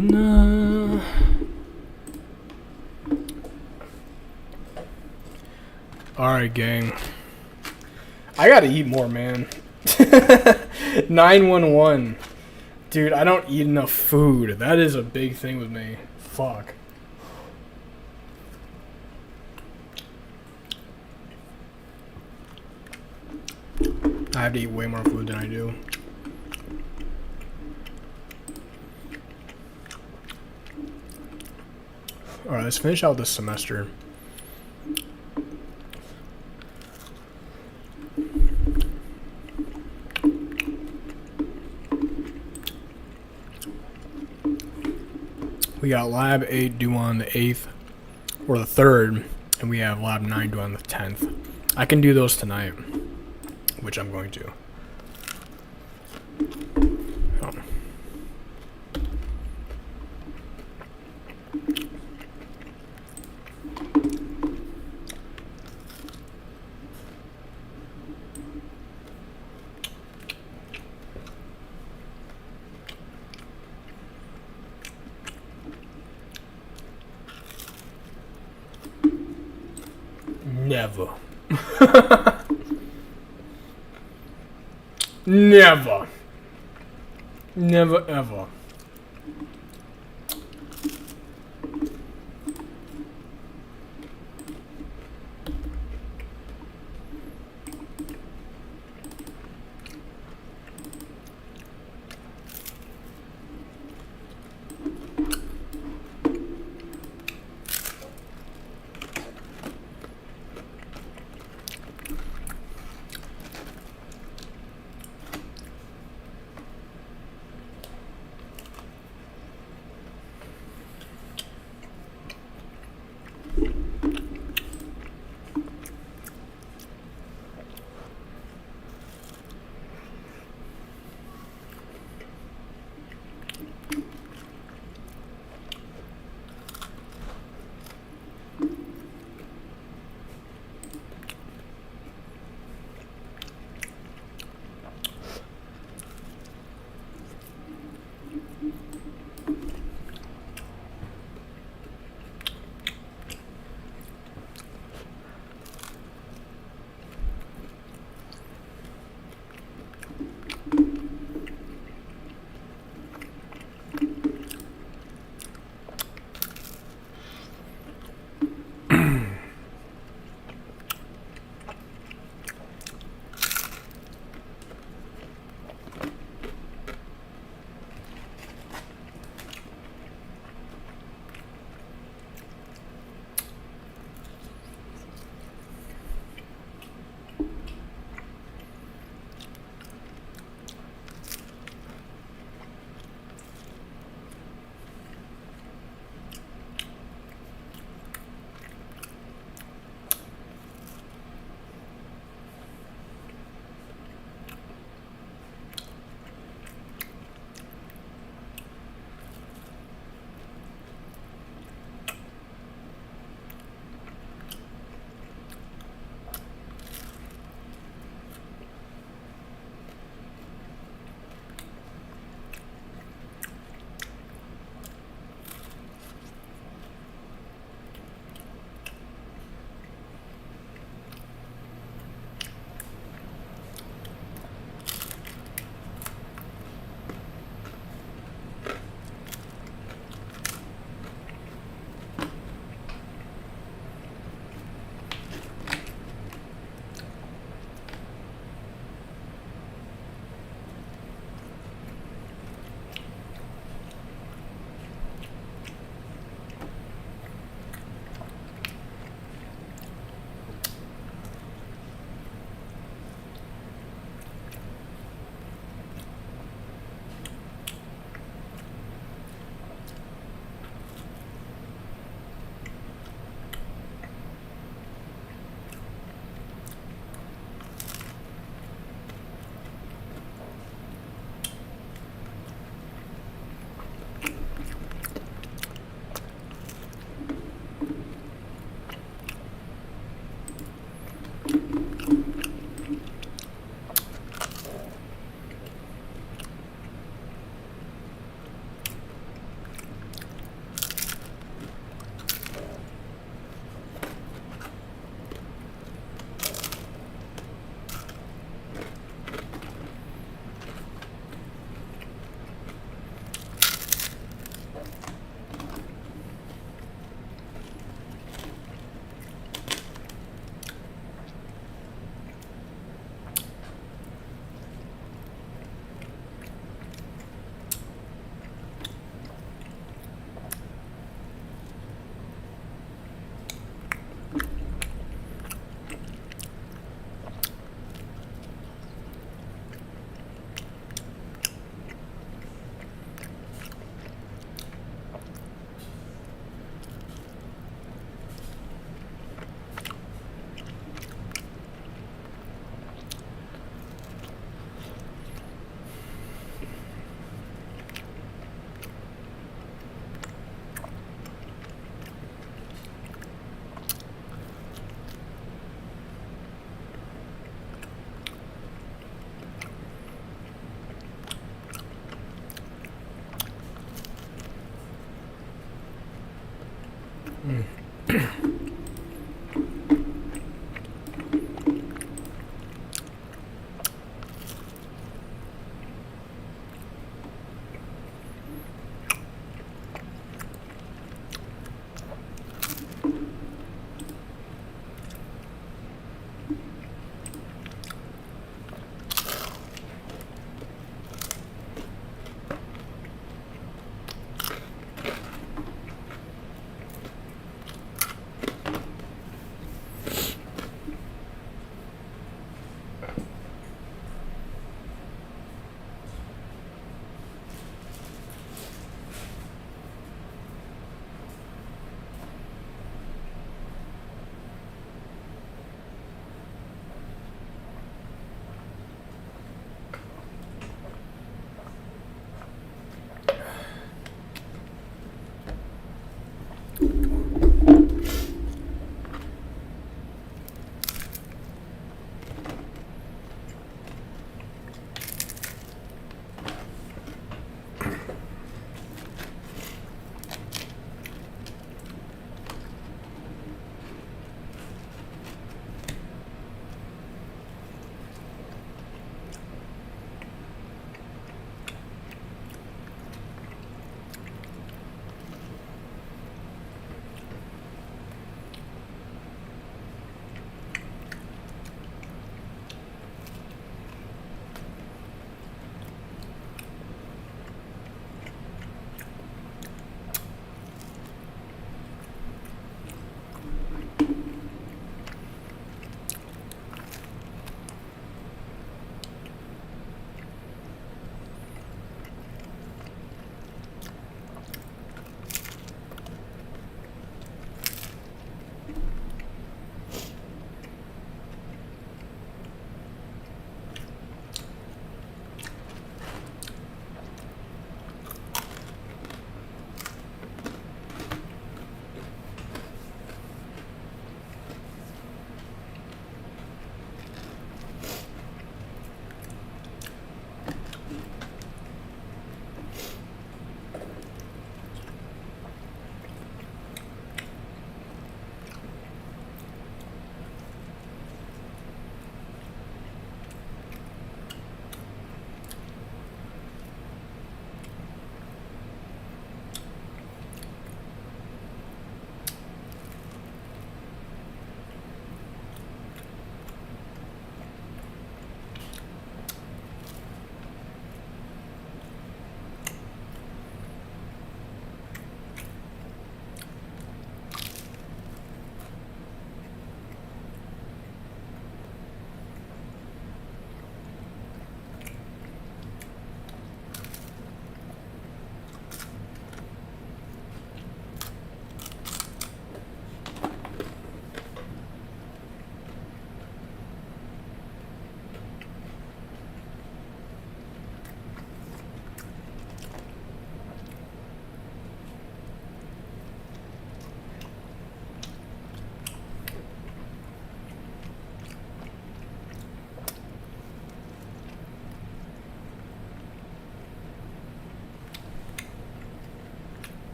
Nah. Alright, gang. I gotta eat more, man. 911. Dude, I don't eat enough food. That is a big thing with me. Fuck. I have to eat way more food than I do. Alright, let's finish out this semester. We got Lab 8 due on the 8th or the 3rd, and we have Lab 9 due on the 10th. I can do those tonight, which I'm going to. Oh. Never. Never. Never ever.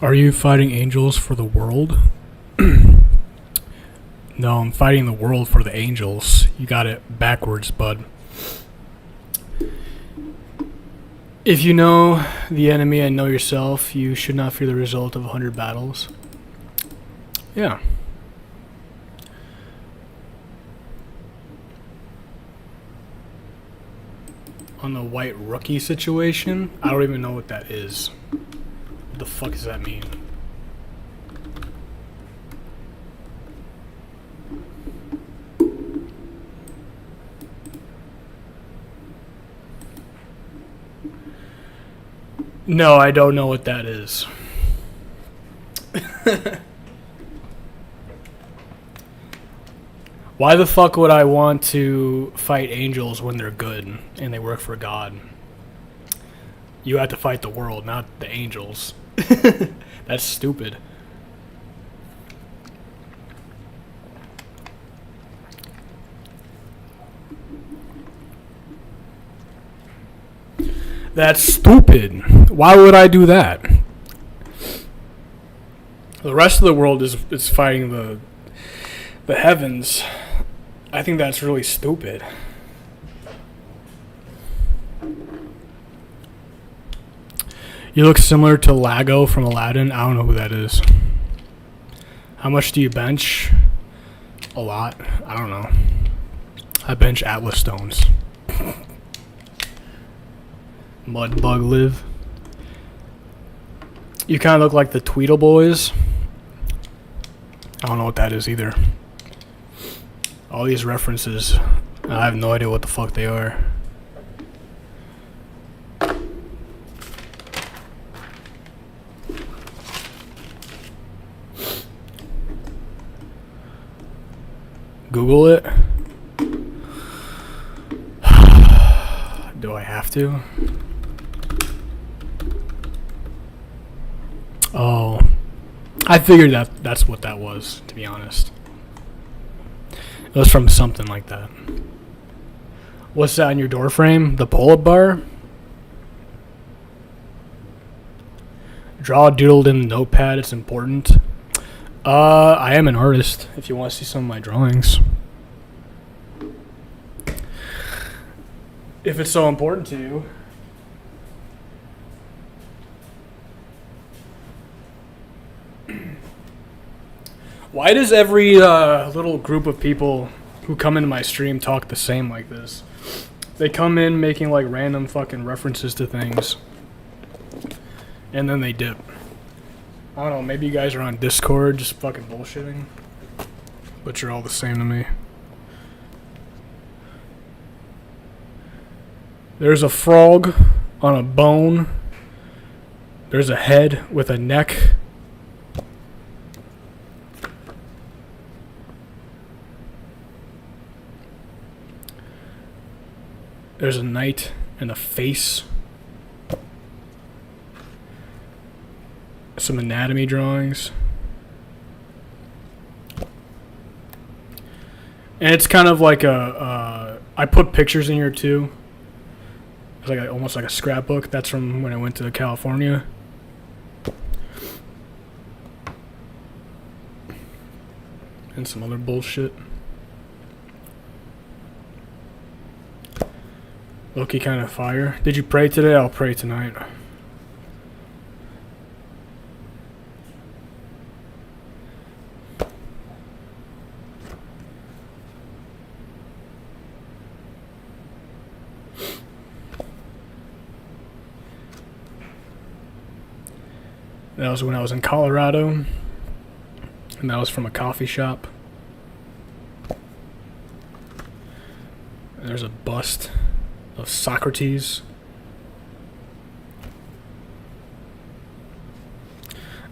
Are you fighting angels for the world? No, I'm fighting the world for the angels. You got it backwards, bud. If you know the enemy and know yourself, you should not fear the result of 100 battles. Yeah. On the white rookie situation, I don't even know what that is. What the fuck does that mean? No, I don't know what that is. Why the fuck would I want to fight angels when they're good and they work for God? You have to fight the world, not the angels. That's stupid. That's stupid. Why would I do that? The rest of the world is fighting the heavens. I think that's really stupid. You look similar to Lago from Aladdin. I don't know who that is. How much do you bench? A lot. I don't know. I bench Atlas stones. Mudbug live. You kind of look like the Tweedle Boys. I don't know what that is either. All these references, I have no idea what the fuck they are. Google it. Do I have to? Oh, I figured that's what that was, to be honest. It was from something like that. What's that on your door frame? The pull-up bar? Draw doodled in the notepad, it's important. I am an artist, if you want to see some of my drawings. If it's so important to you. Why does every little group of people who come into my stream talk the same like this? They come in making like random fucking references to things, and then they dip. I don't know, maybe you guys are on Discord just fucking bullshitting, but you're all the same to me. There's a frog on a bone. There's a head with a neck. There's a knight and a face. Some anatomy drawings. And it's kind of like I put pictures in here too. It's like almost like a scrapbook. That's from when I went to California. And some other bullshit. Loki kind of fire. Did you pray today? I'll pray tonight. That was when I was in Colorado. And that was from a coffee shop. There's a bust of Socrates.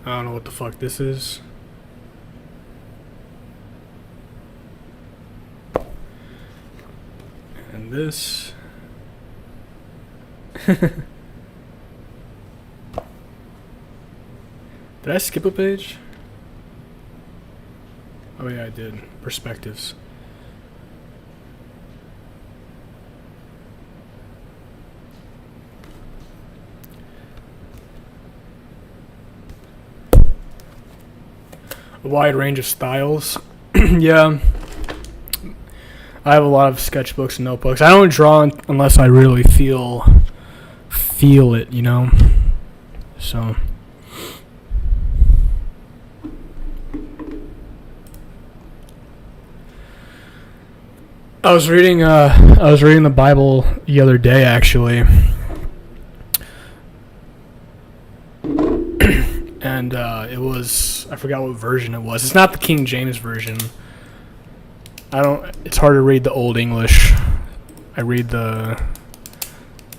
I don't know what the fuck this is. And this. Did I skip a page? Oh yeah, I did. Perspectives. A wide range of styles. Yeah. I have a lot of sketchbooks and notebooks. I don't draw unless I really feel it, you know? So... I was reading the Bible the other day, actually, and it was, I forgot what version it was. It's not the King James version. It's hard to read the Old English. I read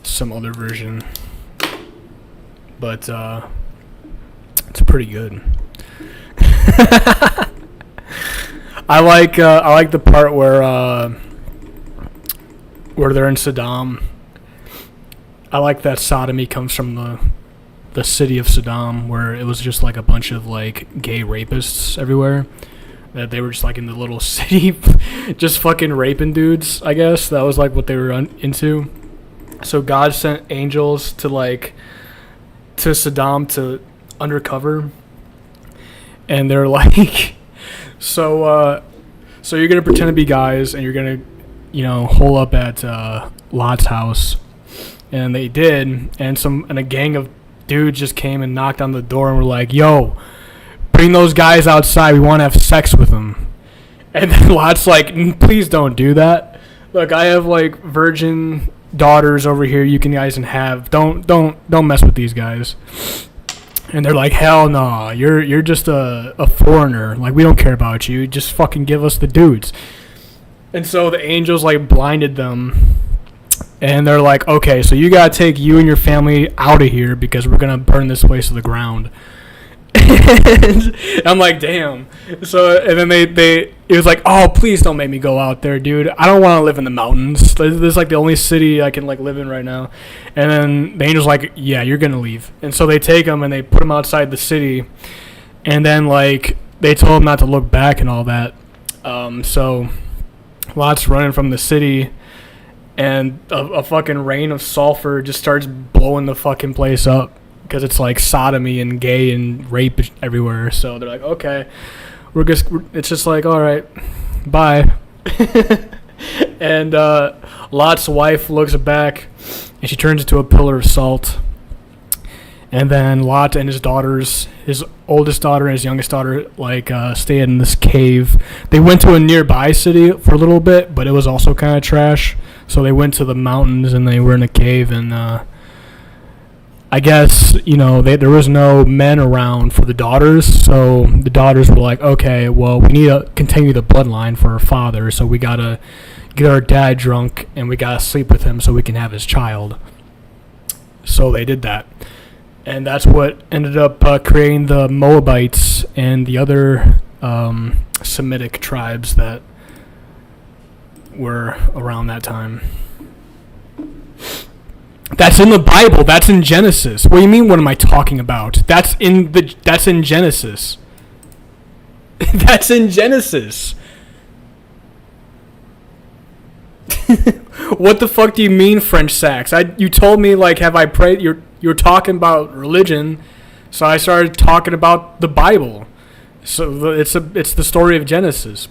some other version, but it's pretty good. I like the part where they're in Saddam. I like that sodomy comes from the city of Saddam, where it was just like a bunch of like gay rapists everywhere. That they were just like in the little city, just fucking raping dudes. I guess that was like what they were into. So God sent angels to Saddam to undercover, and they're like, so you're gonna pretend to be guys, and you're gonna, hole up at Lot's house, and they did, and a gang of dudes just came and knocked on the door and were like, "Yo, bring those guys outside. We want to have sex with them." And then Lot's like, "Please don't do that. Look, I have like virgin daughters over here. You guys can have. Don't mess with these guys." And they're like, "Hell no, you're just a foreigner. Like, we don't care about you. Just fucking give us the dudes." And so the angels like blinded them, and they're like, "Okay, so you gotta take you and your family out of here because we're gonna burn this place to the ground." And I'm like, damn. So and then it was like, "Oh, please don't make me go out there, dude. I don't want to live in the mountains. This is like the only city I can like live in right now." And then the angel's like, "Yeah, you're gonna leave." And so they take him and they put him outside the city, and then like they told him not to look back and all that. So Lot's running from the city, and a fucking rain of sulfur just starts blowing the fucking place up. Because it's like sodomy and gay and rape everywhere. So they're like, okay, it's just like, all right, bye. And Lot's wife looks back, and she turns into a pillar of salt. And then Lot and his daughters, his oldest daughter and his youngest daughter, stay in this cave. They went to a nearby city for a little bit, but it was also kind of trash. So they went to the mountains, and they were in a cave, and I guess, there was no men around for the daughters, so the daughters were like, okay, well, we need to continue the bloodline for our father, so we gotta get our dad drunk, and we gotta sleep with him so we can have his child. So they did that. And that's what ended up creating the Moabites and the other Semitic tribes that were around that time. That's in the Bible. That's in Genesis. What do you mean? What am I talking about? That's in Genesis. That's in Genesis. What the fuck do you mean, French Sax? You told me have I prayed? You're talking about religion, so I started talking about the Bible. So it's the story of Genesis.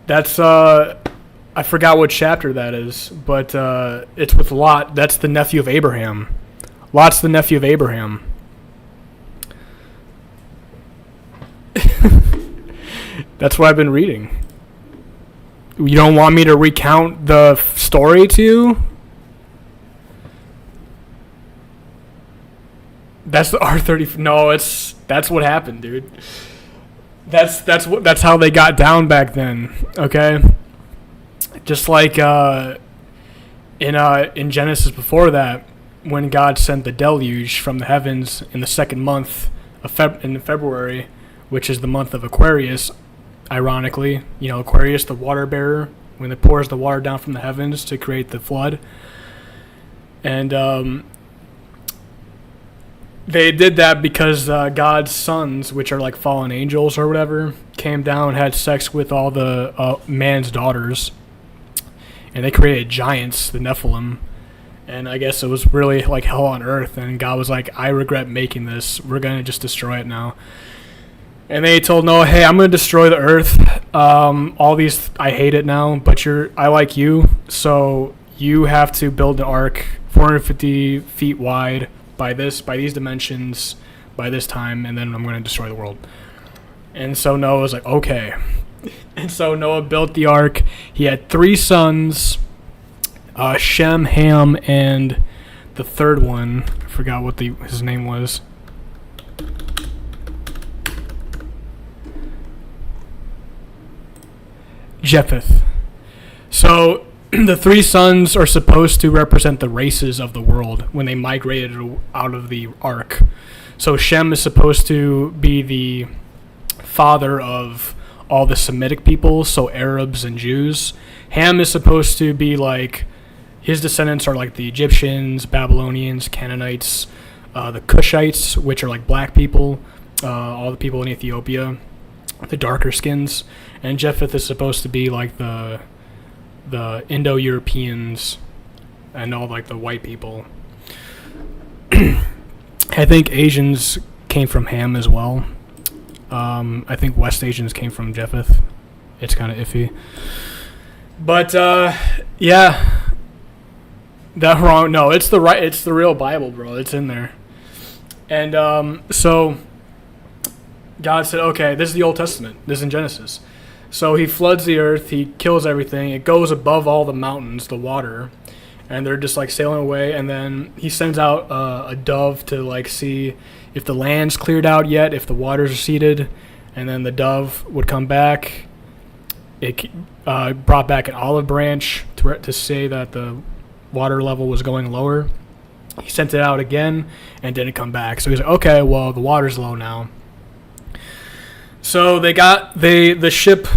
That's I forgot what chapter that is, but it's with Lot. That's the nephew of Abraham. Lot's the nephew of Abraham. That's what I've been reading. You don't want me to recount the story to you? That's the R30. No, that's what happened, dude. That's how they got down back then. Okay. Just like in Genesis before that, when God sent the deluge from the heavens in the second month in February, which is the month of Aquarius, ironically, Aquarius, the water bearer, when it pours the water down from the heavens to create the flood. And they did that because God's sons, which are like fallen angels or whatever, came down and had sex with all the man's daughters. And they created giants, the Nephilim. And I guess it was really like hell on earth. And God was like, I regret making this. We're going to just destroy it now. And they told Noah, hey, I'm going to destroy the earth. All these, I hate it now, but I like you. So you have to build an ark 450 feet wide by these dimensions, by this time, and then I'm going to destroy the world. And so Noah was like, okay. And so Noah built the ark. He had 3 sons, Shem, Ham, and the third one. I forgot what his name was. Japheth. So the 3 sons are supposed to represent the races of the world when they migrated out of the ark. So Shem is supposed to be the father of all the Semitic people, so Arabs and Jews. Ham is supposed to be like, his descendants are like the Egyptians, Babylonians, Canaanites, the Cushites, which are like black people, all the people in Ethiopia, the darker skins. And Japheth is supposed to be like the Indo-Europeans and all like the white people. I think Asians came from Ham as well. I think West Asians came from Japheth. It's kind of iffy. But yeah, that wrong. No, it's the real Bible, bro. It's in there. And so God said, okay, this is the Old Testament. This is in Genesis. So he floods the earth. He kills everything. It goes above all the mountains, the water, and they're just like sailing away. And then he sends out a dove to like see if the land's cleared out yet, if the waters are seeded. And then the dove would come back. It brought back an olive branch to say that the water level was going lower. He sent it out again and didn't come back. So he's like, okay, well, the water's low now. So the ship,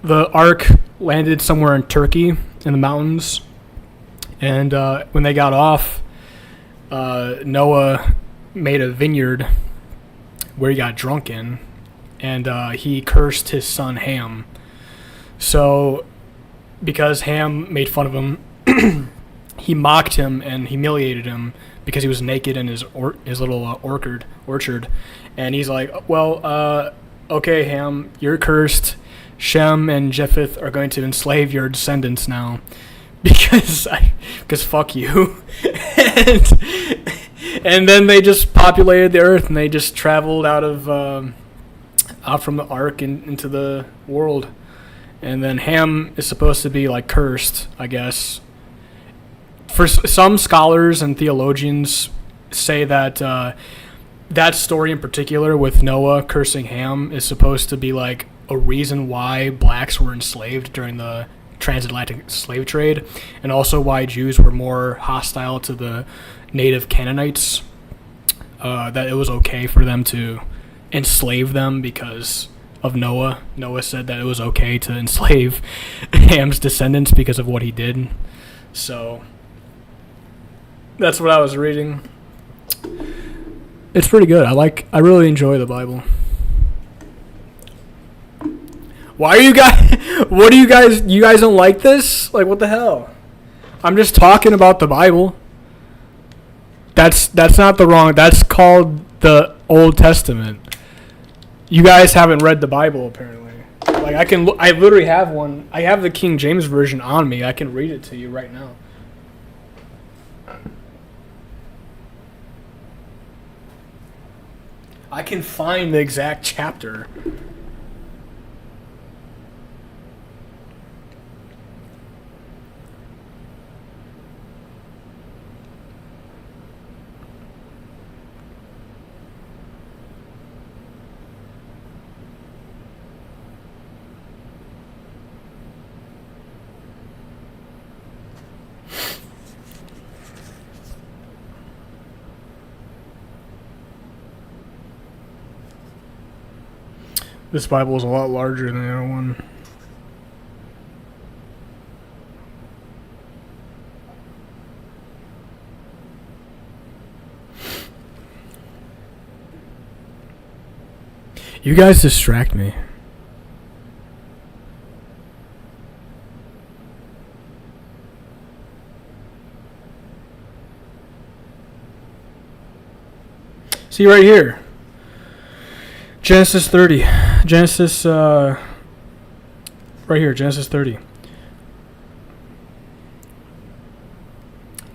the ark, landed somewhere in Turkey in the mountains. And when they got off, Noah made a vineyard where he got drunk in. And he cursed his son Ham. So because Ham made fun of him, he mocked him and humiliated him because he was naked in his little orchard. And he's like, well, okay, Ham, you're cursed. Shem and Japheth are going to enslave your descendants now because fuck you. and then they just populated the earth and they just traveled out from the ark into the world. And then Ham is supposed to be like cursed, I guess. For some scholars and theologians say that that story in particular with Noah cursing Ham is supposed to be like a reason why blacks were enslaved during the transatlantic slave trade, and also why Jews were more hostile to the native Canaanites, that it was okay for them to enslave them because of Noah. Noah said that it was okay to enslave Ham's descendants because of what he did. So that's what I was reading. It's pretty good. I really enjoy the Bible. Why are you guys, you guys don't like this? Like, what the hell? I'm just talking about the Bible. That's not that's called the Old Testament. You guys haven't read the Bible, apparently. Like, I literally have one. I have the King James Version on me. I can read it to you right now. I can find the exact chapter. This Bible is a lot larger than the other one. You guys distract me. See right here. Genesis 30. Genesis, right here, Genesis 30.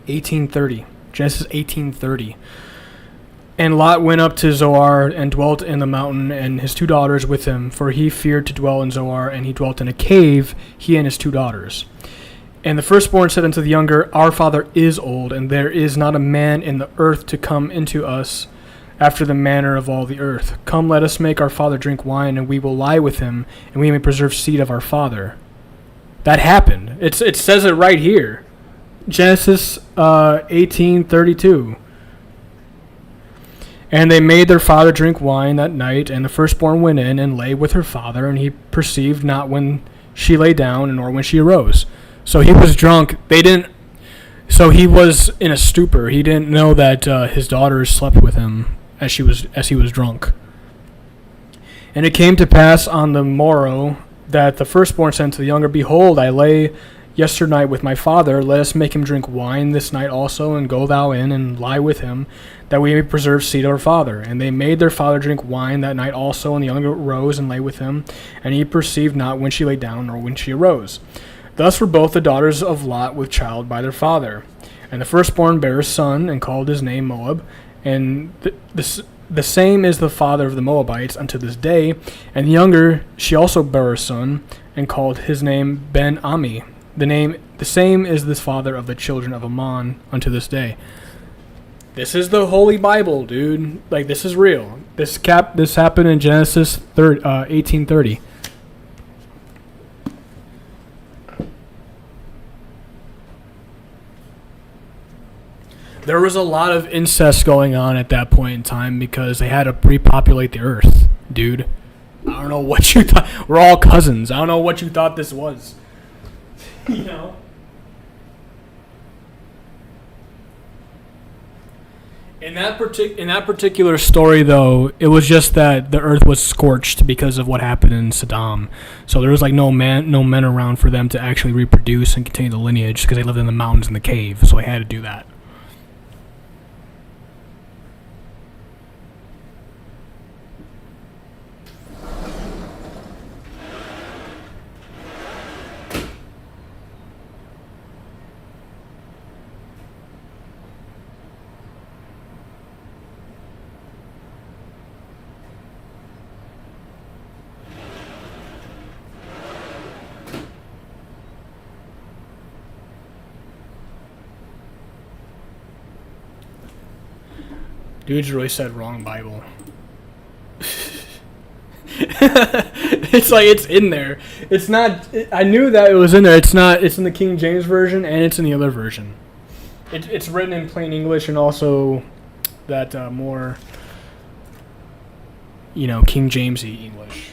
1830. Genesis 18:30. And Lot went up to Zoar and dwelt in the mountain, and his 2 daughters with him, for he feared to dwell in Zoar, and he dwelt in a cave, he and his 2 daughters. And the firstborn said unto the younger, Our father is old, and there is not a man in the earth to come into us after the manner of all the earth. Come, let us make our father drink wine, and we will lie with him, and we may preserve seed of our father. That happened. It says it right here. Genesis 18:32. And they made their father drink wine that night, and the firstborn went in and lay with her father, and he perceived not when she lay down, nor when she arose. So he was drunk. So he was in a stupor. He didn't know that his daughters slept with him as he was drunk. And it came to pass on the morrow that the firstborn said to the younger, Behold, I lay yesternight with my father. Let us make him drink wine this night also, and go thou in and lie with him, that we may preserve seed of our father. And they made their father drink wine that night also, and the younger rose and lay with him, and he perceived not when she lay down nor when she arose. Thus were both the daughters of Lot with child by their father. And the firstborn bare a son, and called his name Moab, and the same is the father of the Moabites unto this day. And the younger, she also bare a son, and called his name Ben-Ami. The same is the father of the children of Ammon unto this day. This is the Holy Bible, dude. Like, this is real. This happened in Genesis 18:30. There was a lot of incest going on at that point in time because they had to repopulate the earth, dude. I don't know what you thought. We're all cousins. I don't know what you thought this was. You know? In that particular story, though, it was just that the earth was scorched because of what happened in Saddam. So there was like no men around for them to actually reproduce and continue the lineage because they lived in the mountains in the cave. So they had to do that. Dude's really said wrong Bible. It's like it's in there. It's not. I knew that it was in there. It's not. It's in the King James version and it's in the other version. It's written in plain English and also that more, King Jamesy English.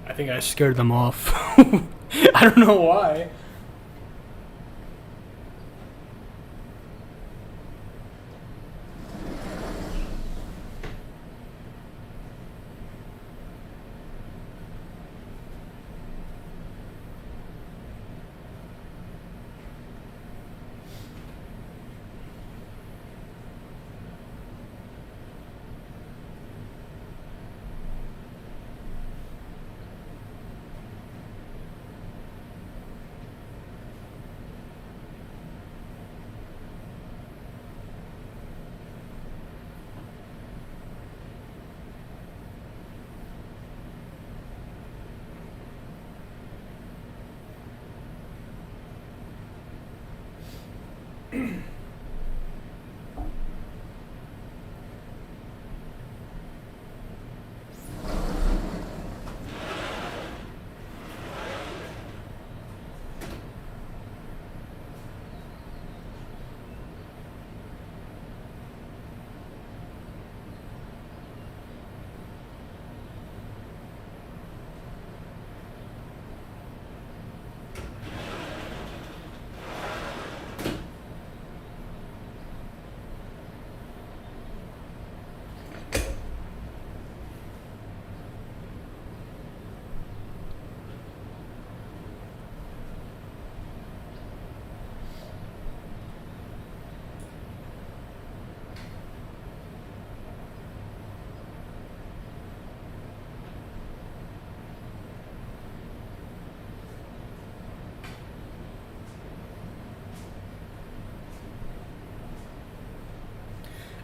I think I scared them off. I don't know why.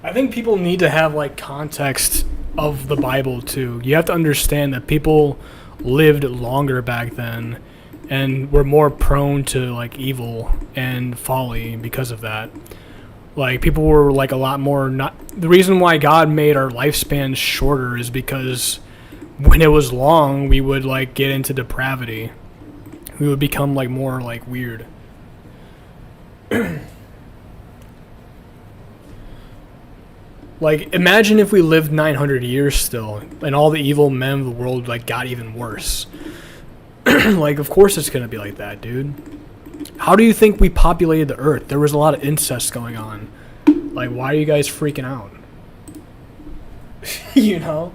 I think people need to have like context of the Bible too. You have to understand that people lived longer back then and were more prone to like evil and folly because of that. Like people were like a lot more not the reason why God made our lifespan shorter is because when it was long, we would like get into depravity. We would become like more like weird. Like imagine if we lived 900 years still and all the evil men of the world like got even worse. Like of course it's going to be like that, dude. How do you think we populated the earth? There was a lot of incest going on. Like why are you guys freaking out? You know?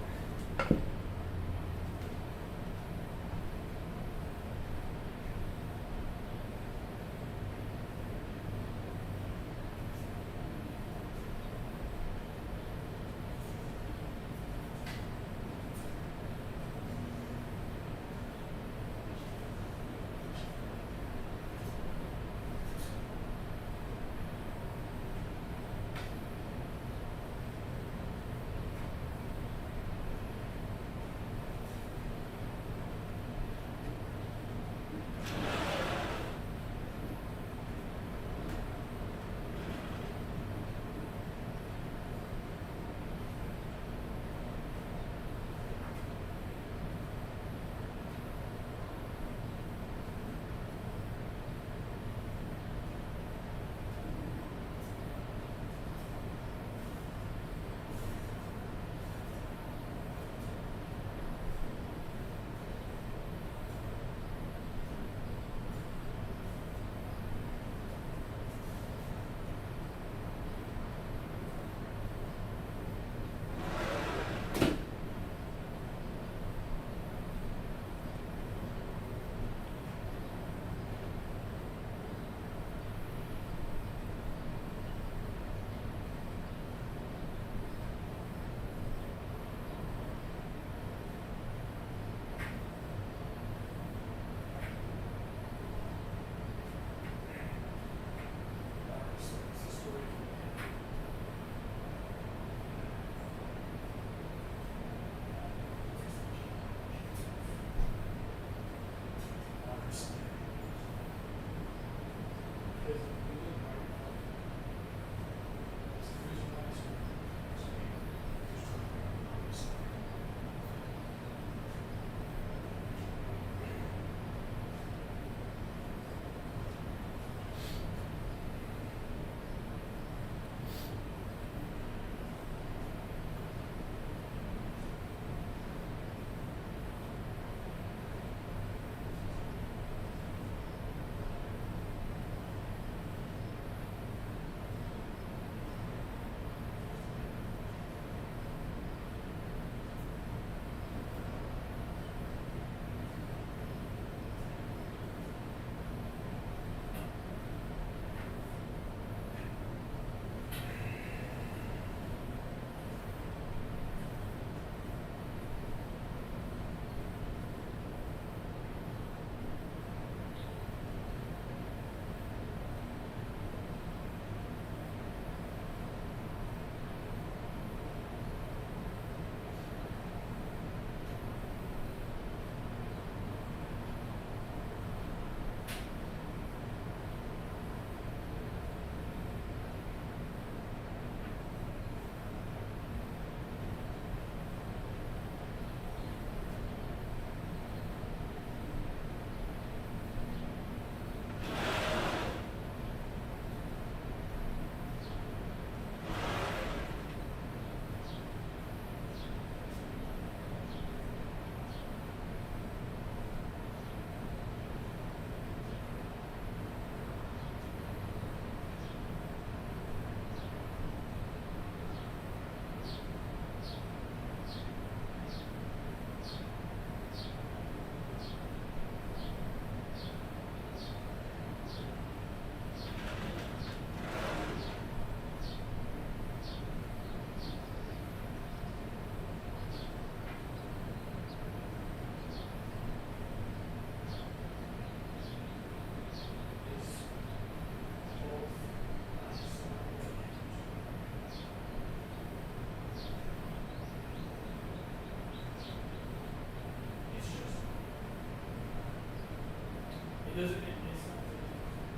It doesn't. It's not.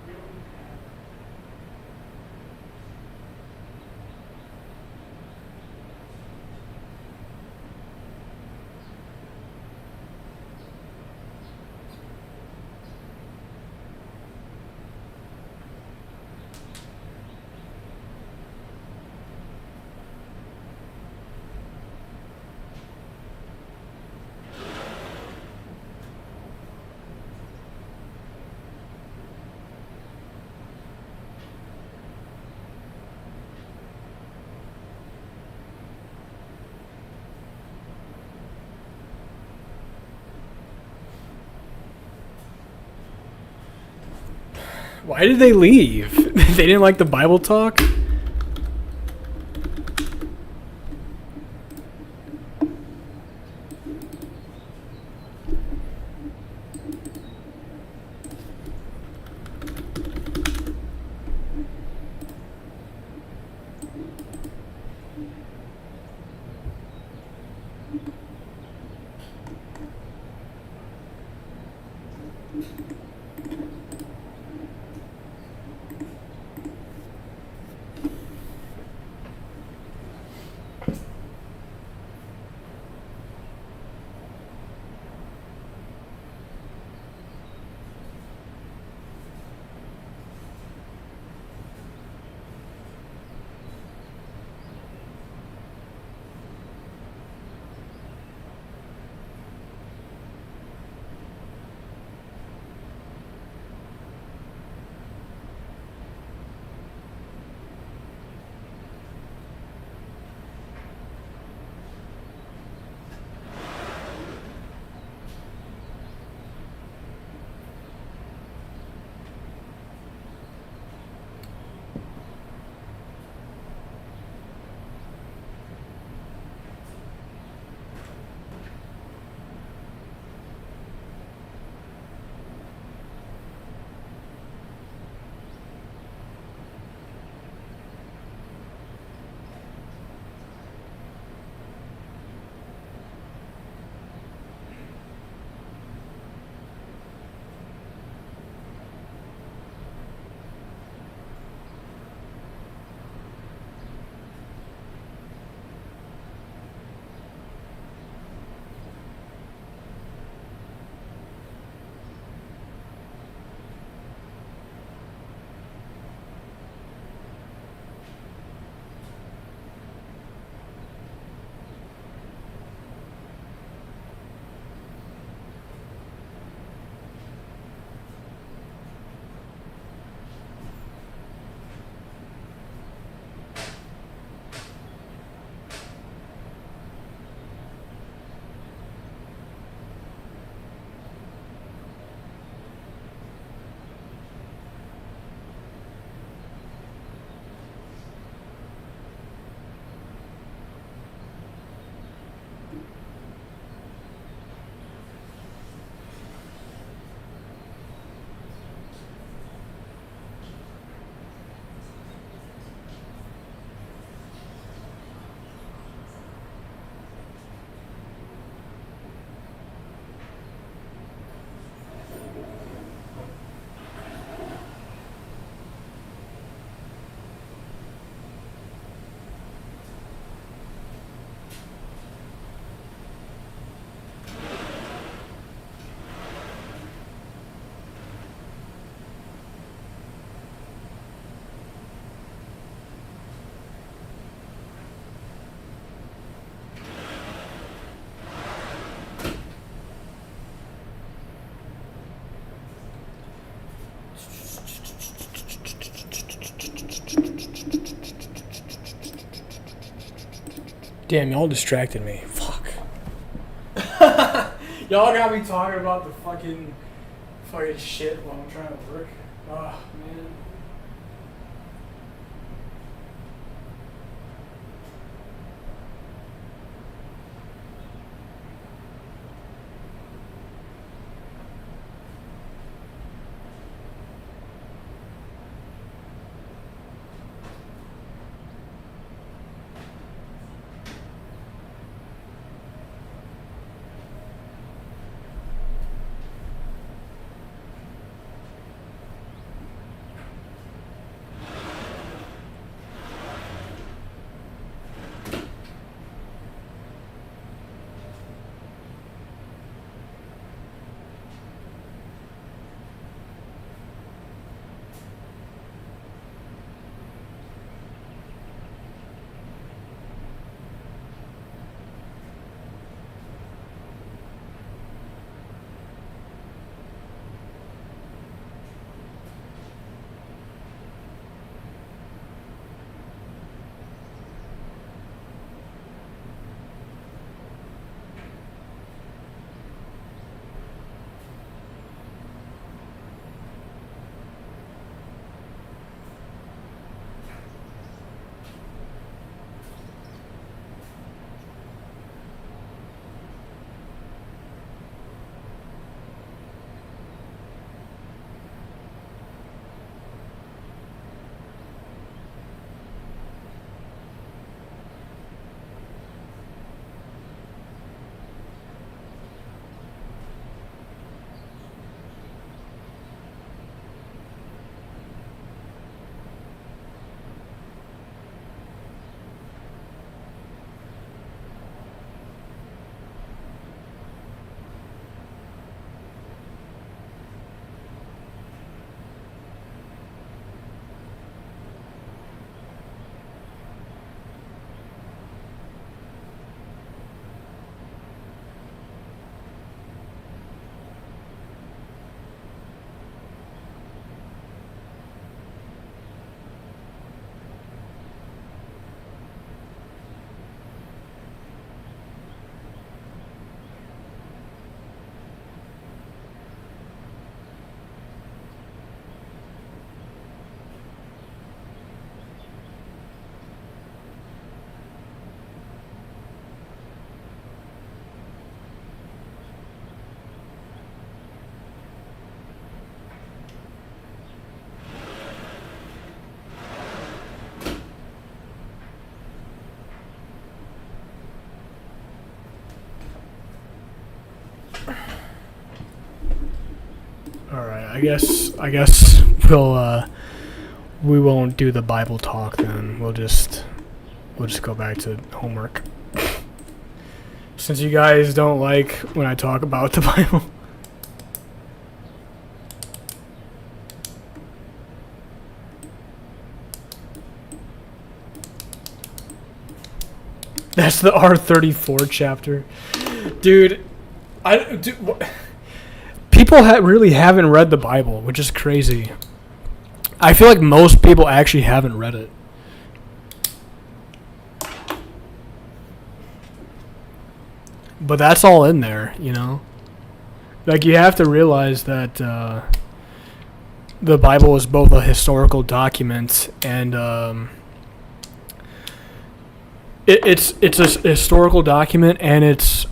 We don't have. Why did they leave? They didn't like the Bible talk? Damn, y'all distracted me. Fuck. Y'all got me talking about the fucking shit while I'm trying to work. Oh, man. All right. I guess we won't do the Bible talk then. We'll just go back to homework. Since you guys don't like when I talk about the Bible. That's the R34 chapter. Dude, people really haven't read the Bible, which is crazy. I feel like most people actually haven't read it. But that's all in there, you know? Like, you have to realize that the Bible is both a historical document and it's a historical document, and it's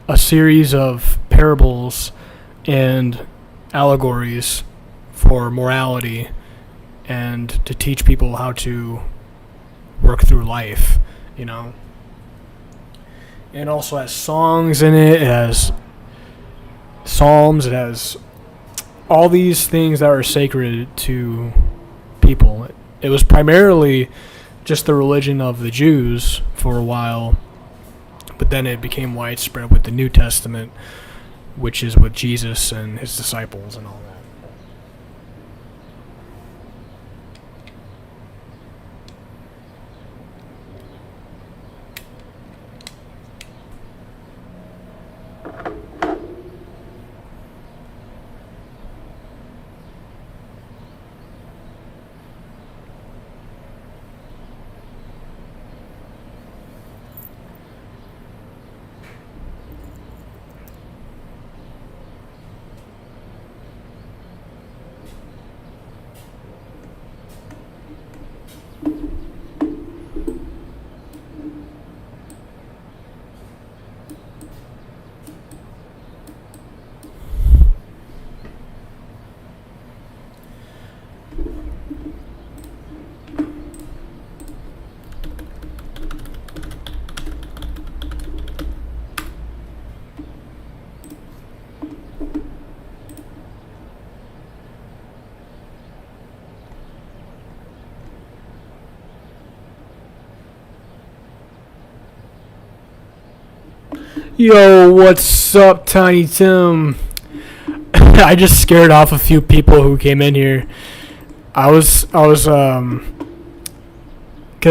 a series of parables and allegories for morality and to teach people how to work through life, you know. And it also has songs in it. It has psalms. It has all these things that are sacred to people. It was primarily just the religion of the Jews for a while, but then it became widespread with the New Testament, which is with Jesus and his disciples and all that. Yo, what's up, Tiny Tim? I just scared off a few people who came in here. Because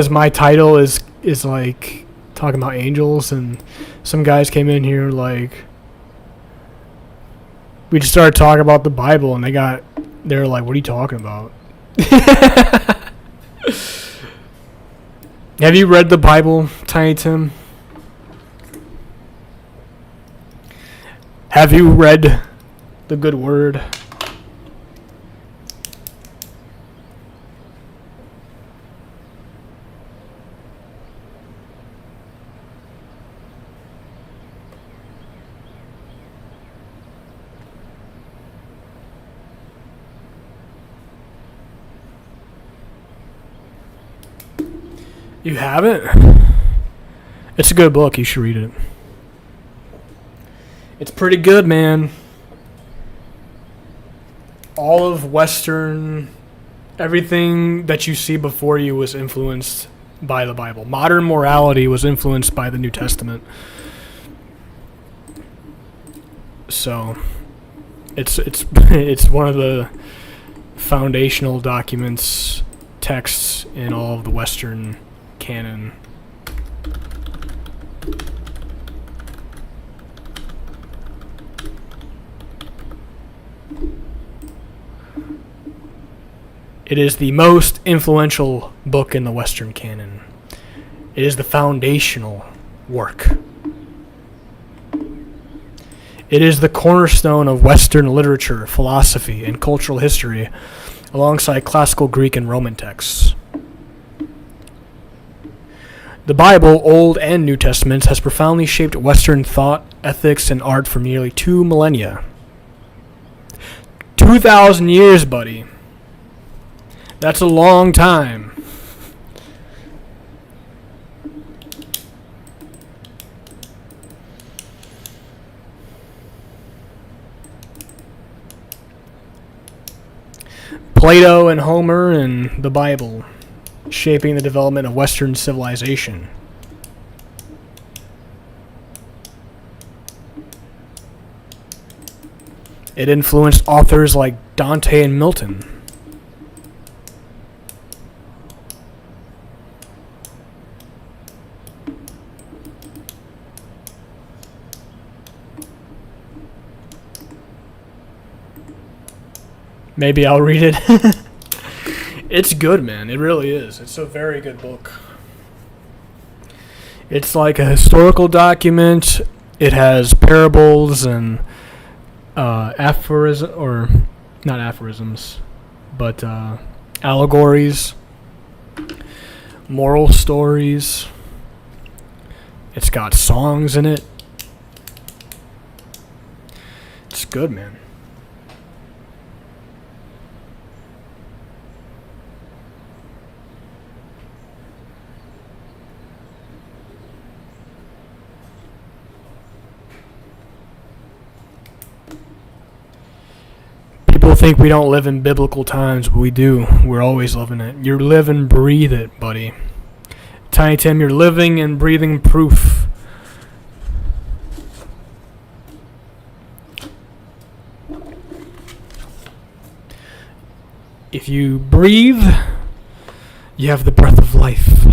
my title is like talking about angels, and some guys came in here like we just started talking about the Bible, and they were like, "What are you talking about?" Have you read the Bible, Tiny Tim? Have you read the good word? You haven't? It's a good book. You should read it. It's pretty good, man. All of Western, everything that you see before you was influenced by the Bible. Modern morality was influenced by the New Testament. So, it's one of the foundational documents, texts in all of the Western canon. It is the most influential book in the Western canon. It is the foundational work. It is the cornerstone of Western literature, philosophy, and cultural history, alongside classical Greek and Roman texts. The Bible, Old and New Testaments, has profoundly shaped Western thought, ethics, and art for nearly 2 millennia. 2,000 years, buddy. That's a long time. Plato and Homer and the Bible, shaping the development of Western civilization. It influenced authors like Dante and Milton. Maybe I'll read it. It's good, man. It really is. It's a very good book. It's like a historical document. It has parables and aphorisms, or not aphorisms, but allegories, moral stories. It's got songs in it. It's good, man. People think we don't live in biblical times, but we do. We're always living it. You live and breathe it, buddy. Tiny Tim, you're living and breathing proof. If you breathe, you have the breath of life.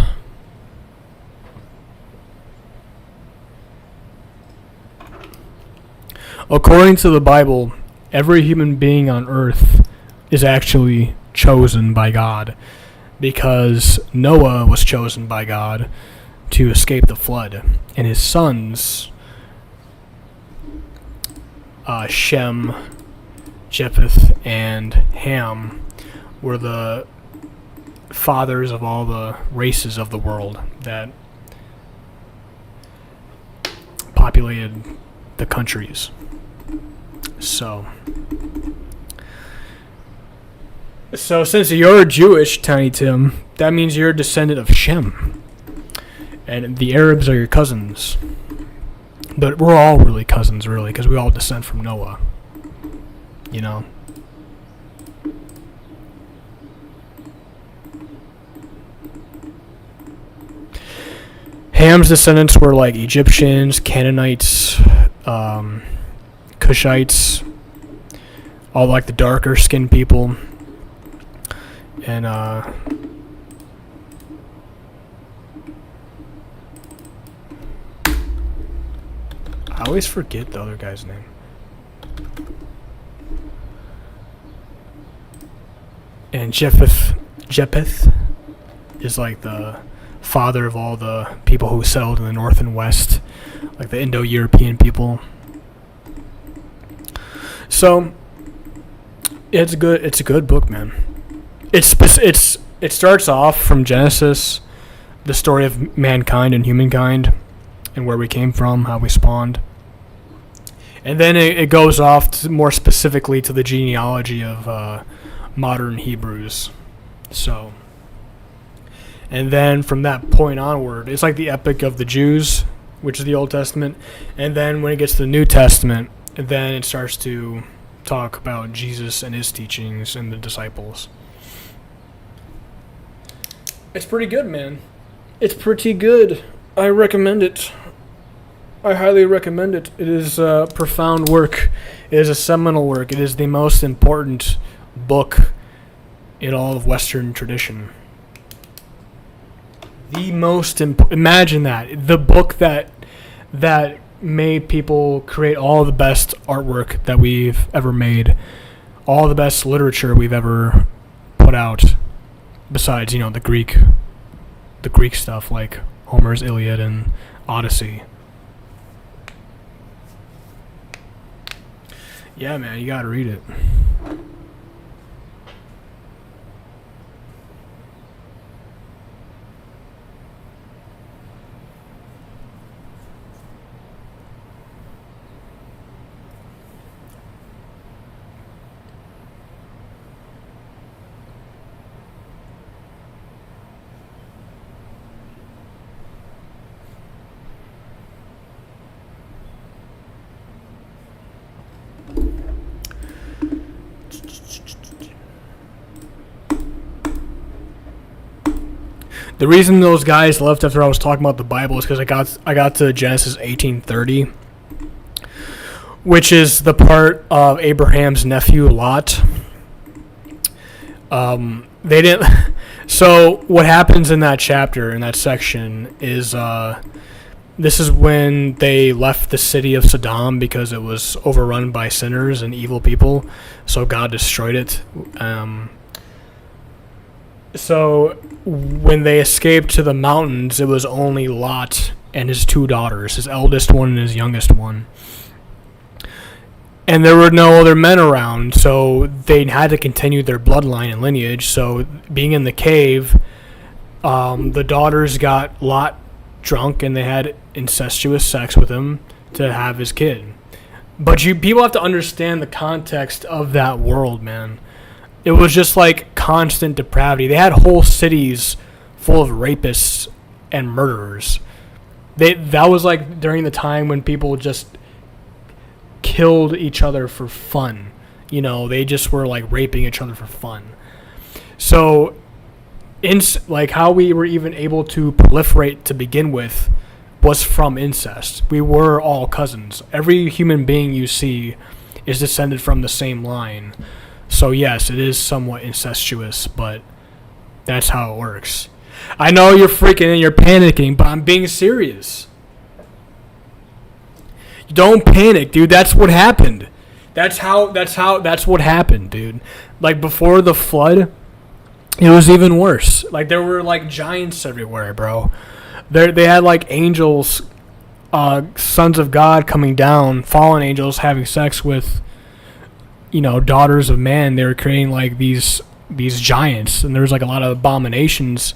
According to the Bible, every human being on earth is actually chosen by God, because Noah was chosen by God to escape the flood, and his sons, Shem, Japheth, and Ham, were the fathers of all the races of the world that populated the countries. So since you're Jewish, Tiny Tim, that means you're a descendant of Shem. And the Arabs are your cousins. But we're all really cousins, really, because we all descend from Noah. You know? Ham's descendants were like Egyptians, Canaanites, Cushites, all like the darker skinned people. And I always forget the other guy's name. And Japheth is like the father of all the people who settled in the north and west, like the Indo-European people. So it's good. It's a good book, man. It starts off from Genesis, the story of mankind and humankind, and where we came from, how we spawned, and then it goes off to more specifically to the genealogy of modern Hebrews. So, and then from that point onward, it's like the epic of the Jews, which is the Old Testament, and then when it gets to the New Testament, then it starts to talk about Jesus and his teachings and the disciples. It's pretty good, man. It's pretty good. I recommend it. I highly recommend it. It is a profound work. It is a seminal work. It is the most important book in all of Western tradition. The most imagine that. The book that made people create all the best artwork that we've ever made. All the best literature we've ever put out. Besides, the Greek stuff like Homer's Iliad and Odyssey. Yeah, man, you gotta read it. The reason those guys left after I was talking about the Bible is because I got to Genesis 18:30, which is the part of Abraham's nephew Lot. They didn't. So what happens in that chapter, in that section, is this is when they left the city of Sodom because it was overrun by sinners and evil people. So God destroyed it. So when they escaped to the mountains, it was only Lot and his two daughters, his eldest one and his youngest one. And there were no other men around, so they had to continue their bloodline and lineage. So being in the cave, the daughters got Lot drunk and they had incestuous sex with him to have his kid. But people have to understand the context of that world, man. It was just like constant depravity. They had whole cities full of rapists and murderers. That was like during the time when people just killed each other for fun. You know, they just were like raping each other for fun. So, like how we were even able to proliferate to begin with was from incest. We were all cousins. Every human being you see is descended from the same line. So yes, it is somewhat incestuous, but that's how it works. I know you're freaking and you're panicking, but I'm being serious. Don't panic, dude. That's what happened. That's what happened, dude. Like before the flood, it was even worse. Like there were like giants everywhere, bro. They had like angels, sons of God coming down, fallen angels having sex with, daughters of man. They were creating like these giants, and there was like a lot of abominations.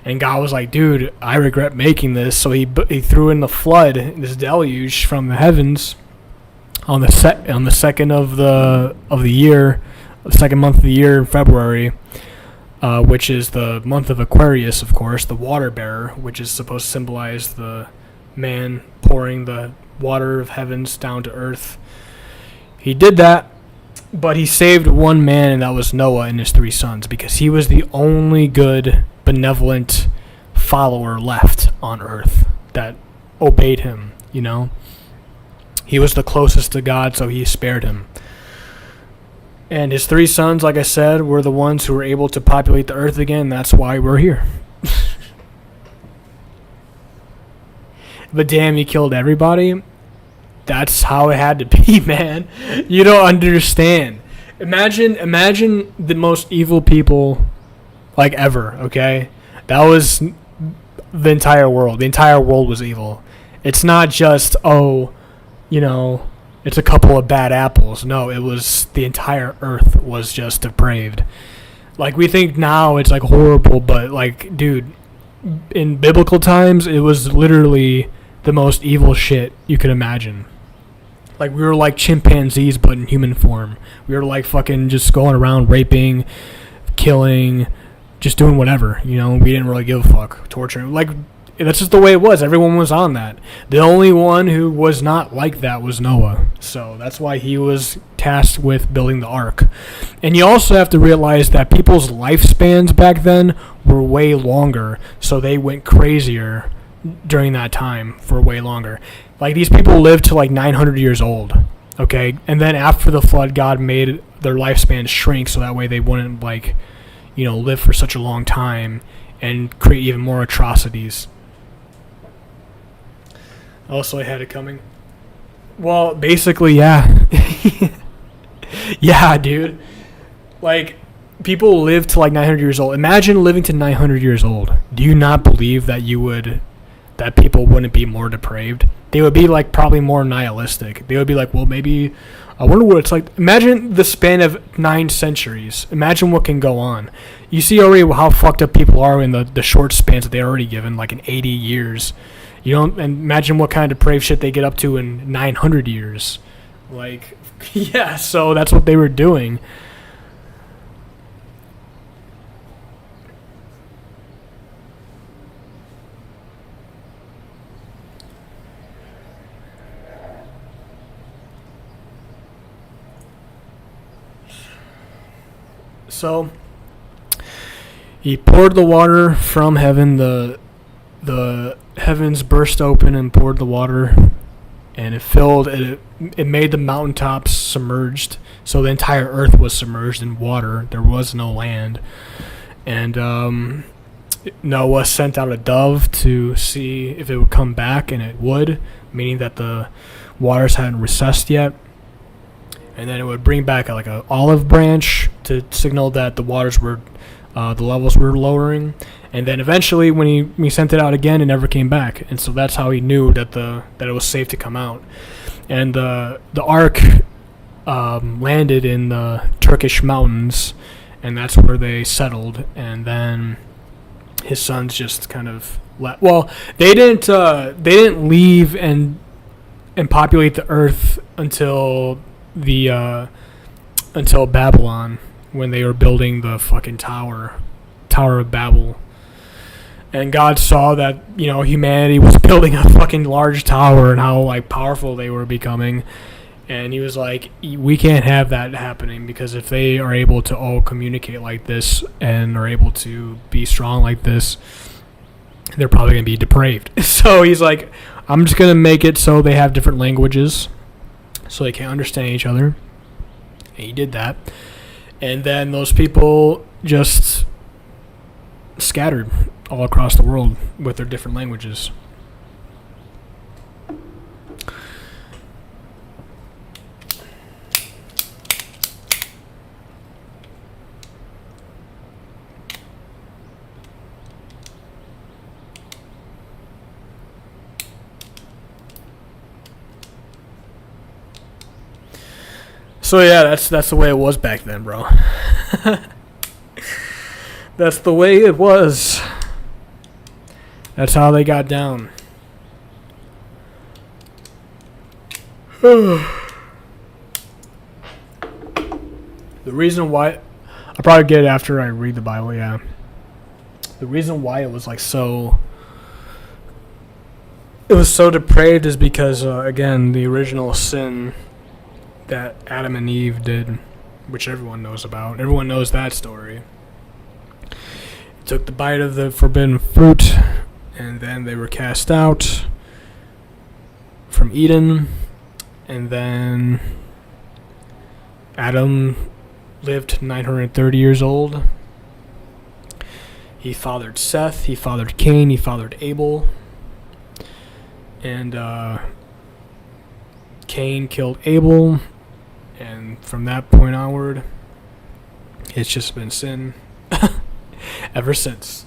And God was like, dude, I regret making this. So he threw in the flood, this deluge from the heavens, on the second of the year, the second month of the year in February, which is the month of Aquarius, of course, the water bearer, which is supposed to symbolize the man pouring the water of heavens down to earth. He did that, but he saved one man, and that was Noah and his 3 sons, because he was the only good, benevolent follower left on earth that obeyed him, He was the closest to God, so he spared him. And his 3 sons, like I said, were the ones who were able to populate the earth again. That's why we're here. But damn, he killed everybody. That's how it had to be, man. You don't understand. Imagine the most evil people like ever, okay? That was the entire world. The entire world was evil. It's not just, it's a couple of bad apples. No, it was the entire earth was just depraved. Like, we think now it's like horrible, but like, dude, in biblical times, it was literally the most evil shit you could imagine. Like, we were like chimpanzees, but in human form. We were like fucking just going around raping, killing, just doing whatever, We didn't really give a fuck. Torturing. Like, that's just the way it was. Everyone was on that. The only one who was not like that was Noah. So that's why he was tasked with building the ark. And you also have to realize that people's lifespans back then were way longer. So they went crazier during that time for way longer. Like, these people lived to like 900 years old. Okay? And then after the flood, God made their lifespan shrink so that way they wouldn't live for such a long time and create even more atrocities. Also, I had it coming. Well, basically, yeah. Yeah, dude. Like, people live to like 900 years old. Imagine living to 900 years old. Do you not believe that that people wouldn't be more depraved? They would be like probably more nihilistic. They would be like, well, maybe, I wonder what it's like. Imagine the span of 9 centuries. Imagine what can go on. You see already how fucked up people are in the short spans that they're already given, like in 80 years. And imagine what kind of depraved shit they get up to in 900 years. Like, yeah, so that's what they were doing. So, He poured the water from heaven. The heavens burst open and poured the water, and it filled. It made the mountaintops submerged, so the entire earth was submerged in water. There was no land, and Noah sent out a dove to see if it would come back, and it would, meaning that the waters hadn't recessed yet. And then it would bring back like an olive branch to signal that the waters were, the levels were lowering. And then eventually, when he sent it out again, it never came back. And so that's how he knew that it was safe to come out. And the ark landed in the Turkish mountains, and that's where they settled. And then his sons just kind of left. Well, they didn't leave and populate the earth until Babylon, when they were building the fucking Tower of Babel. And God saw that, humanity was building a fucking large tower and how like powerful they were becoming. And he was like, we can't have that happening, because if they are able to all communicate like this and are able to be strong like this, they're probably going to be depraved. So he's like, I'm just going to make it so they have different languages so they can't understand each other. And he did that. And then those people just scattered all across the world with their different languages. So yeah, that's the way it was back then, bro. That's the way it was. That's how they got down. The reason why, I'll probably get it after I read the Bible, yeah. The reason why it was like so, it was so depraved is because, again, the original sin that Adam and Eve did, which everyone knows about. Everyone knows that story. Took the bite of the forbidden fruit, and then they were cast out from Eden, and then Adam lived 930 years old. He fathered Seth, he fathered Cain, he fathered Abel, and Cain killed Abel. And from that point onward, it's just been sin ever since.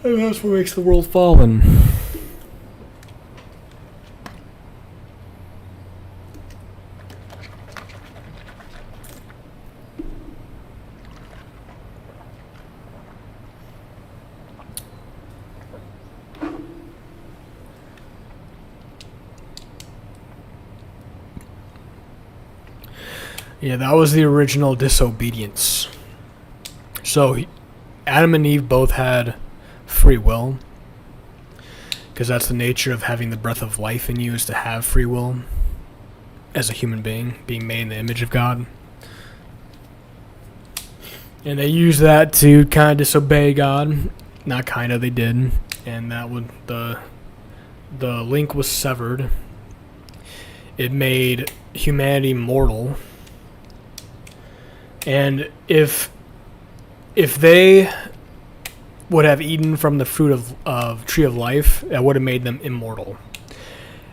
And that's what makes the world fallen. Yeah, that was the original disobedience. So, Adam and Eve both had free will, because that's the nature of having the breath of life in you, is to have free will as a human being, being made in the image of God. And they used that to kind of disobey God. Not kind of, they did. And that would, the link was severed. It made humanity mortal. And if they would have eaten from the fruit of tree of life, that would have made them immortal.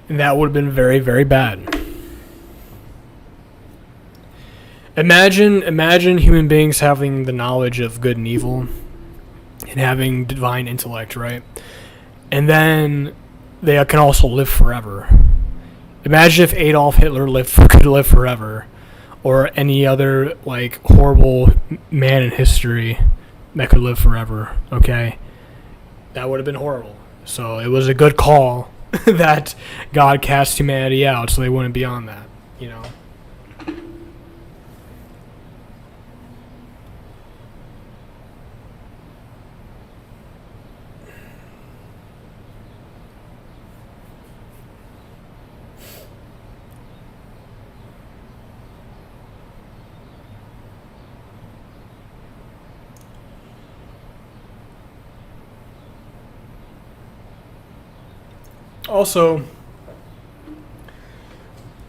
And that would have been very, very bad. Imagine human beings having the knowledge of good and evil and having divine intellect, right? And then they can also live forever. Imagine if Adolf Hitler could live forever, or any other like horrible man in history that could live forever, okay? That would have been horrible. So it was a good call that God cast humanity out so they wouldn't be on that, you know? Also,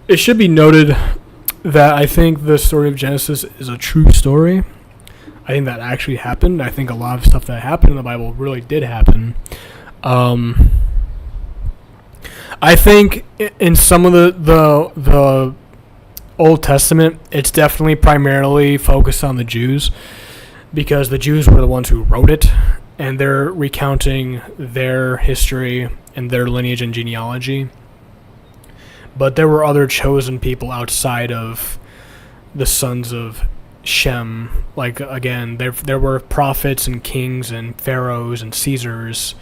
it should be noted that I think the story of Genesis is a true story. I think that actually happened. I think a lot of stuff that happened in the Bible really did happen. I think in some of the Old Testament, it's definitely primarily focused on the Jews because the Jews were the ones who wrote it, and they're recounting their history and their lineage and genealogy. But there were other chosen people outside of the sons of Shem. Like, again, there were prophets and kings and pharaohs and Caesars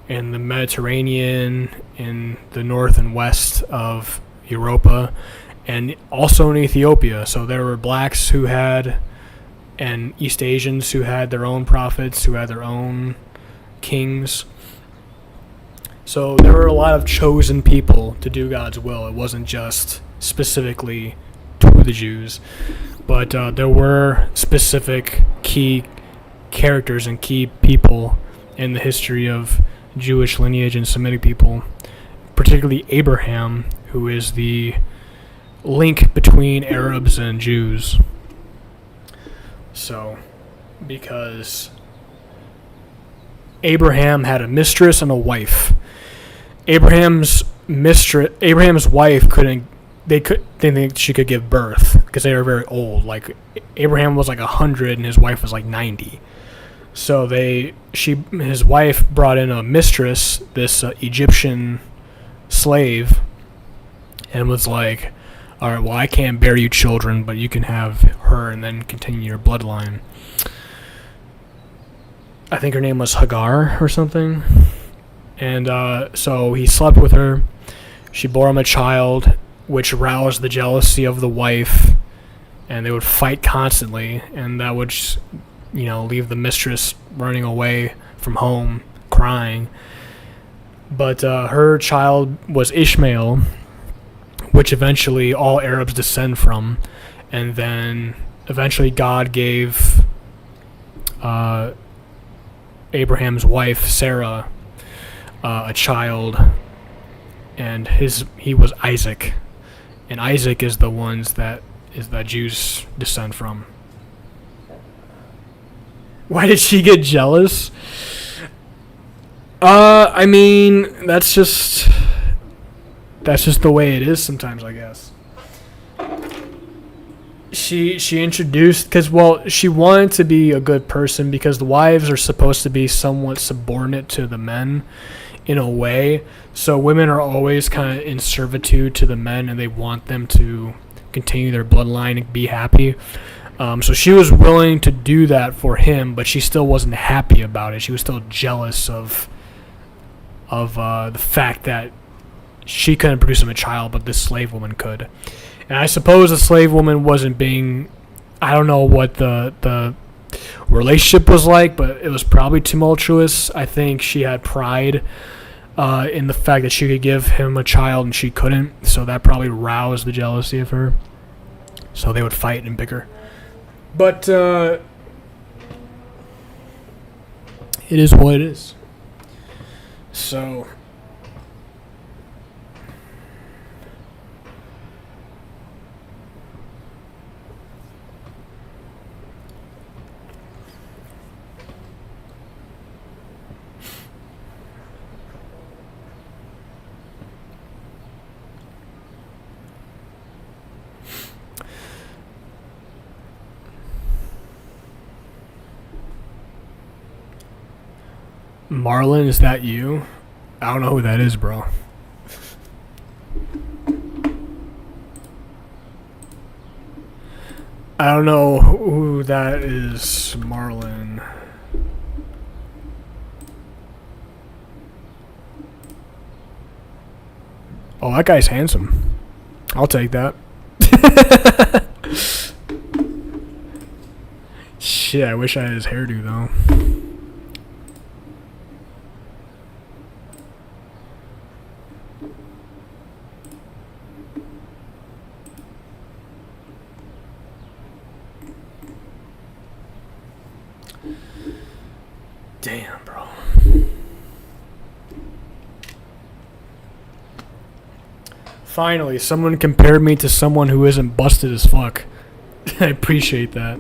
in the Mediterranean, in the north and west of Europa, and also in Ethiopia. So there were blacks who had, and East Asians who had their own prophets, who had their own kings. So there were a lot of chosen people to do God's will. It wasn't just specifically to the Jews, but there were specific key characters and key people in the history of Jewish lineage and Semitic people, particularly Abraham, who is the link between Arabs and Jews. So, because Abraham had a mistress and a wife. Abraham's wife didn't think she could give birth because they were very old. Like, Abraham was like 100 and his wife was like 90. So his wife brought in a mistress, this Egyptian slave, and was like, all right, well, I can't bear you children, but you can have her and then continue your bloodline. I think her name was Hagar or something. And so he slept with her. She bore him a child, which roused the jealousy of the wife, and they would fight constantly, and that would leave the mistress running away from home, crying. But her child was Ishmael, which eventually all Arabs descend from. And then eventually God gave Abraham's wife, Sarah, a child, and he was Isaac. And Isaac is the ones that Jews descend from. Why did she get jealous? I mean, that's just the way it is sometimes, I guess. She introduced, because, well, she wanted to be a good person because the wives are supposed to be somewhat subordinate to the men in a way. So women are always kind of in servitude to the men, and they want them to continue their bloodline and be happy. So she was willing to do that for him, but she still wasn't happy about it. She was still jealous of the fact that she couldn't produce him a child, but this slave woman could. And I suppose the slave woman wasn't being, I don't know what the relationship was like, but it was probably tumultuous. I think she had pride in the fact that she could give him a child and she couldn't, so that probably roused the jealousy of her. So they would fight and bicker. But it is what it is. So Marlon, is that you? I don't know who that is, bro. I don't know who that is, Marlon. Oh, that guy's handsome. I'll take that. Shit, I wish I had his hairdo, though. Damn, bro. Finally, someone compared me to someone who isn't busted as fuck. I appreciate that.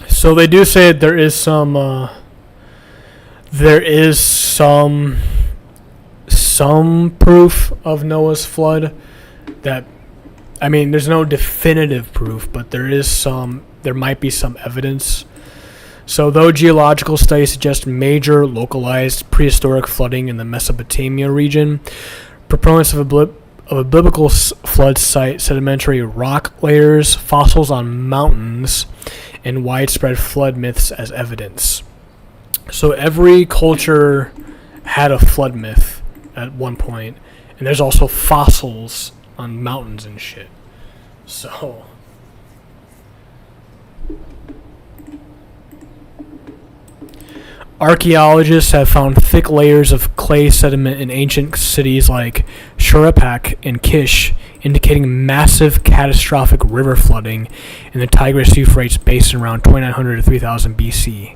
So they do say there is some proof of Noah's flood. That, I mean, there's no definitive proof, but there might be some evidence. So though geological studies suggest major localized prehistoric flooding in the Mesopotamia region, proponents of a biblical flood cite sedimentary rock layers, fossils on mountains, and widespread flood myths as evidence. So every culture had a flood myth at one point, and there's also fossils on mountains and shit. So archaeologists have found thick layers of clay sediment in ancient cities like Shuruppak and Kish, indicating massive catastrophic river flooding in the Tigris-Euphrates basin around 2900 to 3000 BC.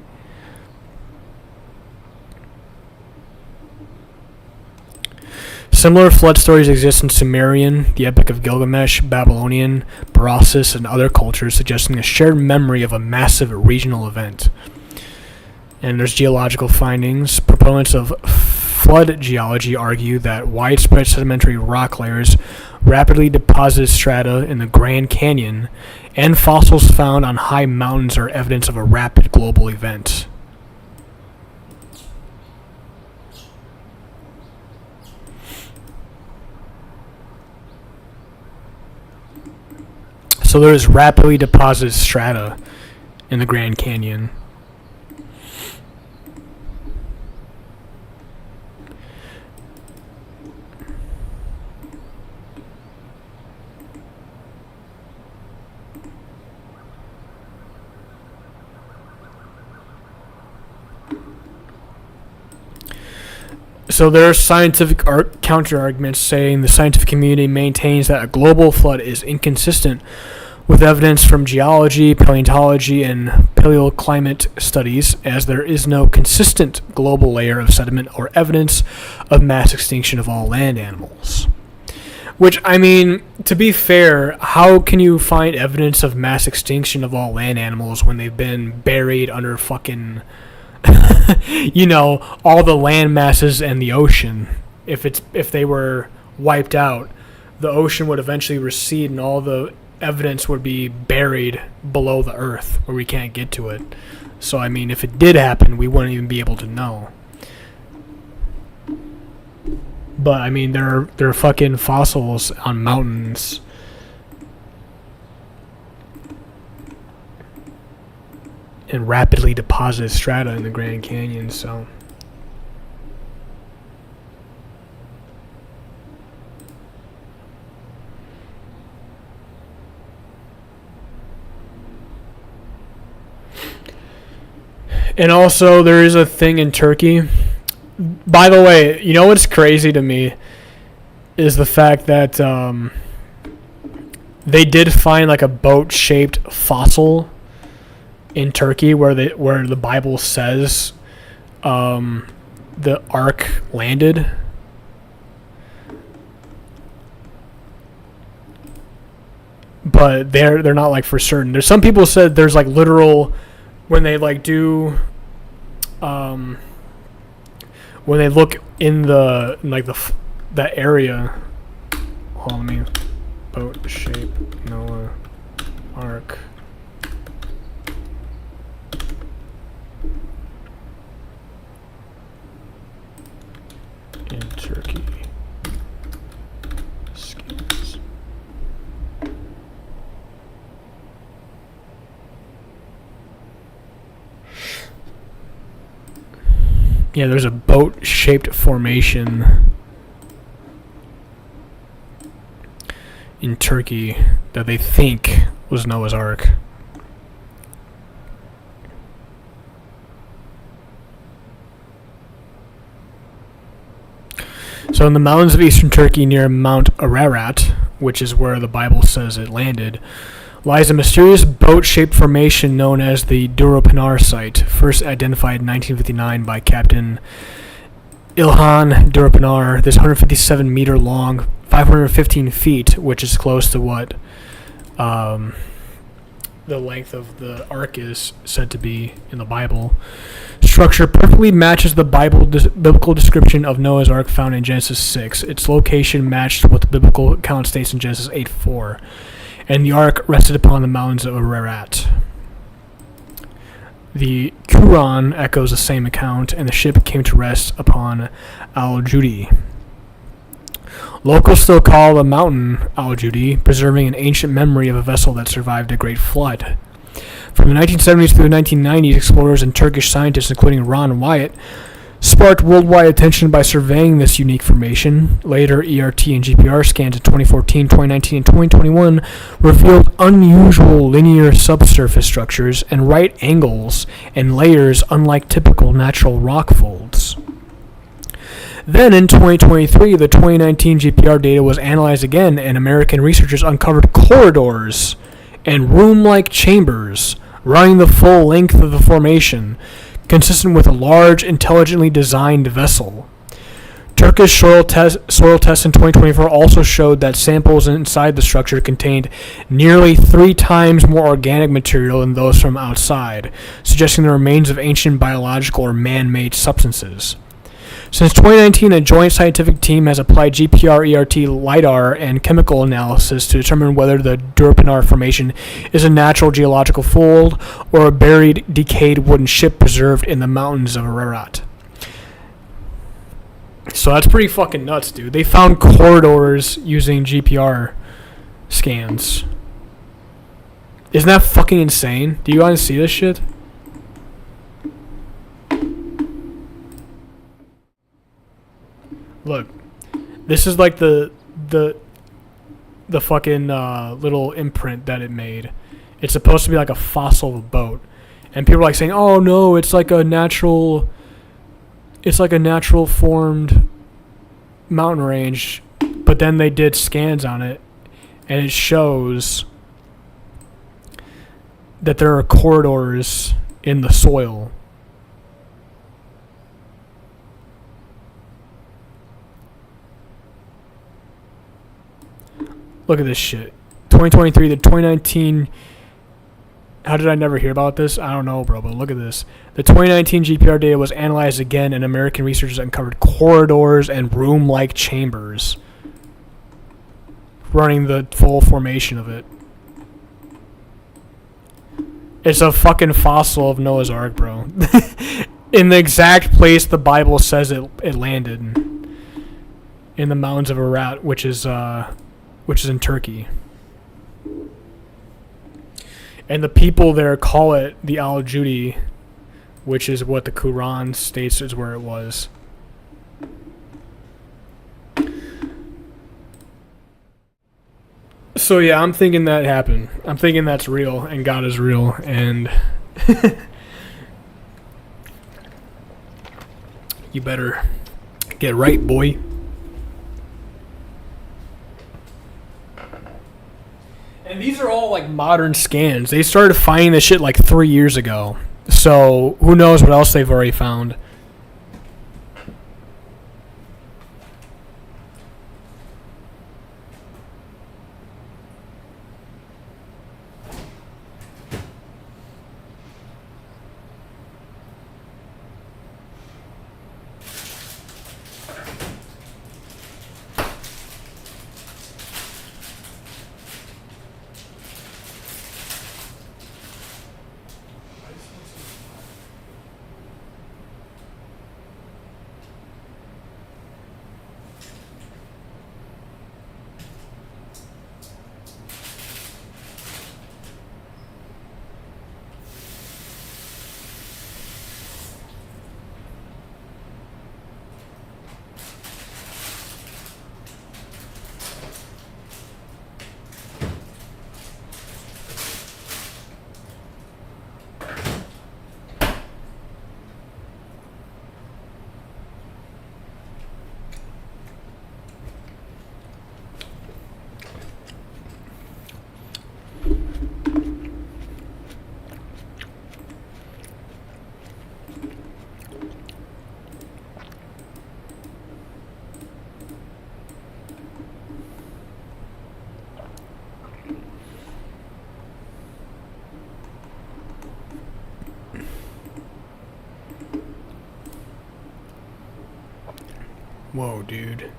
Similar flood stories exist in Sumerian, the Epic of Gilgamesh, Babylonian, Berossus, and other cultures, suggesting a shared memory of a massive regional event. And there's geological findings. Proponents of flood geology argue that widespread sedimentary rock layers, rapidly deposited strata in the Grand Canyon, and fossils found on high mountains are evidence of a rapid global event. So there is rapidly deposited strata in the Grand Canyon. So there are scientific counter-arguments saying the scientific community maintains that a global flood is inconsistent with evidence from geology, paleontology, and paleoclimate studies, as there is no consistent global layer of sediment or evidence of mass extinction of all land animals. Which, I mean, to be fair, how can you find evidence of mass extinction of all land animals when they've been buried under fucking... you know, all the land masses and the ocean? If they were wiped out, the ocean would eventually recede and all the evidence would be buried below the earth where we can't get to it. So I mean, if it did happen, we wouldn't even be able to know. But I mean, there are fucking fossils on mountains. And rapidly deposited strata in the Grand Canyon, so... And also, there is a thing in Turkey. By the way, you know what's crazy to me is the fact that they did find like a boat-shaped fossil in Turkey where the Bible says the ark landed. But they're not like for certain. There's some people said there's like literal when they like do when they look in the like that area. Hold on, let me boat shape Noah ark. Yeah, there's a boat-shaped formation in Turkey that they think was Noah's Ark. So in the mountains of eastern Turkey near Mount Ararat, which is where the Bible says it landed, lies a mysterious boat-shaped formation known as the Duropinar site, first identified in 1959 by Captain Ilhan Duropinar. This 157-meter long, 515 feet, which is close to what the length of the ark is said to be in the Bible. Structure perfectly matches the biblical description of Noah's Ark found in Genesis 6. Its location matched what the biblical account states in Genesis 8:4. And the ark rested upon the mountains of Ararat. The Quran echoes the same account, and the ship came to rest upon Al-Judi. Locals still call the mountain Al-Judi, preserving an ancient memory of a vessel that survived a great flood. From the 1970s through the 1990s, explorers and Turkish scientists, including Ron Wyatt, sparked worldwide attention by surveying this unique formation. Later, ERT and GPR scans in 2014, 2019, and 2021 revealed unusual linear subsurface structures and right angles and layers unlike typical natural rock folds. Then in 2023, the 2019 GPR data was analyzed again, and American researchers uncovered corridors and room-like chambers running the full length of the formation, consistent with a large, intelligently designed vessel. Turkish soil tests in 2024 also showed that samples inside the structure contained nearly 3 times more organic material than those from outside, suggesting the remains of ancient biological or man-made substances. Since 2019, a joint scientific team has applied GPR, ERT, LIDAR, and chemical analysis to determine whether the Duropinar Formation is a natural geological fold or a buried, decayed wooden ship preserved in the mountains of Ararat. So that's pretty fucking nuts, dude. They found corridors using GPR scans. Isn't that fucking insane? Do you want to see this shit? Look, this is like the fucking little imprint that it made. It's supposed to be like a fossil of a boat, and people are like saying, "Oh no, it's like a natural formed mountain range." But then they did scans on it, and it shows that there are corridors in the soil. Look at this shit. 2023 to 2019. How did I never hear about this? I don't know, bro, but look at this. The 2019 GPR data was analyzed again, and American researchers uncovered corridors and room-like chambers running the full formation of it. It's a fucking fossil of Noah's Ark, bro. In the exact place the Bible says it landed. In the mountains of Ararat, which is in Turkey. And the people there call it the Al-Judi, which is what the Quran states is where it was. So yeah, I'm thinking that happened. I'm thinking that's real, and God is real, and you better get right, boy. And these are all like modern scans. They started finding this shit like 3 years ago. So who knows what else they've already found. Whoa, dude.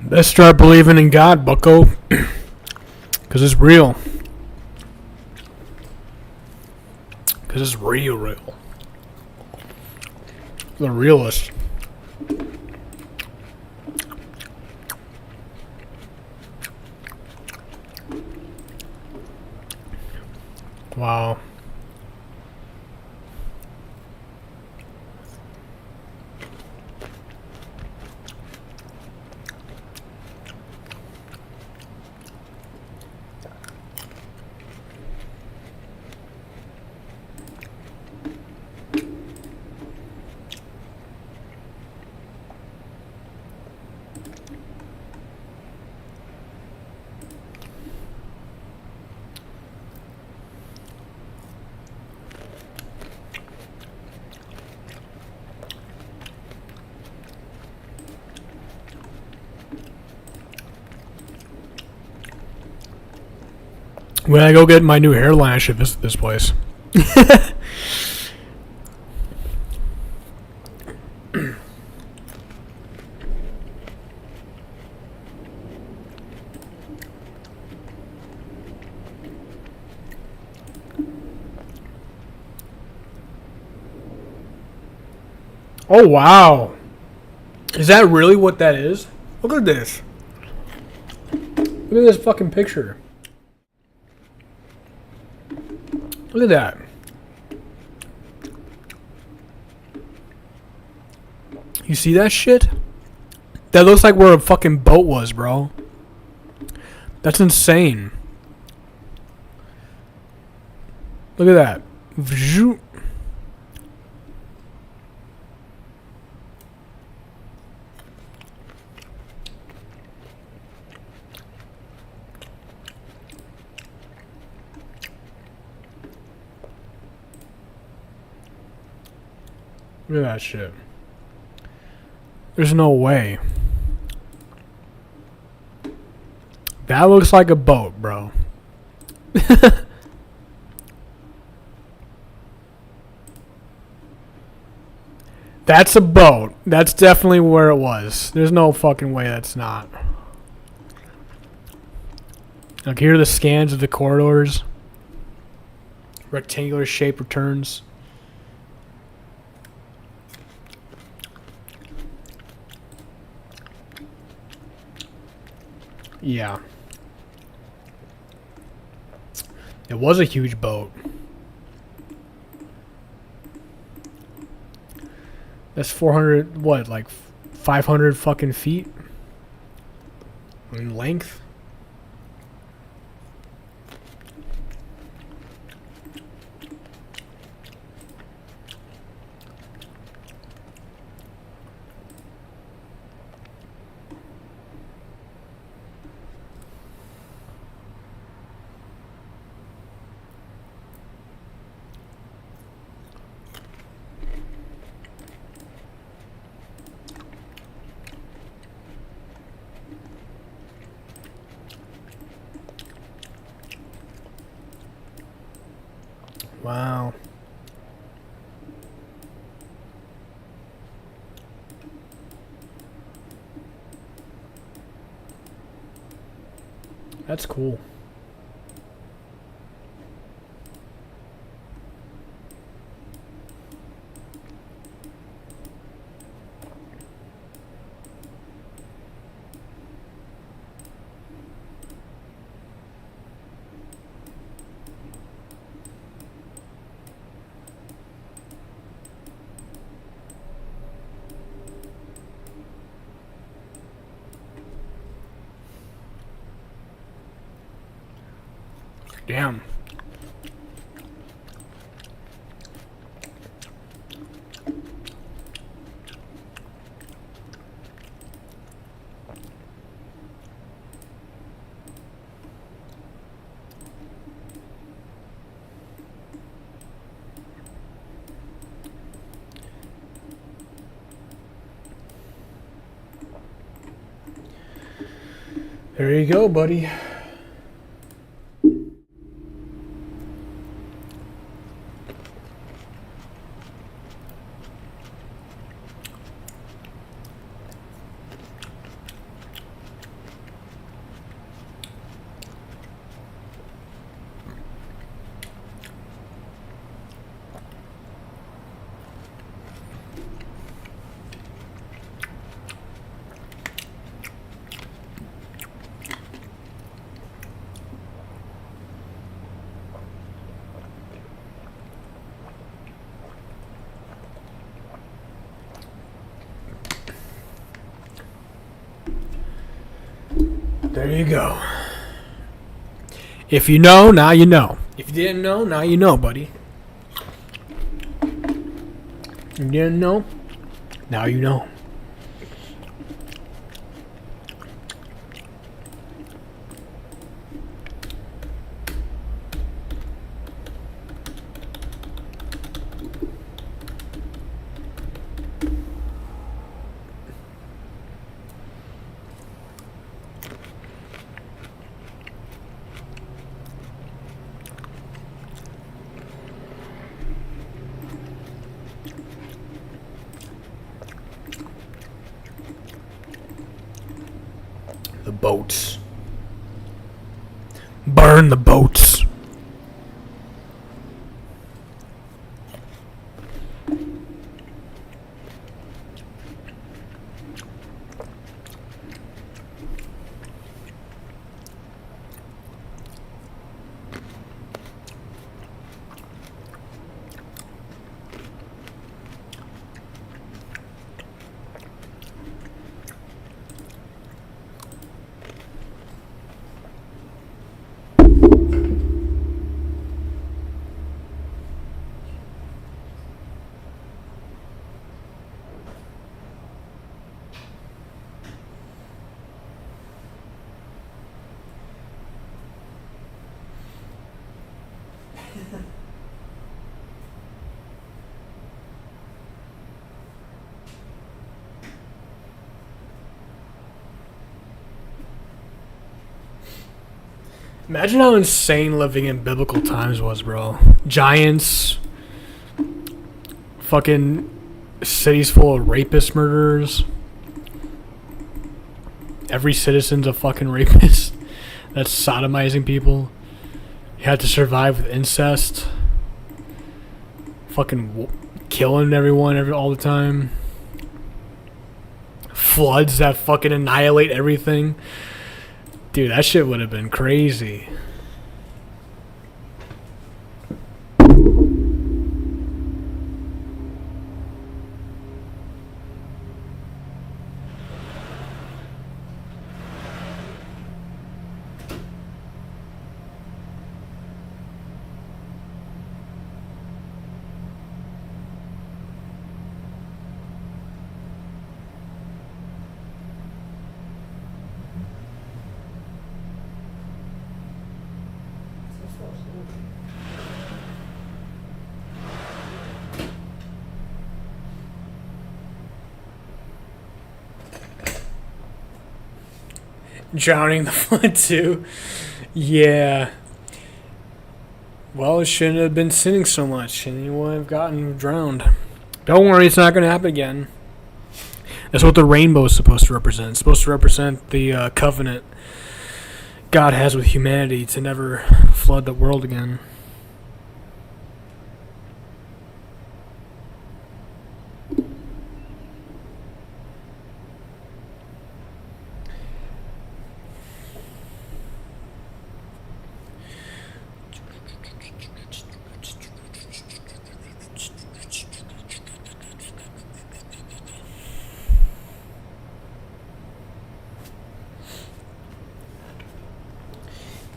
Let's start believing in God, bucko. Because it's real. Because it's real. The realist. Wow. When I go get my new hairline, I should visit this place. Oh, wow. Is that really what that is? Look at this. Look at this fucking picture. Look at that. You see that shit? That looks like where a fucking boat was, bro. That's insane. Look at that. Vzoom. Look at that shit. There's no way. That looks like a boat, bro. That's a boat. That's definitely where it was. There's no fucking way that's not. Like, here are the scans of the corridors. Rectangular shape returns. Yeah. It was a huge boat. That's 400, what, like 500 fucking feet in length? Wow. That's cool. Damn. There you go, buddy. There you go. If you know, now you know. If you didn't know, now you know, buddy. If you didn't know, now you know. The boats. Burn the boats. Imagine how insane living in biblical times was, bro. Giants, fucking cities full of rapist murderers. Every citizen's a fucking rapist that's sodomizing people. You had to survive with incest. Fucking killing everyone all the time. Floods that fucking annihilate everything. Dude, that shit would have been crazy. Drowning the flood too. Yeah. Well, it shouldn't have been sinning so much, and you would have gotten drowned. Don't worry, it's not going to happen again. That's what the rainbow is supposed to represent. It's supposed to represent the covenant God has with humanity to never flood the world again.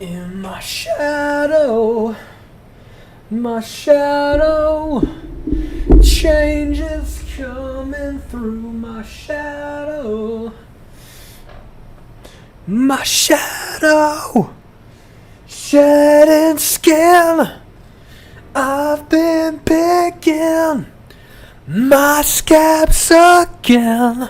In my shadow, change is coming through my shadow. My shadow, shedding skin. I've been picking my scabs again.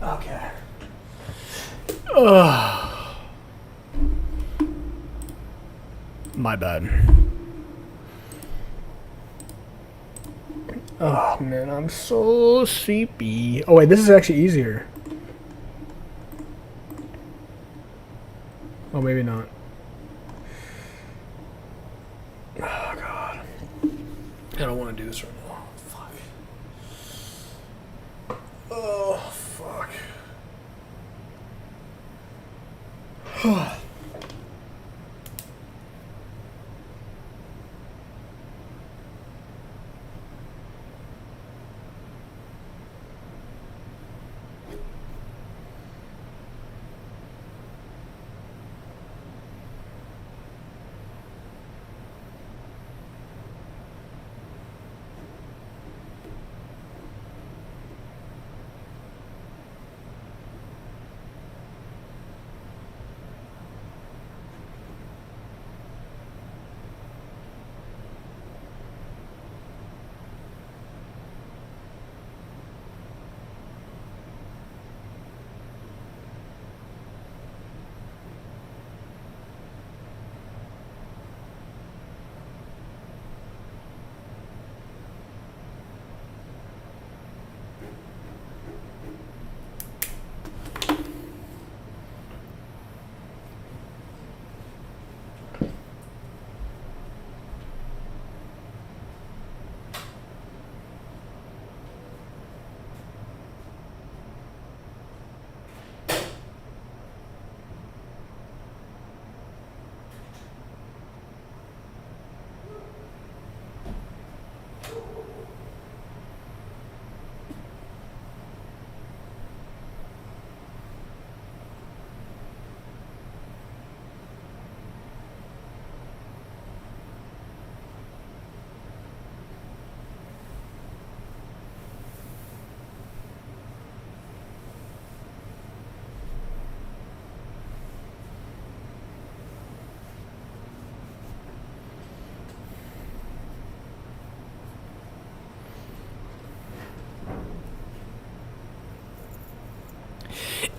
Okay. Ugh. My bad. Oh man, I'm so sleepy. Oh wait, this is actually easier. Oh, maybe not. Oh god. I don't want to do this right now. Fuck. Oh fuck.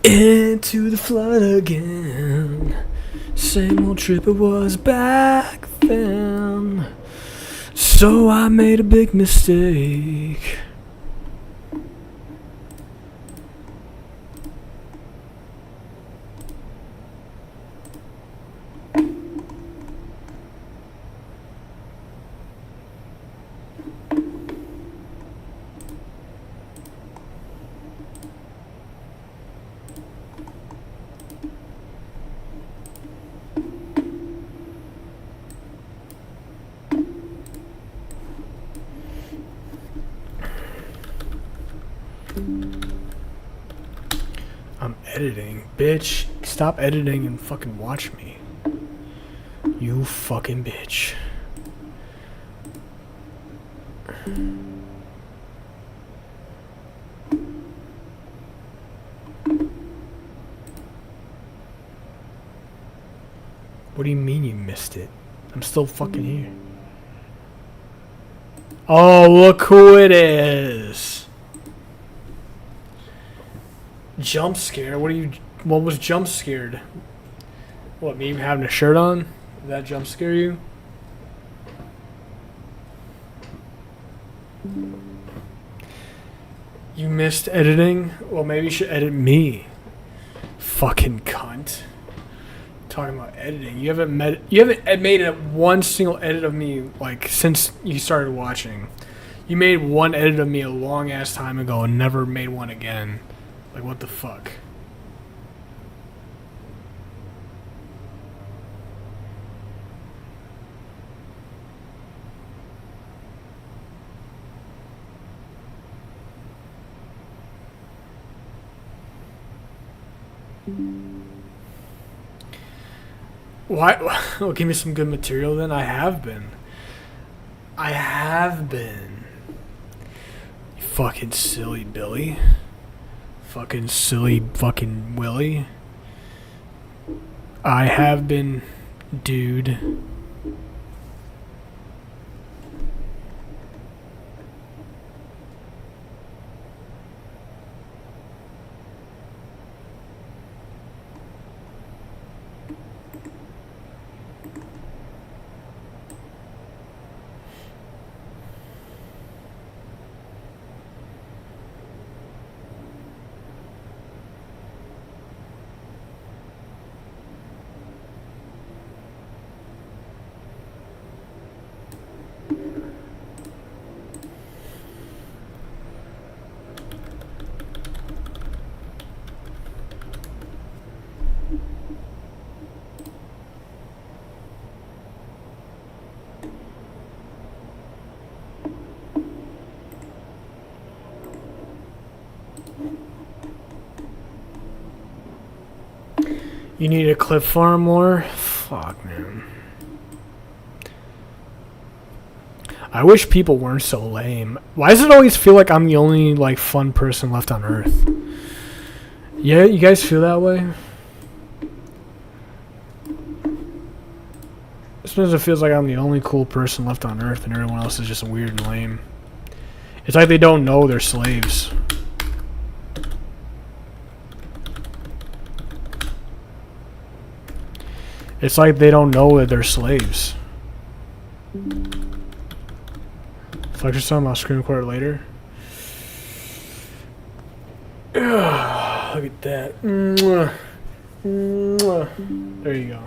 Into the flood again. Same old trip it was back then. So I made a big mistake. I'm editing. Bitch, stop editing and fucking watch me. You fucking bitch. What do you mean you missed it? I'm still fucking here. Oh, look who it is. Jump scare? What was jump scared? What, me having a shirt on? Did that jump scare you? You missed editing? Well, maybe you should edit me. Fucking cunt. Talking about editing. You haven't made one single edit of me like since you started watching. You made one edit of me a long ass time ago and never made one again. Like, what the fuck? Why? Well, give me some good material then. I have been. You fucking silly Billy. Fucking silly fucking Willie. I have been, dude. You need a clip farm more? Fuck, man. I wish people weren't so lame. Why does it always feel like I'm the only, like, fun person left on Earth? Yeah, you guys feel that way? Sometimes it feels like I'm the only cool person left on Earth and everyone else is just weird and lame. It's like they don't know they're slaves. It's like they don't know that they're slaves. Flex some, I'll screen record it later. Ugh, look at that. Mwah. Mwah. There you go.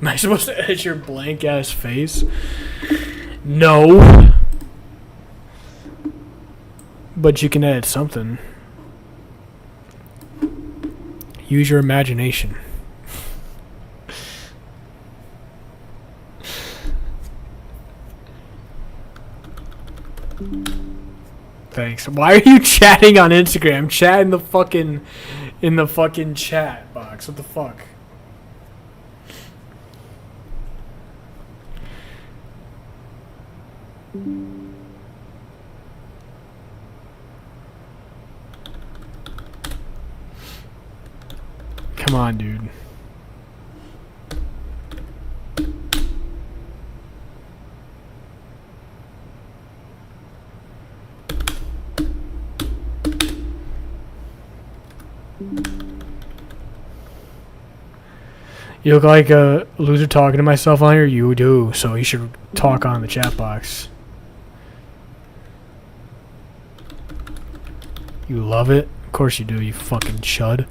Am I supposed to edit your blank ass face? No. But you can edit something. Use your imagination. Thanks. Why are you chatting on Instagram? Chat in the fucking chat box. What the fuck? Come on, dude. You look like a loser talking to myself on here. You do, so you should talk on the chat box. You love it? Of course you do, you fucking chud.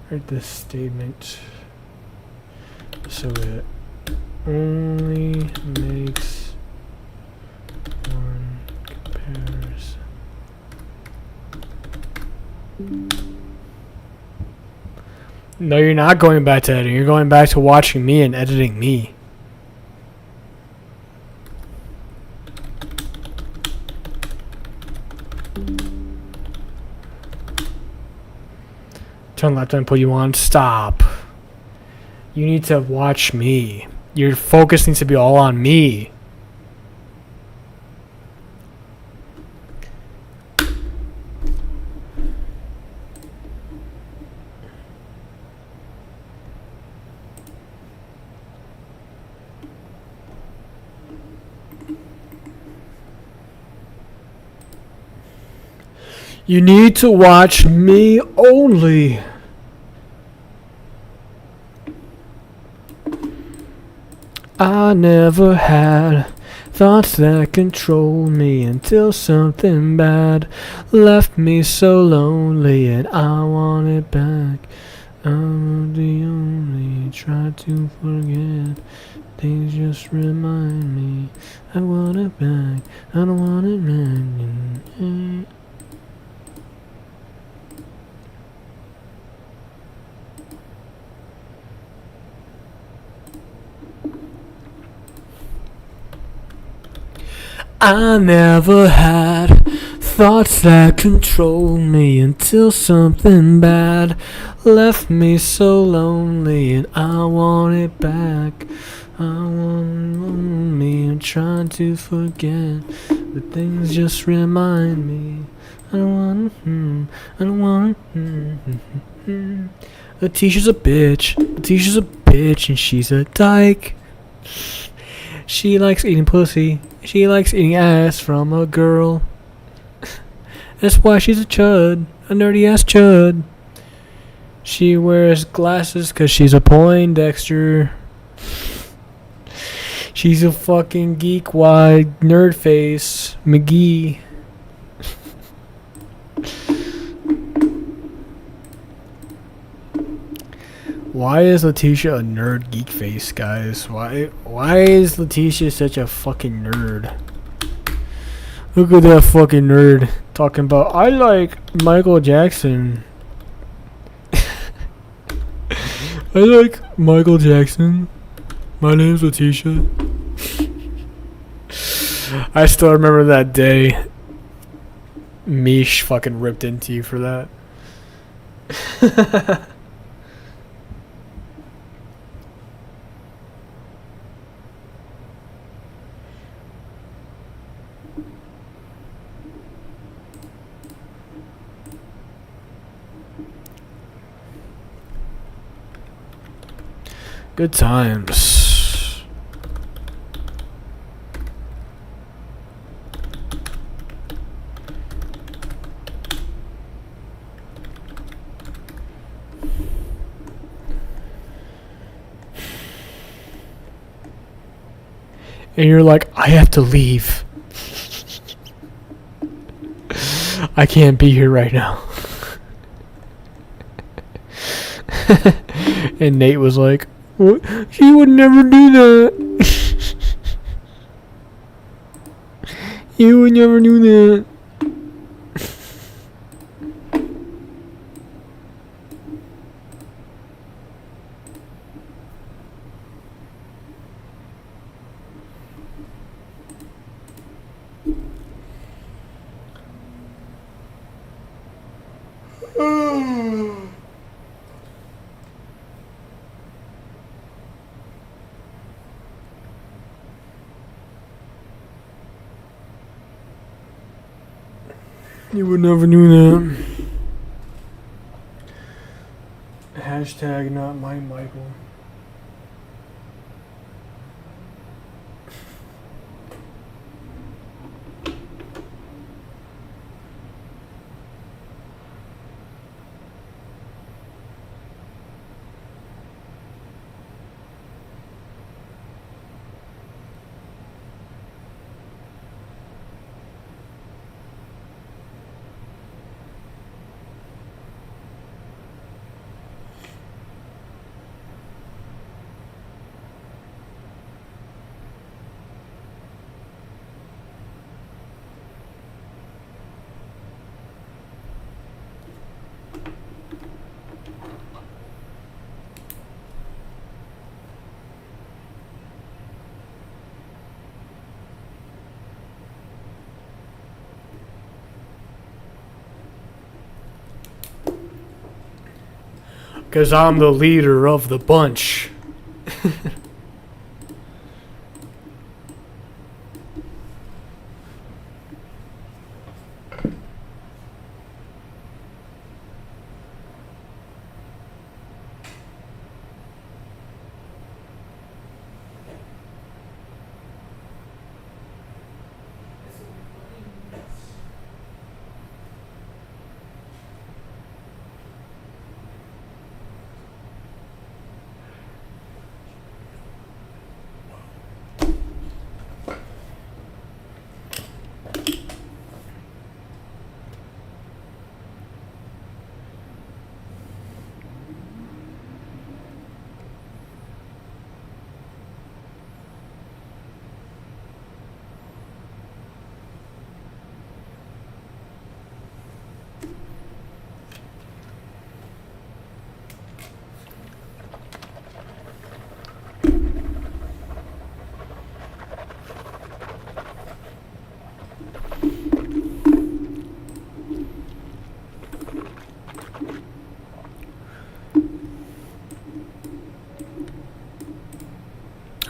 Write this statement so it only makes one comparison. No, you're not going back to editing. You're going back to watching me and editing me. Turn left and put you on. Stop. You need to watch me. Your focus needs to be all on me. You need to watch me only. I never had thoughts that control me until something bad left me so lonely and I want it back. I'm the only try to forget. Things just remind me I want it back. I don't want it back. I never had thoughts that controlled me until something bad left me so lonely and I want it back. I want me, I'm trying to forget, but things just remind me. I don't want Letitia's a bitch. Letitia's a bitch and she's a dyke. She likes eating pussy. She likes eating ass from a girl. That's why she's a chud. A nerdy ass chud. She wears glasses cause she's a Poindexter. She's a fucking geek-wide nerd face. McGee. Why is Letitia a nerd geek face, guys? Why is Letitia such a fucking nerd? Look at that fucking nerd talking about I like Michael Jackson. I like Michael Jackson. My name's Letitia. I still remember that day Mish fucking ripped into you for that. Good times. And you're like, I have to leave. I can't be here right now. And Nate was like, what? She would never do that. You would never do that. You would never do that. Hashtag not my Michael. Because I'm the leader of the bunch.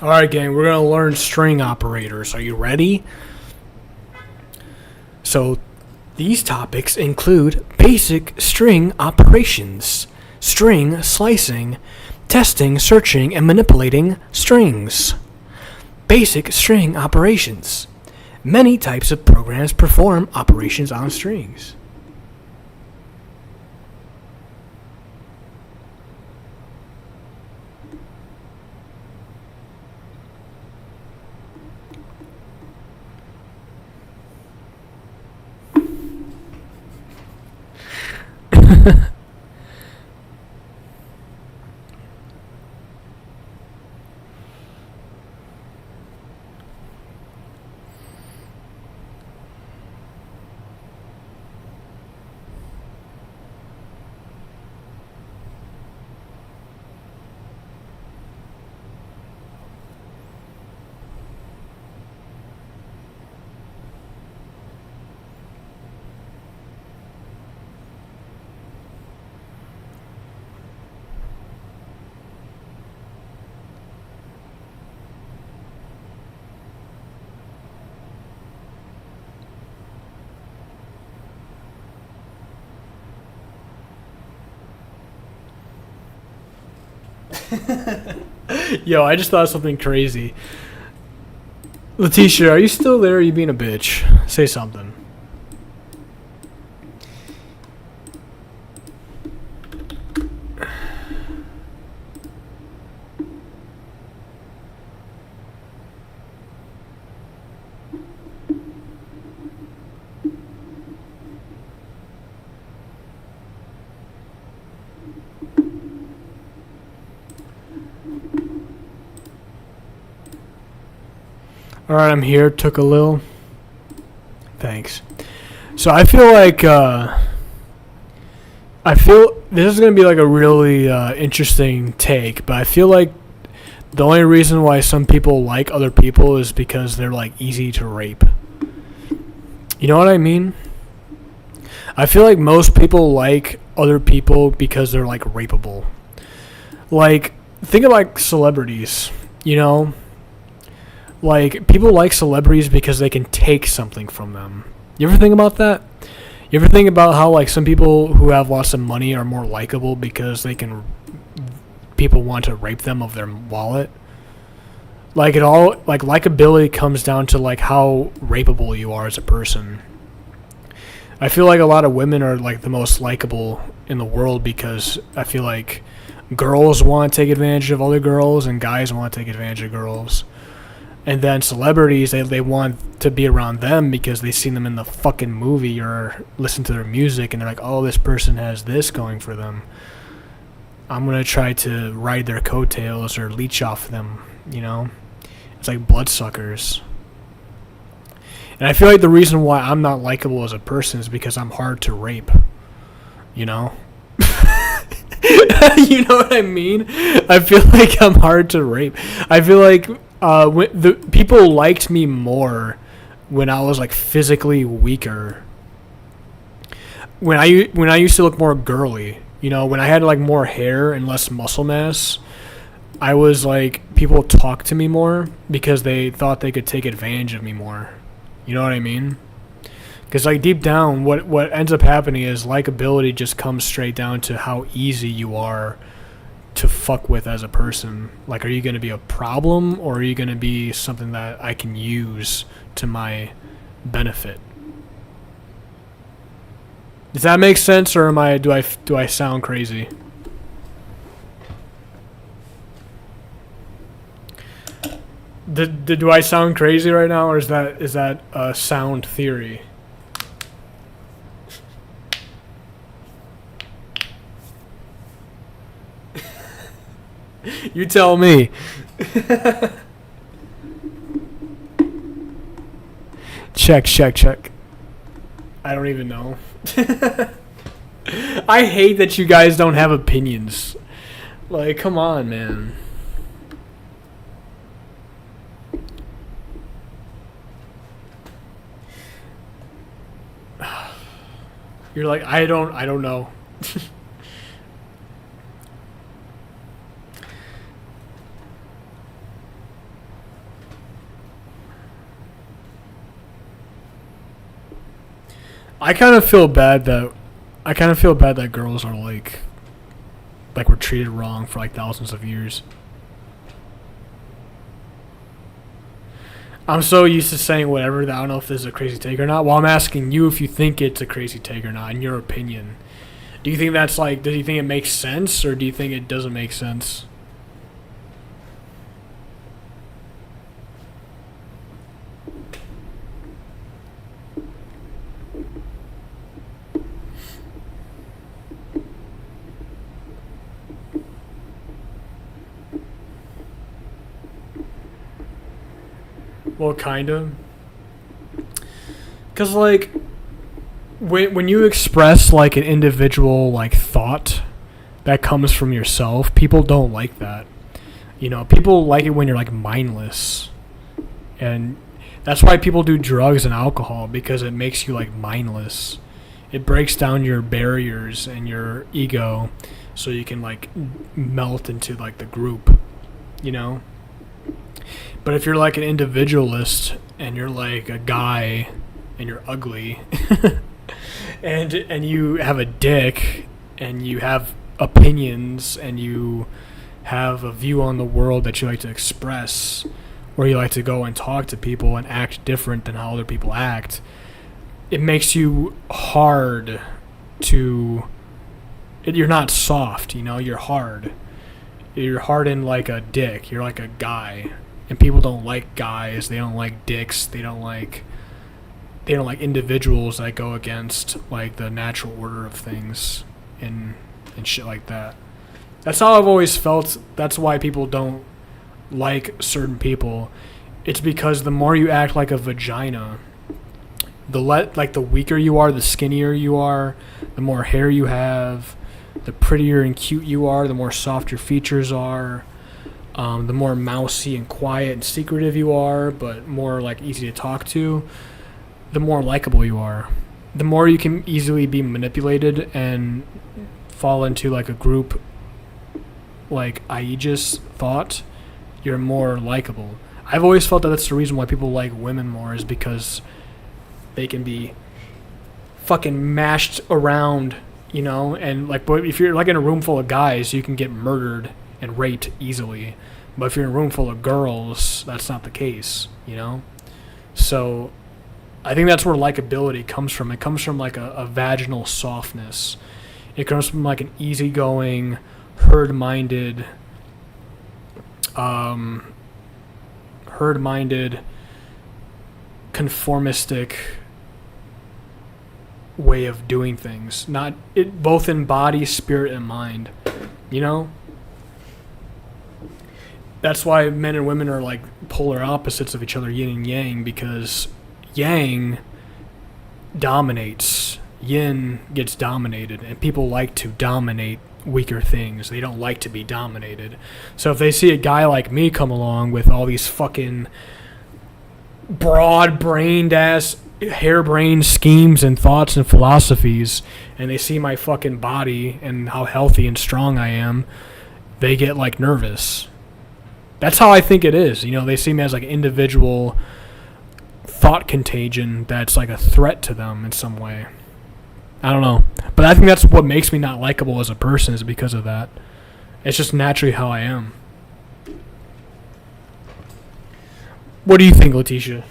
Alright, gang, we're going to learn string operators. Are you ready? So, these topics include basic string operations, string slicing, testing, searching, and manipulating strings. Basic string operations. Many types of programs perform operations on strings. Yo, I just thought of something crazy. Letitia, are you still there? Or are you being a bitch? Say something. Alright, I'm here. Took a little. Thanks. So I feel like, I feel this is going to be like a really interesting take, but I feel like the only reason why some people like other people is because they're like easy to rape. You know what I mean? I feel like most people like other people because they're like rapeable. Like, think of like celebrities, you know? Like, people like celebrities because they can take something from them. You ever think about that? You ever think about how, like, some people who have lots of money are more likable because people want to rape them of their wallet? Like, likability comes down to, like, how rapeable you are as a person. I feel like a lot of women are, like, the most likable in the world because I feel like girls want to take advantage of other girls and guys want to take advantage of girls. And then celebrities, they want to be around them because they've seen them in the fucking movie or listen to their music, and they're like, oh, this person has this going for them. I'm going to try to ride their coattails or leech off them, you know? It's like bloodsuckers. And I feel like the reason why I'm not likable as a person is because I'm hard to rape, you know? You know what I mean? I feel like I'm hard to rape. I feel like the people liked me more when I was like physically weaker. When I used to look more girly, you know, when I had like more hair and less muscle mass, I was like, people talked to me more because they thought they could take advantage of me more. You know what I mean? Because like deep down, what ends up happening is likability just comes straight down to how easy you are to fuck with as a person. Like, are you going to be a problem, or are you going to be something that I can use to my benefit? Does that make sense, or do I sound crazy? Do I sound crazy right now, or is that a sound theory? You tell me. Check. I don't even know. I hate that you guys don't have opinions. Like, come on, man. You're like, I don't know. I kind of feel bad that girls are like we're treated wrong for like thousands of years. I'm so used to saying whatever that I don't know if this is a crazy take or not. Well, I'm asking you if you think it's a crazy take or not, in your opinion. Do you think that's like, do you think it makes sense, or do you think it doesn't make sense? Well, kind of. Because, like, when you express, like, an individual, like, thought that comes from yourself, people don't like that. You know, people like it when you're, like, mindless. And that's why people do drugs and alcohol, because it makes you, like, mindless. It breaks down your barriers and your ego so you can, like, melt into, like, the group, you know? But if you're like an individualist and you're like a guy and you're ugly and you have a dick and you have opinions and you have a view on the world that you like to express, or you like to go and talk to people and act different than how other people act, it makes you hard to. You're not soft, you're hard. You're hardened like a dick. You're like a guy. And people don't like guys. They don't like dicks. They don't like individuals that go against like the natural order of things and shit like that. That's how I've always felt. That's why people don't like certain people. It's because the more you act like a vagina, the weaker you are, the skinnier you are, the more hair you have, the prettier and cute you are, the more soft your features are, the more mousy and quiet and secretive you are, but more like easy to talk to, the more likable you are. The more you can easily be manipulated and fall into like a group like aegis thought, you're more likable. I've always felt that that's the reason why people like women more, is because they can be fucking mashed around, and like, but if you're like in a room full of guys, you can get murdered and raped easily. But if you're in a room full of girls, that's not the case, So I think that's where likability comes from. It comes from like a vaginal softness. It comes from like an easygoing, herd-minded, conformistic way of doing things. Not it, both in body, spirit, and mind. That's why men and women are like polar opposites of each other, yin and yang, because yang dominates, yin gets dominated, and people like to dominate weaker things. They don't like to be dominated. So if they see a guy like me come along with all these fucking broad-brained ass, harebrained schemes and thoughts and philosophies, and they see my fucking body and how healthy and strong I am, they get like nervous. That's how I think it is. They see me as like an individual thought contagion that's like a threat to them in some way. I don't know. But I think that's what makes me not likable as a person, is because of that. It's just naturally how I am. What do you think, Letitia?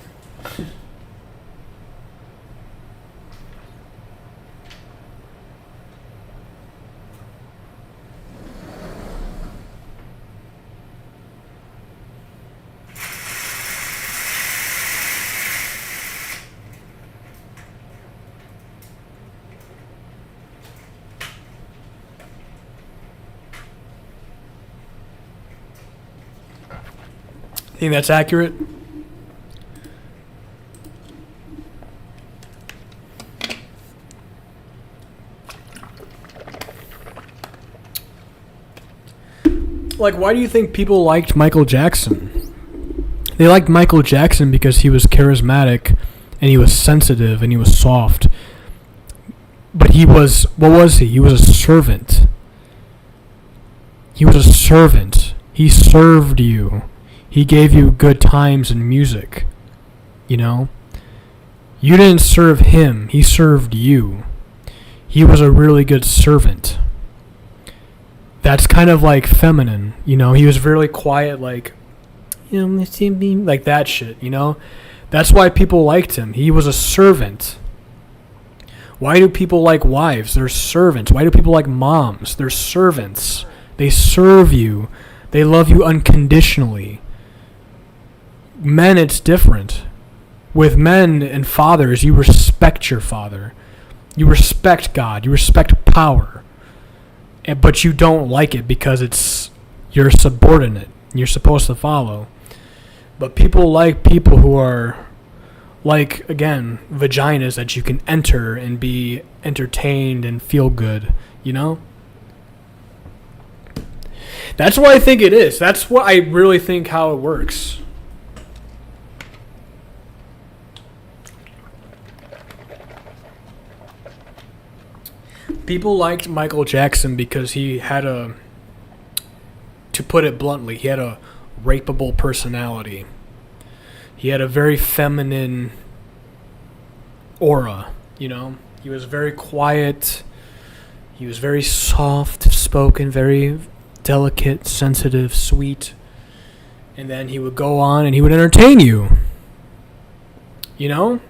Think that's accurate? Like, why do you think people liked Michael Jackson? They liked Michael Jackson because he was charismatic and he was sensitive and he was soft. But he was, what was he? He was a servant. He was a servant. He served you. He gave you good times and music. You didn't serve him. He served you. He was a really good servant. That's kind of like feminine. He was really quiet, like that shit, That's why people liked him. He was a servant. Why do people like wives? They're servants. Why do people like moms? They're servants. They serve you. They love you unconditionally. Men, it's different. With men and fathers, you respect your father. You respect God. You respect power. But you don't like it because you're subordinate. You're supposed to follow. But people like people who are, like, again, vaginas that you can enter and be entertained and feel good, That's what I think it is. That's what I really think how it works. People liked Michael Jackson because he had to put it bluntly, he had a rapeable personality. He had a very feminine aura, He was very quiet. He was very soft spoken, very delicate, sensitive, sweet. And then he would go on and he would entertain you. You know?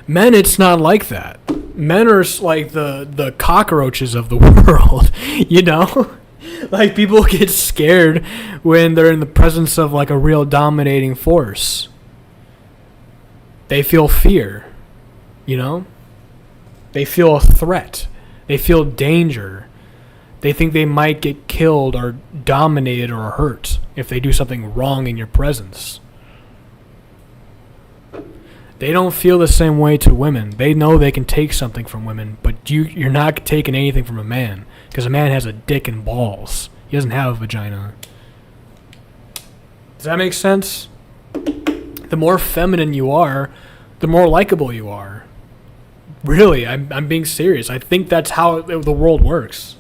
Men, it's not like that. Men are like the cockroaches of the world, you know? Like, people get scared when they're in the presence of, like, a real dominating force. They feel fear, you know? They feel a threat. They feel danger. They think they might get killed or dominated or hurt if they do something wrong in your presence. They don't feel the same way to women. They know they can take something from women, but you're not taking anything from a man, because a man has a dick and balls. He doesn't have a vagina. Does that make sense? The more feminine you are, the more likable you are. Really, I'm being serious. I think that's how the world works.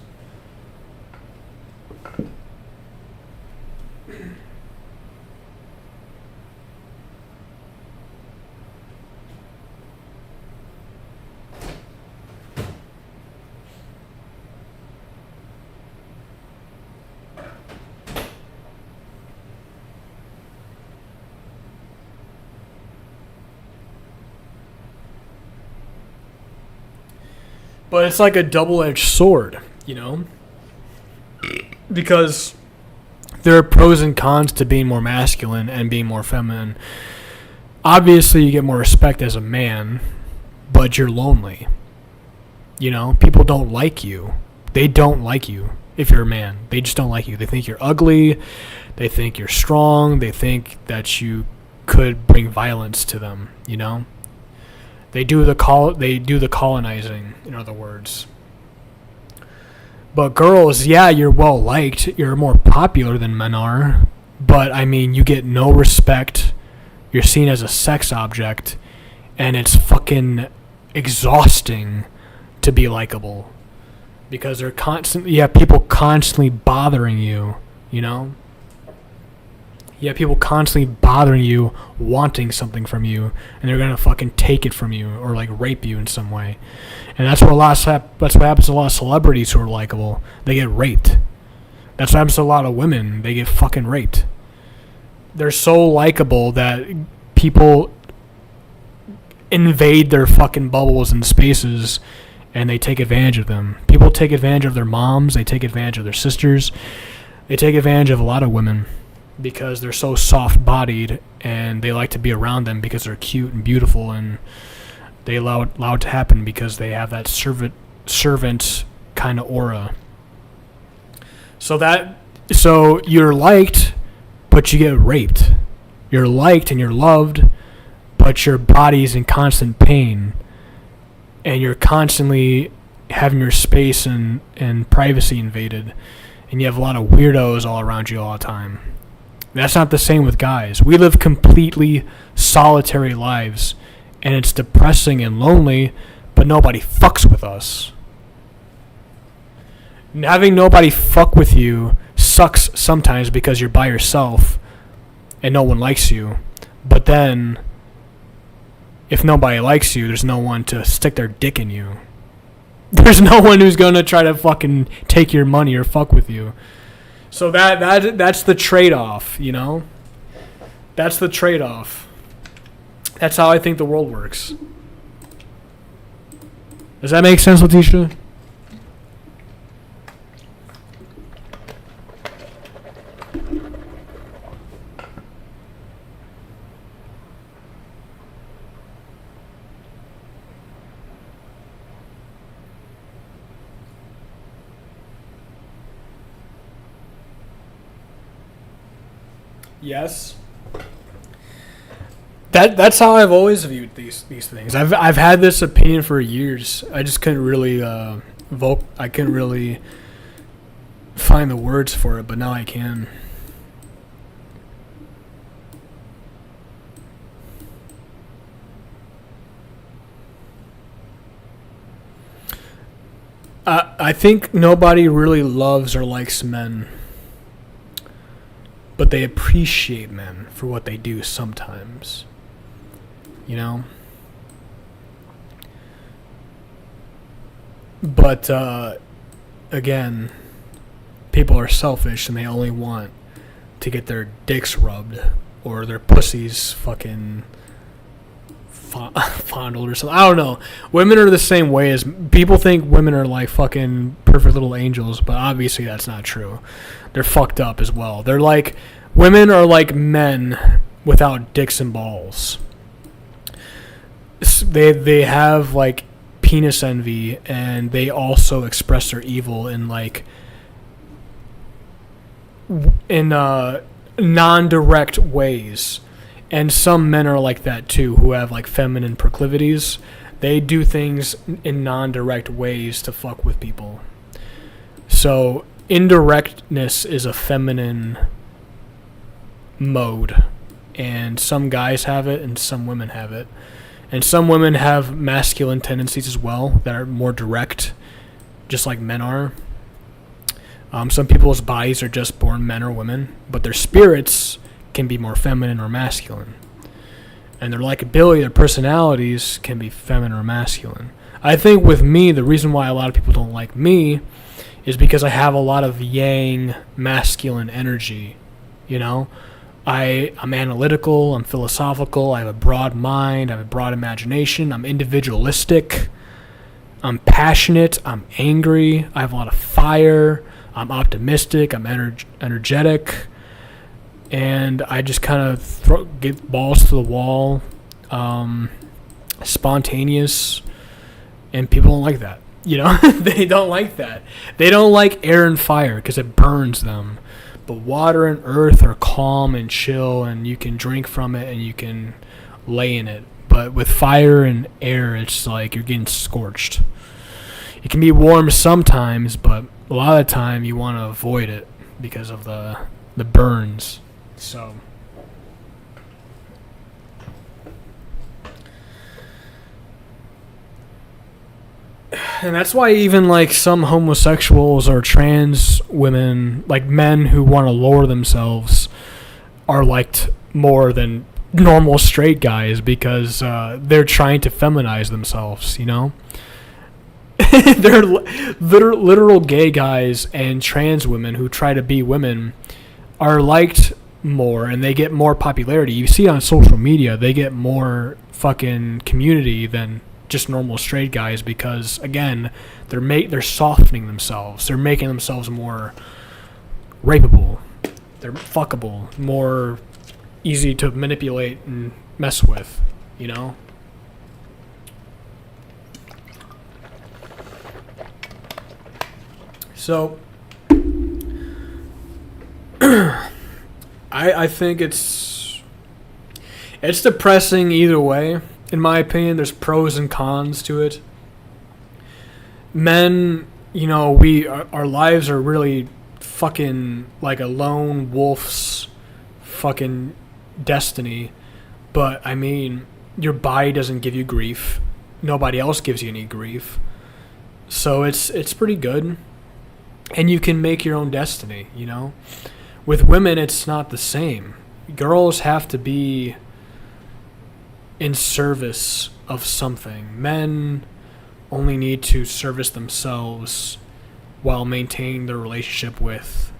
But it's like a double-edged sword, you know? Because there are pros and cons to being more masculine and being more feminine. Obviously, you get more respect as a man, but you're lonely. You know? People don't like you. They don't like you if you're a man. They just don't like you. They think you're ugly. They think you're strong. They think that you could bring violence to them, you know? They do the colonizing, in other words. But girls, yeah, you're well liked. You're more popular than men are. But I mean, you get no respect. You're seen as a sex object, and it's fucking exhausting to be likable because they're constantly, you have people constantly bothering you, you know? You have people constantly bothering you, wanting something from you, and they're gonna fucking take it from you or like rape you in some way. And that's what that's what happens to a lot of celebrities who are likable. They get raped. That's what happens to a lot of women. They get fucking raped. They're so likable that people invade their fucking bubbles and spaces, and they take advantage of them. People take advantage of their moms. They take advantage of their sisters. They take advantage of a lot of women because they're so soft-bodied, and they like to be around them because they're cute and beautiful, and they allow it to happen because they have that servant kind of aura. So you're liked, but you get raped. You're liked and you're loved, but your body's in constant pain, and you're constantly having your space and privacy invaded, and you have a lot of weirdos all around you all the time. That's not the same with guys. We live completely solitary lives, and it's depressing and lonely, but nobody fucks with us. And having nobody fuck with you sucks sometimes because you're by yourself and no one likes you. But then, if nobody likes you, there's no one to stick their dick in you. There's no one who's going to try to fucking take your money or fuck with you. So that's the trade-off, you know? That's the trade-off. That's how I think the world works. Does that make sense, Letitia? Yes. That's how I've always viewed these things. I've had this opinion for years. I just couldn't really I couldn't really find the words for it, but now I can. I think nobody really loves or likes men, but they appreciate men for what they do sometimes. You know? But, again, people are selfish and they only want to get their dicks rubbed or their pussies fucking fondled or something. I don't know. Women are the same way as people think women are like fucking perfect little angels, but obviously that's not true. They're fucked up as well. They're like, women are like men without dicks and balls. They have like penis envy, and they also express their evil in like non-direct ways. And some men are like that too, who have like feminine proclivities. They do things in non-direct ways to fuck with people. So indirectness is a feminine mode, and some guys have it and some women have it. And some women have masculine tendencies as well that are more direct, just like men are. Some people's bodies are just born men or women, but their spirits can be more feminine or masculine. And their likability, their personalities can be feminine or masculine. I think with me, the reason why a lot of people don't like me is because I have a lot of yang masculine energy, you know? I'm analytical, I'm philosophical, I have a broad mind, I have a broad imagination, I'm individualistic, I'm passionate, I'm angry, I have a lot of fire, I'm optimistic, I'm energetic, and I just kind of get balls to the wall, spontaneous, and people don't like that. You know, they don't like that. They don't like air and fire because it burns them. But water and earth are calm and chill, and you can drink from it and you can lay in it. But with fire and air, it's like you're getting scorched. It can be warm sometimes, but a lot of the time you want to avoid it because of the burns. So, and that's why even like some homosexuals or trans women, like men who want to lower themselves, are liked more than normal straight guys because they're trying to feminize themselves, you know? They're literal gay guys and trans women who try to be women are liked more, and they get more popularity. You see on social media, they get more fucking community than just normal straight guys because, again, they're softening themselves. They're making themselves more rapeable. They're fuckable, more easy to manipulate and mess with, you know? So I think it's depressing either way. In my opinion, there's pros and cons to it. Men, you know, our lives are really fucking like a lone wolf's fucking destiny. But I mean, your body doesn't give you grief. Nobody else gives you any grief. So it's pretty good. And you can make your own destiny, you know? With women, it's not the same. Girls have to be in service of something. Men only need to service themselves while maintaining their relationship with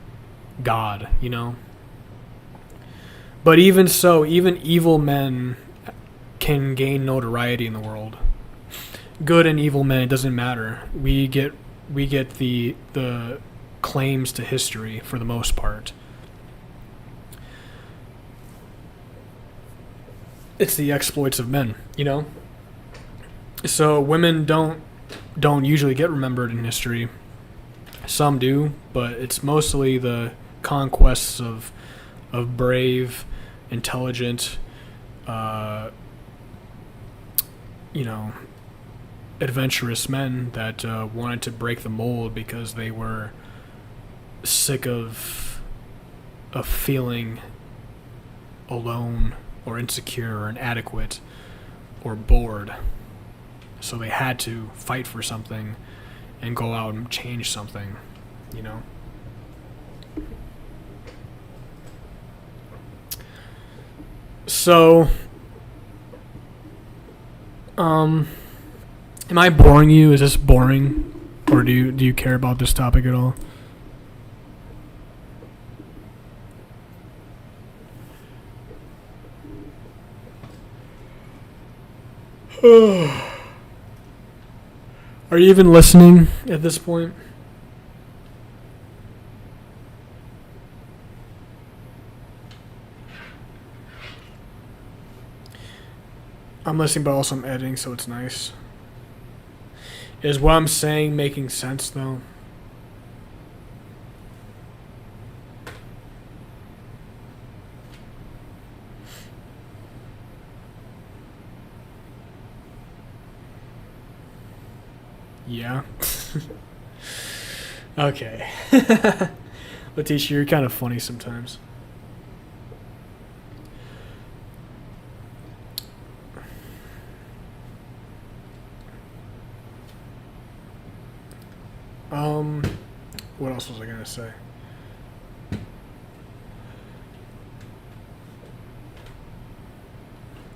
God, you know? But even so, even evil men can gain notoriety in the world. Good and evil men, it doesn't matter. We get the claims to history for the most part. It's the exploits of men, you know? So women don't usually get remembered in history. Some do, but it's mostly the conquests of brave, intelligent, you know, adventurous men that wanted to break the mold because they were sick of feeling alone or insecure or inadequate or bored. So they had to fight for something and go out and change something, you know? So, am I boring you? Is this boring? Or do you care about this topic at all? Are you even listening at this point? I'm listening, but also I'm editing, so it's nice. Is what I'm saying making sense, though? Yeah. Okay. Letitia, you're kind of funny sometimes. What else was I gonna say?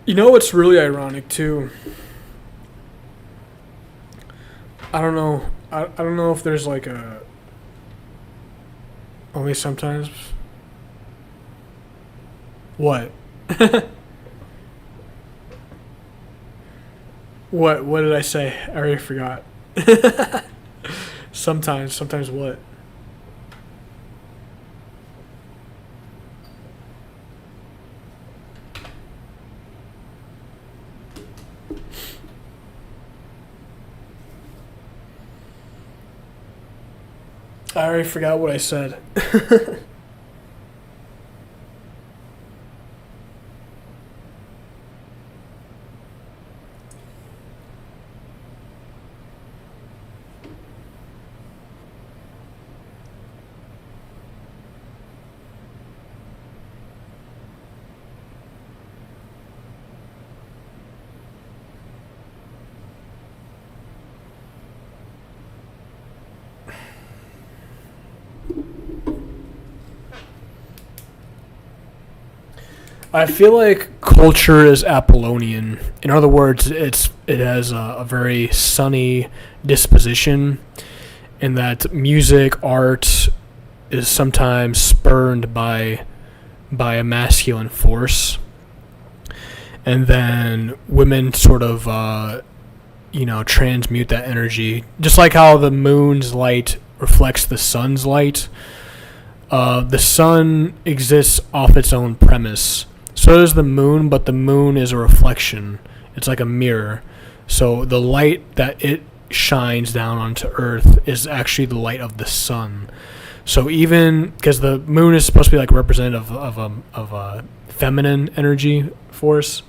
You know what's really ironic too? I don't know. I don't know if there's like a only sometimes. What? What did I say? I already forgot. Sometimes what? I already forgot what I said. I feel like culture is Apollonian. In other words, it has a very sunny disposition, in that music, art is sometimes spurned by a masculine force, and then women sort of transmute that energy, just like how the moon's light reflects the sun's light. The sun exists off its own premise. So does the moon, but the moon is a reflection. It's like a mirror. So the light that it shines down onto Earth is actually the light of the sun. So even because the moon is supposed to be like representative of a feminine energy force,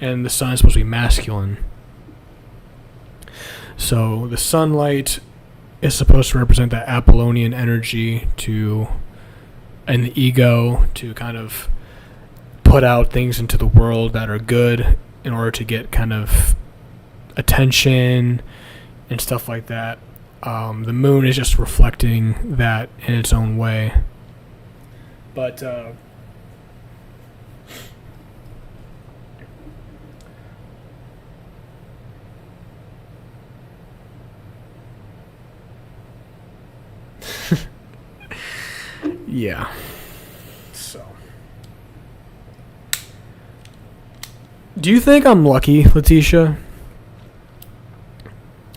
and the sun is supposed to be masculine. So the sunlight is supposed to represent that Apollonian energy and the ego to kind of put out things into the world that are good in order to get kind of attention and stuff like that. The moon is just reflecting that in its own way. But yeah. So, do you think I'm lucky, Letitia?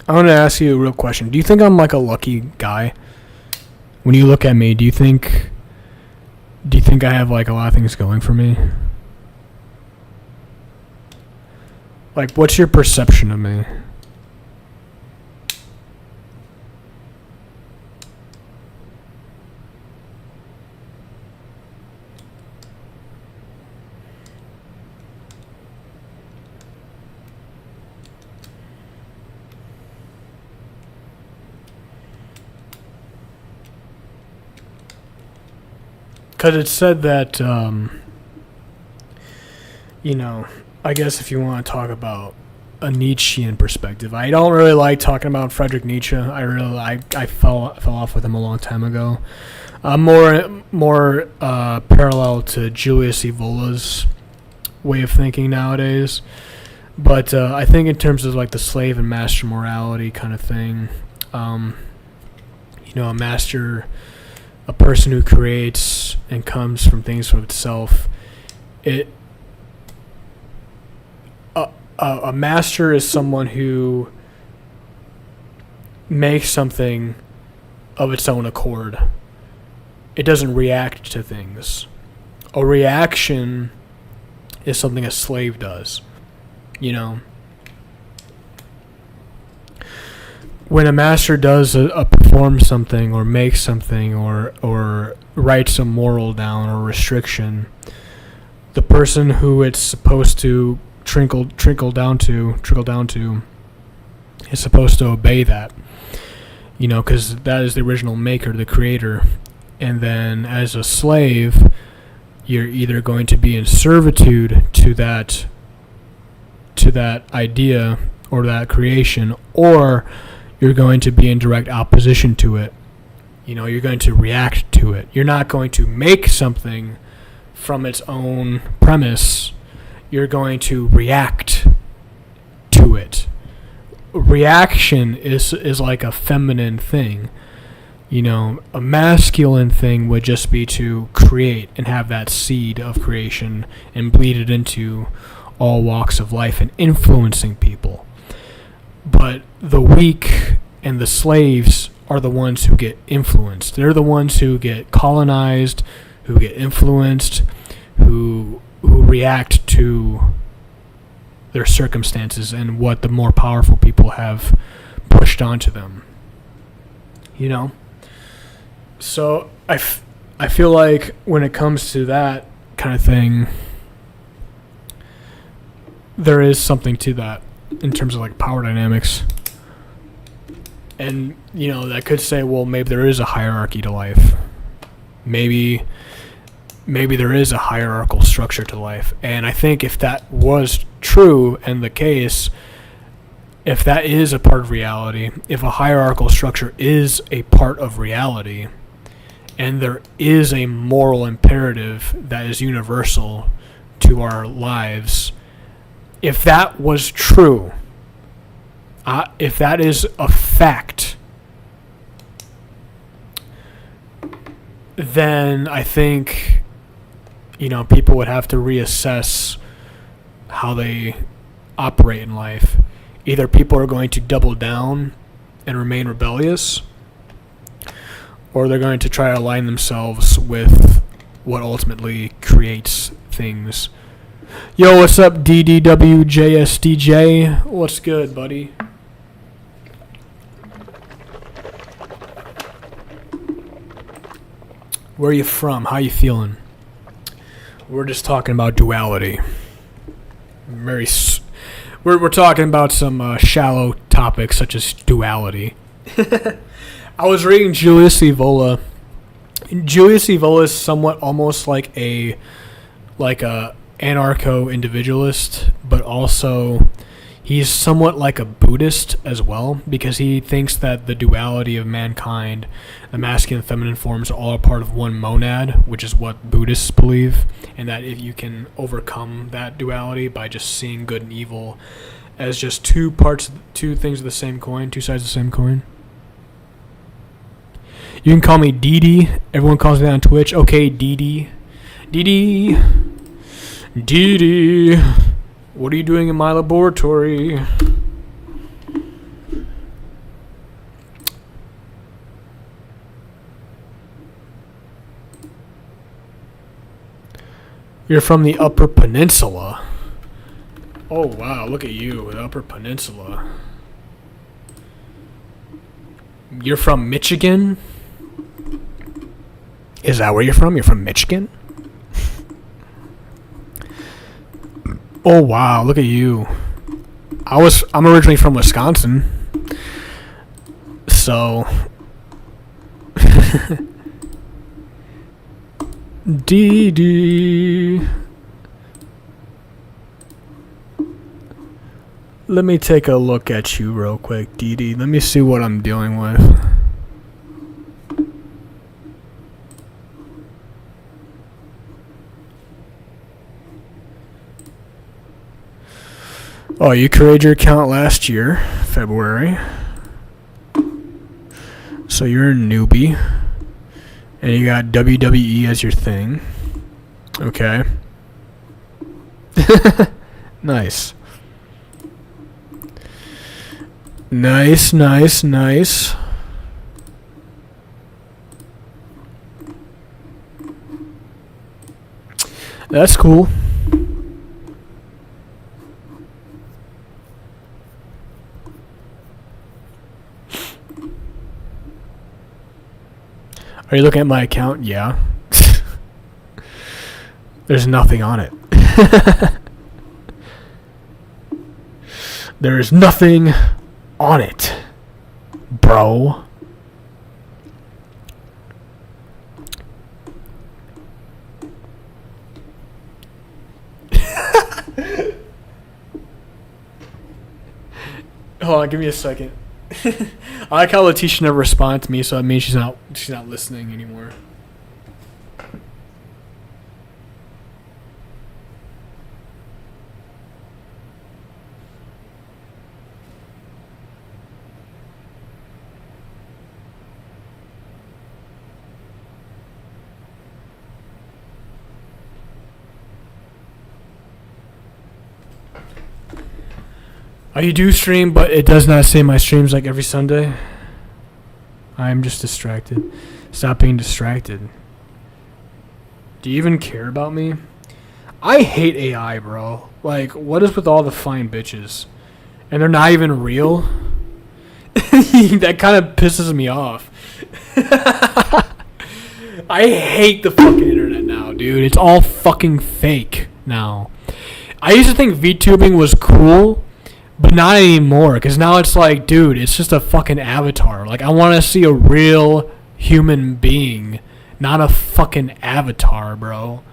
I want to ask you a real question. Do you think I'm like a lucky guy? When you look at me, do you think I have like a lot of things going for me? Like, what's your perception of me? Because it said that, I guess if you want to talk about a Nietzschean perspective, I don't really like talking about Friedrich Nietzsche. I fell off with him a long time ago. I'm more parallel to Julius Evola's way of thinking nowadays. But I think in terms of like the slave and master morality kind of thing, a master, a person who creates and comes from things from itself, A master is someone who makes something of its own accord. It doesn't react to things. A reaction is something a slave does. You know, when a master does performs something or makes something or writes a moral down or restriction, the person who it's supposed to trickle down to is supposed to obey that. You know, because that is the original maker, the creator. And then as a slave, you're either going to be in servitude to that idea or that creation, or you're going to be in direct opposition to it. You know, you're going to react to it. You're not going to make something from its own premise. You're going to react to it. Reaction is like a feminine thing. You know, a masculine thing would just be to create and have that seed of creation and bleed it into all walks of life and influencing people. But the weak and the slaves are the ones who get influenced. They're the ones who get colonized, who get influenced, who react to their circumstances and what the more powerful people have pushed onto them. You know? So I feel like when it comes to that kind of thing, there is something to that in terms of like power dynamics. And, you know, that could say, well, maybe there is a hierarchy to life. Maybe there is a hierarchical structure to life. And I think if that was true and the case, if that is a part of reality, if a hierarchical structure is a part of reality, and there is a moral imperative that is universal to our lives, if that was true, if that is a fact, then I think, you know, people would have to reassess how they operate in life. Either people are going to double down and remain rebellious, or they're going to try to align themselves with what ultimately creates things. Yo, what's up, DDWJSDJ? What's good, buddy? Where are you from? How you feeling? We're just talking about duality. We're talking about some shallow topics such as duality. I was reading Julius Evola. Julius Evola is somewhat almost like a anarcho-individualist, but also he's somewhat like a Buddhist as well, because he thinks that the duality of mankind, the masculine and feminine forms, are all a part of one monad, which is what Buddhists believe, and that if you can overcome that duality by just seeing good and evil as just two things of the same coin, two sides of the same coin. You can call me Didi. Everyone calls me that on Twitch. Okay, Didi. Didi. Didi. What are you doing in my laboratory? You're from the Upper Peninsula. Oh, wow. Look at you, the Upper Peninsula. You're from Michigan? Is that where you're from? You're from Michigan? Oh, wow. Look at you. I'm originally from Wisconsin. So... Dee. Let me take a look at you real quick, Dee. Let me see what I'm dealing with. Oh, you created your account last year, February. So you're a newbie. And you got WWE as your thing. Okay. Nice. Nice, nice, nice. That's cool. Are you looking at my account? Yeah. There's nothing on it. There is nothing on it, bro. Hold on, give me a second. I like how Letitia never responded to me, so it means she's not listening anymore. You do stream, but it does not say my streams like every Sunday. I'm just distracted. Stop being distracted. Do you even care about me? I hate AI, bro. Like, what is with all the fine bitches? And they're not even real? That kind of pisses me off. I hate the fucking internet now, dude. It's all fucking fake now. I used to think VTubing was cool, but not anymore, because now it's like, dude, it's just a fucking avatar. Like, I want to see a real human being, not a fucking avatar, bro.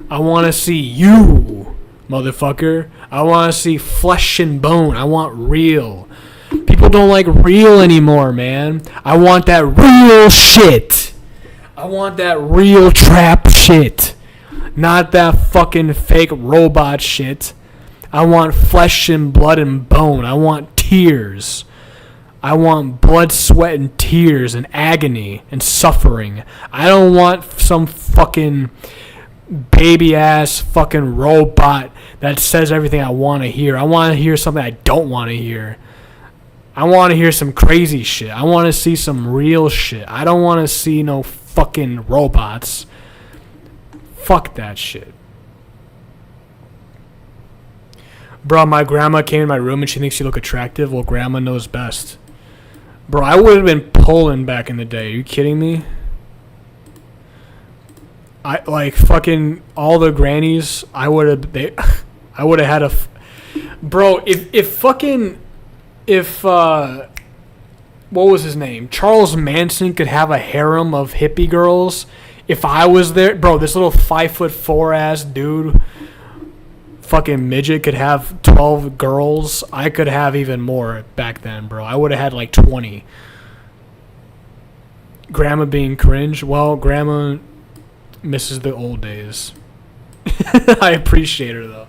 I want to see you, motherfucker. I want to see flesh and bone. I want real. People don't like real anymore, man. I want that real shit. I want that real trap shit. Not that fucking fake robot shit. I want flesh and blood and bone. I want tears. I want blood, sweat, and tears and agony and suffering. I don't want some fucking baby-ass fucking robot that says everything I want to hear. I want to hear something I don't want to hear. I want to hear some crazy shit. I want to see some real shit. I don't want to see no fucking robots. Fuck that shit. Bro, my grandma came in my room and she thinks she look attractive. Well, grandma knows best. Bro, I would have been pulling back in the day. Are you kidding me? I like fucking all the grannies. I would have had a. Bro, if what was his name? Charles Manson could have a harem of hippie girls. If I was there, bro, this little 5'4" ass dude, fucking midget, could have 12 girls. I could have even more back then, bro. I would have had like 20. Grandma being cringe. Well, grandma misses the old days. I appreciate her though.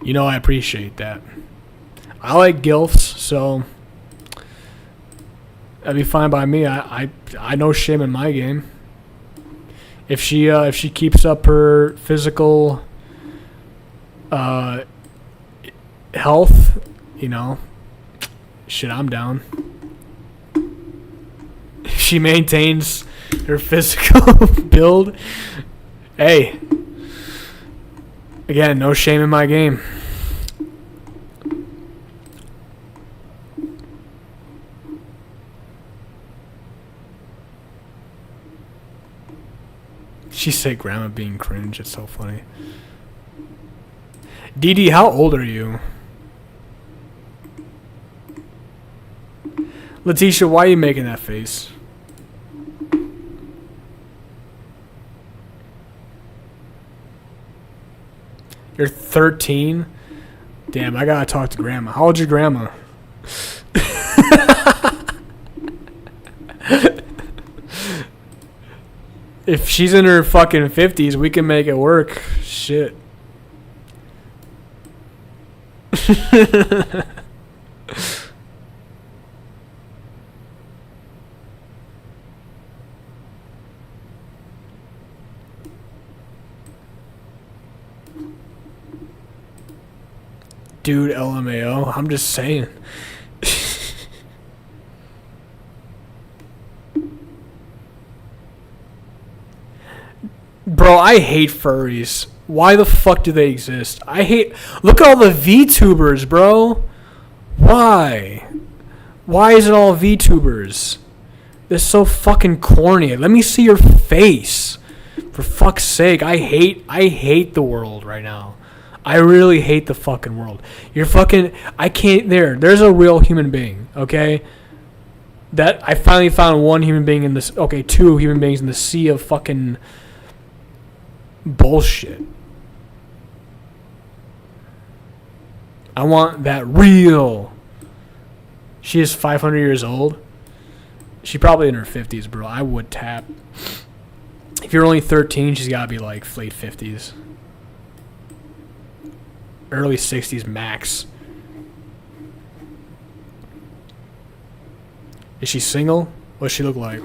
You know, I appreciate that. I like gilfs, so that'd be fine by me. I no shame in my game. If she keeps up her physical health, you know, shit, I'm down. If she maintains her physical build, hey. Again, no shame in my game. She said grandma being cringe. It's so funny. DD, how old are you? Letitia, why are you making that face? You're 13? Damn, I gotta talk to grandma. How old's your grandma? If she's in her fucking 50s, we can make it work. Shit. Dude, LMAO. I'm just saying. Bro, I hate furries. Why the fuck do they exist? Look at all the VTubers, bro. Why? Why is it all VTubers? They're so fucking corny. Let me see your face. For fuck's sake, I hate the world right now. I really hate the fucking world. I can't, there's a real human being, okay? That, I finally found one human being in this, okay, two human beings in the sea of fucking bullshit. I want that real. She is 500 years old. She's probably in her 50s, bro. I would tap. If you're only 13, she's got to be like late 50s. Early 60s max. Is she single? What's she look like?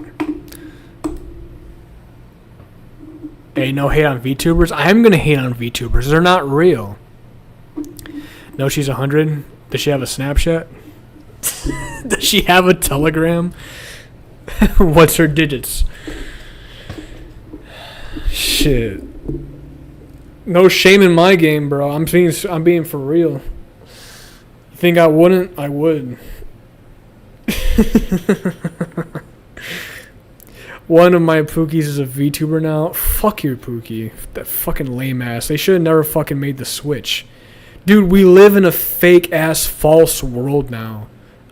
Hey, no hate on VTubers. I am going to hate on VTubers. They're not real. No, she's 100. Does she have a Snapchat? Does she have a Telegram? What's her digits? Shit. No shame in my game, bro. I'm being for real. You think I wouldn't? I would. One of my Pookies is a VTuber now. Fuck your Pookie. That fucking lame ass. They should have never fucking made the switch. Dude, we live in a fake ass false world now.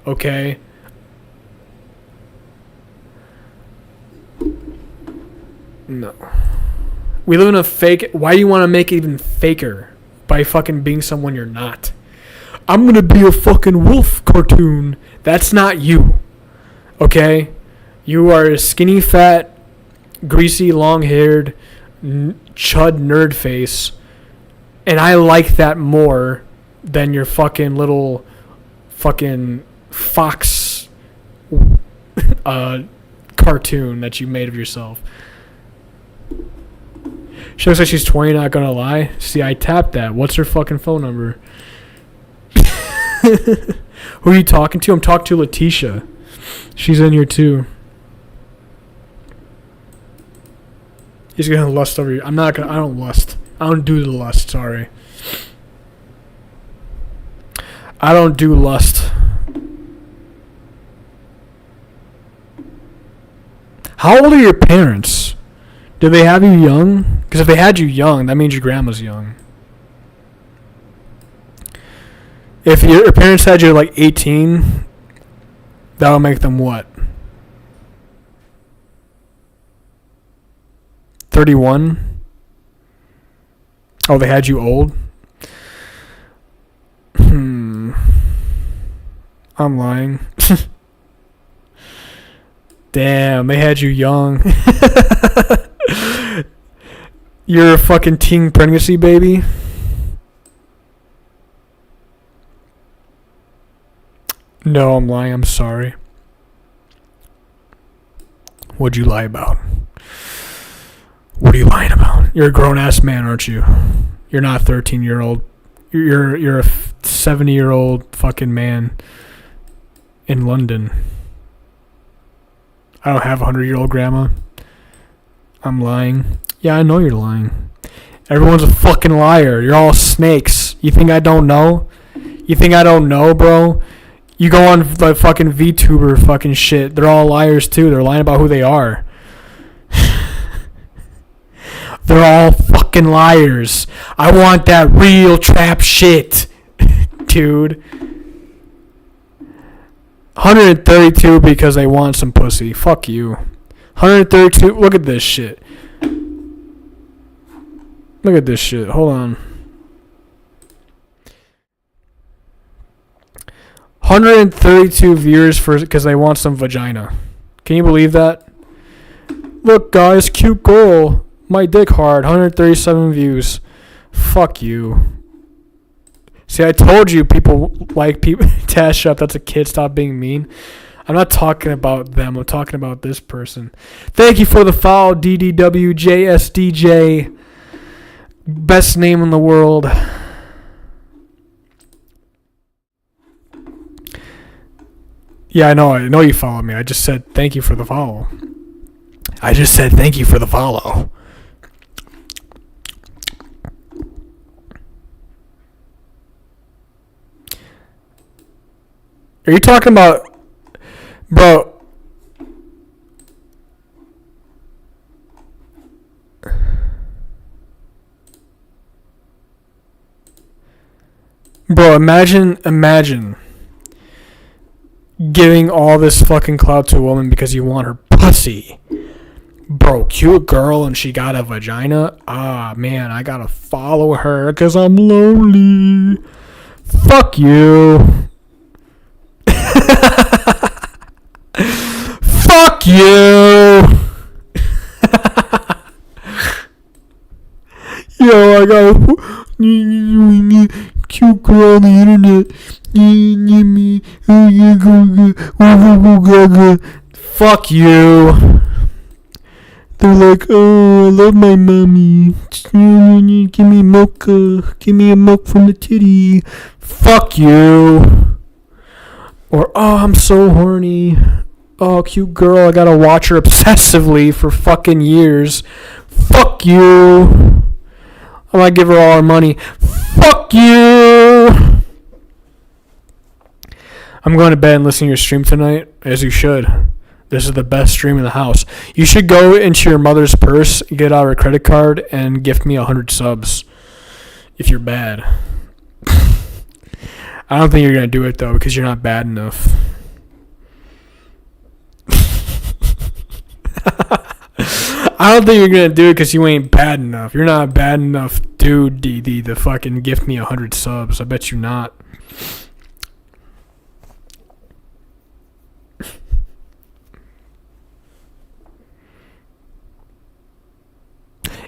Okay? No. We live in a fake... Why do you want to make it even faker? By fucking being someone you're not. I'm gonna be a fucking wolf cartoon. That's not you. Okay? You are a skinny, fat, greasy, long-haired, chud nerd face. And I like that more than your fucking little fucking fox cartoon that you made of yourself. She looks like she's 20, not gonna lie. See, I tapped that. What's her fucking phone number? Who are you talking to? I'm talking to Letitia. She's in here too. He's gonna lust over you. I don't lust. I don't do the lust, sorry. I don't do lust. How old are your parents? Did they have you young? Because if they had you young, that means your grandma's young. If your parents had you like 18, that'll make them what? 31? Oh, they had you old? I'm lying. Damn, they had you young. You're a fucking teen pregnancy baby? No, I'm lying. I'm sorry. What'd you lie about? What are you lying about? You're a grown-ass man, aren't you? You're not a 13-year-old. You're a 70-year-old fucking man in London. I don't have a 100-year-old grandma. I'm lying. Yeah, I know you're lying. Everyone's a fucking liar. You're all snakes. You think I don't know? You think I don't know, bro? You go on the fucking VTuber fucking shit. They're all liars too. They're lying about who they are. They're all fucking liars. I want that real trap shit. Dude. 132 because they want some pussy. Fuck you. 132. Look at this shit. Look at this shit. Hold on. 132 viewers because they want some vagina. Can you believe that? Look, guys, cute girl. My dick hard. 137 views. Fuck you. See, I told you people like people. Tash up. That's a kid. Stop being mean. I'm not talking about them. I'm talking about this person. Thank you for the follow, DDWJSDJ. Best name in the world. Yeah, I know you follow me. I just said thank you for the follow. I just said thank you for the follow. Are you talking about, bro? Bro, imagine giving all this fucking clout to a woman because you want her pussy. Bro, cute girl and she got a vagina. Ah, man, I gotta follow her because I'm lonely. Fuck you. Fuck you. Yo, I got a cute girl on the internet. Fuck you. They're like, oh, I love my mommy. Give me milk. Give me a milk from the titty. Fuck you. Or, oh, I'm so horny. Oh, cute girl. I gotta watch her obsessively for fucking years. Fuck you. I might give her all her money. Fuck you. I'm going to bed and listening to your stream tonight, as you should. This is the best stream in the house. You should go into your mother's purse, get out her credit card, and gift me 100 subs. If you're bad. I don't think you're going to do it, though, because you're not bad enough. I don't think you're going to do it because you ain't bad enough. You're not bad enough, dude, DD, to fucking gift me 100 subs. I bet you not.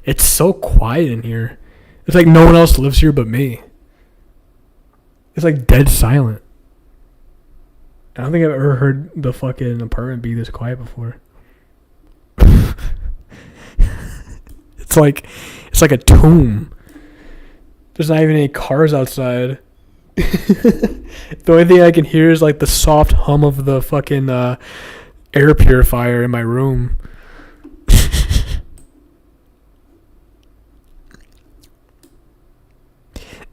It's so quiet in here. It's like no one else lives here but me. It's like dead silent. I don't think I've ever heard the fucking apartment be this quiet before. It's like a tomb. There's not even any cars outside. The only thing I can hear is like the soft hum of the fucking air purifier in my room.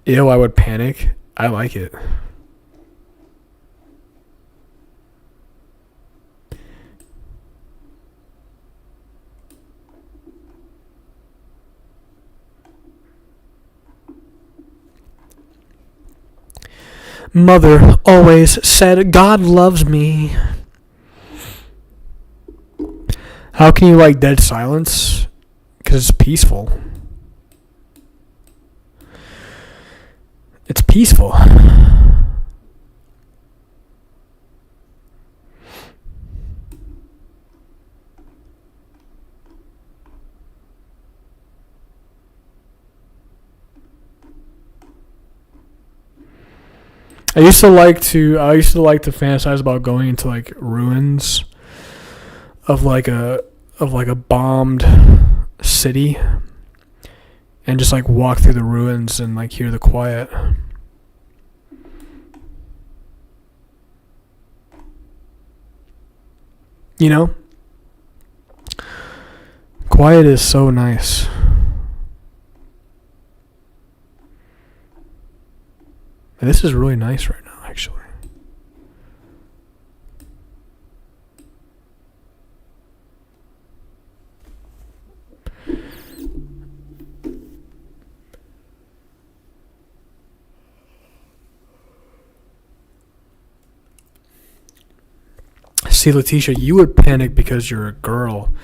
Ew, I would panic. I like it. Mother always said God loves me. How can you like dead silence? Because it's peaceful. It's peaceful. I used to like to fantasize about going into like ruins of like a bombed city and just like walk through the ruins and like hear the quiet. You know? Quiet is so nice. And this is really nice right now, actually. See, Letitia, you would panic because you're a girl,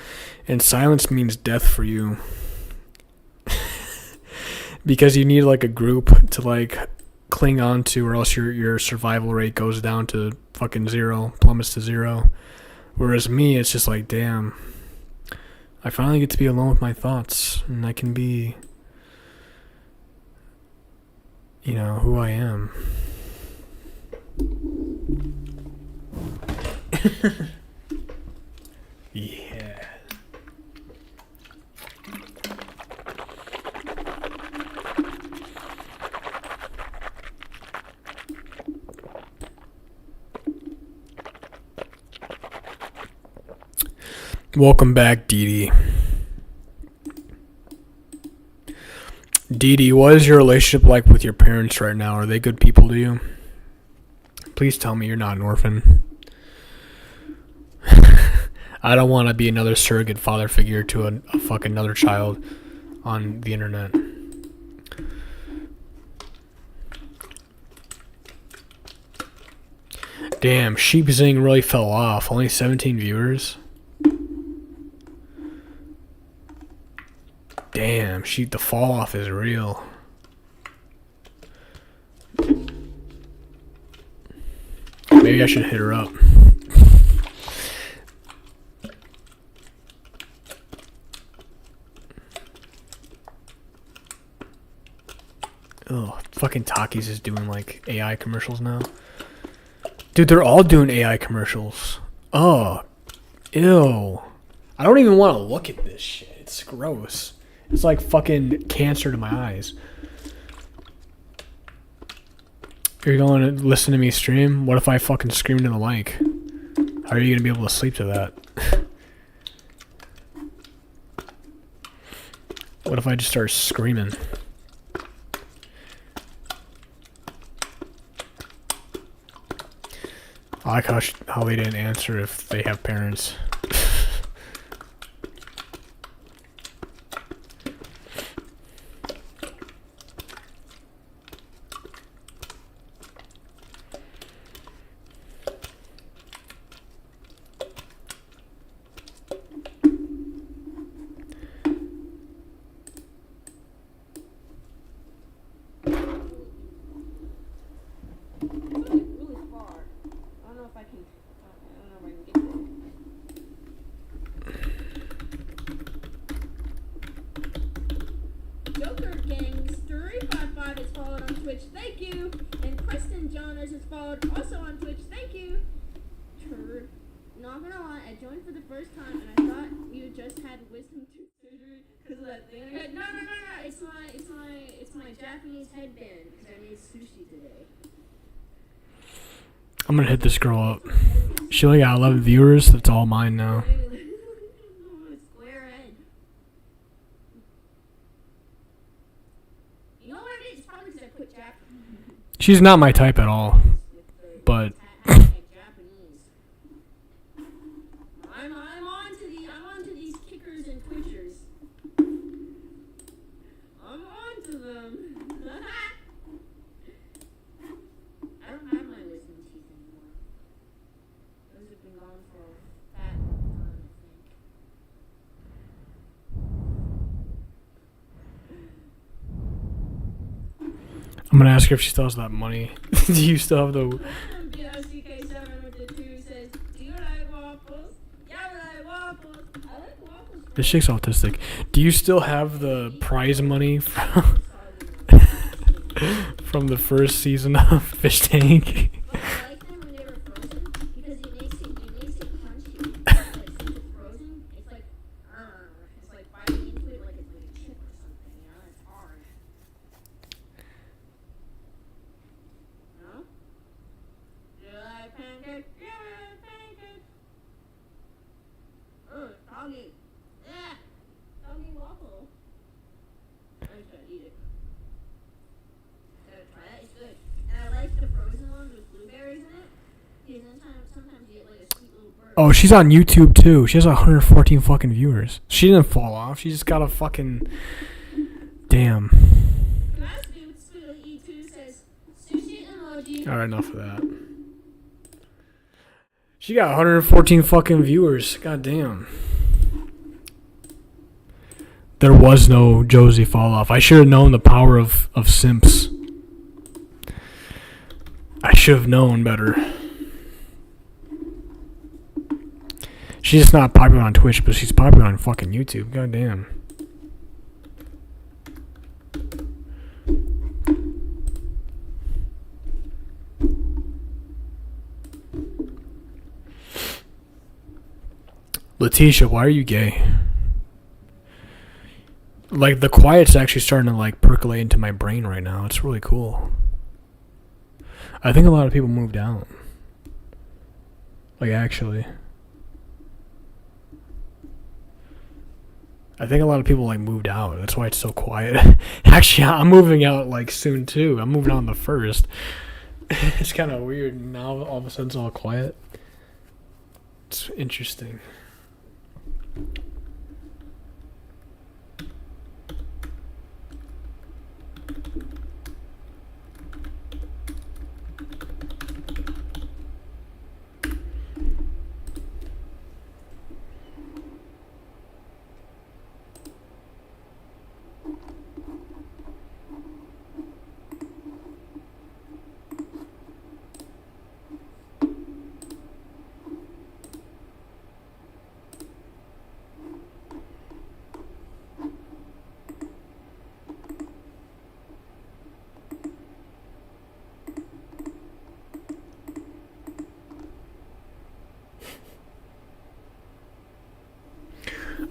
and silence means death for you. Because you need like a group to like cling on to, or else your survival rate goes down to fucking zero, plummets to zero. Whereas me, it's just like, damn, I finally get to be alone with my thoughts, and I can be, you know, who I am. Yeah. Welcome back, Dee Dee. Dee Dee, what is your relationship like with your parents right now? Are they good people to you? Please tell me you're not an orphan. I don't want to be another surrogate father figure to a fucking another child on the internet. Damn, Sheep Zing really fell off. Only 17 viewers. Damn, the fall off is real. Maybe I should hit her up. Oh, fucking Takis is doing like AI commercials now. Dude, they're all doing AI commercials. Oh, ew. I don't even want to look at this shit. It's gross. It's like fucking cancer to my eyes. You're going to listen to me stream? What if I fucking scream into the mic? How are you going to be able to sleep to that? What if I just start screaming? I like how they didn't answer if they have parents. I'm gonna hit this girl up. She only got 11 viewers. That's all mine now. She's not my type at all. But I'm gonna ask her if she still has that money. Do you still have the... This chick's autistic. Do you still have the prize money from, from the first season of Fish Tank? Oh, she's on YouTube too. She has 114 fucking viewers. She didn't fall off. She just got a fucking... Damn. Alright, enough of that. She got 114 fucking viewers. God damn. There was no Josie fall off. I should have known the power of simps. I should have known better. She's just not popular on Twitch, but she's popular on fucking YouTube. God damn. Letitia, why are you gay? Like, the quiet's actually starting to, like, percolate into my brain right now. It's really cool. I think a lot of people moved out. Like, actually. I think a lot of people like moved out. That's why it's so quiet. Actually, I'm moving out like soon too. I'm moving out on the 1st. It's kind of weird. Now all of a sudden it's all quiet. It's interesting.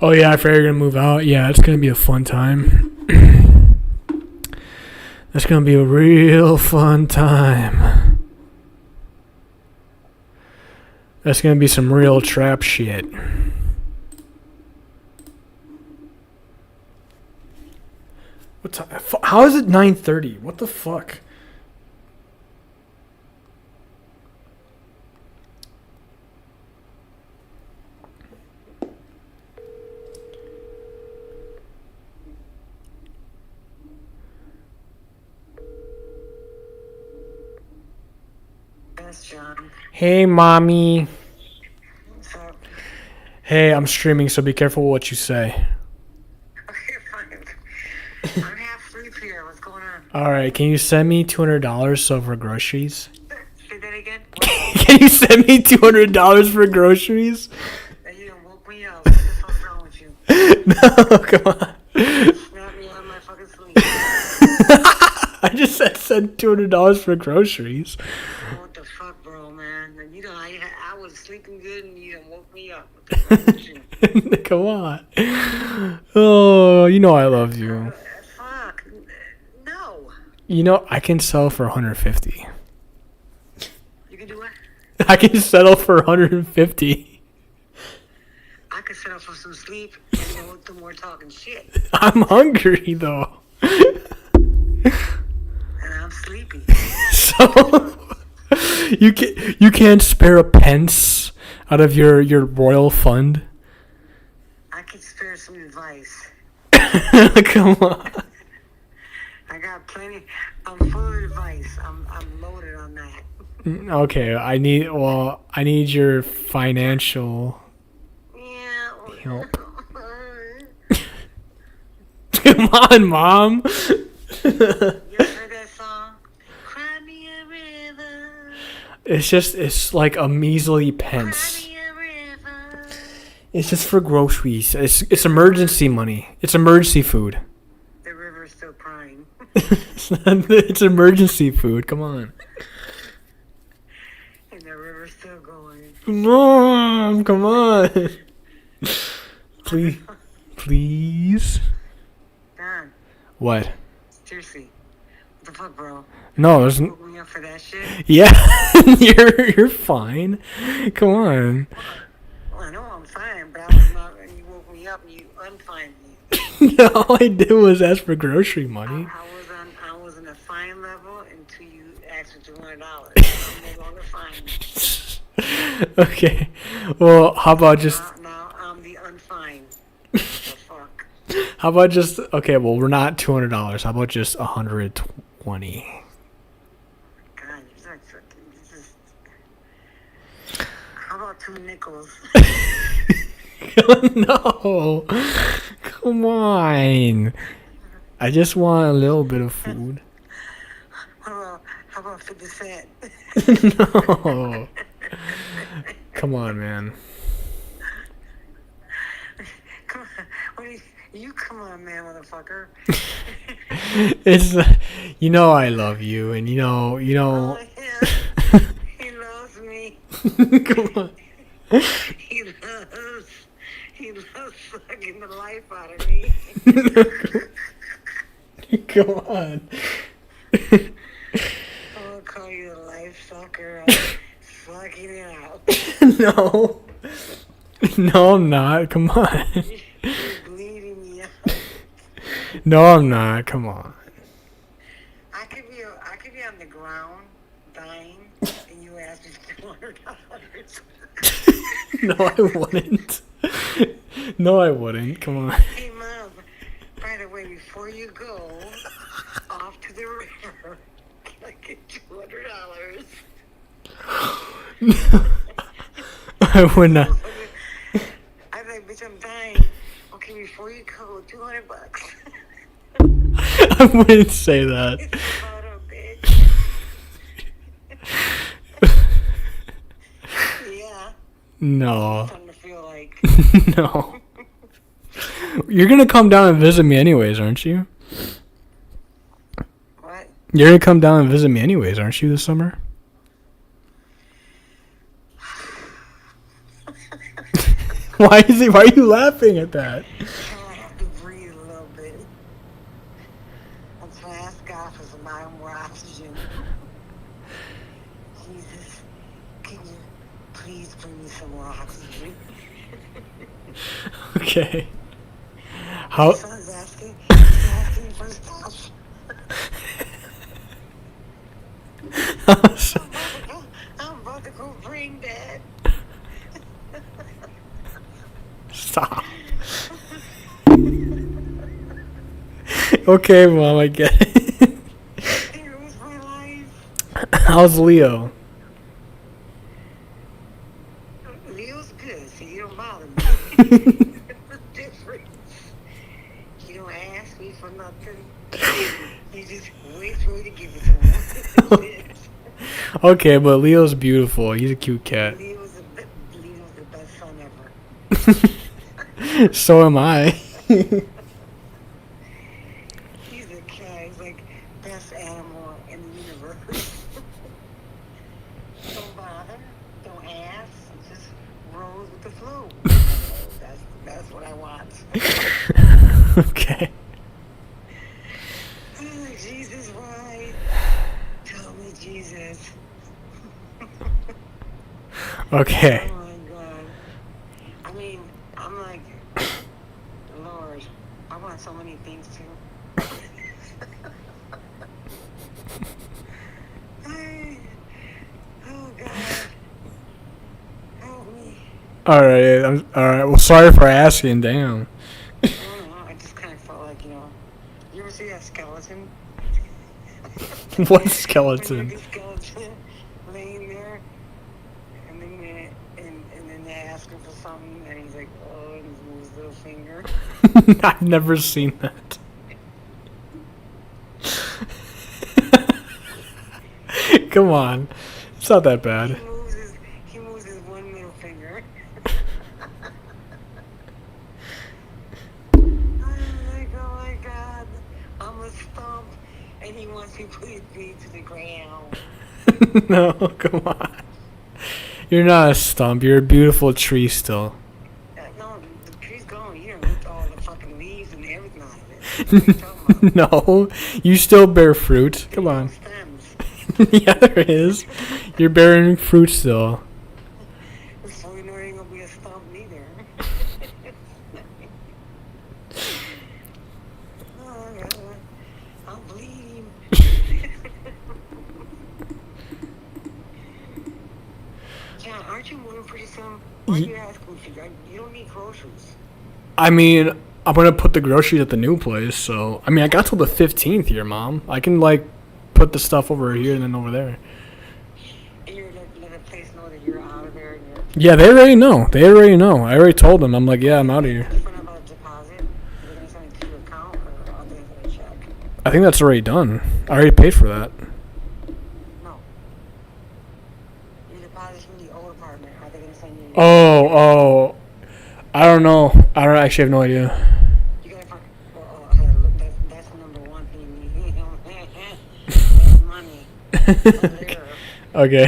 Oh yeah, I forgot you're gonna move out. Yeah, it's gonna be a fun time. That's gonna be a real fun time. That's gonna be some real trap shit. What time? How is it 9:30? What the fuck? Yes, John. Hey, mommy. What's up? Hey, I'm streaming, so be careful what you say. Okay, fine. I'm half asleep here. What's going on? All right, can you send me $200 so for groceries? Say that again? Can you send me $200 for groceries? You done woke me up. What the fuck's wrong with you? No, come on. Snap me out of my fucking sleep. I just said send $200 for groceries. What the fuck, bro, man? You know, I was sleeping good and you done woke me up. What the fuck with you? Come on. Oh, you know I love you. Fuck. No. You know I can sell for 150. You can do it? I can settle for 150. I could set up for some sleep and no more talking shit. I'm hungry though. And I'm sleepy. So you can't spare a pence out of your royal fund? I could spare some advice. Come on. I got plenty. I'm full of advice. I'm loaded on that. Okay, I need your financial Yeah. help. Come on, Mom. You ever heard that song? Cry me a river. It's like a measly Cry pence. me a river. It's just for groceries. It's emergency money. It's emergency food. The river's still crying. It's emergency food. Come on. And the river's still going. Mom, come on. Please. Don, What? seriously. What the fuck, bro? No, there's You woke me up for that shit? yeah. you're fine. Come on. Well, I know I'm fine, but I was not, and you woke me up and you unfined me. All I did was ask for grocery money. I was in a fine level until you asked for $200. I'm no longer fine. Okay. Well, how about just Now I'm the unfine. What the fuck? how about just okay, well, we're not $200. How about just 120? God, you're like fucking. This is. How about 2 nickels? No. Come on. I just want a little bit of food. How about 50 cents? No. Come on, man. Come on. What do you come on, man, motherfucker. It's you know I love you, and you know Oh, yeah. He loves me. Come on. He loves sucking the life out of me. Come on. I'll call you a life sucker. Sucking it out. No. No, I'm not. Come on. You're bleeding No, I'm not. Come on. I could be on the ground dying, and you ask me $200. No, I wouldn't. No, I wouldn't. Come on. Hey, Mom. By the way, before you go off to the river, can I get $200? I would not. I'm like, bitch, I'm dying. Okay, before you go, $200. I wouldn't say that. It's about a bitch. Yeah. No. Something to feel like. No. You're gonna come down and visit me anyways, aren't you? What? You're gonna come down and visit me anyways, aren't you, this summer? Why are you laughing at that? I have to breathe a little bit. I'm trying to ask God for some more oxygen. Jesus, can you please bring me some more oxygen? Okay. How? My son's asking. He's asking for stuff. I'm about to go bring that. Stop. Okay, Mom, I get it. It ruins my life. How's Leo? Leo's good, so you don't bother me. It's the difference. You don't ask me for nothing. You just wait for me to give it to him. Okay, but Leo's beautiful. He's a cute cat. Leo's the best son ever. So am I. He's a cat. He's like best animal in the universe. Don't bother. Don't ask. Just rolls with the flow. That's what I want. Okay. Oh, Jesus, why? Tell me, Jesus. Okay. Oh my God. I mean, I'm like, Lord, I want so many things too. Oh God. Help me. All right. All right. Well, sorry for asking. Damn. I don't know. I just kind of felt like, you ever see that skeleton? What When you skeleton? look at skeleton laying there, and then they ask him for something, and he's like, oh, and he moves his little finger. I've never seen that. Come on. It's not that bad. He moves his one middle finger. I'm like, oh my God, I'm a stump, and he wants me to put his feet to the ground. No, come on. You're not a stump. You're a beautiful tree still. No, the tree's gone. You done ripped all the fucking leaves and everything out of it. What are you talking about? No, you still bear fruit. Come There's on. no stems. Yeah, there is. You're bearing fruit still. So you know it ain't gonna be a stump neither. Oh, God. I'm bleeding. John, aren't you moving pretty soon? Why are you asking for that? You don't need groceries. I mean, I'm gonna put the groceries at the new place, so I mean, I got till the 15th here, Mom. I can like put the stuff over here and then over there. And you're let the place know that you're out of there and you're. Yeah, they already know. They already know. I already told them. I'm like, yeah, I'm out of here. You find out about a deposit? They're gonna send it to your account, or are they gonna check? I think that's already done. I already paid for that. No. Your deposit's from the old apartment. Are they gonna send you? Oh. I don't know. I don't actually have no idea. You gotta find. Oh, okay. Look, that's the number one thing you need. That's money. There. Okay.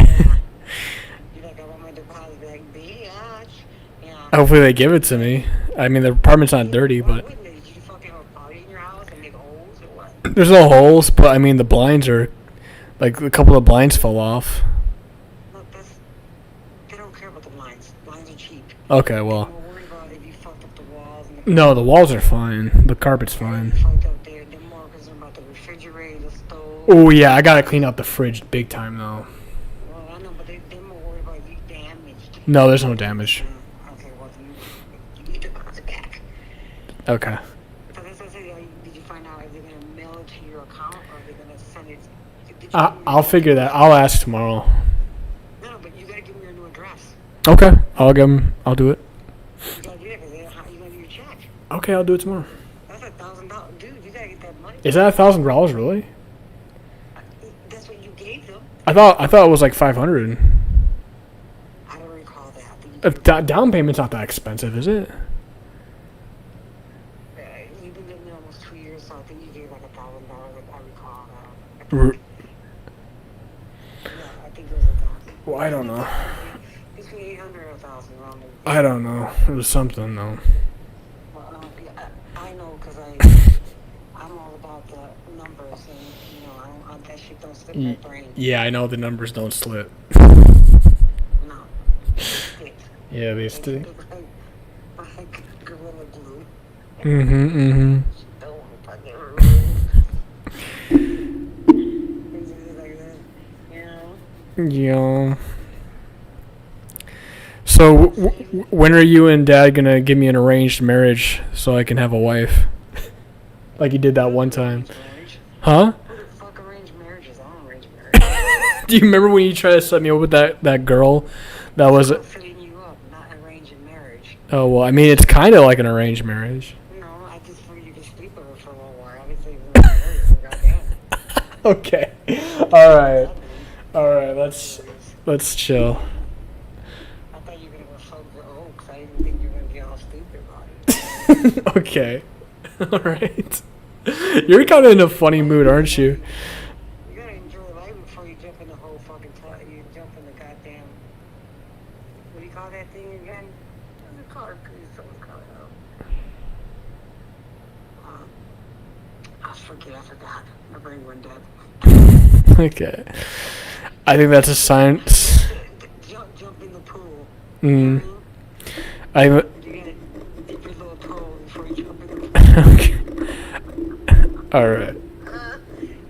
You like, I want my deposit back, bitch. Yeah. Hopefully they give it to me. I mean, the apartment's not dirty, Why but wouldn't they? Did you fucking have a party in your house and make holes or what? there's no holes. But I mean, the blinds are like a couple of blinds fell off. Look, they don't care about the blinds. Blinds are cheap. Okay, They're well, more worried about if you fucked up the walls and no, the walls are fine. The carpet's fine. you fucked up there. concerned about the refrigerator, the stove. Oh yeah, I gotta clean out the fridge big time though. Well, I know, but they're more worried about you damaged. No, there's no damage. Okay, well, you need to bounce it back. Okay. So that's what I said. Did you find out if they're going to mail it to your account or are they going to send it? I'll figure that. I'll ask tomorrow. No, but you got to give me your new address. Okay, I'll give 'em. I'll do it. You got to do that because how you going to do your check? Okay, I'll do it tomorrow. That's $1,000. Dude, you got to get that money. Is that $1,000 really? That's what you gave them. I thought it was like 500. I don't recall that. Down payment's not that expensive, is it? You've been living there almost 2 years, so I think you gave like $1,000. I recall that. Yeah, I think it was 1,000. Well, I don't know. Between 800 or 1,000 around there. I don't know. It was something though. Well, I know because I'm all about the numbers and, you know, that shit don't slip my brain. Yeah, I know the numbers don't slip. No. Stick. Yeah, they It's stick. like Gorilla Glue. Mm-hmm. Don't fucking things like that, you know? Yeah. So, when are you and Dad gonna give me an arranged marriage so I can have a wife? Like you did that one time. Marriage? Huh? Who the fuck arranged marriages? I don't arrange marriages. Do you remember when you tried to set me up with that girl? That was. I'm setting you up, not arranging marriage. Oh well, I mean it's kind of like an arranged marriage. No, I just figured you could sleep with her for a little while. Obviously, we're not married, goddamn. Okay. All right. Let's chill. I thought you were gonna go fuck the Oaks. I didn't think you were gonna be all stupid about it. Okay. All right. You're kind of in a funny mood, aren't you? You gotta enjoy life before you jump in the whole fucking you jump in the goddamn. What do you call that thing again? What's it called? Someone's calling out. I forgot. My brain went dead. Okay. I think that's a sign. Jump in the pool. Mm. You I. gotta dip your little toe before you jump in the pool. Okay. All right.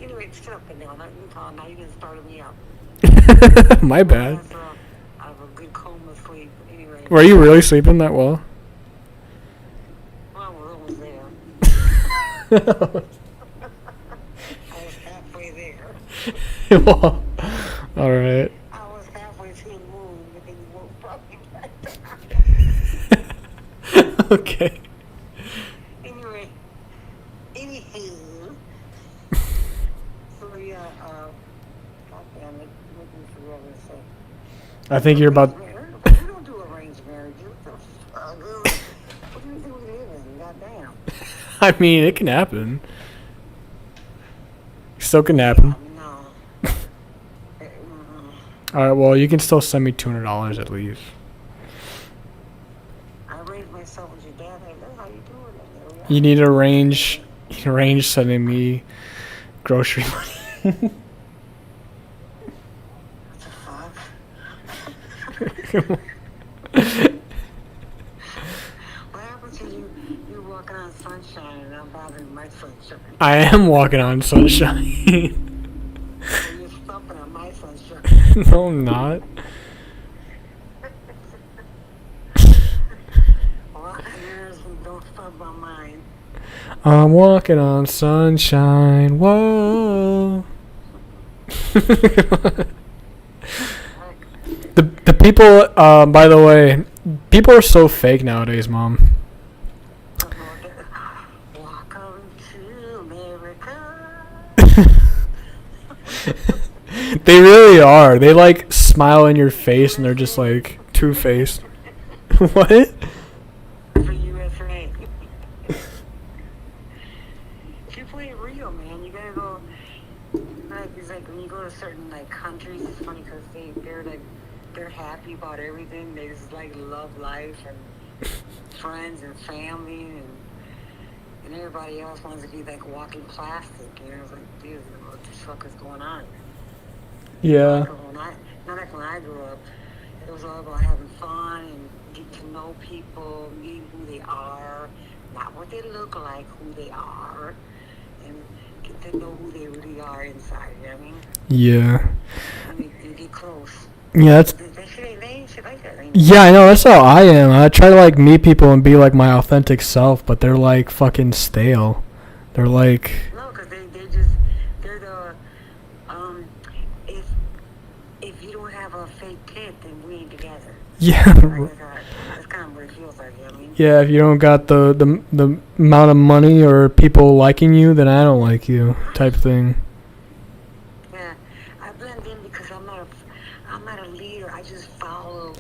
Anyway, shut up and now. Now you done started me up. My bad. I have a good coma sleep. Anyway. Were you really sleeping that well? Well, we're almost there. I was halfway there. Well, all right. I was halfway to the moon, but then you woke up right back. Okay. Anyway, anywho. So yeah, God damn it, what was I say? I think you're about. We don't do arranged marriages. What the fuck? What do you think we live in? Goddamn. I mean, it can happen. Still can happen. No. All right. Well, you can still send me $200 at least. I raised myself with your dad. Like, that's how you do it. You need to arrange sending me grocery money. What the fuck? What happens when you're walking on sunshine and I'm bothering my sunshine? I am walking on sunshine. And you're stomping on my sunshine. No, I'm not. Well, yours don't stomp on mine. I'm walking on sunshine. Whoa. The people, by the way, people are so fake nowadays, Mom. Welcome to America. They really are. They like smile in your face and they're just like two-faced. What? For USA. If you play it real, man, you gotta go. Like it's like when you go to certain like countries, it's funny because they're happy about everything. They just like love life and friends and family and everybody else wants to be like walking plastic. You know, it's like, dude, what the fuck is going on? Yeah. Not like when I grew up. It was all about having fun and getting to know people, meeting who they are, not what they look like, who they are, get to know who they really are inside. You know what I mean? Yeah. You get close. Yeah, that's They ain't shit like that. yeah, I know. That's how I am. I try to like meet people and be like my authentic self, but they're like fucking stale. They're like, No, because they're the, um, if you don't have a fake tit, then we ain't together. yeah, That's kind of what it feels like, you know what I mean? yeah. If you don't got the amount of money or people liking you, then I don't like you, type thing. Yeah, I blend in because I'm not a leader. I just follow.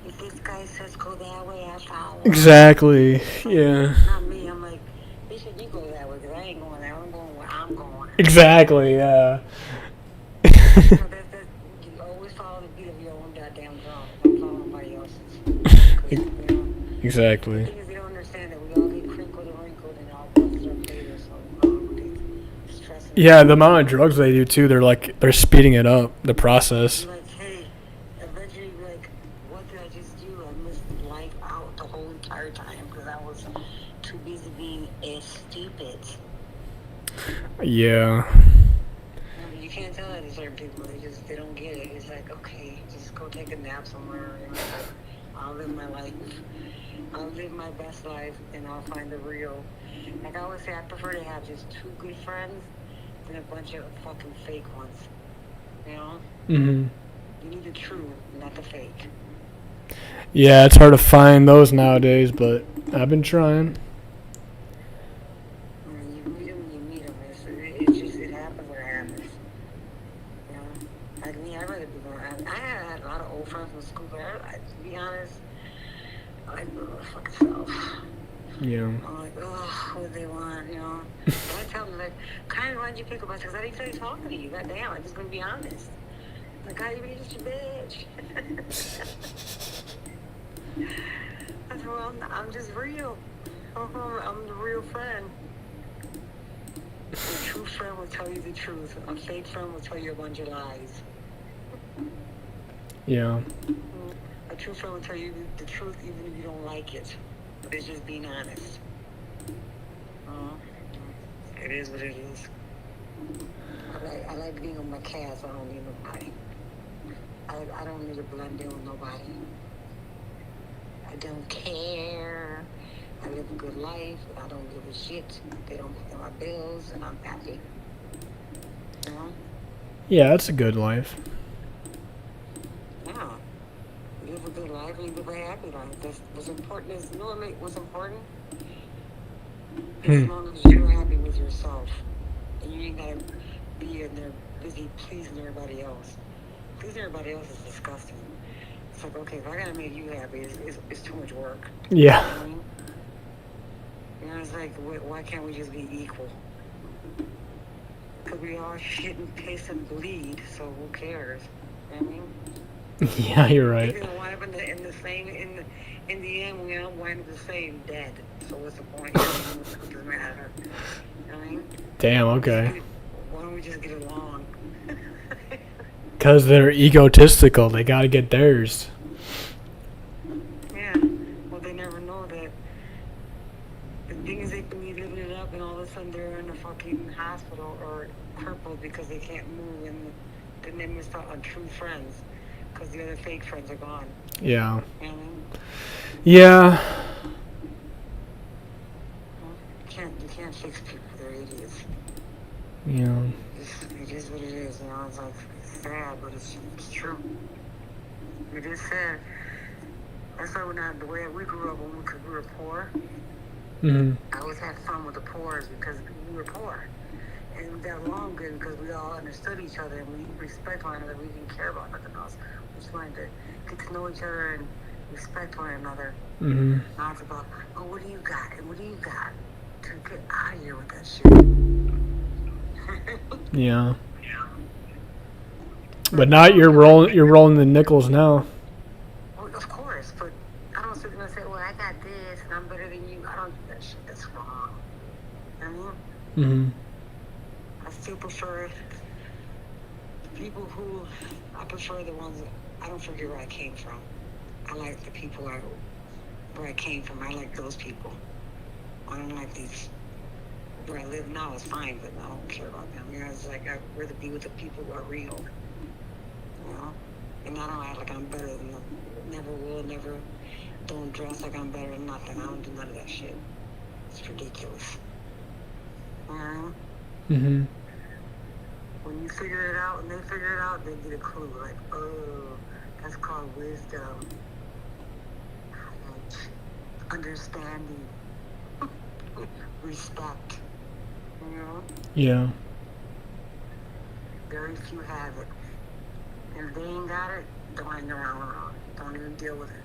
If this guy says go that way, I follow. Exactly. Yeah. Not me. I'm like, bitch, you go that way because I ain't going that way. I'm going where I'm going. Exactly. Yeah. That, you always follow the beat of your own goddamn drum. Don't follow nobody else's. 'Cause, you know, the Exactly. thing is, they don't understand that we all get crinkled and wrinkled and our buttons are bigger, so they stressing. Yeah, the amount of drugs they do too, they're speeding it up, the process. Like, hey, eventually, like, what did I just do? I missed life out the whole entire time because I was too busy being stupid. Yeah. You can't tell that to certain people. They don't get it. It's like, okay, just go take a nap somewhere. You know, like, I'll live my life. I'll live my best life, and I'll find the real. Like I always say, I prefer to have just two good friends than a bunch of fucking fake ones. You know? Mhm. You need the true, not the fake. Yeah, it's hard to find those nowadays, but I've been trying. You meet them. It's just, it happens when it happens. You know? Like me, I'd rather be going. I had a lot of old friends from school, but to be honest, I like the fucking self. Yeah. I'm like, oh, what do they want, you know? And I tell them, like, kind of why'd you pick up? I said, I didn't say talking to you. Goddamn, I'm just gonna be honest. Like, how you really just your bitch? I said, well, I'm just real. I'm the real friend. A true friend will tell you the truth. A fake friend will tell you a bunch of lies. Yeah. A true friend will tell you the truth even if you don't like it. But it's just being honest. It is what it is. I like being on my cast. I don't need nobody. I don't need to blend in with nobody. I don't care. I live a good life. I don't give a shit. They don't pay my bills, and I'm happy. You know? Yeah, that's a good life. Yeah. Live a good life and live a happy life. That's what's important. Is, you know what's important? As long as you're happy with yourself, and you ain't gotta be in there busy pleasing everybody else. Pleasing everybody else is disgusting. It's like, okay, if I gotta make you happy, it's too much work. Yeah. You know what I mean? You know, it's like, why can't we just be equal? Because we all shit and piss and bleed, so who cares? You know what I mean? Yeah, you're right. You're gonna wind up in the end, we all wind up the same, dead. So what's the point? It doesn't matter. You know what I mean? Damn, okay. Why don't we just get along? Because they're egotistical. They gotta get theirs. Yeah. Well, they never know that the thing is they can be living it up and all of a sudden they're in a fucking hospital or crippled because they can't move and then they missed out on true friends because the other fake friends are gone. Yeah. You know what I mean? Yeah. You can't fix people. They're idiots. Yeah. It is what it is. You know, it's like it's sad, but it's true. It is sad. That's why we're not the way we grew up when we were poor. Mhm. I always had fun with the poor because we were poor. And we got along good because we all understood each other and we respect one another. We didn't care about nothing else. We just wanted to get to know each other and respect one another. Mhm. Now it's about, oh, what do you got? And what do you got? To get out of here with that shit. Yeah. But now you're rolling the nickels now. Well, of course, but I don't sit there and say, well, I got this and I'm better than you. I don't do that shit. That's wrong. You know what I mean? Mhm. I still prefer people who, I prefer the ones that, I don't forget where I came from. I like the people where I came from. I like those people. I don't like these where I live now is fine, but I don't care about them. You know, it's like I'd rather be with the people who are real. You know, and I don't act like I'm better than them. Never will, never. Don't dress like I'm better than nothing. I don't do none of that shit. It's ridiculous. You know? Mm-hmm. When you figure it out and they figure it out, they get a clue. Like, oh, that's called wisdom. Understanding. Respect. You know? Yeah. Very few have it. And if they ain't got it, don't hang around. Don't even deal with it.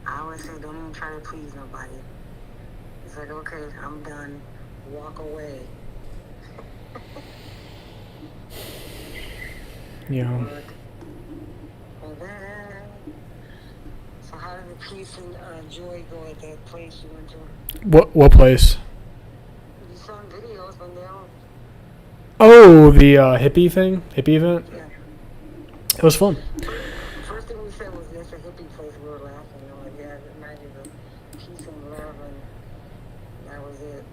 I always say, don't even try to please nobody. It's like, okay, I'm done. Walk away. Yeah. Well, then, so how did the peace and joy go at that place you went to? What place? You saw videos when they all, Oh, the hippie hippie event. yeah. It was fun. First thing we said was, it's a hippie place. We were laughing. I'm like, yeah, it reminded me of peace and love, and that was it.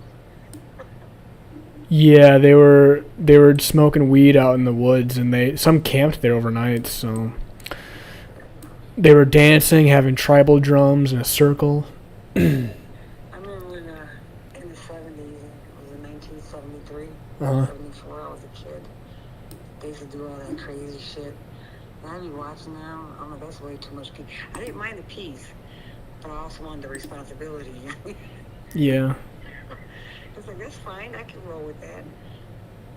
Yeah, they were smoking weed out in the woods, and some camped there overnight. So they were dancing, having tribal drums in a circle. I remember when, in the 70s, it was in 1973, 74, I was a kid. They used to do all that crazy shit. And I be watching now, I'm like, that's way too much peace. I didn't mind the peace, but I also wanted the responsibility. Yeah. It's like, that's fine, I can roll with that. You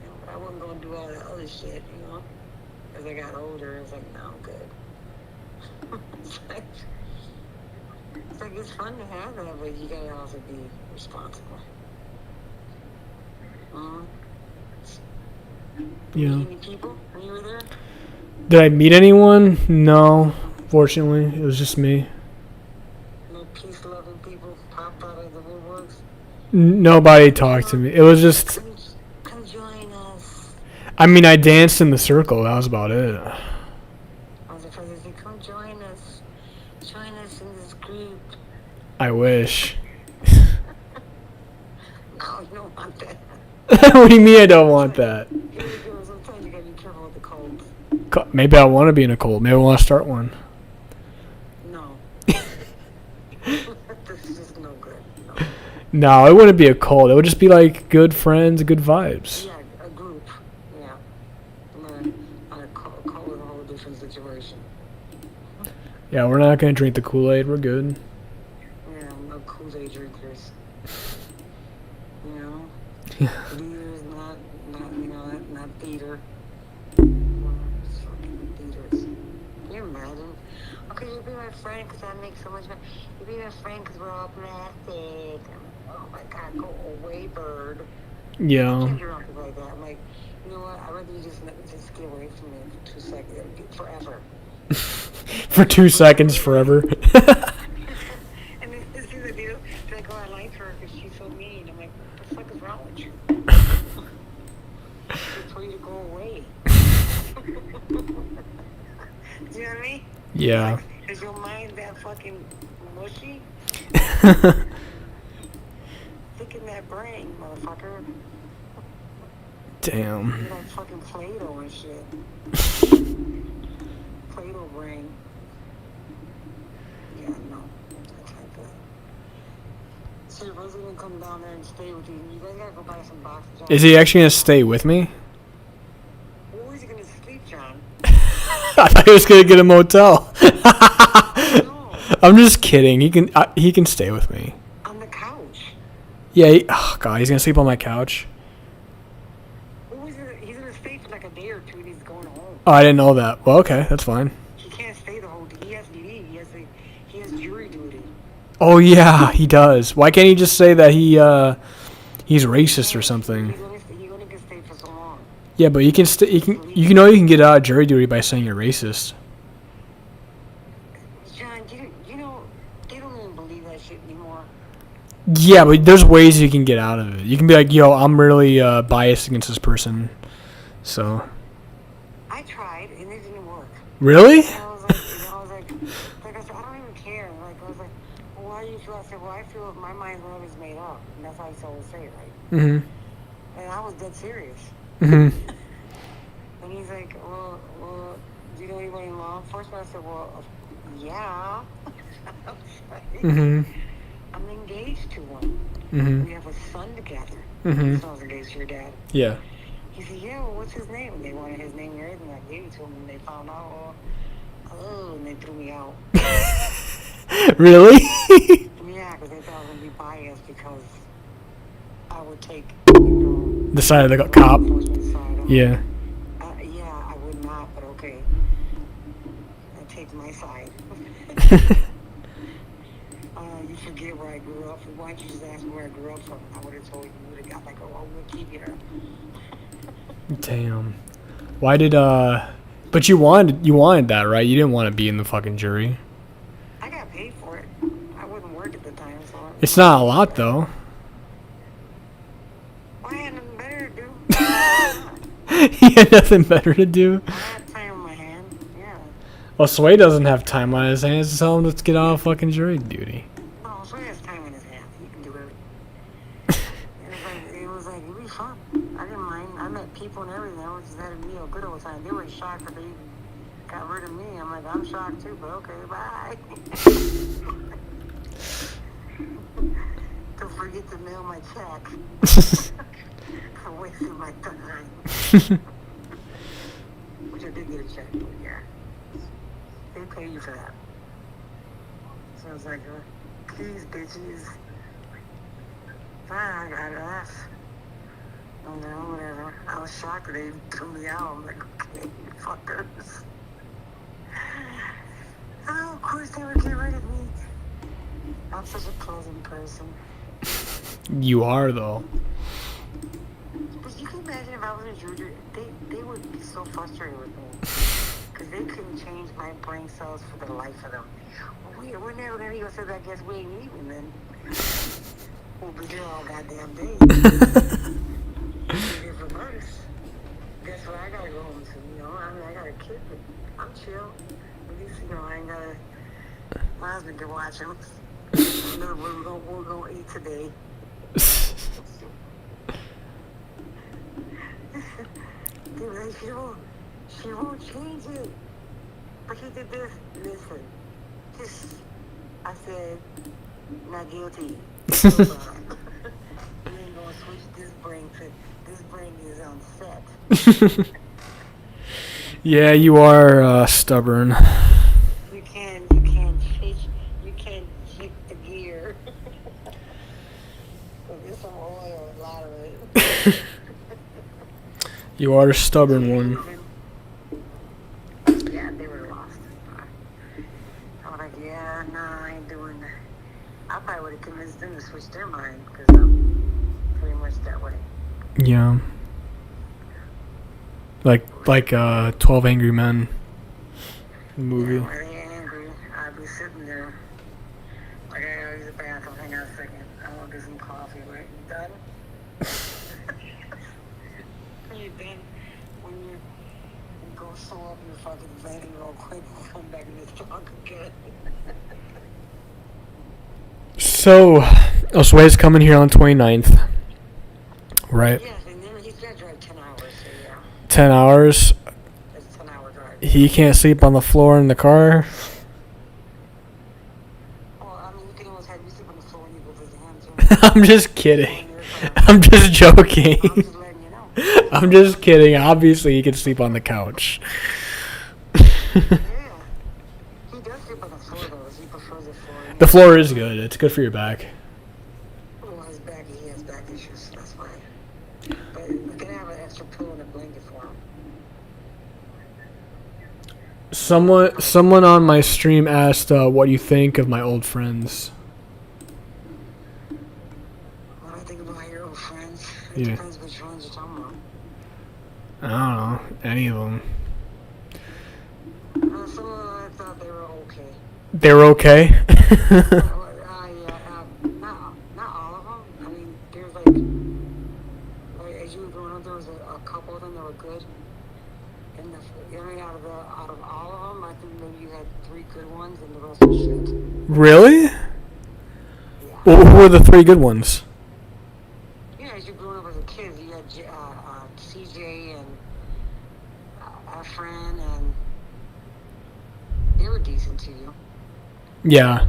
know, but I wasn't going to do all that other shit, you know? As I got older, it's like, no, I'm good. It's fun to have that, but you gotta also be responsible. Yeah. Meet any people when you were there? Did I meet anyone? No, fortunately, it was just me. No peace-loving people popped out of the woodworks? Nobody talked to me. It was just. Come join us. I mean, I danced in the circle. That was about it. I was afraid to say, come join us. Join us in this group. I wish. No, you don't want that. What do you mean I don't want that? Sometimes you gotta be careful with the colds. Maybe I want to be in a cult. Maybe I want to start one. No. This is just no good. No. No, it wouldn't be a cult. It would just be like good friends, good vibes. Yeah, a group. Yeah. On a call is a whole different situation. Yeah, we're not going to drink the Kool-Aid. We're good. Yeah, no Kool-Aid drinkers. You know? Leaders, not not theater. Fucking theaters. Can you imagine? Okay, you'll be my friend because I make so much money. You'll be my friend because we're all plastic. Oh my God, go away, bird. I Yeah. can't be around people like that. I'm like, you know what? I'd rather you just get away from me for 2 seconds, forever. For 2 seconds, forever. And then this is the deal. They're like, oh, I like her because she's so mean. I'm like, what the fuck is wrong with you? It's for you to go away. Do you know what I mean? Yeah. Like, is your mind that fucking mushy? Thick in that brain, motherfucker. Damn. You're like fucking Play-Doh and shit. Play-Doh brain. Yeah, no. That's like that. So your brother's gonna come down there and stay with you. You guys gotta go buy some boxes. Is he actually going to stay with me? Where is he gonna sleep, John? I thought he was going to get a motel. No, I'm just kidding. He can stay with me. on the couch. Yeah. Oh, God. He's going to sleep on my couch. He's gonna stay for like a day or two and he's going home. Oh, I didn't know that. Well, okay. That's fine. He can't stay the whole day. He has to leave. He has jury duty. Oh, yeah. He does. Why can't he just say that he's racist or something? He's only gonna stay for so long. Yeah, but you can you know you can get out of jury duty by saying you're racist. John, you know, they don't even believe that shit anymore. Yeah, but there's ways you can get out of it. You can be like, yo, I'm really biased against this person. So. I tried and it didn't work. Really? And I was like, I said, I don't even care. Like, I was like, well, why do you feel? I said, well, I feel my mind's always made up. And that's how I always say, right? Mhm. And I was dead serious. Mhm. And he's like, well, do you know anybody in law enforcement? I said, well, yeah. I was like, Mhm. I'm engaged to one. Mhm. We have a son together. Mhm. So I was engaged to your dad. Yeah. He said, yeah, well, what's his name? And they wanted his name and everything. I gave it to him, and they found out, and they threw me out. Really? Yeah, because they thought I was going to be biased because I would take, The side of the law cop. enforcement side. I'm Yeah. like, yeah, I would not, but okay. I take my side. You forget where I grew up. Why don't you just ask me where I grew up from? I would have told you. You would have got like, oh, we'll keep you here. Damn. Why did But you wanted that, right? You didn't want to be in the fucking jury. I got paid for it. I wouldn't work at the time, so. It's not a lot though. I had nothing better to do. He had nothing better to do. I had time on my hand. Yeah. Well, Sway doesn't have time on his hands, so tell him let's get on fucking jury duty. No, so he has time in his hand. He can do it. It was like, it'd be fun. I didn't mind. I met people and everything. I was just had a good old time. They were shocked that they got rid of me. I'm like, I'm shocked too, but okay, bye. Don't forget to mail my check. For wasting my time. Which I did get a check, but yeah. They pay you for that. So I was like, please, bitches. Fine, I got it off. Oh no, whatever. I was shocked that they threw me out. I'm like, okay, fuckers. Oh, of course they would get rid of me. I'm such a pleasant person. You are though. But you can imagine if I was a jury, they would be so frustrated with me. Because they couldn't change my brain cells for the life of them. Well, we're never going to go, so I guess we ain't leaving then. We'll be here all goddamn day. We'll be here for months. Guess what? I got to go home soon, you know. I mean, I got a kid, but I'm chill. At least, you know, I ain't got to... My husband can watch him. You know what we're going to eat today. Dude, like, she won't change it. But he did this. Listen. Just, I said, not guilty. So, we ain't gonna switch this brain to, this brain is on set. Yeah, you are stubborn. You can't kick the gear. There's some oil, a lot of it. You are a stubborn one. Yeah, they were lost. I was like, yeah, no, I ain't doing that. I probably would have convinced them to switch their mind because I'm pretty much that way. Yeah. Like 12 Angry Men movie. Yeah, when they angry, I'd be sitting there. Like, I gotta use the bathroom. Hang on a second. I want to get some coffee, right? You done? You done? When you go sew up your fucking vein real quick and come back and just talk again. So, Osway's coming here on 29th. Right? Yes, and then he's gonna drive 10 hours, so yeah. 10 hours. It's a 10-hour drive. He can't sleep on the floor in the car. Well, I mean, you can always have you sleep on the floor when you go visit him, too. I'm just kidding. I'm just joking. I'm just letting you know. I'm just kidding. Obviously, he can sleep on the couch. Yeah. He does sleep on the floor, though. He prefers the floor. The floor is good. It's good for your back. Well, he has back issues, so that's why. But we can have an extra pillow and a blanket for him. Someone on my stream asked what you think of my old friends. What do I think about your old friends? It Yeah. depends which ones you're talking about. I don't know. Any of them. Some of them I thought they were okay. They were okay? Not all of them. I mean, there's like as you were growing up, there was a couple of them that were good. And out of all of them, I think maybe you had 3 good ones and the rest were shit. Really? Yeah. Well, who were the 3 good ones? Yeah, as you grew CJ and our friend, and they were decent to you. Yeah.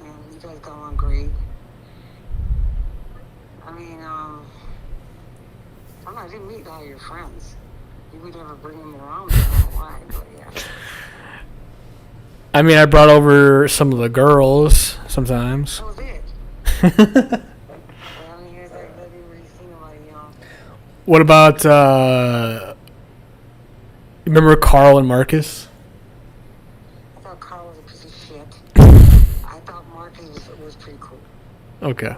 And you guys got on great. I mean, I don't know, I didn't meet all your friends. You would never bring them around. I don't know why, but yeah. I mean, I brought over some of the girls sometimes. That was it. Well, I mean, here's like, let me really see nobody, you know. What about, remember Carl and Marcus? I thought Carl was a piece of shit. I thought Marcus was pretty cool. Okay.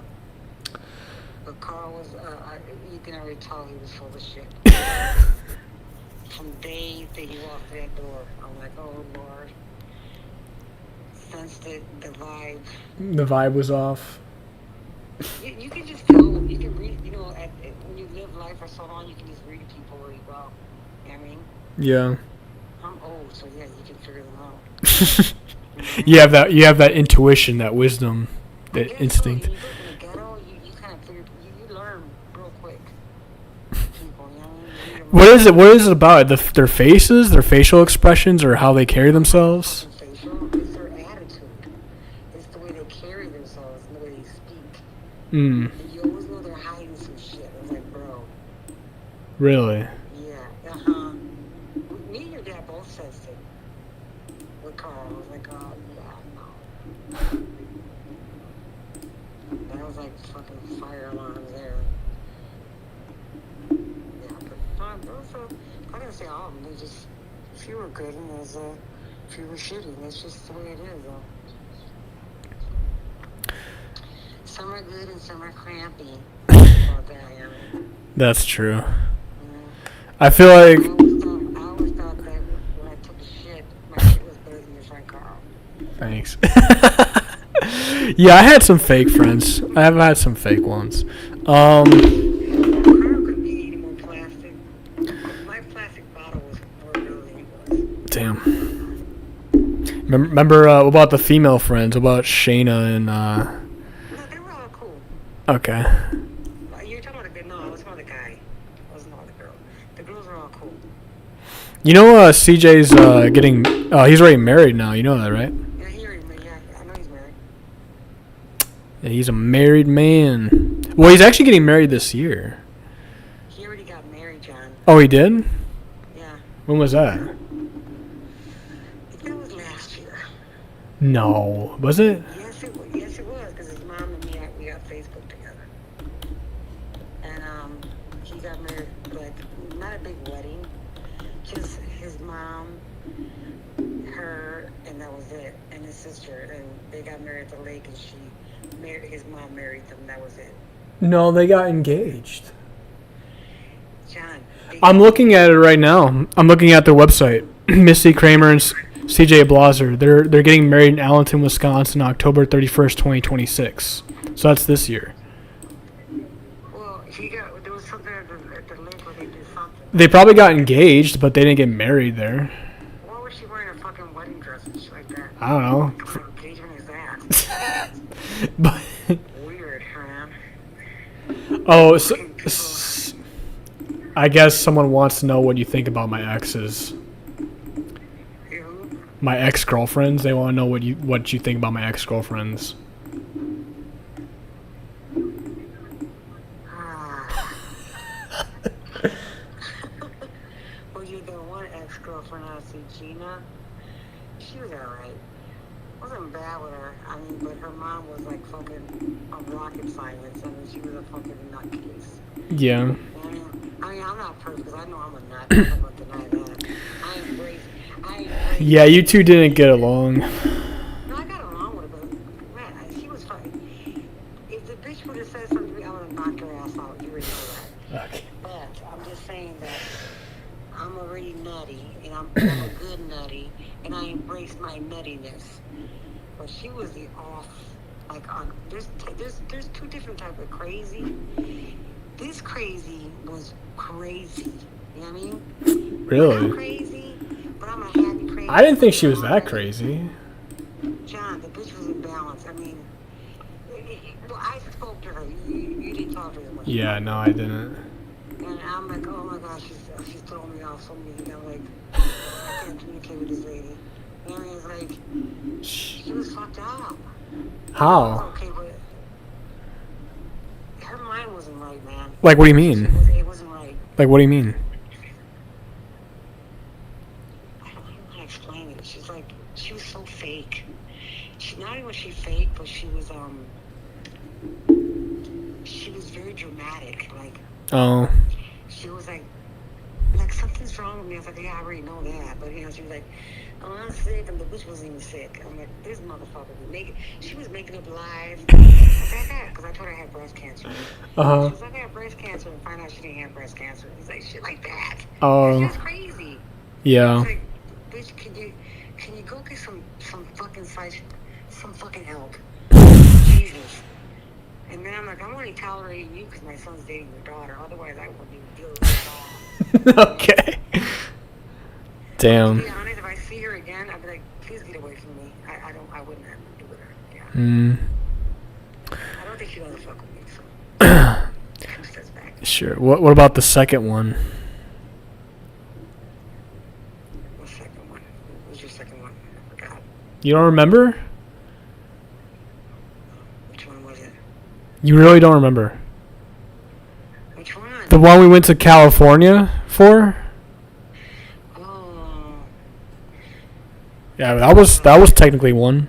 But Carl was, you can already tell he was full of shit. From day that he walked that door, I'm like, oh Lord. Sensed it, the vibe. The vibe was off. You can just tell, you can read, you know, when you live life for so long, you can just read people really well. You know what I mean? Yeah. I'm old, so yeah, you can figure them out. You have that intuition, that wisdom, that Yeah, instinct. So when you live in the ghetto, you kind of figure, you learn real quick. People, you know what I mean? What is it about? Their faces, their facial expressions, or how they carry themselves? Facial, it's their attitude. It's the way they carry themselves and the way they speak. Mm. And you always know they're hiding some shit. I was like, bro, Really? yeah, Me and your dad both sensed it with Carl. I was like, oh, yeah, no. That was like fucking fire alarms there. Yeah, but those, I gotta say all of them, they just, a few were good and there's a few were shitty. That's just the way it is, though. Some are good and some are crappy. About that, yeah. That's true. Yeah. I feel like I always thought that when I took a shit, my shit was better than your friend Carl. thanks. Yeah, I had some fake friends. I have had some fake ones. Carl could be eating more plastic. My plastic bottle was more real than he was. Damn. Remember what about the female friends? What about Shayna and No, they were all cool. Okay. You're talking about the girl. No, I was talking about the guy. I wasn't talking about the girl. The girls were all cool. You know CJ's getting he's already married now, you know that, right? Yeah, I know he's married. Yeah, he's a married man. Well, he's actually getting married this year. He already got married, John. Oh, he did? Yeah. When was that? I think that was last year. No. Was it? Yes, it was. Yes, it was. Because his mom and me, we got Facebook together. And he got married, like, not a big wedding. Just his mom, her, and that was it. And his sister. And they got married at the lake, and his mom married them. That was it. No, they got engaged. John. I'm looking at it right now. I'm looking at their website. Misty Kramer and CJ Blaser. They're getting married in Allenton, Wisconsin, October 31st, 2026. So that's this year. Well, there was something at the lake where they did something. They probably got engaged, but they didn't get married there. Why was she wearing a fucking wedding dress and shit like that? I don't know. What kind of engagement is that? But Weird, man. oh, I guess someone wants to know what you think about my exes. Who? My ex-girlfriends. They want to know what you think about my ex-girlfriends. Well, you're the one ex-girlfriend I see, Gina. She was alright. Wasn't bad with her. I mean, but her mom was like fucking a rocket science. I mean, she was a fucking nutcase. Yeah. I mean, I'm not perfect because I know I'm a nut. I'm not gonna deny that. I embrace. Yeah, you two didn't get along. No, I got along with her, but man, she was fine. If the bitch would have said something to me, I would have knocked her ass out. You already know that. Okay. But I'm just saying that I'm already nutty, and I'm a good nutty, and I embrace my nuttiness. But she was the off, like on. There's two different types of crazy. This crazy was crazy. You know what I mean? Really? I'm crazy, but I'm a happy crazy. I didn't think she was that crazy. John, the bitch was in balance. I mean, well, I spoke to her. You didn't talk to her much. Yeah, no, I didn't. And I'm like, oh my gosh, she's throwing me off so many. I'm like, I can't communicate with this lady. Marion's like, she was fucked up. I was How? okay, but her mind wasn't right, man. Like, what do you mean? It wasn't right. Like, what do you mean? I don't know how to explain it. She's like, she was so fake. Not only was she fake, but she was very dramatic. Like, Oh. she was like something's wrong with me. I was like, yeah, I already know that. But she was like, oh, I'm sick, and the bitch wasn't even sick. I'm like, this motherfucker she was making up lies. Because I told her I had breast cancer. She was like, I have breast cancer, and find out she didn't have breast cancer. It's like shit like that. Oh. That's just crazy. Yeah. It's like, bitch, can you go get some fucking some fucking help? Jesus. And then I'm like, I'm only tolerating you because my son's dating your daughter. Otherwise, I wouldn't even deal with it at all. Okay. To Damn. be honest, if I see her again, I'd be like, please get away from me. I wouldn't have to do with her. Yeah. I don't think she wants to fuck with me, so. Two steps back. Sure. What about the second one? What second one? What was your second one? I forgot. You don't remember? Which one was it? You really don't remember? Which one? The one we went to California for? Oh. Yeah, that was technically one.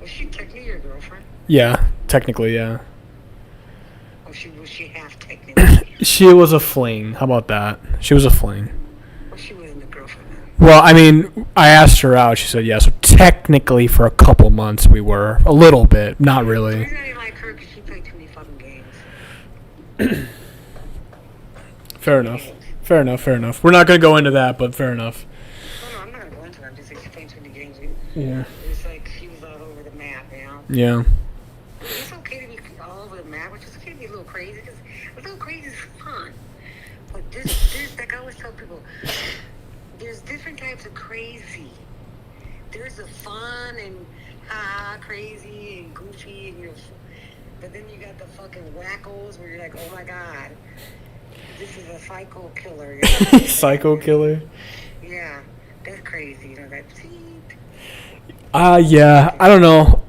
Was she technically your girlfriend? Yeah, technically, yeah. Or was she half technically? She was a fling. How about that? She was a fling. Well, she wasn't a girlfriend then. Well, I mean, I asked her out. She said yes. So technically, for a couple months, we were a little bit, not The really. reason I didn't like her because she played too many fucking games. Fair enough. Fair enough. Fair enough. We're not gonna go into that, but fair enough. No, I'm not gonna go into that. I'm just like she played too many games. Yeah. It was like she was all over the map, Yeah. It's okay to be all over the map, which is okay to be a little crazy, because a little crazy is fun. But there's like I always tell people, there's different types of crazy. There's the fun and crazy and goofy, and but then you got the fucking wackos where you're like, oh my god, this is a psycho killer. Psycho killer. Yeah, that's crazy. That beep. Yeah. I don't know.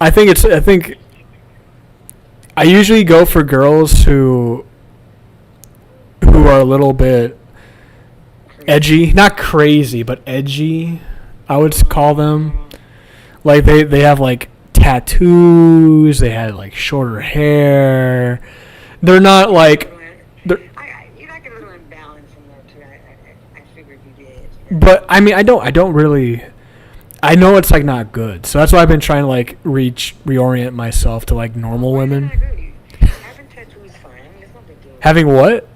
I think I usually go for girls who are a little bit edgy, not crazy, but edgy. I would call them. Like they have like tattoos. They had like shorter hair. They're not like. You like a little imbalance in there too. I figured you did. But I mean, I don't really. I know it's like not good, so that's why I've been trying to like reorient myself to like normal women. Having tattoos is fine. I mean, it's not a big deal. Having what?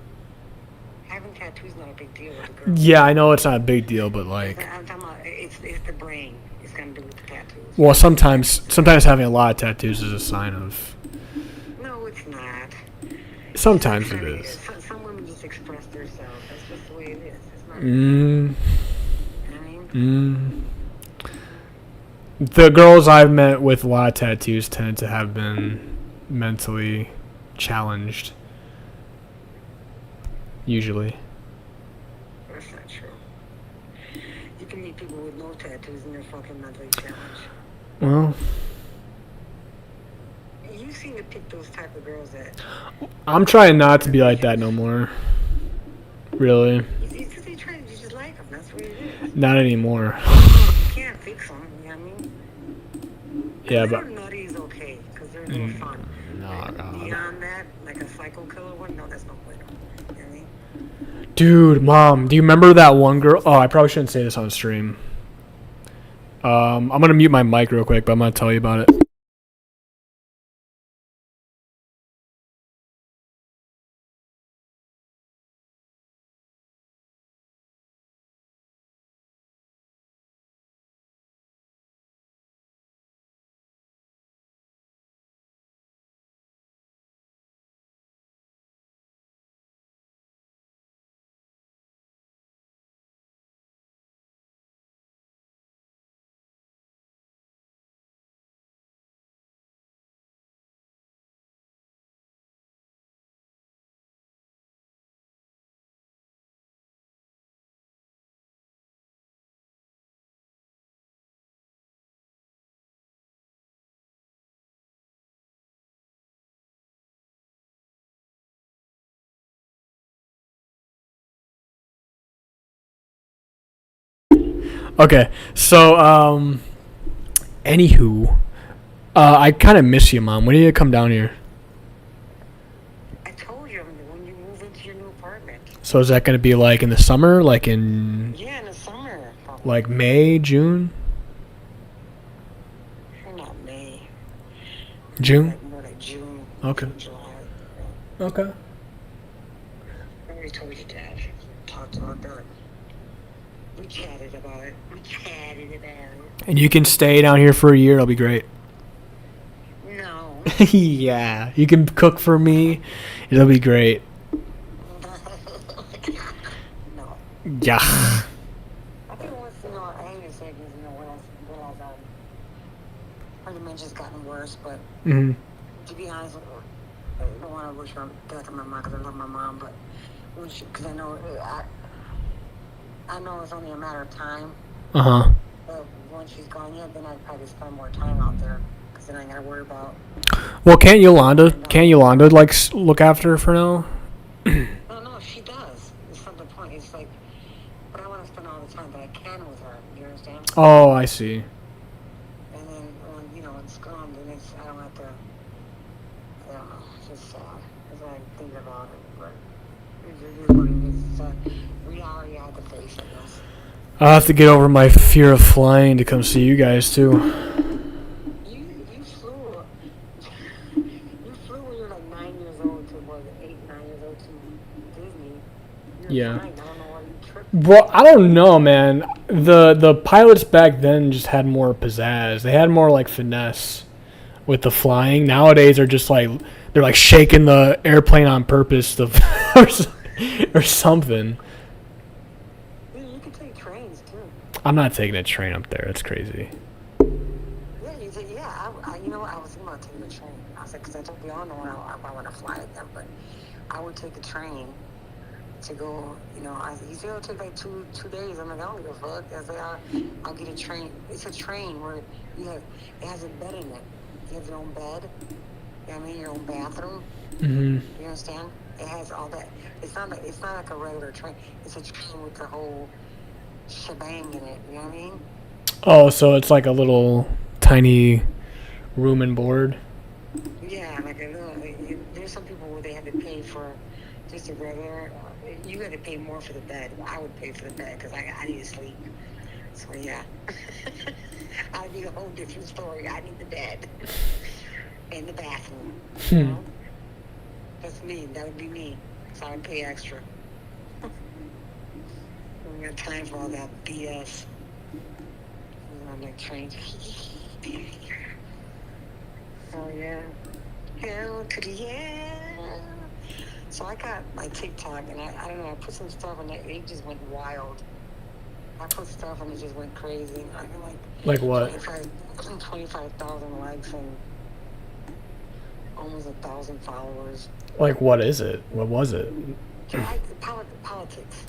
Having tattoos is not a big deal with a girl. Yeah, I know it's not a big deal, but like. I'm talking about it's the brain. It's gonna do with the tattoos. Well, sometimes having a lot of tattoos is a sign of. No, it's not. Sometimes it is. Some women just express themselves. That's just the way it is. It's not. I mean. The girls I've met with a lot of tattoos tend to have been mentally challenged. Usually. That's not true. You can meet people with no tattoos and they're fucking mentally challenged. Well, You seem to pick those type of girls that. I'm trying not to be like that no more. Really. You just like them. That's what it is. Not anymore. You can't fix them. You know what I mean? Yeah, A but. little nutty is okay because they're more fun. No. Beyond that, like a psycho killer one, no, that's no bueno. You know what I mean? Dude, Mom, do you remember that one girl? Oh, I probably shouldn't say this on stream. I'm gonna mute my mic real quick, but I'm gonna tell you about it. Okay, so anywho, I kind of miss you, Mom. When are you gonna come down here? I told you when you move into your new apartment. So is that gonna be like in the summer, like in Yeah, in the summer. Probably. like May, June, Not May. June? Like more like June. Okay. June, July. Okay. I already told you, Dad. Talked about that. We chatted about it. And you can stay down here for a year. It'll be great. No. Yeah, you can cook for me. It'll be great. No. Yeah. I think once, I hate to say it because, when her dementia's gotten worse, but Hmm. to be honest, I don't want to wish her death on my mom because I love my mom, but because I know it's only a matter of time. Uh huh. But once she's gone, then I'd probably spend more time out there because then I got to worry about. Well, can't Yolanda like look after her for now? No, she does. It's not the point. It's like, but I want to spend all the time that I can with her. You understand? Oh, I see. And then when it's gone, then I don't have to. I don't know. It's just sad. As I think about it, but it is what it is. It's a reality I have to face, I guess. I'll have to get over my fear of flying to come see you guys too. You flew. You flew when you were like 9 years old to 9 years old to Disney. You're Yeah. fine. I don't know why you tripped. Well, I don't know, man. The pilots back then just had more pizzazz. They had more like finesse with the flying. Nowadays, they're just like they're like shaking the airplane on purpose to or something. You can take trains too. I'm not taking a train up there. That's crazy. Yeah, you say, yeah. You know what? I was thinking about taking a train. I was like, because I told you all know I want to fly again, but I would take a train to go. You say it'll take like two days. I'm like, I don't give a fuck. I say, I'll get a train. It's a train where it has a bed in it. You have your own bed. You know what I mean? Your own bathroom. Hmm. You understand? It has all that. It's not like a regular train. It's a train with the whole shebang in it. You know what I mean? Oh, so it's like a little tiny room and board. Yeah, like a little. There's some people where they have to pay for just a regular. You got to pay more for the bed. I would pay for the bed because I need to sleep. So yeah, I need a whole different story. I need the bed and the bathroom. You know? That's me. That would be me. So I would pay extra. I don't got time for all that BS. I'm like trains. Oh yeah. Hell to the yeah. So I got my TikTok and I don't know, I put some stuff and it just went wild. I put stuff and it just went crazy. I got Like what? 25,000 likes and almost 1,000 followers. Like what is it? What was it? Politics.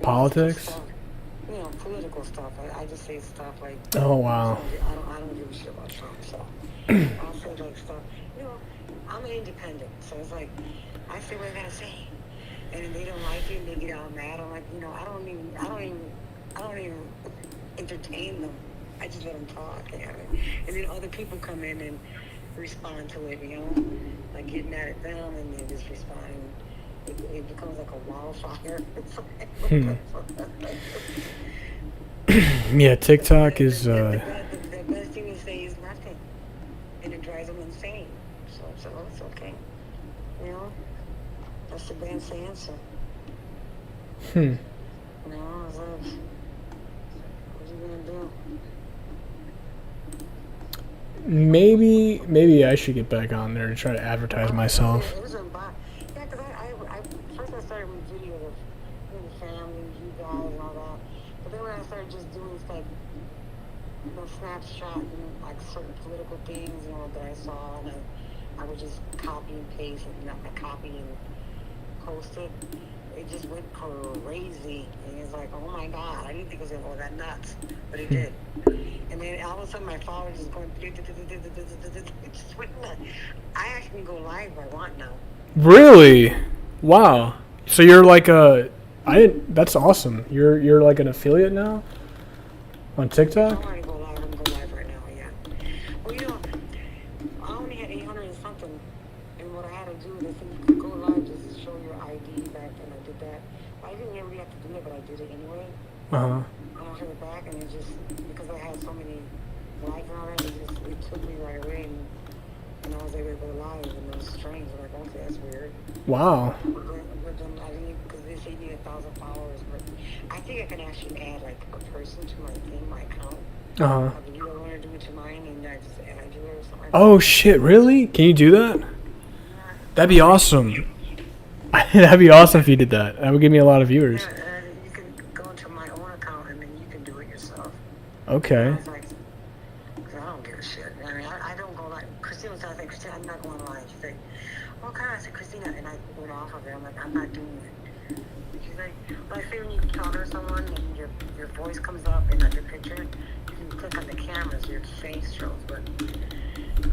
Politics? Stuff, political stuff. I just say stuff like. Oh wow. I don't give a shit about Trump, so I'll say like stuff. I'm an independent, so it's like I say what I gotta say, and if they don't like it, and they get all mad. I'm like, I don't even entertain them. I just let them talk, and then other people come in and respond to it, like getting mad at them, and then just responding. It becomes like a wildfire. It's like, Yeah, TikTok is. The best thing to say is nothing, and it drives them insane. So it's okay. That's the best answer. It's like, what are you gonna do? Maybe I should get back on there to try to advertise myself. It was yeah, because I first I started with videos of the family, you guys, and all that. But then when I started just doing like snapshot and like certain political things, that I saw, and I would just copy and paste and not copy and post it. It just went crazy, and it's like, oh my god, I didn't think it was gonna go that nuts, but it did. And then all of a sudden, my followers just going, it just went nuts. I actually can go live if I want now. Really? Wow. So you're like a. That's awesome. You're like an affiliate now. On I'm TikTok? ready to go live. I'm going live right now, yeah. Well, I only had 800 and something. And what I had to do, they said you could go live just to show your ID back, and I did that. I didn't really have to do it, but I did it anyway. Uh-huh. And I heard back, and it just, because I had so many likes and all that, it took me right away, and I was able to go live, and it was strange. I'm like, okay, that's weird. Wow. But then I didn't, because they say you need 1,000 followers, but I think I can actually add, like, a person to my thing, my account. Uh-huh. Like, if you don't want to do it to mine, and I just add you or something like Oh, shit, really? Can you do that? that. That'd be awesome. That'd be awesome if you did that. That would give me a lot of viewers. Yeah, you can go into my own account, and then you can do it yourself. Okay. I was like, 'cause I don't give a shit. I mean, I don't go like, Christina was like, Christina, I'm not going live. She's like, well, kind of, I said, Christina, and I went off of it. I'm like, I'm not doing it. She's like, well, I say when you encounter someone and your voice comes up and like your picture, you can click on the camera so your face shows. But,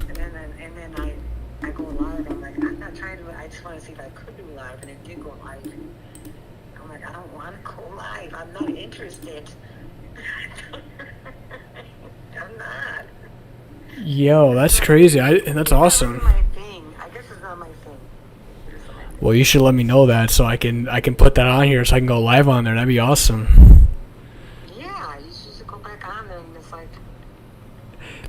and then I go live. I'm like, I'm not trying to, I just want to see if I could do live, and it did go live. I'm like, I don't want to go live. I'm not interested. I'm not. Yo, that's crazy. That's awesome. It's not my thing. I guess it's not my thing. It's not my thing. Well, you should let me know that so I can put that on here so I can go live on there. That'd be awesome. Yeah, you should just go back on there and it's like,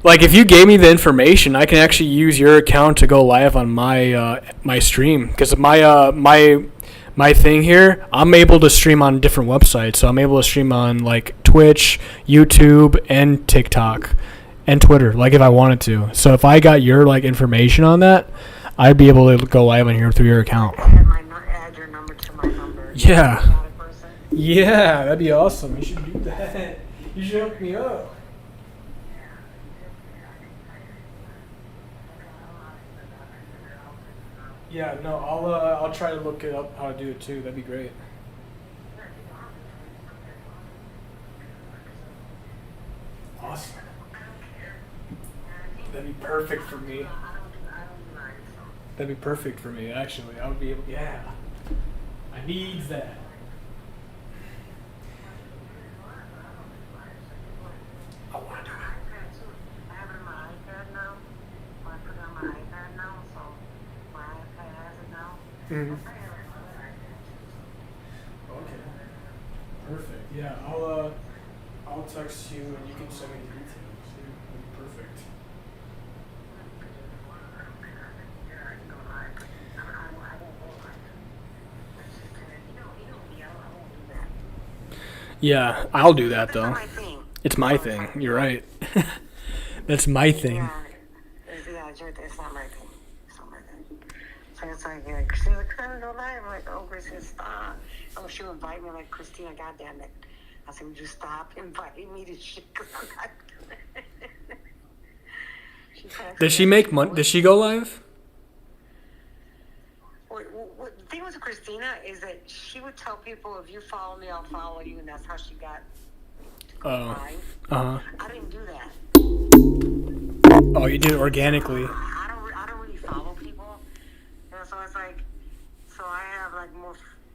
Like if you gave me the information, I can actually use your account to go live on my my stream because my thing here, I'm able to stream on different websites. So I'm able to stream on like Twitch, YouTube, and TikTok, and Twitter. Like if I wanted to. So if I got your like information on that, I'd be able to go live on here through your account. add your number to my number. Yeah. Not a person. Yeah, that'd be awesome. You should do that. You should hook me up. Yeah, no, I'll try to look it up how to do it too. That'd be great. Awesome. That'd be perfect for me. I don't do mine, so. That'd be perfect for me. Actually, I would be able. Yeah, I needs that. I want to do it. iPad too. I have it on my iPad now. When I put it on my iPad now, so my iPad has it now. Mhm. I have it on my iPad too. Okay. Perfect. Yeah, I'll text you and you can send me the details. Yeah, that'd be perfect. Yeah, I'll do that That's not though. my thing. It's my thing. You're right. That's my thing. Yeah, it's not my thing. It's not my thing. So it's like, yeah, Christina's like, I'm gonna go live. I'm like, oh, Christina, stop. Oh, she'll invite me. I'm like, Christina, goddamn it. I said, would you stop inviting me to shit? Because I'm not doing it. Does she make money? Does she go live? What the thing with Christina is that she would tell people, if you follow me, I'll follow you, and that's how she got to go Oh. live. Uh huh. I didn't do that. Oh, you did it organically. I don't really follow people, and so it's like, so I have like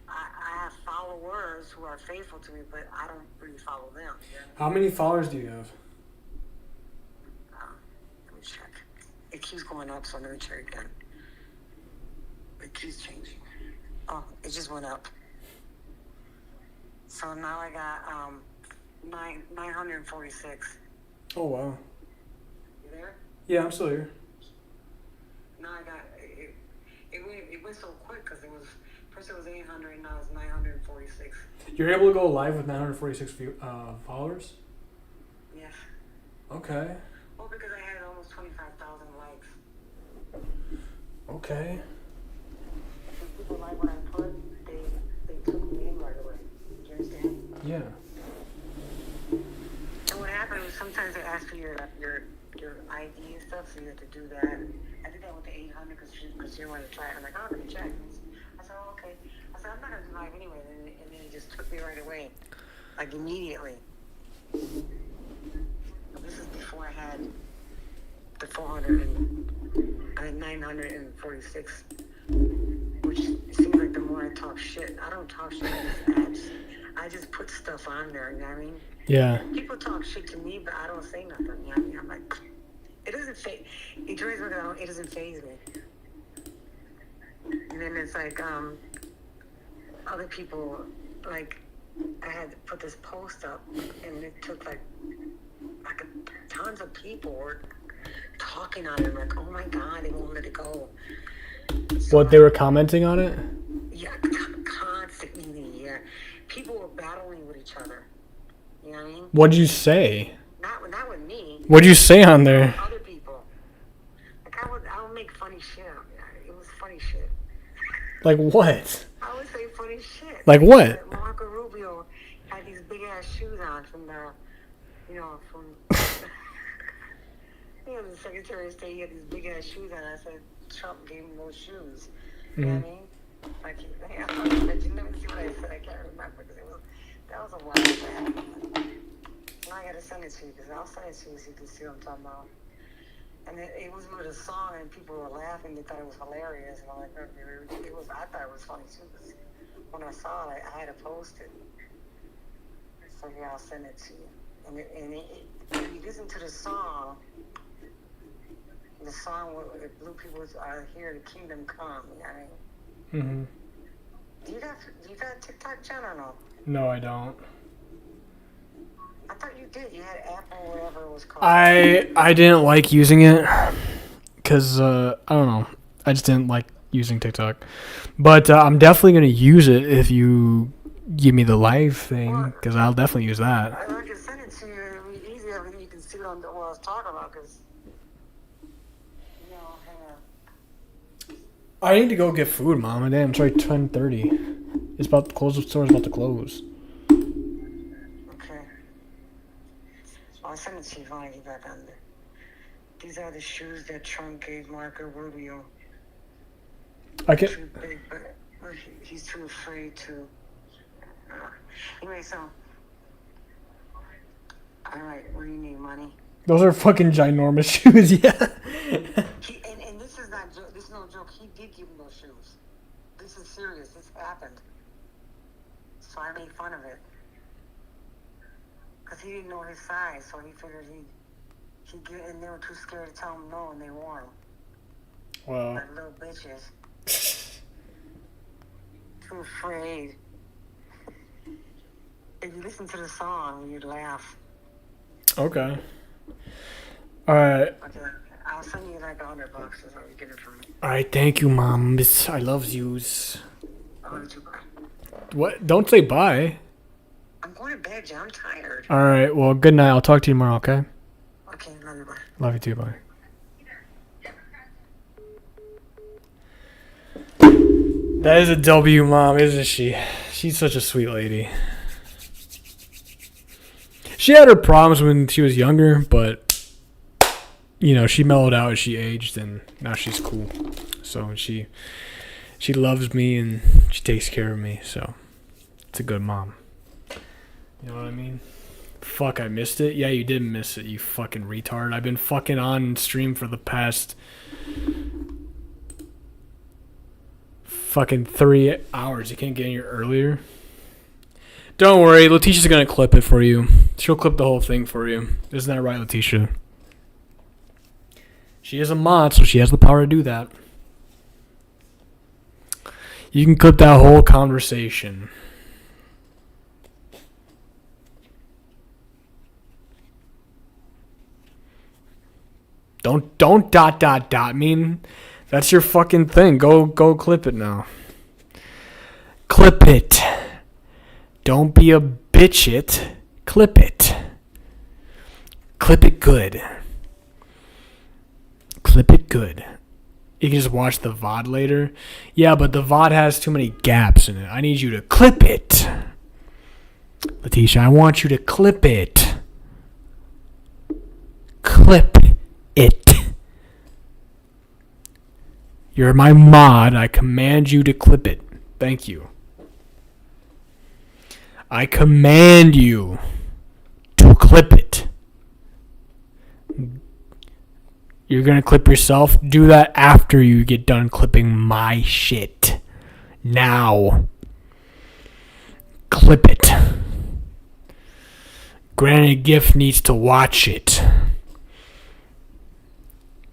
I have followers who are faithful to me, but I don't really follow them. How many followers do you have? Let me check. It keeps going up, so let me check again. It keeps changing. Oh, it just went up. So now I got 946. Oh wow. You there? Yeah, I'm still here. Now I got it went so quick because it was first it was 800 and now it's 946. You're able to go live with 946 followers? Yes. Okay. Well, because I had almost 25,000 likes. Okay. If people like what I put, they took me in right away. Do you understand? Yeah. And what happened was sometimes they ask for your ID and stuff, so you have to do that. I did that with the 800 because she wanted to try it. I'm like, oh, let me check. I said, oh, okay. I said, I'm not going to do live anyway. And then it just took me right away, like immediately. This is before I had the 946, which it seems like the more I talk shit, I don't talk shit, I just I just put stuff on there, you know what I mean? Yeah. People talk shit to me, but I don't say nothing, you know what I mean? I'm like, it doesn't phase, it drives me down, it doesn't phase me. And then it's like, other people, like, I had to put this post up, and it took like tons of people were talking on it, like, oh my God, they won't let it go. So, What, they were commenting on it? Yeah, constantly, yeah. People were battling with each other. You know what I mean? What'd you say? Not with me. What'd you say on there? Other people. Like I would make funny shit. It was funny shit. Like what? I would say funny shit. Like what? Marco Rubio had these big ass shoes on from the the Secretary of State. He had these big ass shoes on. I said Trump gave him those shoes. You know what I mean? Like, I bet you never see what I said. I can't remember because that was a while back. Now I gotta send it to you because I'll send it to you so you can see what I'm talking about. And it was with a song and people were laughing. They thought it was hilarious. And I'm like, I thought it was funny too because when I saw it, I had to post it. So yeah, I'll send it to you. And when you listen to the song with blue people are here, the kingdom come. You know what I mean? Do you got TikTok, John, or no? No, I don't. I thought you did. You had Apple, whatever it was called. I didn't like using it because I don't know. I just didn't like using TikTok. But I'm definitely gonna use it if you give me the live thing because I'll definitely use that. I can send it to you. It'll be easier when you can see what I was talking about because. I need to go get food, Mama. Damn, it's like 10:30. It's about to close. The store's about to close. Okay. I'll send it to you when I get back on there. These are the shoes that Trump gave Marco Rubio. I can. Too big, but he's too afraid to. Anyway, so. All right, what do you need, money? Those are fucking ginormous shoes, yeah. And this is not joke. This is no joke. He did give him those shoes. This is serious. This happened. So I made fun of it. Because he didn't know his size, so he figured he'd get, and they were too scared to tell him no, and they wore him. Wow. Like little bitches. Too afraid. If you listen to the song, you'd laugh. Okay. Alright. Okay. I'll send you like $100 is how you get it from me. Alright, thank you, Mom. I love yous. I love you, bye. What? Don't say bye. I'm going to bed, John. I'm tired. Alright, well, good night. I'll talk to you tomorrow, okay? Okay, love you, bye. Love you too, bye. That is a W, Mom, isn't she? She's such a sweet lady. She had her problems when she was younger, but, you know, she mellowed out as she aged, and now she's cool. So she loves me, and she takes care of me, so it's a good mom. You know what I mean? Fuck, I missed it? Yeah, you did miss it, you fucking retard. I've been fucking on stream for the past fucking 3 hours. You can't get in here earlier? Don't worry, Letitia's gonna clip it for you. She'll clip the whole thing for you. Isn't that right, Letitia? She is a mod, so she has the power to do that. You can clip that whole conversation. Don't ... mean that's your fucking thing. Go clip it now. Clip it. Don't be a bitch it. Clip it. Clip it good. Clip it good. You can just watch the VOD later. Yeah, but the VOD has too many gaps in it. I need you to clip it. Letitia, I want you to clip it. Clip it. You're my mod. I command you to clip it. Thank you. I command you to clip it. You're gonna clip yourself? Do that after you get done clipping my shit. Now. Clip it. Granny Gift needs to watch it.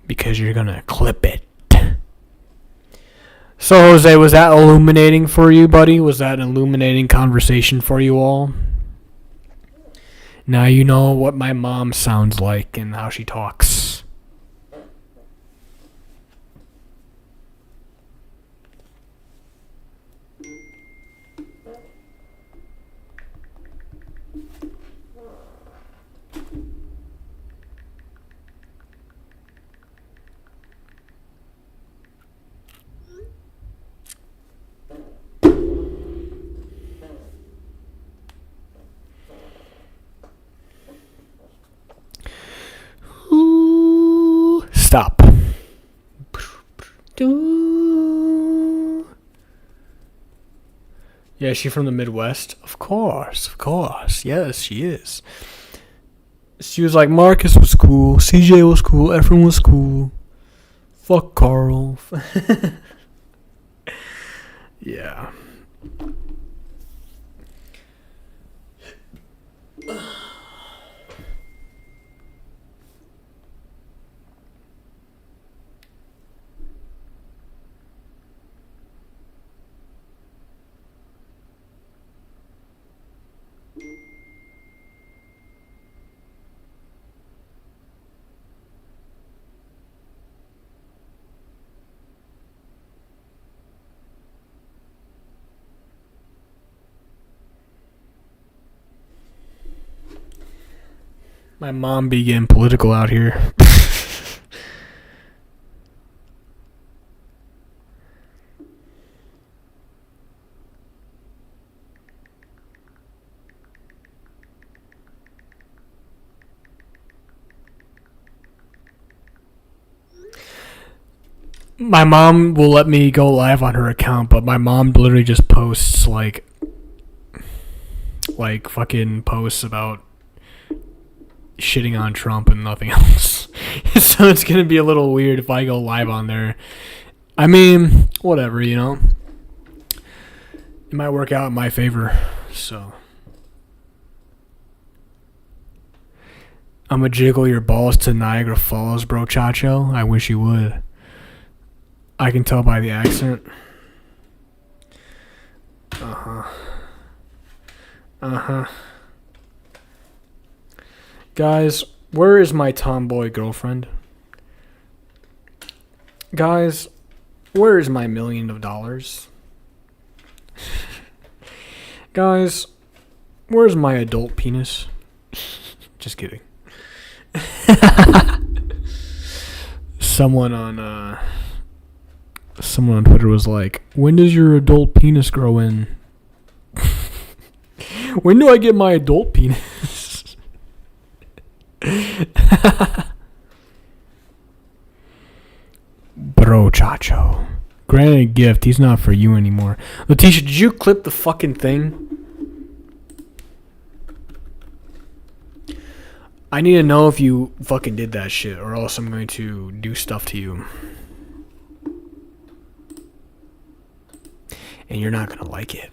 Because you're gonna clip it. So, Jose, was that illuminating for you, buddy? Was that an illuminating conversation for you all? Now you know what my mom sounds like and how she talks. Stop. Yeah, is she from the Midwest? Of course. Yes, she is. She was like, Marcus was cool, CJ was cool, Efren was cool. Fuck Carl. Yeah. My mom be getting political out here. My mom will let me go live on her account, but my mom literally just posts like fucking posts about shitting on Trump and nothing else. So it's gonna be a little weird if I go live on there. I mean, whatever, you know. It might work out in my favor. So I'm gonna jiggle your balls to Niagara Falls, bro, Chacho. I wish you would. I can tell by the accent. Guys, where is my tomboy girlfriend? Guys, where is my $1 million? Guys, where's my adult penis? Just kidding. Someone on Twitter was like, when does your adult penis grow in? When do I get my adult penis? Bro, Chacho. Granted gift, he's not for you anymore. Letitia, did you clip the fucking thing? I need to know if you fucking did that shit, or else I'm going to do stuff to you. And you're not gonna like it.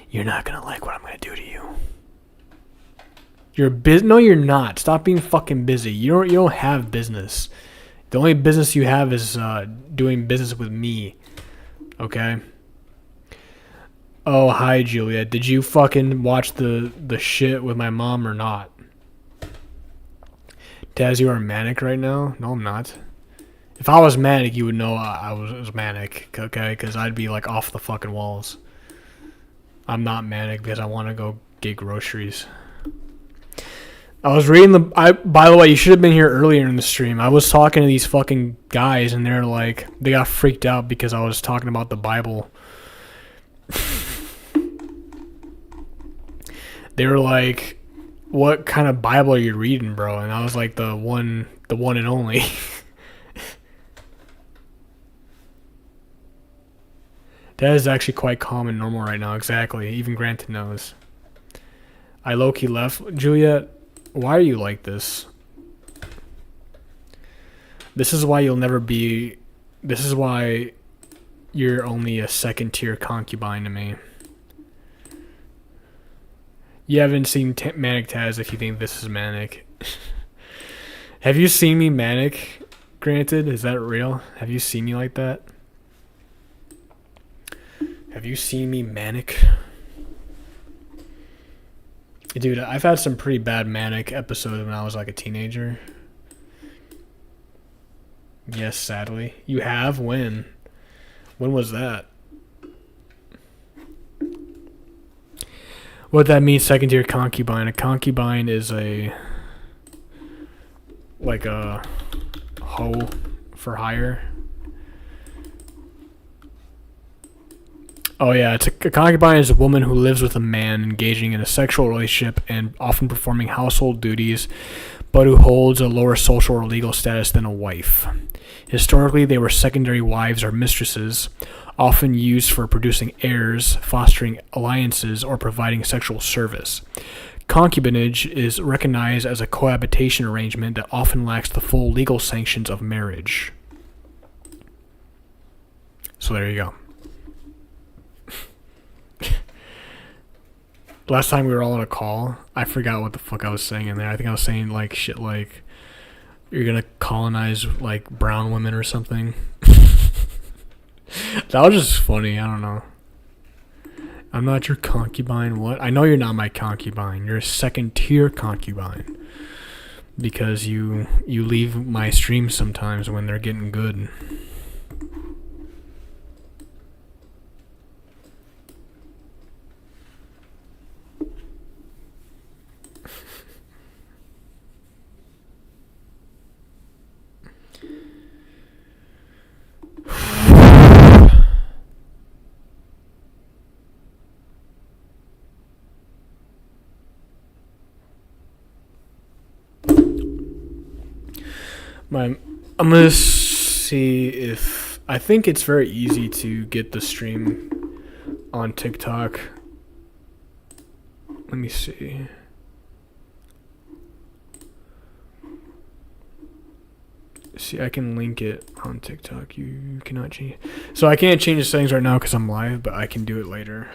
You're not gonna like what I'm gonna do to you. You're busy? No, you're not. Stop being fucking busy. You don't have business. The only business you have is doing business with me. Okay? Oh, hi, Julia. Did you fucking watch the shit with my mom or not? Taz, you are manic right now? No, I'm not. If I was manic, you would know I was manic, okay? Because I'd be like off the fucking walls. I'm not manic because I want to go get groceries. I was reading by the way, you should have been here earlier in the stream. I was talking to these fucking guys and they're like, they got freaked out because I was talking about the Bible. They were like, what kind of Bible are you reading, bro? And I was like, the one and only. That is actually quite calm and normal right now. Exactly. Even Granted knows. I low-key left. Juliet, why are you like this? This is why you'll never be... This is why you're only a second-tier concubine to me. You haven't seen Manic Taz if you think this is manic. Have you seen me manic? Granted, is that real? Have you seen me like that? Have you seen me manic? Dude, I've had some pretty bad manic episodes when I was like a teenager. Yes, sadly. You have? When? When was that? What that means, second tier concubine. A concubine is like a hoe for hire. Oh yeah, a concubine is a woman who lives with a man, engaging in a sexual relationship and often performing household duties, but who holds a lower social or legal status than a wife. Historically, they were secondary wives or mistresses, often used for producing heirs, fostering alliances, or providing sexual service. Concubinage is recognized as a cohabitation arrangement that often lacks the full legal sanctions of marriage. So there you go. Last time we were all on a call, I forgot what the fuck I was saying in there. I think I was saying like shit like you're gonna colonize like brown women or something. That was just funny. I don't know. I'm not your concubine. What? I know you're not my concubine. You're a second tier concubine because you leave my streams sometimes when they're getting good. I'm gonna see if I think it's very easy to get the stream on TikTok. Let me see. See, I can link it on TikTok. You cannot change. So I can't change the settings right now because I'm live, but I can do it later.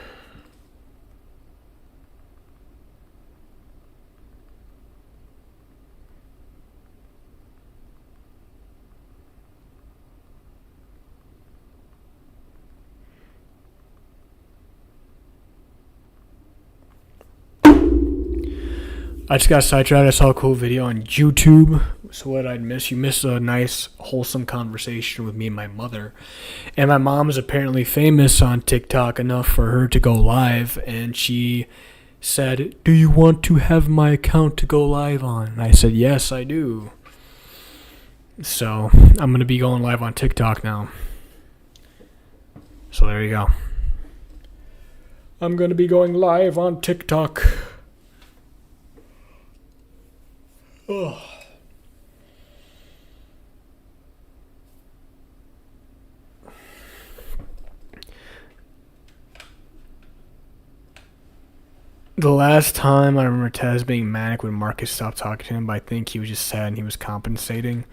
I just got sidetracked. I saw a cool video on YouTube. So what I'd miss? You missed a nice, wholesome conversation with me and my mother. And my mom is apparently famous on TikTok enough for her to go live. And she said, "Do you want to have my account to go live on?" And I said, "Yes, I do." So I'm going to be going live on TikTok now. So there you go. I'm going to be going live on TikTok. Oh. The last time I remember Taz being manic when Marcus stopped talking to him, but I think he was just sad and he was compensating.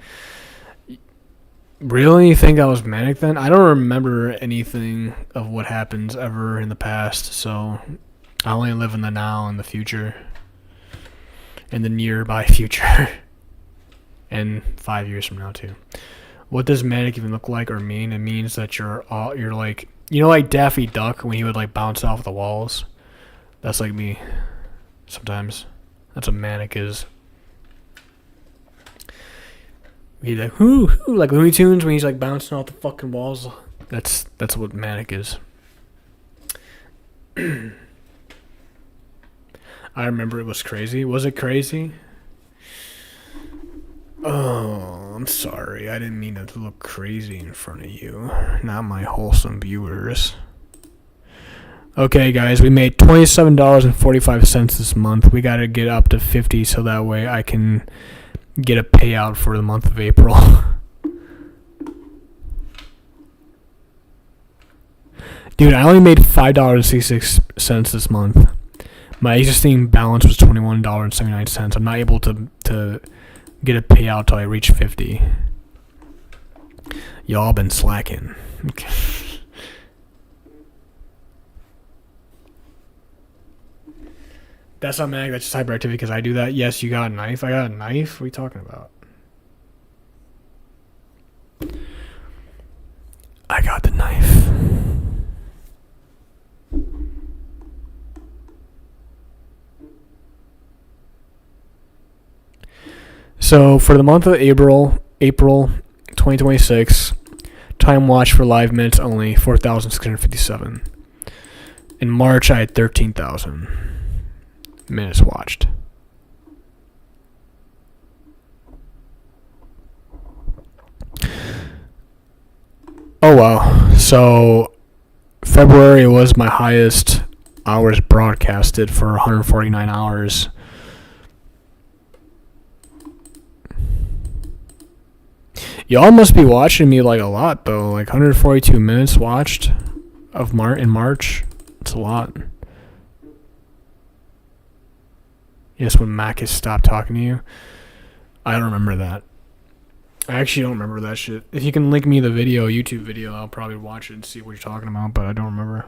Really? You think I was manic then? I don't remember anything of what happens ever in the past, so I only live in the now and the future. In the nearby future. And 5 years from now too. What does manic even look like or mean? It means that you're like, you know, like Daffy Duck when he would like bounce off the walls. That's like me sometimes. That's what manic is. He's like hoo hoo, like Looney Tunes when he's like bouncing off the fucking walls. That's what manic is. I remember it was crazy. Was it crazy? Oh, I'm sorry. I didn't mean to look crazy in front of you. Not my wholesome viewers. Okay, guys, we made $27.45 this month. We got to get up to 50 so that way I can get a payout for the month of April. Dude, I only made $5.66 this month. My existing balance was $21.79. I'm not able to get a payout till I reach 50. Y'all been slacking. Okay. That's not manic. That's just hyperactivity because I do that. Yes, you got a knife. I got a knife. What are you talking about? I got the knife. So for the month of April 2026, time watch for live minutes only 4,657. In March, I had 13,000 minutes watched. Oh wow. So February was my highest hours broadcasted for 149 hours. Y'all must be watching me like a lot though. Like 142 minutes watched in March. It's a lot. Yes, when Mac has stopped talking to you. I don't remember that. I actually don't remember that shit. If you can link me the video, YouTube video, I'll probably watch it and see what you're talking about, but I don't remember.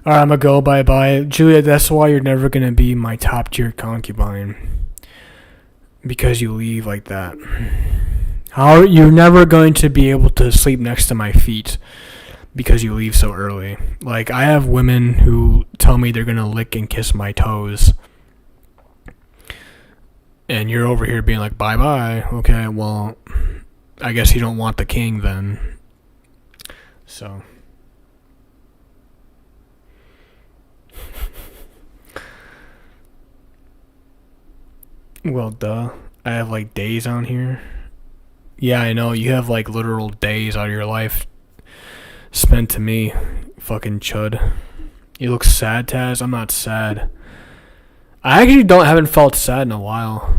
Alright, I'm gonna go. Bye. Julia, that's why you're never gonna be my top tier concubine. Because you leave like that. You're never going to be able to sleep next to my feet because you leave so early. Like, I have women who tell me they're gonna lick and kiss my toes. And you're over here being like, bye. Okay, well, I guess you don't want the king then. So... Well, duh. I have like days on here. Yeah, I know. You have like literal days out of your life spent to me. Fucking chud. You look sad, Taz. I'm not sad. I actually haven't felt sad in a while.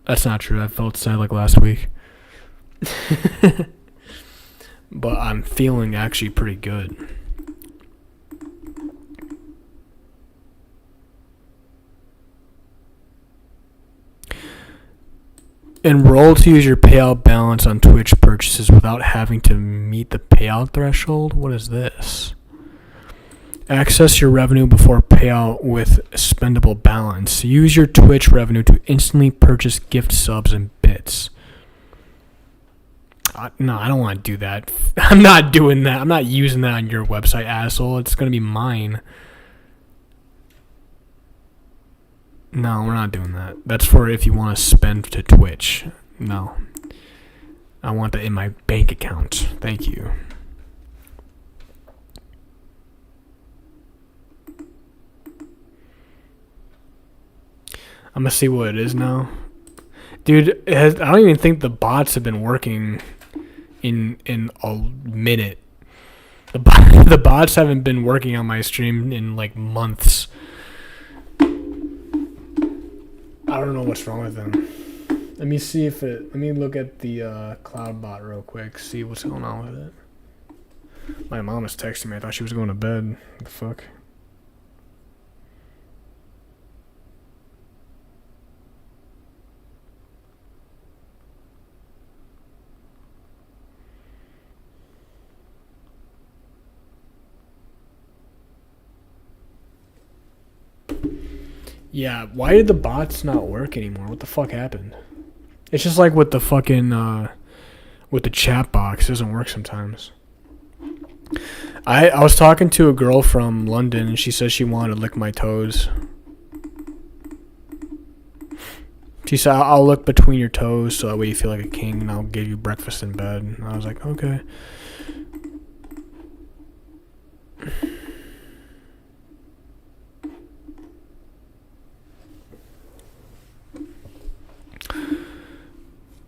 That's not true. I felt sad like last week. But I'm feeling actually pretty good. Enroll to use your payout balance on Twitch purchases without having to meet the payout threshold? What is this? Access your revenue before payout with spendable balance. Use your Twitch revenue to instantly purchase gift subs and bits. No, I don't want to do that. I'm not doing that. I'm not using that on your website, asshole. It's going to be mine. No, we're not doing that. That's for if you want to spend to Twitch. No. I want that in my bank account. Thank you. I'm going to see what it is now. Dude, I don't even think the bots have been working in a minute. The bots haven't been working on my stream in like months. I don't know what's wrong with them. Let me see if let me look at the cloud bot real quick, see what's going on with it. My mom was texting me. I thought she was going to bed. What the fuck? Yeah, why did the bots not work anymore? What the fuck happened? It's just like with the fucking, with the chat box. It doesn't work sometimes. I was talking to a girl from London, and she said she wanted to lick my toes. She said, I'll look between your toes so that way you feel like a king, and I'll give you breakfast in bed. And I was like, okay.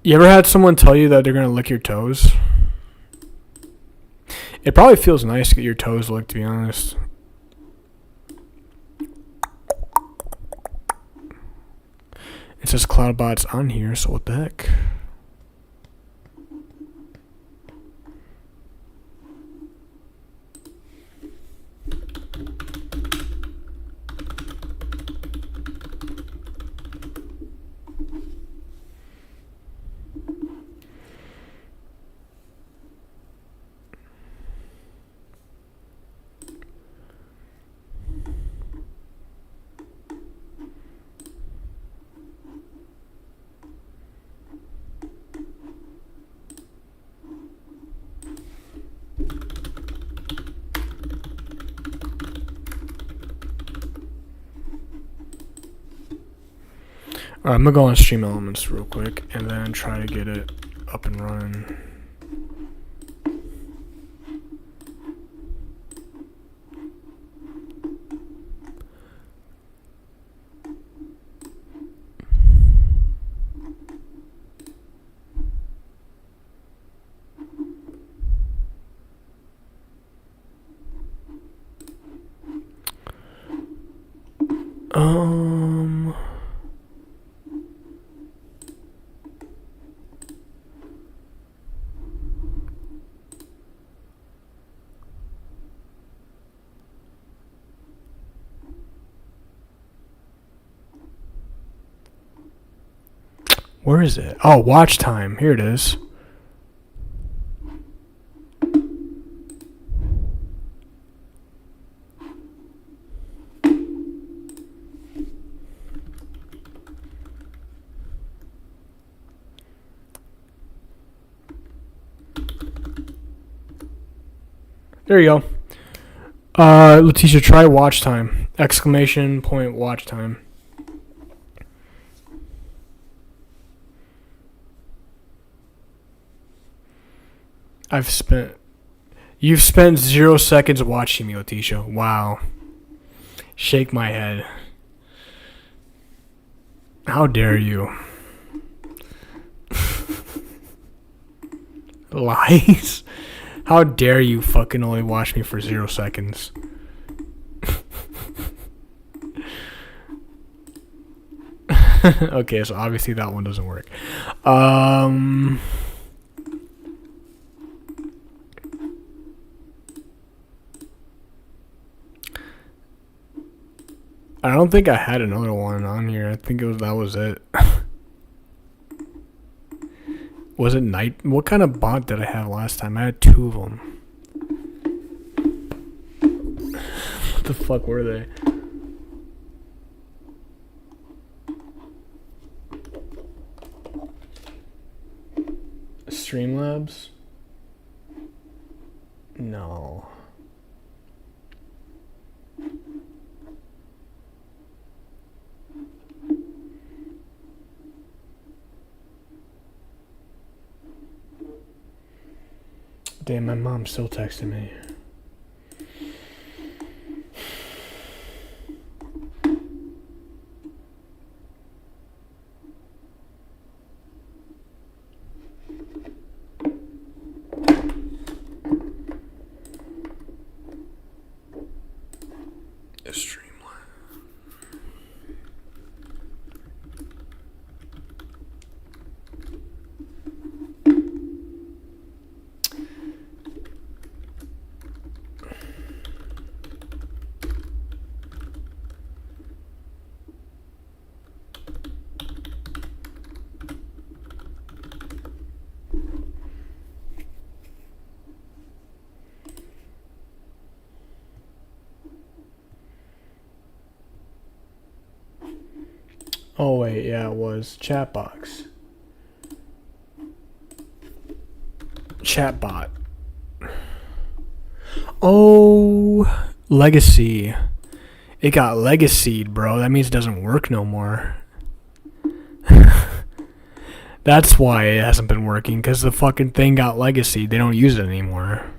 You ever had someone tell you that they're gonna lick your toes? It probably feels nice to get your toes licked, to be honest. It says Cloudbot's on here, so what the heck? Alright, I'm gonna go on Stream Elements real quick and then try to get it up and running. Where is it? Oh, watch time. Here it is. There you go. Letitia, try watch time. Exclamation point watch time. You've spent 0 seconds watching me, Letitia. Wow. Shake my head. How dare you? Lies. How dare you fucking only watch me for 0 seconds? Okay, so obviously that one doesn't work. I don't think I had another one on here. I think that was it. Was it night? What kind of bot did I have last time? I had 2 of them. What the fuck were they? Streamlabs? No. Damn, my mom's still texting me. Oh wait, yeah, it was Chatbox. Chatbot. Oh, Legacy. It got legacied, bro. That means it doesn't work no more. That's why it hasn't been working, because the fucking thing got legacied. They don't use it anymore.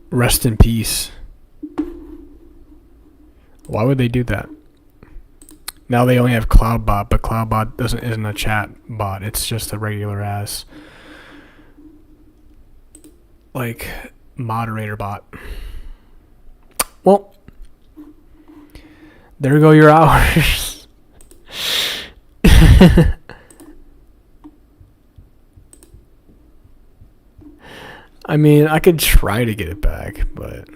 Rest in peace. Why would they do that? Now they only have CloudBot, but CloudBot isn't a chat bot. It's just a regular ass like moderator bot. Well, there go your hours. I mean, I could try to get it back, but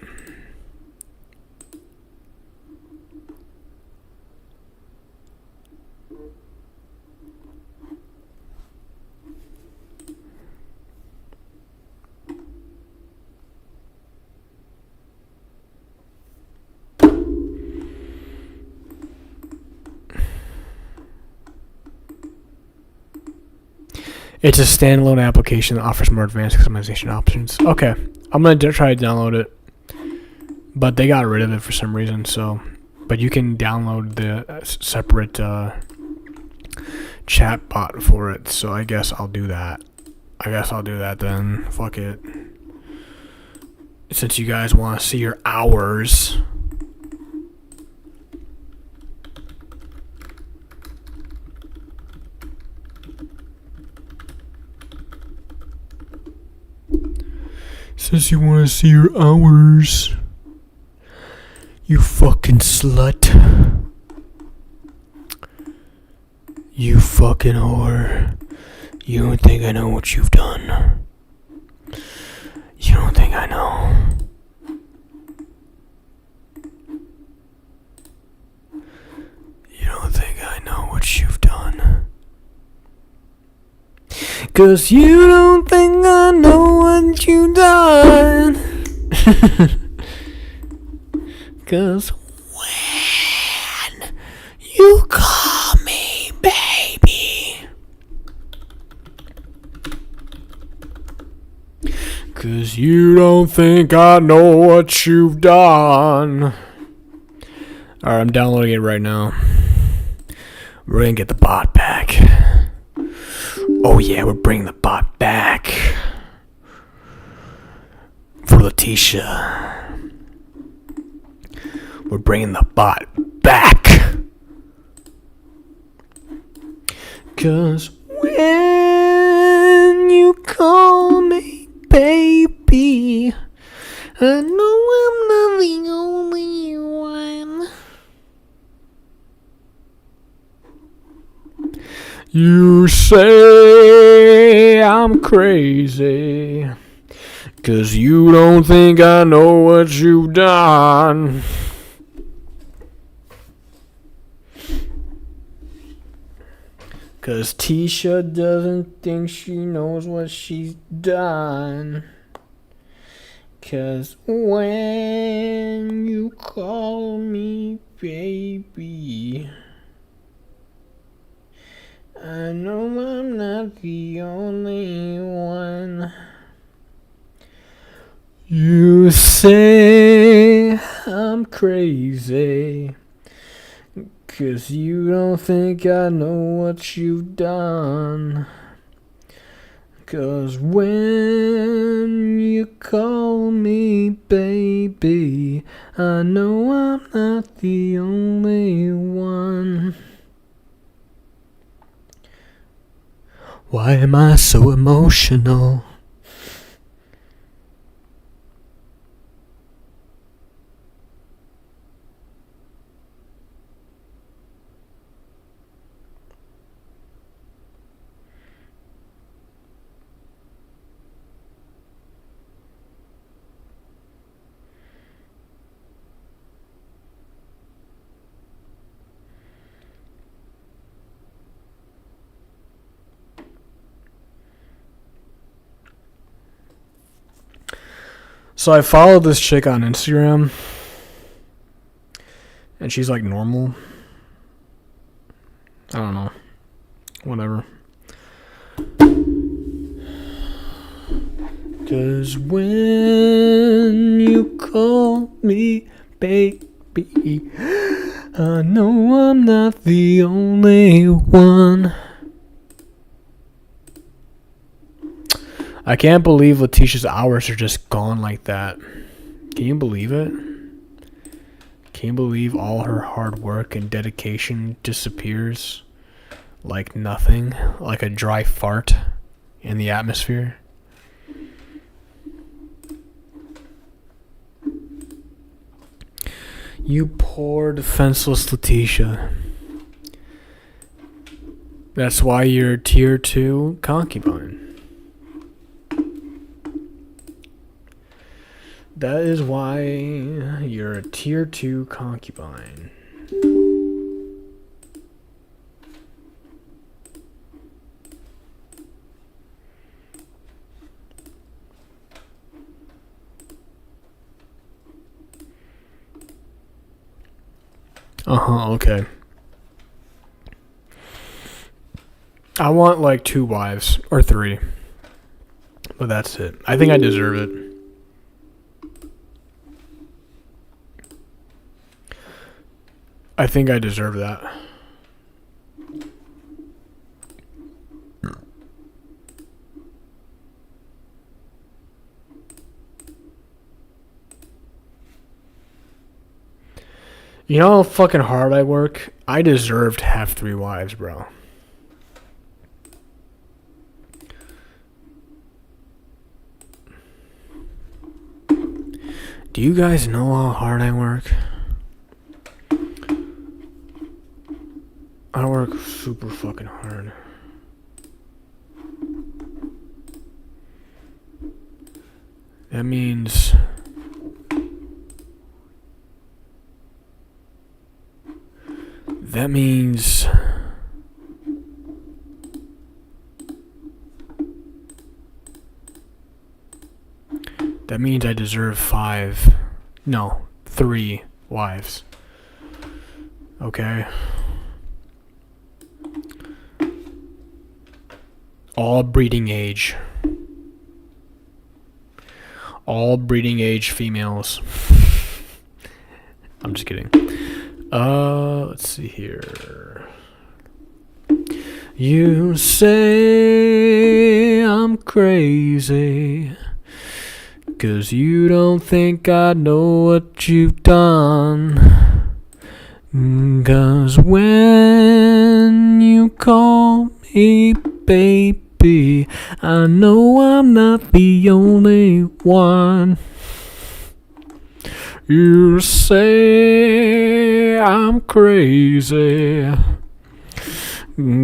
it's a standalone application that offers more advanced customization options. Okay, I'm going to try to download it. But they got rid of it for some reason, so... But you can download the separate chat bot for it, so I guess I'll do that. I guess I'll do that then. Fuck it. Since you guys want to see your hours... Since you want to see your hours, you fucking slut. You fucking whore. You don't think I know what you've done. You don't think I know. You don't think I know what you've done. 'Cause you don't think I know what you done. 'Cause when you call me baby. 'Cause you don't think I know what you've done. Alright, I'm downloading it right now. We're gonna get the bot back. Oh yeah, we're bringing the bot back for Letitia. We're bringing the bot back. 'Cause when you call me baby, I know I'm not the only one. You say I'm crazy, 'cause you don't think I know what you've done. Cause Tisha doesn't think she knows what she's done. 'Cause when you call me baby, I know I'm not the only one. You say I'm crazy, 'cause you don't think I know what you've done. 'Cause when you call me baby, I know I'm not the only one. Why am I so emotional? So I followed this chick on Instagram, and she's like normal. I don't know. Whatever. 'Cause when you call me baby, I know I'm not the only one. I can't believe Letitia's hours are just gone like that. Can you believe it? Can you believe all her hard work and dedication disappears like nothing, like a dry fart in the atmosphere? You poor defenseless Letitia. That's why you're tier 2 concubine. That is why you're a tier 2 concubine. Okay. I want like 2 wives, or 3. But that's it. I think I deserve it. I think I deserve that. You know how fucking hard I work? I deserve to have 3 wives, bro. Do you guys know how hard I work? I work super fucking hard. That means I deserve 3 wives. Okay? All breeding age. All breeding age females. I'm just kidding. Let's see here. You say I'm crazy 'cause you don't think I know what you've done. 'Cause when you call me baby, I know I'm not the only one. You say I'm crazy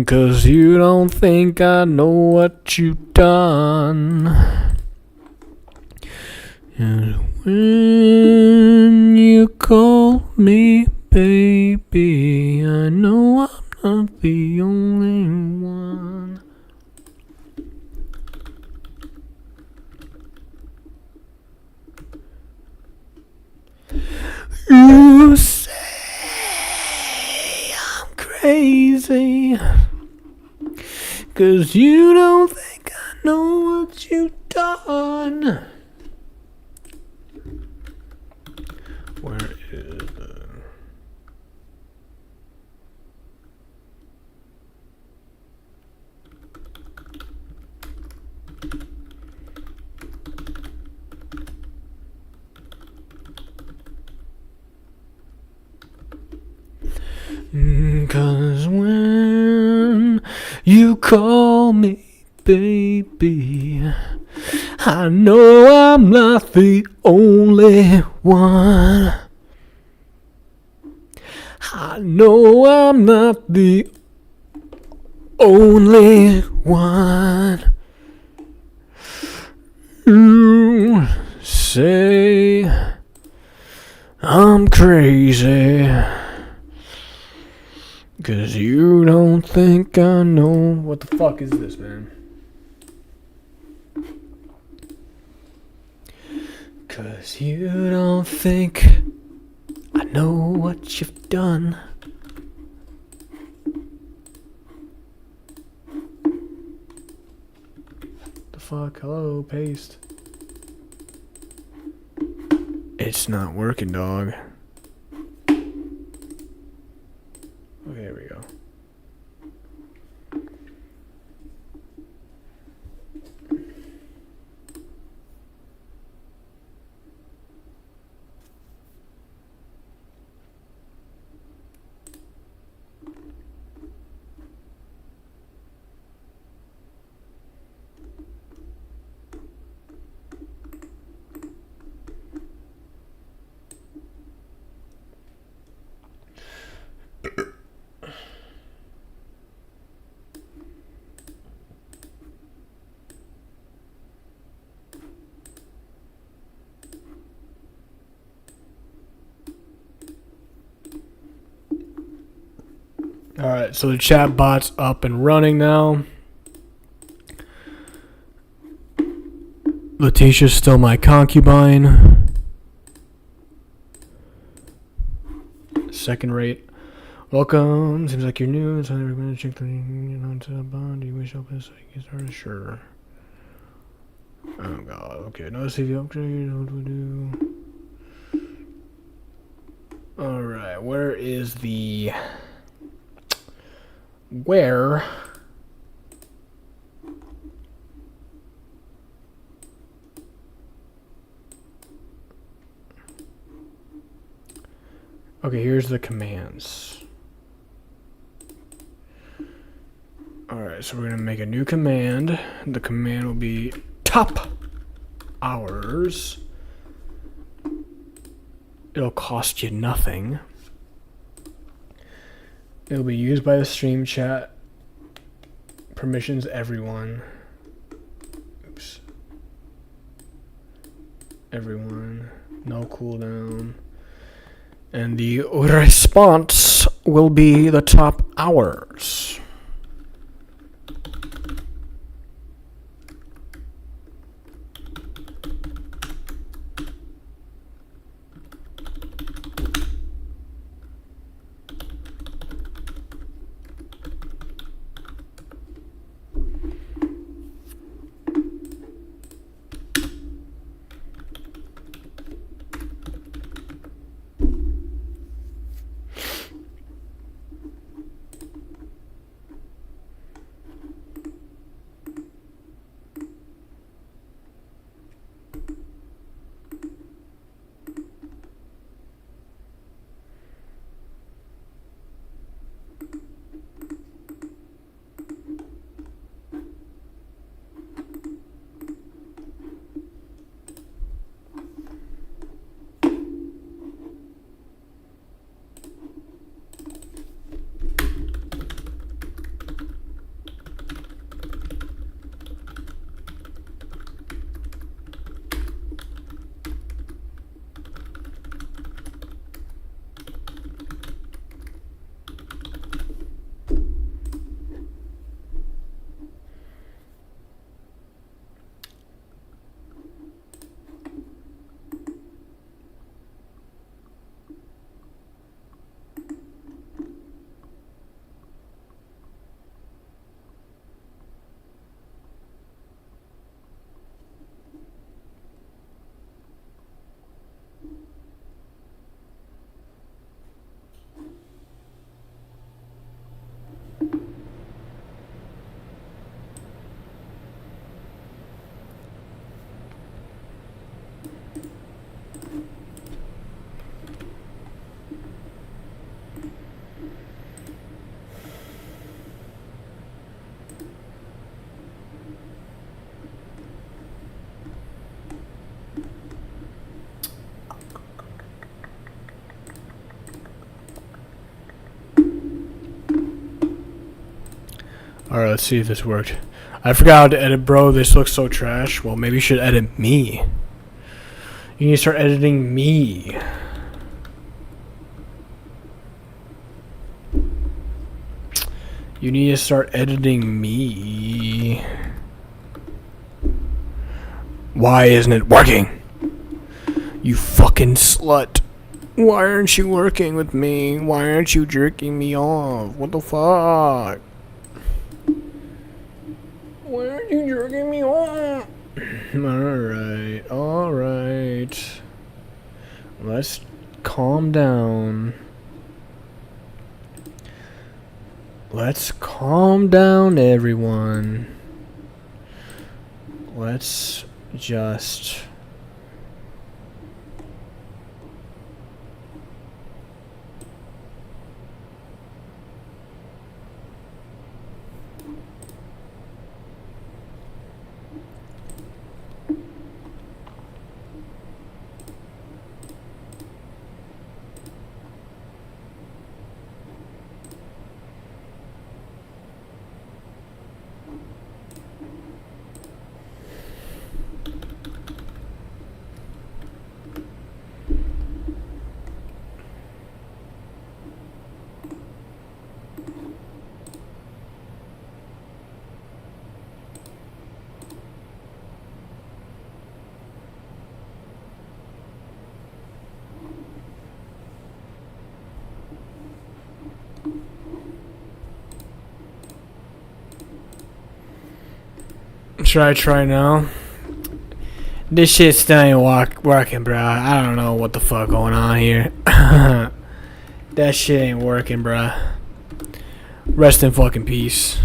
'cause you don't think I know what you've done. And when you call me baby, I know I'm not the only one. You say I'm crazy 'cause you don't think I know what you've done. Where is the... Cause when you call me baby, I know I'm not the only one. I know I'm not the only one. You say I'm crazy 'cause you don't think I know. What the fuck is this, man? 'Cause you don't think I know what you've done. The fuck? Hello, paste. It's not working, dog. Okay, here we go. Alright, so the chat bot's up and running now. Letitia's still my concubine. Second rate. Welcome. Seems like you're new. So we're going to check the onto the bond. Do you wish help us so you get started? Sure. Oh god. Okay. No CV upgrade. What do we do? Alright. Where is the... Where... Okay, here's the commands. Alright, so we're going to make a new command. The command will be top hours. It'll cost you nothing. It'll be used by the stream chat. Permissions everyone. Oops. Everyone. No cooldown. And the response will be the top hours. Alright, let's see if this worked. I forgot how to edit, bro. This looks so trash. Well, maybe you should edit me. You need to start editing me. You need to start editing me. Why isn't it working? You fucking slut. Why aren't you working with me? Why aren't you jerking me off? What the fuck? Why aren't you jerking me off? Alright, alright. Let's calm down. Let's calm down, everyone. Let's just... Should I try now? This shit still ain't working, bro. I don't know what the fuck going on here. That shit ain't working, bro. Rest in fucking peace.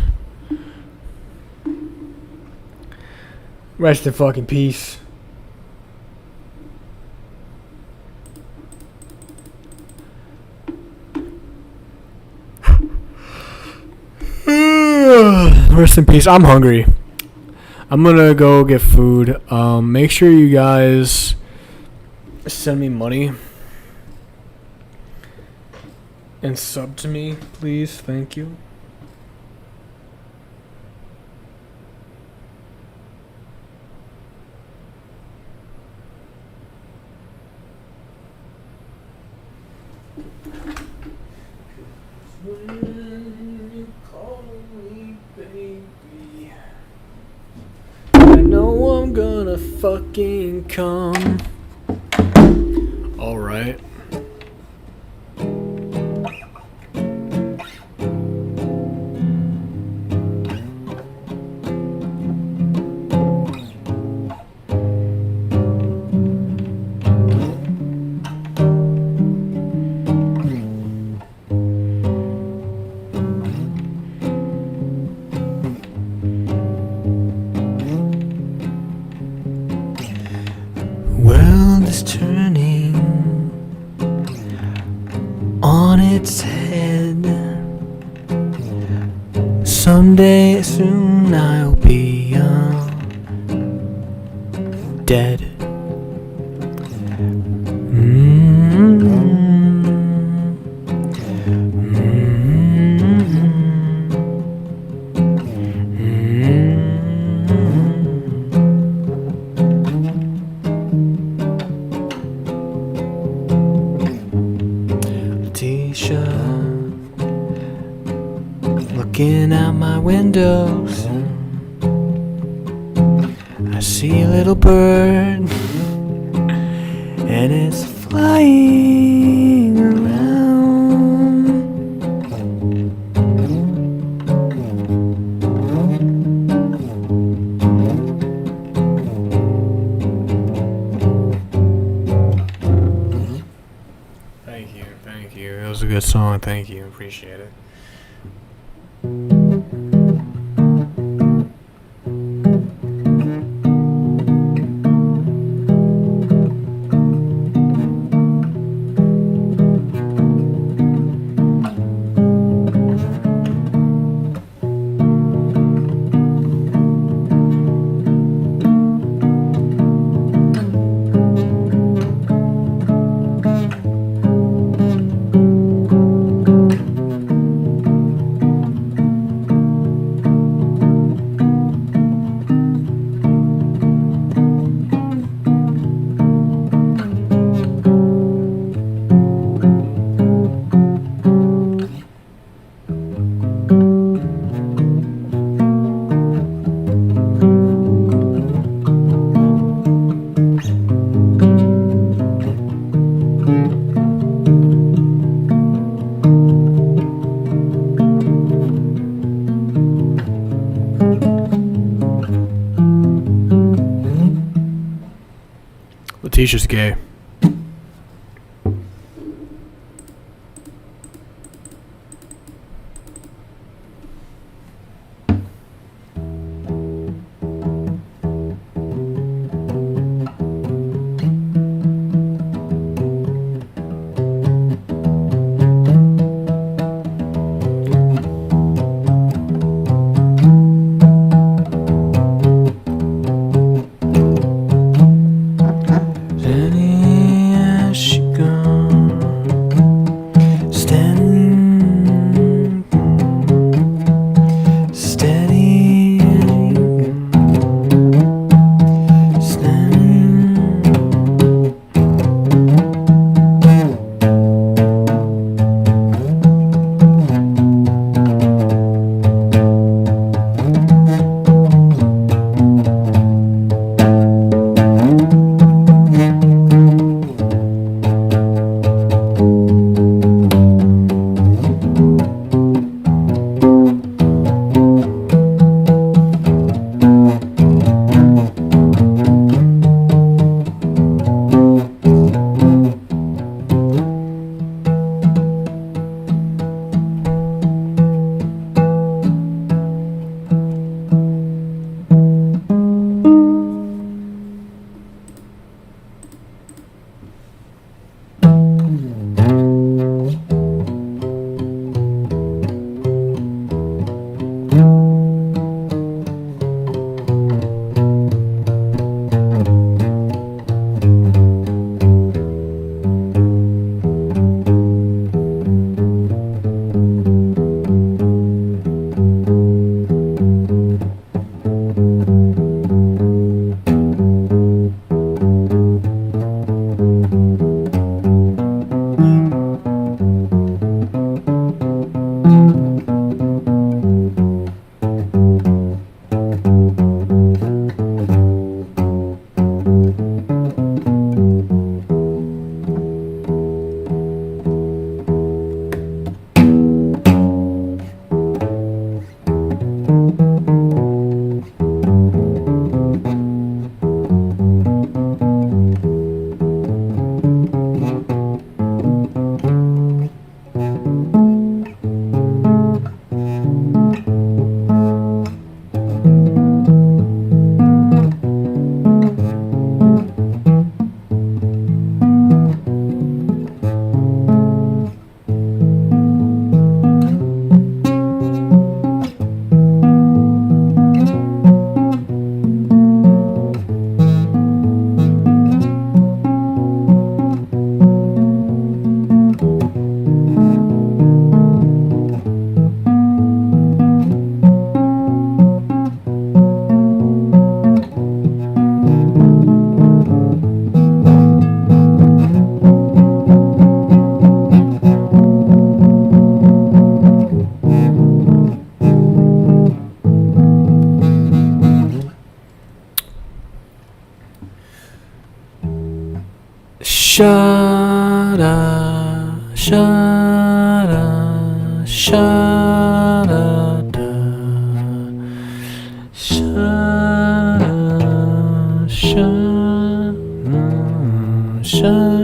Rest in fucking peace. Rest in peace. I'm hungry. I'm gonna go get food. Make sure you guys send me money and sub to me, please. Thank you. When you call me baby, I know I'm gonna fucking come. Alright. World is turning on its head. Someday soon I'll be dead. Letitia, looking out my windows, I see a little bird, and it's flying around. Thank you. It was a good song. Thank you. Appreciate it. Letitia's gay. Any Shada, shada, shada, da. Shada, shada, shada.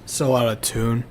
So out of tune.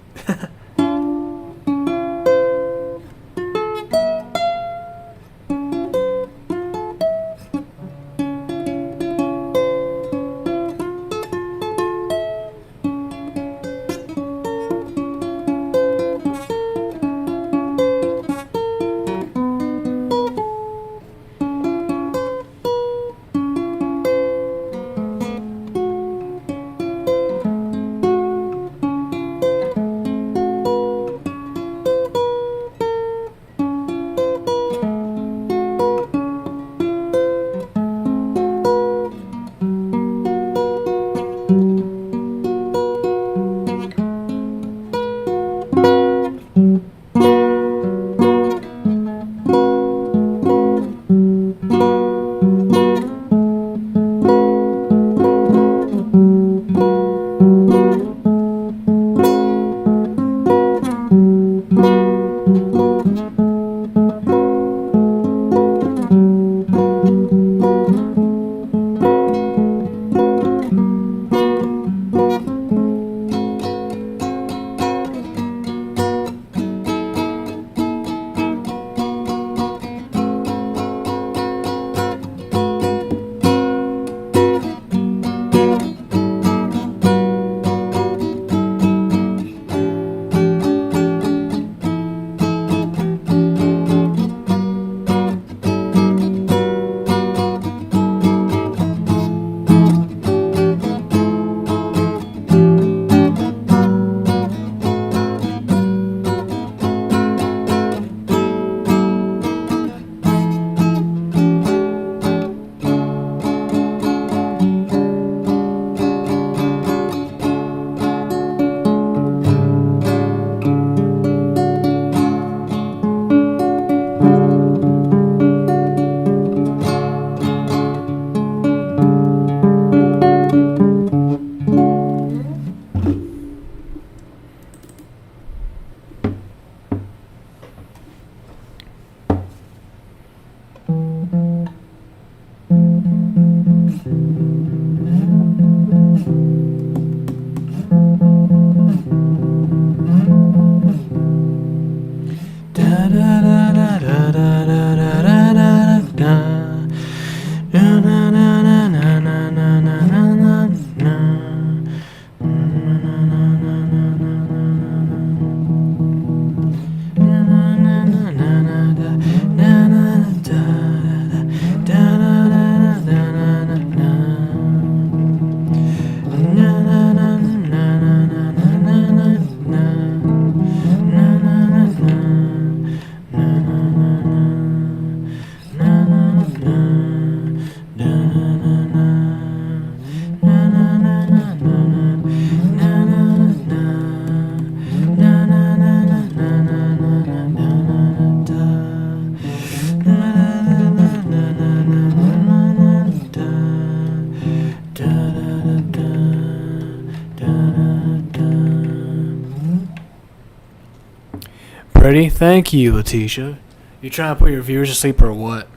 Pretty? Thank you, Letitia. You trying to put your viewers to sleep or what?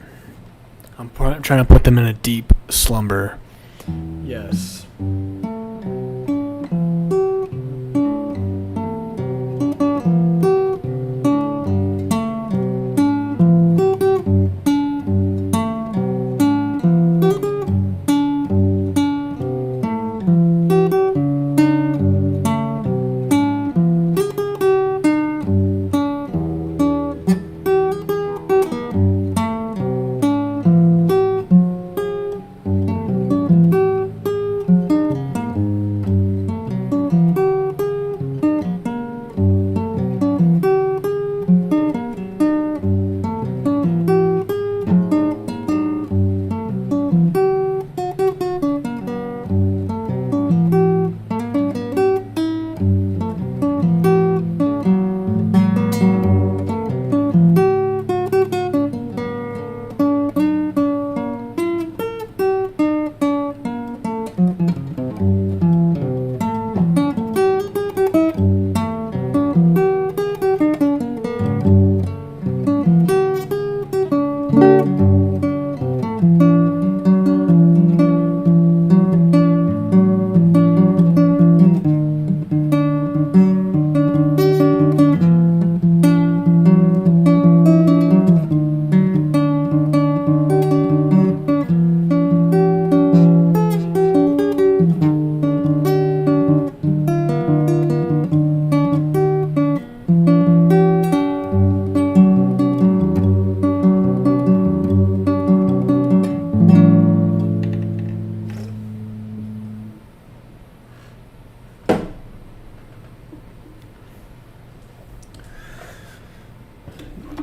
I'm trying to put them in a deep slumber. Yes.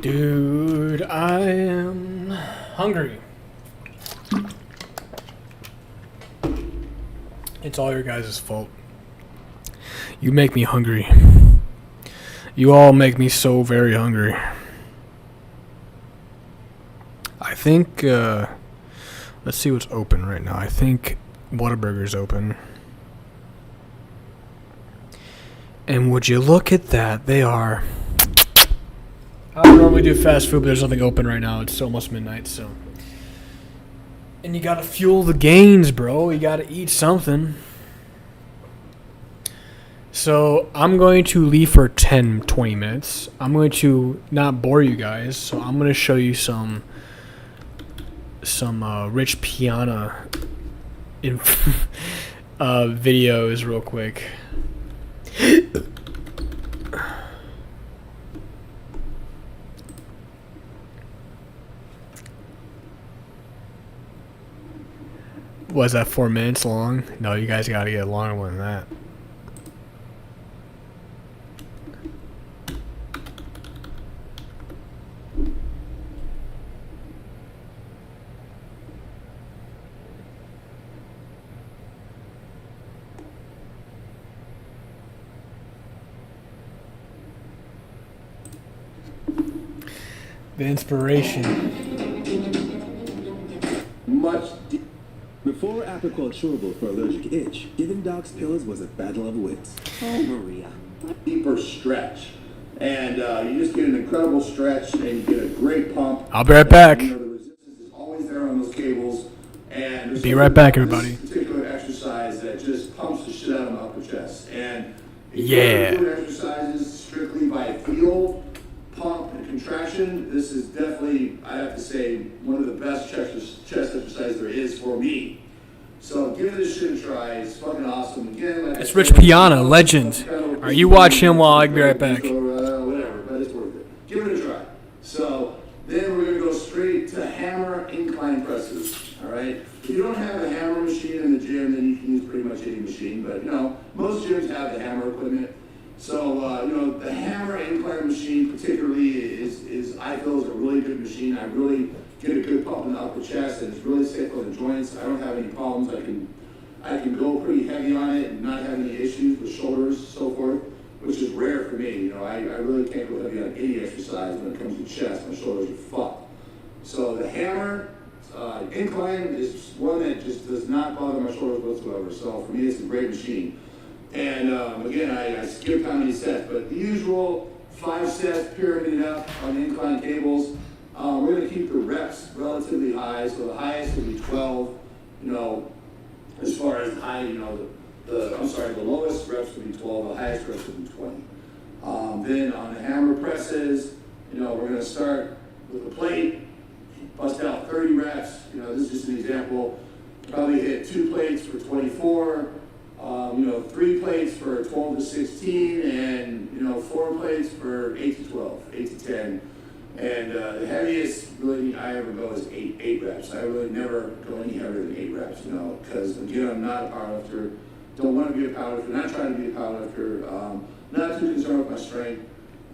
Dude, I am hungry. It's all your guys' fault. You make me hungry. You all make me so very hungry. I think, let's see what's open right now. I think Whataburger's open. And would you look at that? They are... I don't normally do fast food, but there's nothing open right now. It's almost midnight, so... And you gotta fuel the gains, bro. You gotta eat something. So, I'm going to leave for 10, 20 minutes. I'm going to not bore you guys, so I'm going to show you some Rich Piana videos real quick. Was that 4 minutes long? No, you guys gotta get longer than that. The inspiration. Before Apoquel chewable for allergic itch, giving dogs pills was a battle of wits. Oh, Maria. Deeper stretch. And you just get an incredible stretch and you get a great pump. I'll be right back. You know, the resistance is always there on those cables. And be right back, everybody. This particular exercise that just pumps the shit out of the upper chest. And if yeah. you do exercises strictly by feel, pump, and contraction, this is definitely, I have to say, one of the best chest exercises there is for me. So give this shit a try. It's fucking awesome. Again, like It's Rich Piana, legend. Alright, you watch him while I be right back. Whatever, but it's worth it. Give it a try. So then we're going to go straight to hammer incline presses. All right. If you don't have a hammer machine in the gym, then you can use pretty much any machine. But most gyms have the hammer equipment. So the hammer incline machine, particularly, is I feel is a really good machine. I really get a good pump in the upper chest, and it's really safe on the joints. I don't have any problems. I can go pretty heavy on it and not have any issues with shoulders and so forth, which is rare for me. I really can't go heavy on any exercise when it comes to chest. My shoulders are fucked. So the hammer incline is one that just does not bother my shoulders whatsoever. So for me, it's a great machine. And again, I skipped how many sets, but the usual 5 sets pyramided up on the incline cables. We're going to keep the reps relatively high, so the highest will be 12. As far as high, the lowest reps will be 12, the highest reps will be 20. Then on the hammer presses, we're going to start with the plate, bust out 30 reps. This is just an example. Probably hit 2 plates for 24. 3 plates for 12 to 16, and 4 plates for 8 to 12, 8 to 10. And the heaviest really I ever go is 8 reps. I really never go any heavier than 8 reps, because again, I'm not a powerlifter. Don't want to be a powerlifter. Not trying to be a powerlifter. Not too concerned with my strength.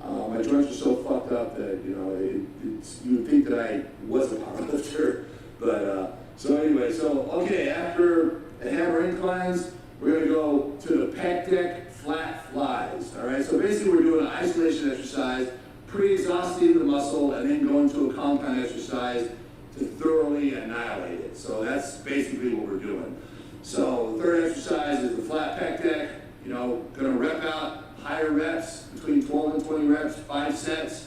My joints are so fucked up that you would think that I was a powerlifter. But okay, after the hammer inclines, we're going to go to the pec deck flat flies. All right. So basically, we're doing an isolation exercise, pre-exhausting the muscle, and then going to a compound exercise to thoroughly annihilate it. So that's basically what we're doing. So the third exercise is the flat pec deck. Going to rep out higher reps, between 12 and 20 reps, 5 sets.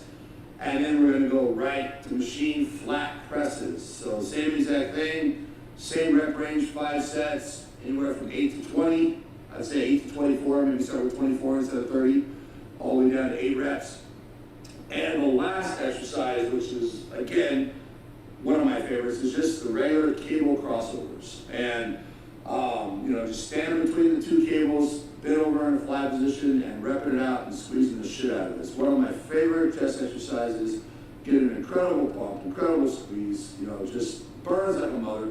And then we're going to go right to machine flat presses. So same exact thing, same rep range, 5 sets, anywhere from 8 to 20. I'd say 8 to 24, maybe start with 24 instead of 30, all the way down to 8 reps. And the last exercise, which is, again, one of my favorites, is just the regular cable crossovers. And, just standing between the 2 cables, bent over in a flat position, and repping it out and squeezing the shit out of it. It's one of my favorite chest exercises. Get an incredible pump, incredible squeeze, just burns like a mother.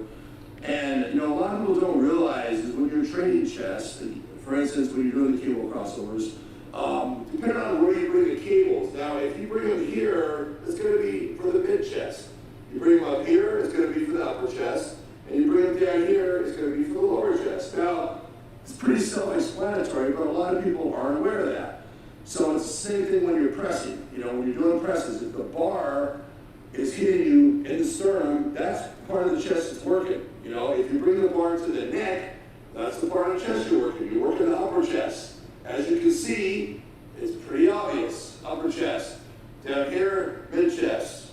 And, a lot of people don't realize is when you're training chest, for instance, when you're doing the cable crossovers, depending on where you bring the cables. Now, if you bring them here, it's going to be for the mid chest. You bring them up here, it's going to be for the upper chest. And you bring them down here, it's going to be for the lower chest. Now, it's pretty self-explanatory, but a lot of people aren't aware of that. So it's the same thing when you're pressing. When you're doing presses, if the bar is hitting you in the sternum, that's part of the chest that's working. If you bring the bar to the neck, that's the part of the chest you're working. You're working the upper chest. As you can see, it's pretty obvious. Upper chest. Down here, mid chest.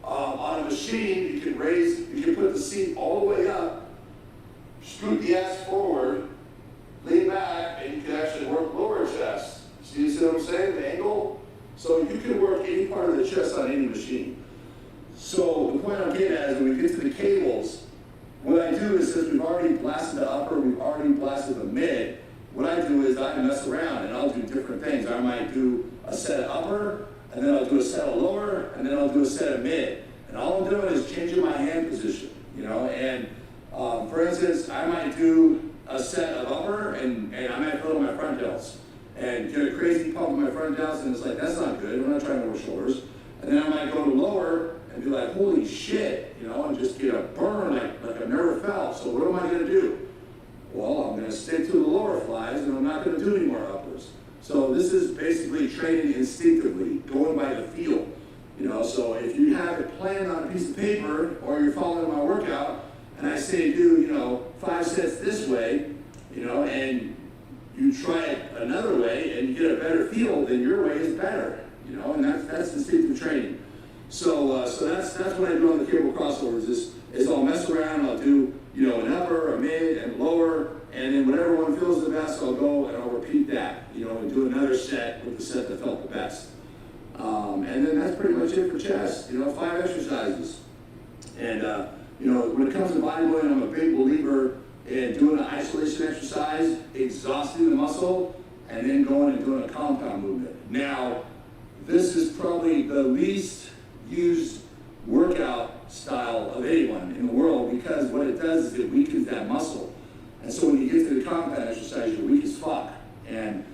On a machine, you can put the seat all the way up, scoot the ass forward, lean back, and you can actually work lower chest. See what I'm saying? The angle? So you can work any part of the chest on any machine. So the point I'm getting at is when we get to the cables, what I do is since we've already blasted the upper, we've already blasted the mid, what I do is I mess around and I'll do different things. I might do a set of upper, and then I'll do a set of lower, and then I'll do a set of mid. And all I'm doing is changing my hand position, And for instance, I might do a set of upper, and I might fill my front delts and get a crazy pump in my front delts, and it's like, that's not good. We're not trying to work shoulders. And then I might go to lower and be like, holy shit, and just get a burn like I never felt. So what am I going to do? Well, I'm going to stick to the lower flies, and I'm not going to do any more uppers. So this is basically training instinctively, going by the feel. So if you have it planned on a piece of paper, or you're following my workout, and I say do, 5 sets this way, and you try it another way, and you get a better feel, then your way is better, and that's instinctive training. So that's what I do on the cable crossovers. Is I'll mess around, I'll do, an upper, a mid, and lower, and then whatever one feels the best, I'll go and I'll repeat that, and do another set with the set that felt the best. And then that's pretty much it for chest, 5 exercises. And, when it comes to bodybuilding, I'm a big believer in doing an isolation exercise, exhausting the muscle, and then going and doing a compound movement. Now, this is probably the least used workout style of anyone in the world because what it does is it weakens that muscle. And so when you get to the compound exercise, you're weak as fuck. And,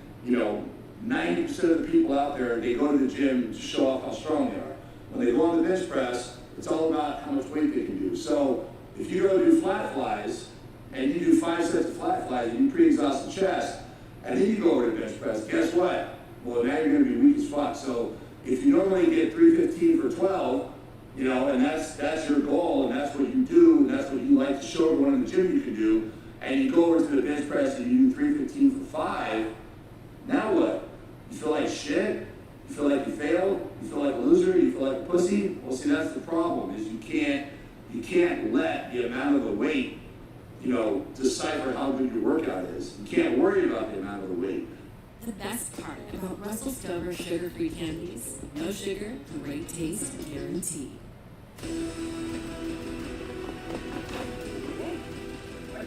90% of the people out there, they go to the gym to show off how strong they are. When they go on the bench press, it's all about how much weight they can do. So if you go do flat flies, and you do 5 sets of flat flies, and you pre-exhaust the chest, and then you go over to bench press, guess what? Well, now you're gonna be weak as fuck. So if you normally get 315 for 12, and that's your goal, and that's what you do, and that's what you like to show everyone in the gym you can do, and you go over to the bench press and you do 315 for 5, now what? You feel like shit? You feel like you failed? You feel like a loser? You feel like a pussy? Well, see, that's the problem, is you can't let the amount of the weight, decipher how good your workout is. You can't worry about the amount of the weight. The best part about Russell Stover sugar-free candies: no sugar, great taste guaranteed. I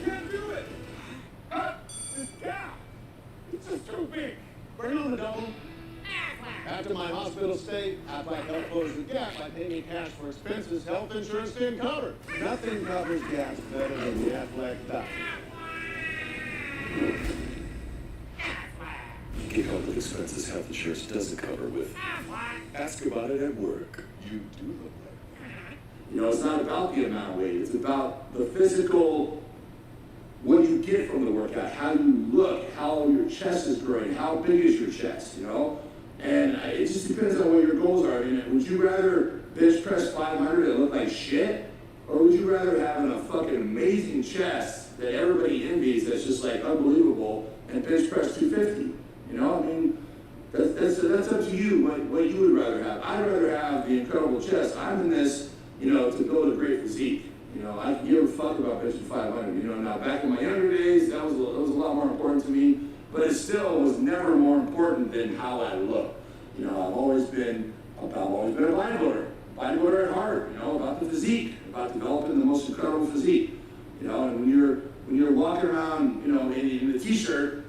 can't do it! This gap! It's just too big! Bring on the dome. After my hospital stay, Aflac helped close the gap by paying me cash for expenses health insurance didn't cover. Nothing covers gaps better than the Aflac doctor. Get help with expenses health insurance doesn't cover with. Ask about it at work. You do look like. It's not about the amount of weight. It's about the physical, what you get from the workout, how you look, how your chest is growing, how big is your chest, And it just depends on what your goals are. I mean, would you rather bench press 500 and look like shit? Or would you rather have a fucking amazing chest that everybody envies that's just like unbelievable and bench press 250? That's up to you, what you would rather have. I'd rather have the incredible chest. I'm in this, to build a great physique. I can give a fuck about benching 500. Now back in my younger days, that was a lot more important to me. But it still was never more important than how I look. I've always been a bodybuilder at heart. About the physique, about developing the most incredible physique. And when you're walking around, in a t-shirt,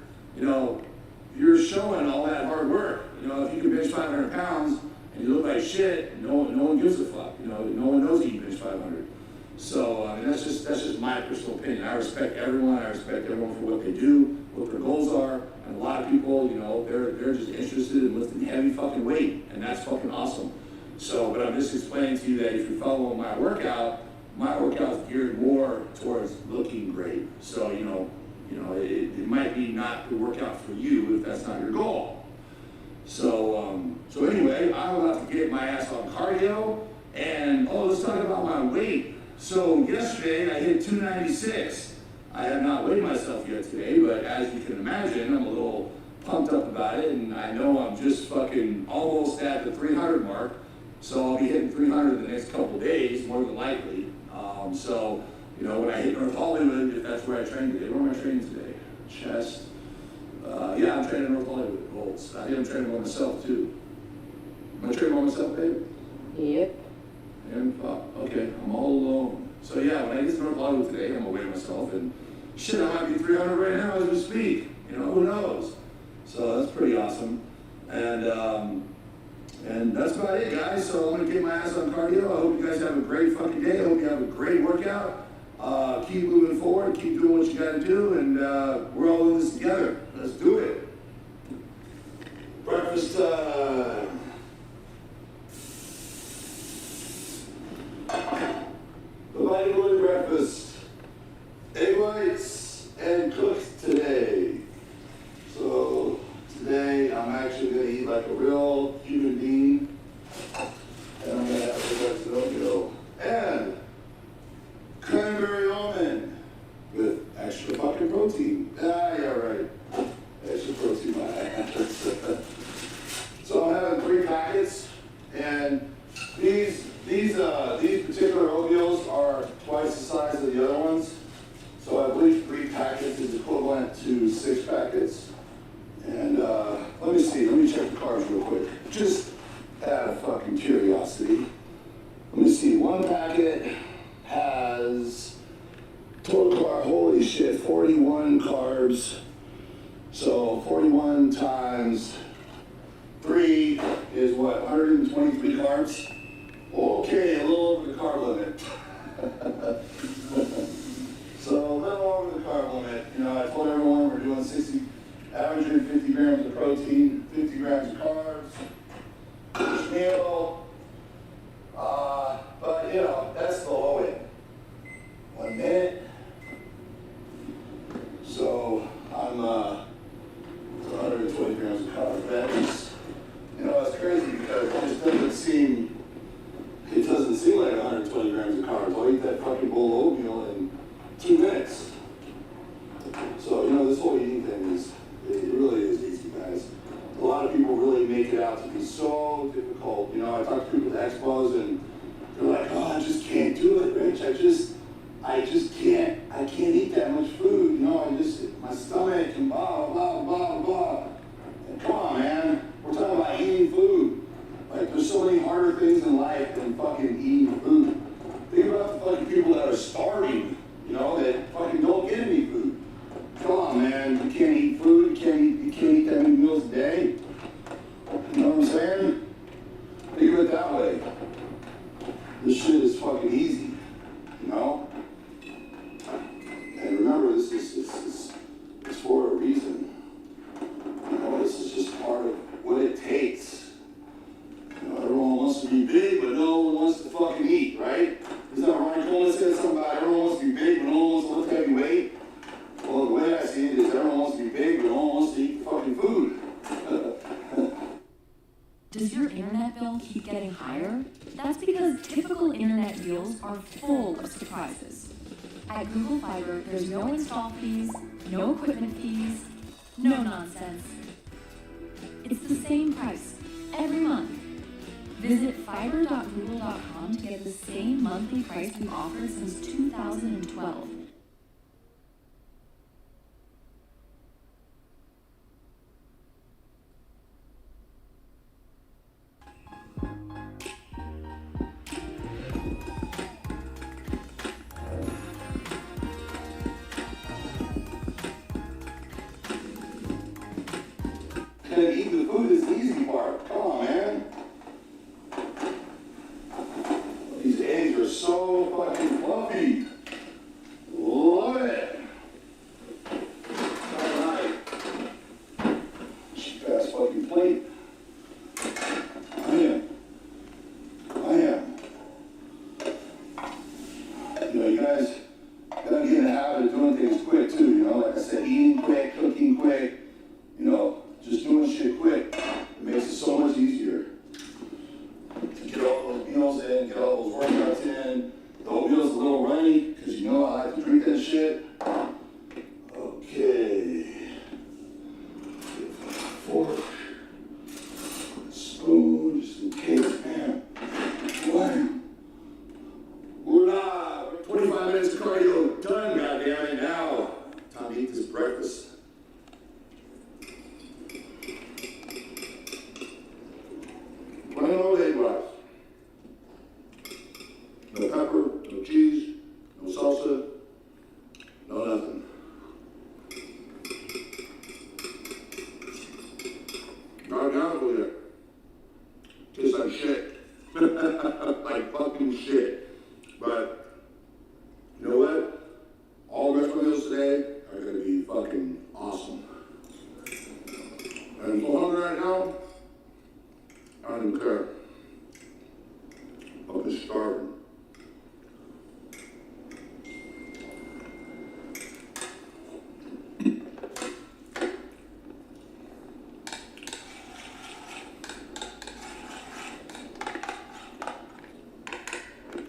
you're showing all that hard work. If you can bench 500 pounds and you look like shit, no one gives a fuck. No one knows that you bench 500. So that's just my personal opinion. I respect everyone. I respect everyone for what they do, what their goals are, and a lot of people, they're just interested in lifting heavy fucking weight, and that's fucking awesome. So, but I'm just explaining to you that if you follow my workout's geared more towards looking great. So, it might be not the workout for you if that's not your goal. So anyway, I'm about to get my ass on cardio, and let's talk about my weight. So yesterday I hit 296. I have not weighed myself yet today, but as you can imagine, I'm a little pumped up about it, and I know I'm just fucking almost at the 300 mark. So I'll be hitting 300 the next couple days, more than likely. When I hit North Hollywood, if that's where I train today, where am I training today? Chest. Yeah, I'm training North Hollywood Bolts. I think I'm training by myself too. Am I training by myself, babe? Yep. And okay, I'm all alone. So yeah, when I get to North Hollywood today, I'm gonna weigh myself, and shit, I might be 300 right now as we speak. Who knows? So that's pretty awesome. And that's about it, guys. So I'm gonna get my ass on cardio. I hope you guys have a great fucking day. I hope you have a great workout. Keep moving forward. Keep doing what you gotta do, and we're all in this together. Let's do it. Breakfast time. The bodybuilding breakfast. Egg whites and cooked today. So today I'm actually gonna eat like a real human being. And I'm gonna have a oatmeal and cranberry almond with extra fucking protein. Yeah, right. Extra protein, my ass. So I'm having 3 packets, and these particular oatmeals are twice the size of the other ones. So I believe 3 packets is equivalent to 6 packets. And let me check the carbs real quick. Just out of fucking curiosity, let me see, one packet has total carb, holy shit, 41 carbs. So 41 times 3 is what, 123 carbs? Okay, a little over the carb limit. So a little over the carb limit. You know, I told everyone we're doing averaging 50 grams of protein, 50 grams of carbs, each meal. But you know, that's the low end. 1 minute. So I'm 120 grams of carbs. That is, you know, it's crazy because it just doesn't seem like 120 grams of carbs. I'll eat that fucking bowl of oatmeal in 2 minutes. So, you know, this whole eating thing it really is easy, guys. A lot of people really make it out to be so difficult. You know, I talk to people at expos and they're like, oh, I just can't do it, Rich. I just can't eat that much food. You know, my stomach and blah, blah, blah, blah. And come on, man. We're talking about eating food. Like, there's so many harder things in life than fucking eating food. Think about the fucking people that are starving, you know, that fucking don't get any food. Come on, man. You can't eat food. You can't eat that many meals a day. You know what I'm saying? Think of it that way. This shit is fucking easy, you know? And remember, this is for a reason. You know, this is just part of what it takes. You know, everyone wants to be big, but no one wants to fucking eat, right? Isn't that Ryan Coleman said something about everyone wants to be big, but no one wants to lift heavy weight? Well, the way I see it is everyone wants to be big, but no one wants to eat fucking food. Does your internet bill keep getting higher? That's because typical internet deals are full of surprises. At Google Fiber, there's no install fees, no equipment fees, no nonsense. It's the same price every month. Visit fiber.google.com to get the same monthly price we've offered since 2012. And eating the food is the easy part. Come on, man. These eggs are so fucking fluffy. Love it. All right. Cheap ass fucking plate. I am. You know, you guys gotta get in the habit of doing things quick too, you know? Like I said, eating quick, cooking quick, you know, just doing shit quick. It makes it so much easier to get all those meals in, get all those workouts in. The oatmeal's a little runny, because you know I like to drink that shit. Okay. Fork. Spoon, just in case, man. What? We're live. 25 minutes of cardio done, goddammit. Now, time to eat this breakfast. Plain old egg rice. No pepper, no cheese, no salsa, no nothing. Not accountable yet. Tastes like shit. Like fucking shit. But, you know what? All restaurant meals today are gonna be fucking awesome. And I'm so hungry right now, I don't even care. I'm just starving.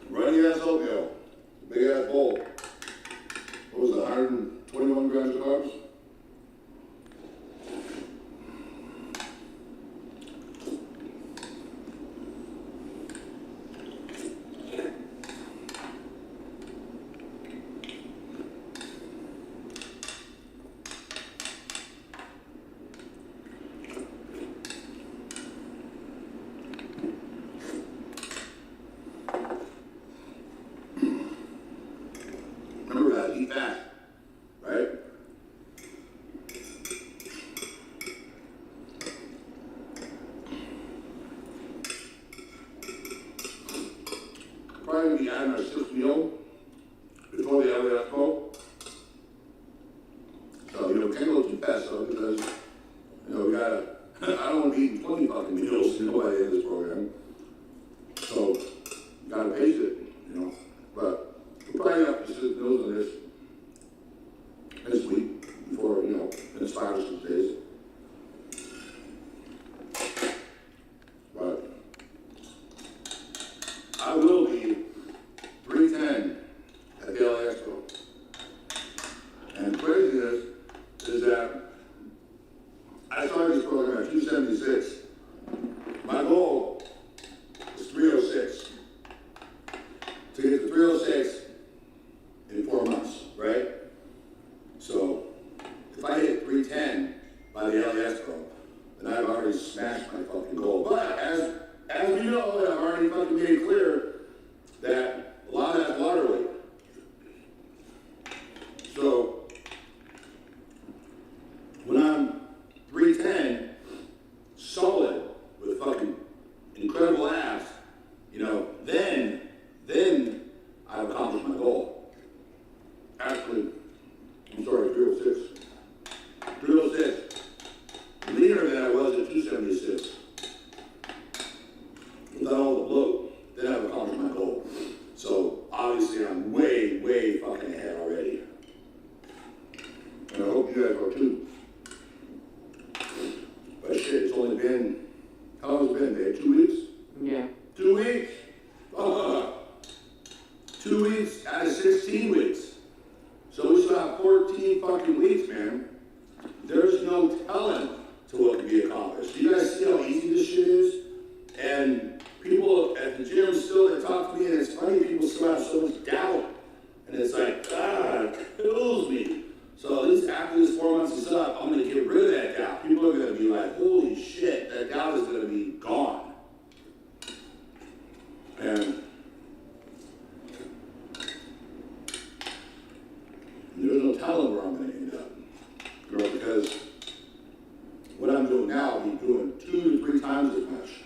Runny ass oatmeal, big ass bowl. What was it, 121 grams of carbs? going to be adding our sixth meal before the LAF go. So, we can't go too fast, though, because, we gotta, I don't want to be eating 20 fucking meals, by the end of this program. So, gotta pace it, But we'll probably have to sit meals on this week before, it's 5 or 6 days. But I will be 310 at the LA Expo. And the craziness is that I started this program at 276. My goal is 306. To get to 306 in 4 months, right? So if I hit 310 by the LA Expo, then I've already smashed my fucking goal. But as we know, and I've already fucking made it clear that a lot of that's water weight. So when I'm 310, solid with fucking incredible abs, then I've accomplished my goal. Actually, 306. 306. Leaner than I was at 276. Without all the bloat, then I've accomplished my goal. So obviously I'm way, way fucking ahead already. And I hope you guys are too. But shit, it's only been, how long has it been, babe? 2 weeks? Yeah. 2 weeks? 2 weeks out of 16 weeks. So we still have 14 fucking weeks, man. There's no telling to what can be accomplished. You guys see how easy this shit is? And people at the gym still, they talk to me, and it's funny, people still have so much doubt. And it's like, it kills me. So at least after this 4 months is up, I'm gonna get rid of that doubt. People are gonna be like, holy shit, that doubt is gonna be gone. And there's no telling where I'm gonna end up. Because what I'm doing now, I'll be doing 2 to 3 times as much.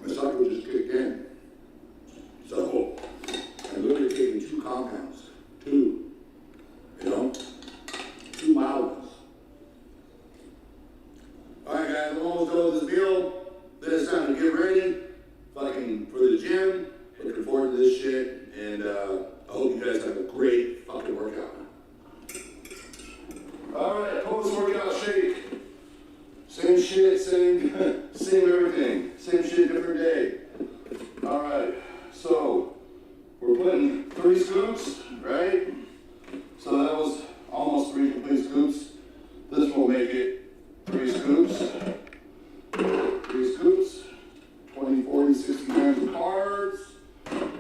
My cycle just kicked in. So I'm literally taking 2 compounds. 2. 2 mild ones. Alright guys, I'm almost done with this meal. Then it's time to get ready. Fucking for the gym. Looking forward to this shit. And I hope you guys have a great fucking workout. Alright, post workout shake. Same shit, same everything. Same shit, different day. Alright, so we're putting 3 scoops, right? So that was almost 3 complete scoops. This will make it 3 scoops. 3 scoops, 20, 40, 60 grams of carbs,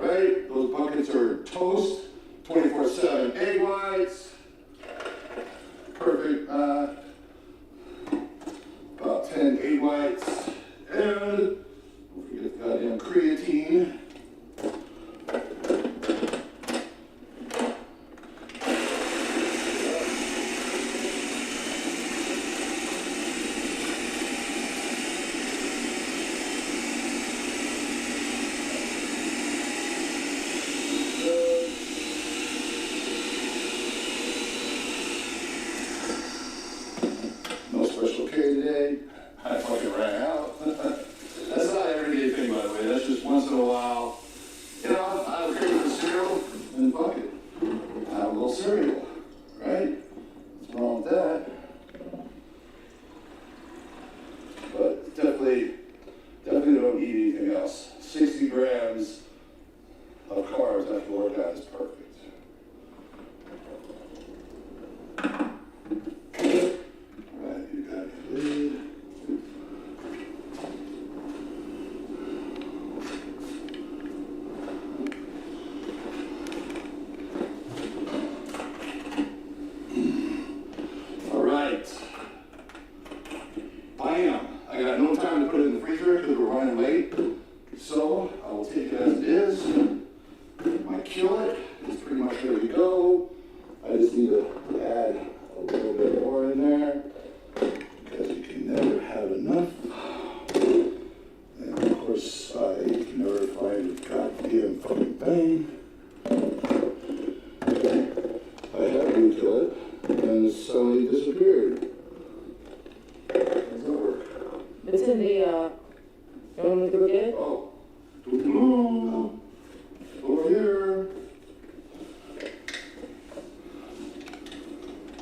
right? Those buckets are toast, 24/7 egg whites. Perfect, about 10 egg whites, and don't forget the goddamn creatine. No special K today. I fucking ran out. That's not an everyday thing, by the way. That's just once in a while. I have a crave for cereal, and fuck it. I have a little cereal, right? to go. I just need to add a little bit more in there because you can never have enough. And of course, I can never find a goddamn fucking thing. I have glue to it, and it suddenly disappeared. How does that work? It's in the, you want me to go get it? Oh, blue. Over here.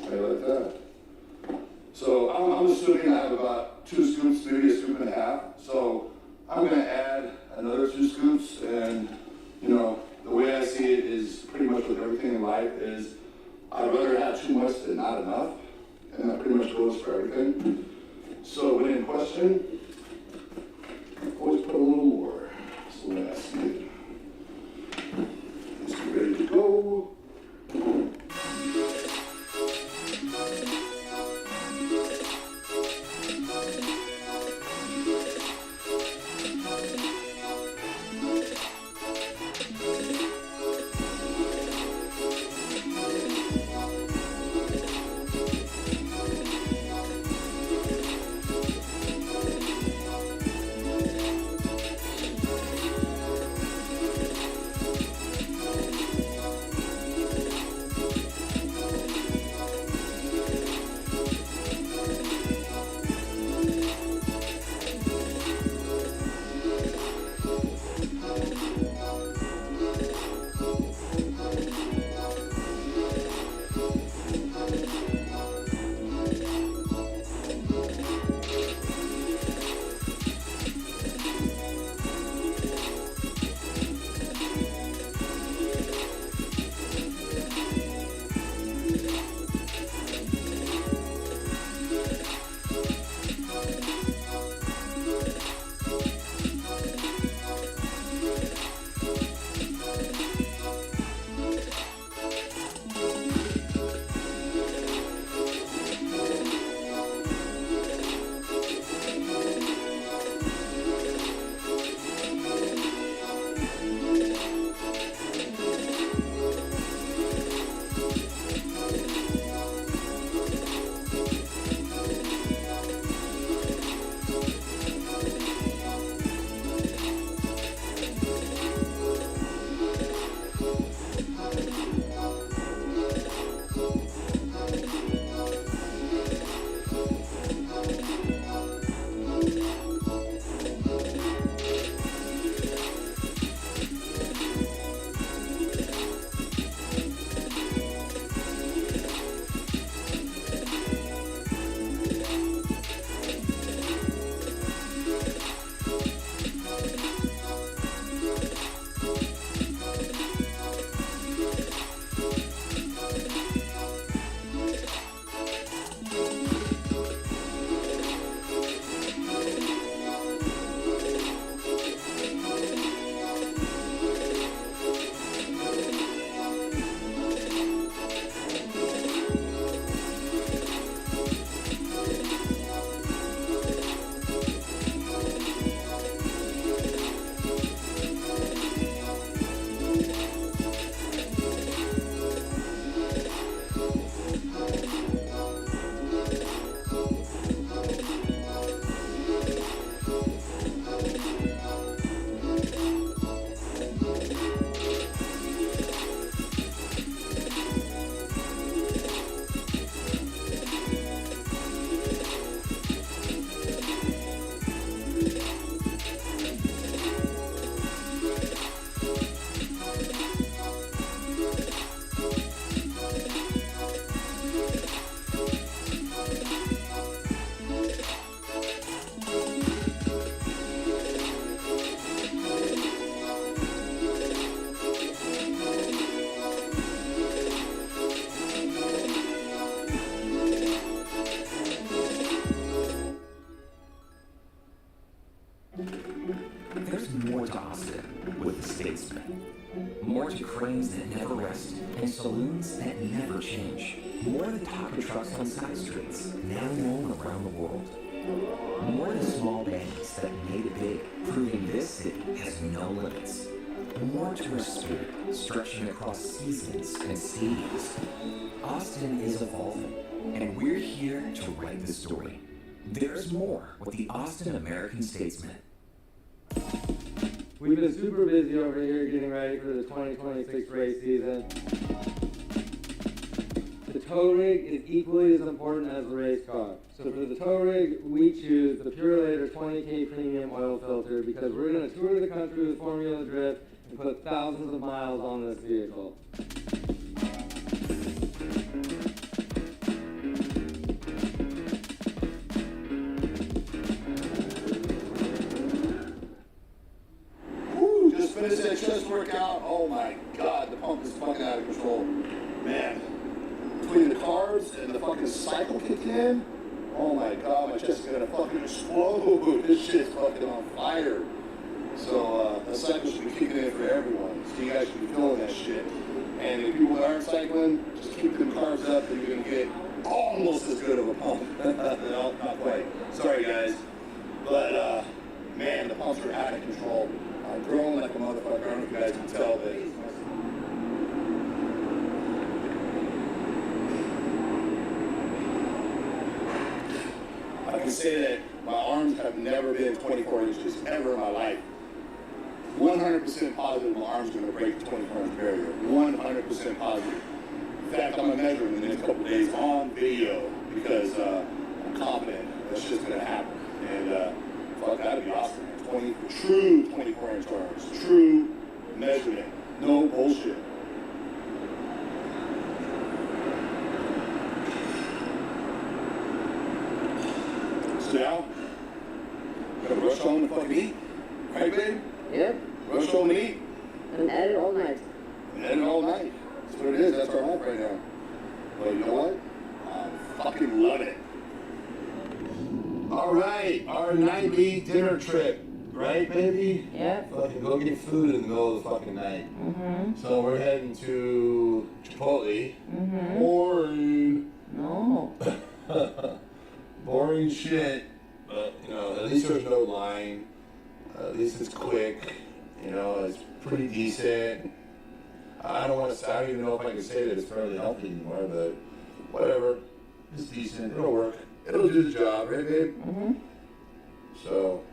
How you like that? So I'm assuming I have about 2 scoops, maybe a scoop and a half. So I'm gonna add another 2 scoops, and you know, the way I see it is pretty much with everything in life is I'd rather have too much than not enough, and that pretty much goes for everything. So when in question, always put a little more. That's the way I see it. Let's get ready to go. There's more to Austin with the statesman. More to cranes that never rest and saloons that never change. More to taco trucks on side streets, now known around the world. More to small bands that made it big, proving this city has no limits. more to her spirit, stretching across seasons and stadiums. Austin is evolving, and we're here to write the story. There's more with the Austin American Statesman. We've been super busy over here getting ready for the 2026 race season. The tow rig is equally as important as the race car. So for the tow rig, we choose the Purelator 20K Premium Oil Filter because we're going to tour the country with Formula Drift and put thousands of miles on this vehicle. Woo, just finished that chest workout. Oh my God, the pump is fucking out of control. Man, between the carbs and the fucking cycle kicking in, oh my God, my chest is gonna fucking explode. This shit's fucking on fire. So the cycle should be kicking in for everyone. So you guys should be feeling that shit. And if people that aren't cycling, just keep them carbs up and you're gonna get almost as good of a pump. No, not quite. Sorry guys. But man, the pumps are out of control. I'm growing like a motherfucker. I don't know if you guys can tell, but I can say that my arms have never been 24 inches ever in my life. 100% positive my arm's going to break the 24 inch barrier. 100% positive. In fact, I'm going to measure them in the next couple of days on video because I'm confident that's just going to happen. And fuck, that'd be awesome. True 24 inch arms. True measurement. No bullshit. So now, gotta rush home and fucking eat. Right, babe? Yep. Rush home and eat. And edit all night. And edit all night. That's what it is. That's our life right now. But you know what? I fucking love it. All right, our nightly dinner trip. Right, baby? Yeah. Fucking go get food in the middle of the fucking night. Mm-hmm. So we're heading to Chipotle. Mm-hmm. Boring. No. Boring shit. But, you know, at least there's no line. At least it's quick. You know, it's pretty decent. I don't even know if I can say that it's fairly healthy anymore, but whatever. It's decent. It'll work. It'll do the job, right, babe? Mm-hmm. So,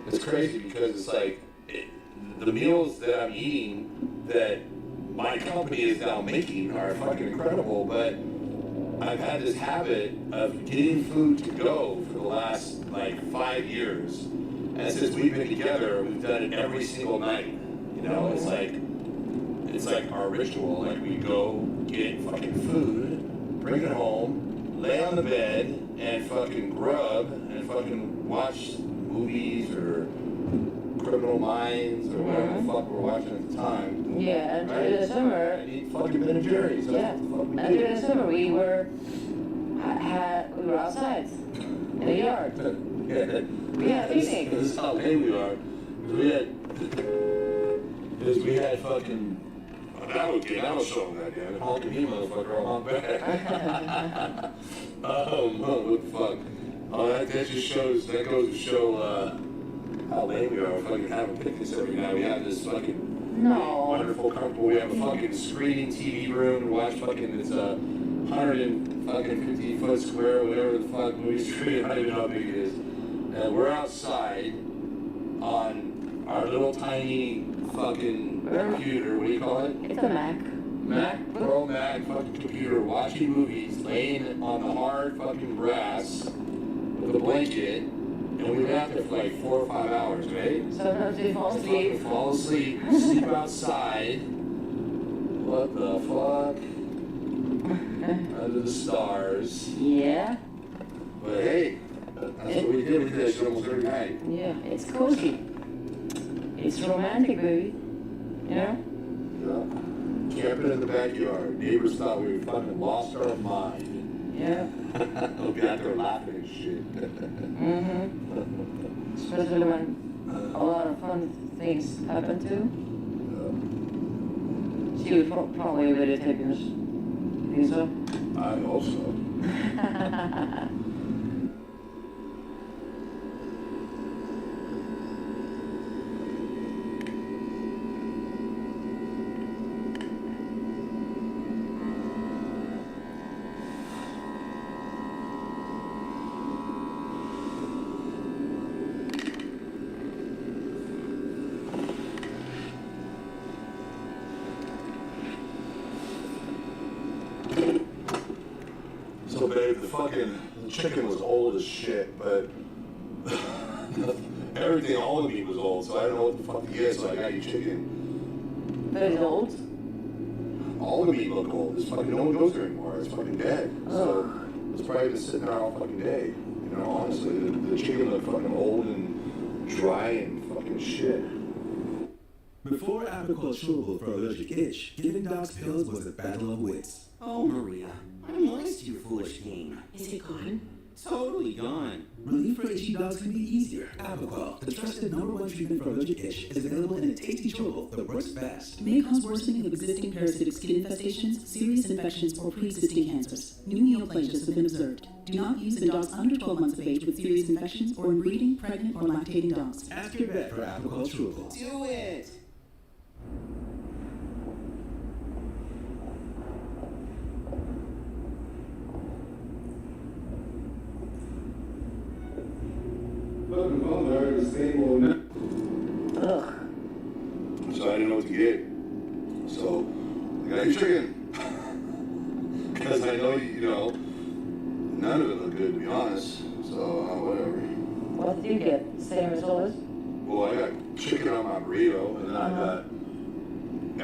it's crazy because it's like the meals that I'm eating that my company is now making are fucking incredible, but I've had this habit of getting food to go for the last like 5 years. And since we've been together, we've done it every single night. You know, it's like our ritual. Like we go get fucking food, bring it home, lay on the bed, and fucking grub and fucking watch movies or Criminal Minds or whatever the fuck we're watching at the time. Yeah, and during the summer. And eat fucking Ben and Jerry's. Yeah, and during the summer we were outside in the yard. Yeah. We had a picnic. This is how lame we are. We had fucking. That was so goddamn. Honking me, motherfucker, on my back. What the fuck? Oh, that goes to show how lame we are. We're fucking having picnics every night. We have this fucking wonderful, comfortable. We have a fucking screen TV room to watch fucking. It's a 150-foot square, whatever the fuck movie screen. I don't even know how big it is. And we're outside on our little tiny fucking computer. What do you call it? It's a Mac. Pro Mac fucking computer, watching movies, laying on the hard fucking grass with a blanket, and we were out there for like 4 or 5 hours, right? Sometimes we fall asleep. Fall asleep, sleep outside. What the fuck? Under the stars. Yeah. But hey, that's what we did. We did that shit almost every night. Yeah, it's cozy. It's romantic, baby. You know? Yeah. Camping in the backyard. Neighbors thought we fucking lost our mind. Yeah. We'll be out there laughing and shit. Mm-hmm. Especially when a lot of fun things happen too. She would probably videotape us. Think so? I hope so. So, babe, the chicken was old as shit, but everything, all of me was old, so I don't know what the fuck to get, so I got you chicken. But it's old? All the meat looked old. It's fucking, no one goes there anymore. It's fucking dead. So, it's probably been sitting there all fucking day. You know, honestly, the chicken looked fucking old and dry and fucking shit. Before Apoquel chewable for allergic itch, giving dogs pills was a battle of wits. Oh, Maria, I'm lost to your foolish game. Is it gone? Totally gone. Relief for itchy dogs can be easier. Apoquel, the trusted #1 treatment for allergic itch, is available in a tasty chewable that works fast. May cause worsening of existing parasitic skin infestations, serious infections, or pre-existing cancers. New neoplasias have been observed. Do not use in dogs under 12 months of age with serious infections or in breeding, pregnant, or lactating dogs. Ask your vet for Apoquel chewable. Do it! Fucking phone there is stable. Ugh. So I didn't know what to get. So I got you chicken. Because I know, you know, none of it looked good, to be honest. So, whatever. What did you get? Same as always? Well, I got chicken on my burrito, and then I got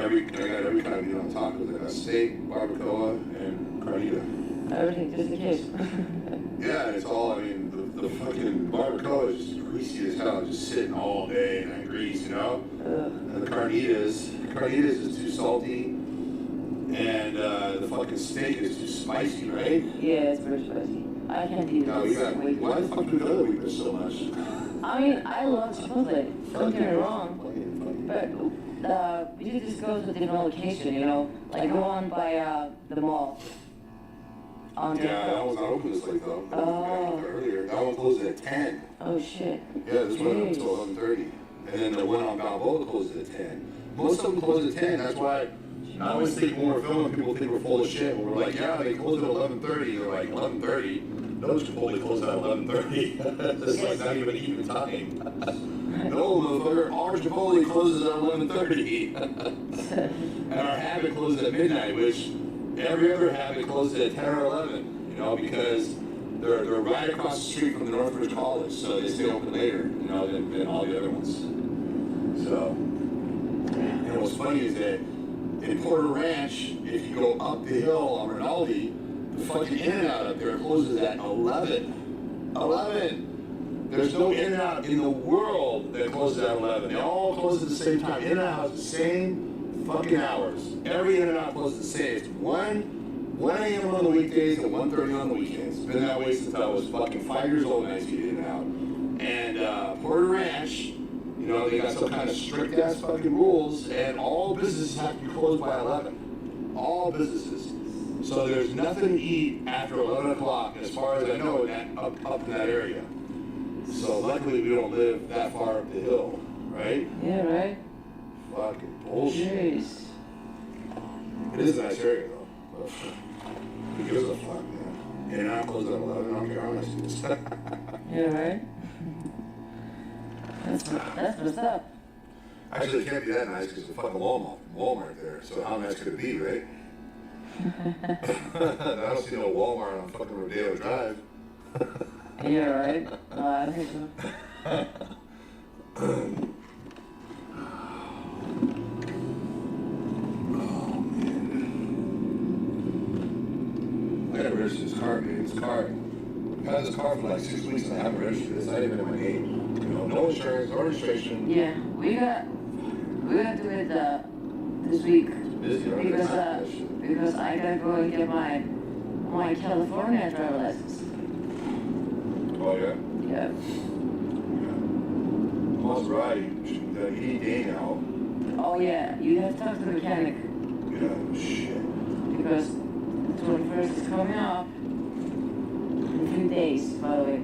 every kind of meat on tacos. I got steak, barbacoa, and carnita. Everything, just in case. Yeah, and it's all, I mean, the fucking barbacoa is just greasy as hell, just sitting all day in that grease, you know? And the carnitas is too salty, and the fucking steak is too spicy, right? Yeah, it's very spicy. I can't eat No, this. why the fuck do the other week there's so much? I mean, I love Chipotle. Don't get me wrong. But we just go to a different location, you know? Like go on by the mall. Yeah, that one's not open this late though. Oh. Earlier. That one closed at 10. Oh shit. Yeah, this one went until 11:30. And then the one on Balboa closed at 10. Most of them close at 10. That's why I always think when we're filming, people think we're full of shit. When we're like, yeah, they closed at 11:30. They're like, 11:30? No, Chipotle closed at 11:30. It's like not even time. No, motherfucker, our Chipotle closes at 11:30. And our Habit closes at midnight, which every other Habit closes at 10 or 11, you know, because they're right across the street from the Northridge College, so they stay open later, you know, than all the other ones. So, and what's funny is that in Porter Ranch, if you go up the hill on Rinaldi, the fucking In-N-Out up there closes at 11. 11! There's no In-N-Out in the world that closes at 11. They all close at the same time. In-N-Out has the same fucking hours. Every In-N-Out closes the same. It's 1 a.m. on the weekdays and 1:30 on the weekends. It's been that way since I was fucking 5 years old and I used to get In-N-Out. And Porter Ranch, you know, they got some kind of strict ass fucking rules, and all businesses have to be closed by 11. All businesses. So there's nothing to eat after 11 o'clock, as far as I know, up in that area. So luckily we don't live that far up the hill, right? Yeah, right? Fucking bullshit. Jeez. It is a nice area though. But who gives a fuck, man? And I'm closed at 11, I don't care how much it is. Yeah, right? That's what's up. Actually, it can't be that nice because there's a fucking Walmart there. So how nice could it be, right? I don't see no Walmart on fucking Rodeo Drive. Yeah, right? I think so. I gotta register this car, dude. This car. I've had this car for like 6 weeks and I haven't registered this. I didn't even in my name. You know, no insurance, no registration. Yeah, we got to do it this week because I gotta go and get my California driver license. Oh yeah. Yeah. Maserati, the ED now. Oh yeah, you have to talk to the mechanic. Yeah, shit. Because the 21st is coming up in a few days, by the way.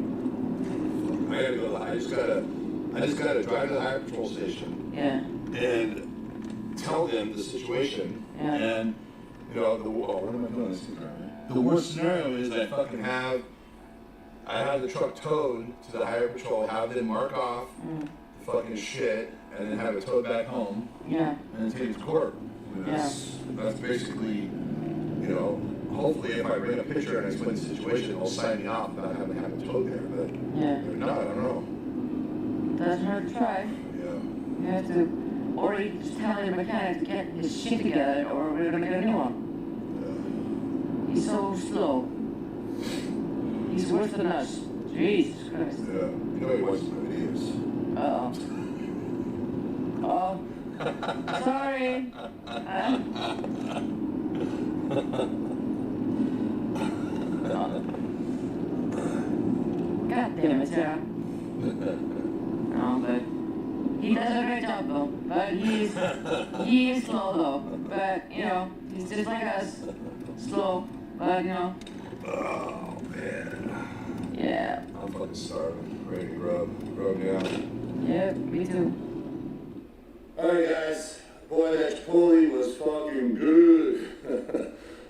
I gotta go. I just gotta drive to the highway patrol station. Yeah. And tell them the situation. Yeah. And you know, what am I doing this? The worst scenario is I have the truck towed to the highway patrol, have them mark off the fucking shit, and then have it towed back home. Yeah. And then take it to court. I mean, that's basically you know, hopefully if I bring a picture and explain the situation, they'll sign me off about having to have a toad there. But Yeah. if not, I don't know. Doesn't hurt to try. Yeah. You have to, or you just tell your mechanic to get his shit together, or we're gonna get a new one. He's so slow. He's worse than us. Jesus Christ. Yeah. You know he watches my videos. Uh-oh. Oh. Sorry. God damn it, Sarah. No, but he does a great job though. But he is slow though. But you know, he's just like us. Slow, but you know. Oh, man. Yeah. I'm fucking starving. Ready to grub me out. Yeah, me too. Alright, guys. Boy, that Chipotle was fucking good.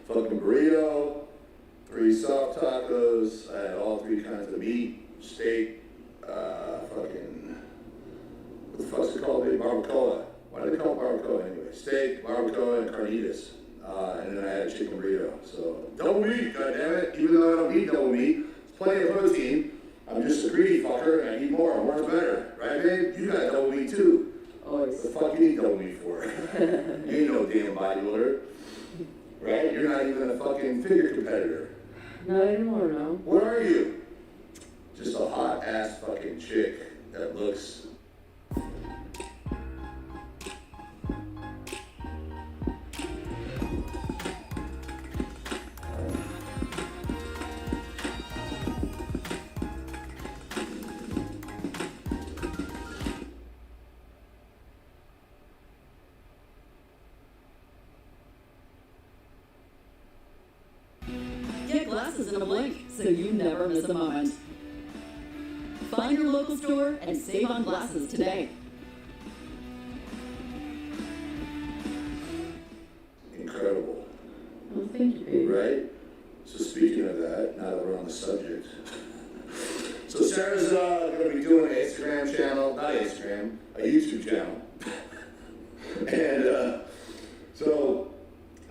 Fucking burrito, 3 soft tacos. I had all 3 kinds of meat, steak, fucking, what the fuck's it called, baby? Barbacoa. Why do they call it barbacoa anyway? Steak, barbacoa, and carnitas. And then I had a chicken burrito. So, double meat, goddammit. Even though I don't eat double meat, it's plenty of protein. I'm just a greedy fucker, and I eat more. More's better. Right, babe? You got double meat, too. Always. What the fuck you need double meat for? You ain't no damn bodybuilder. Right? You're not even a fucking figure competitor. Not anymore, no. What are you? Just a hot ass fucking chick that looks. Get glasses in a blink, so you never miss a moment. Find your local store and save on glasses today. Incredible. Well, thank you, baby. Right? So speaking of that, now that we're on the subject. So Sarah's going to be doing an Instagram channel, not Instagram, a YouTube channel. And so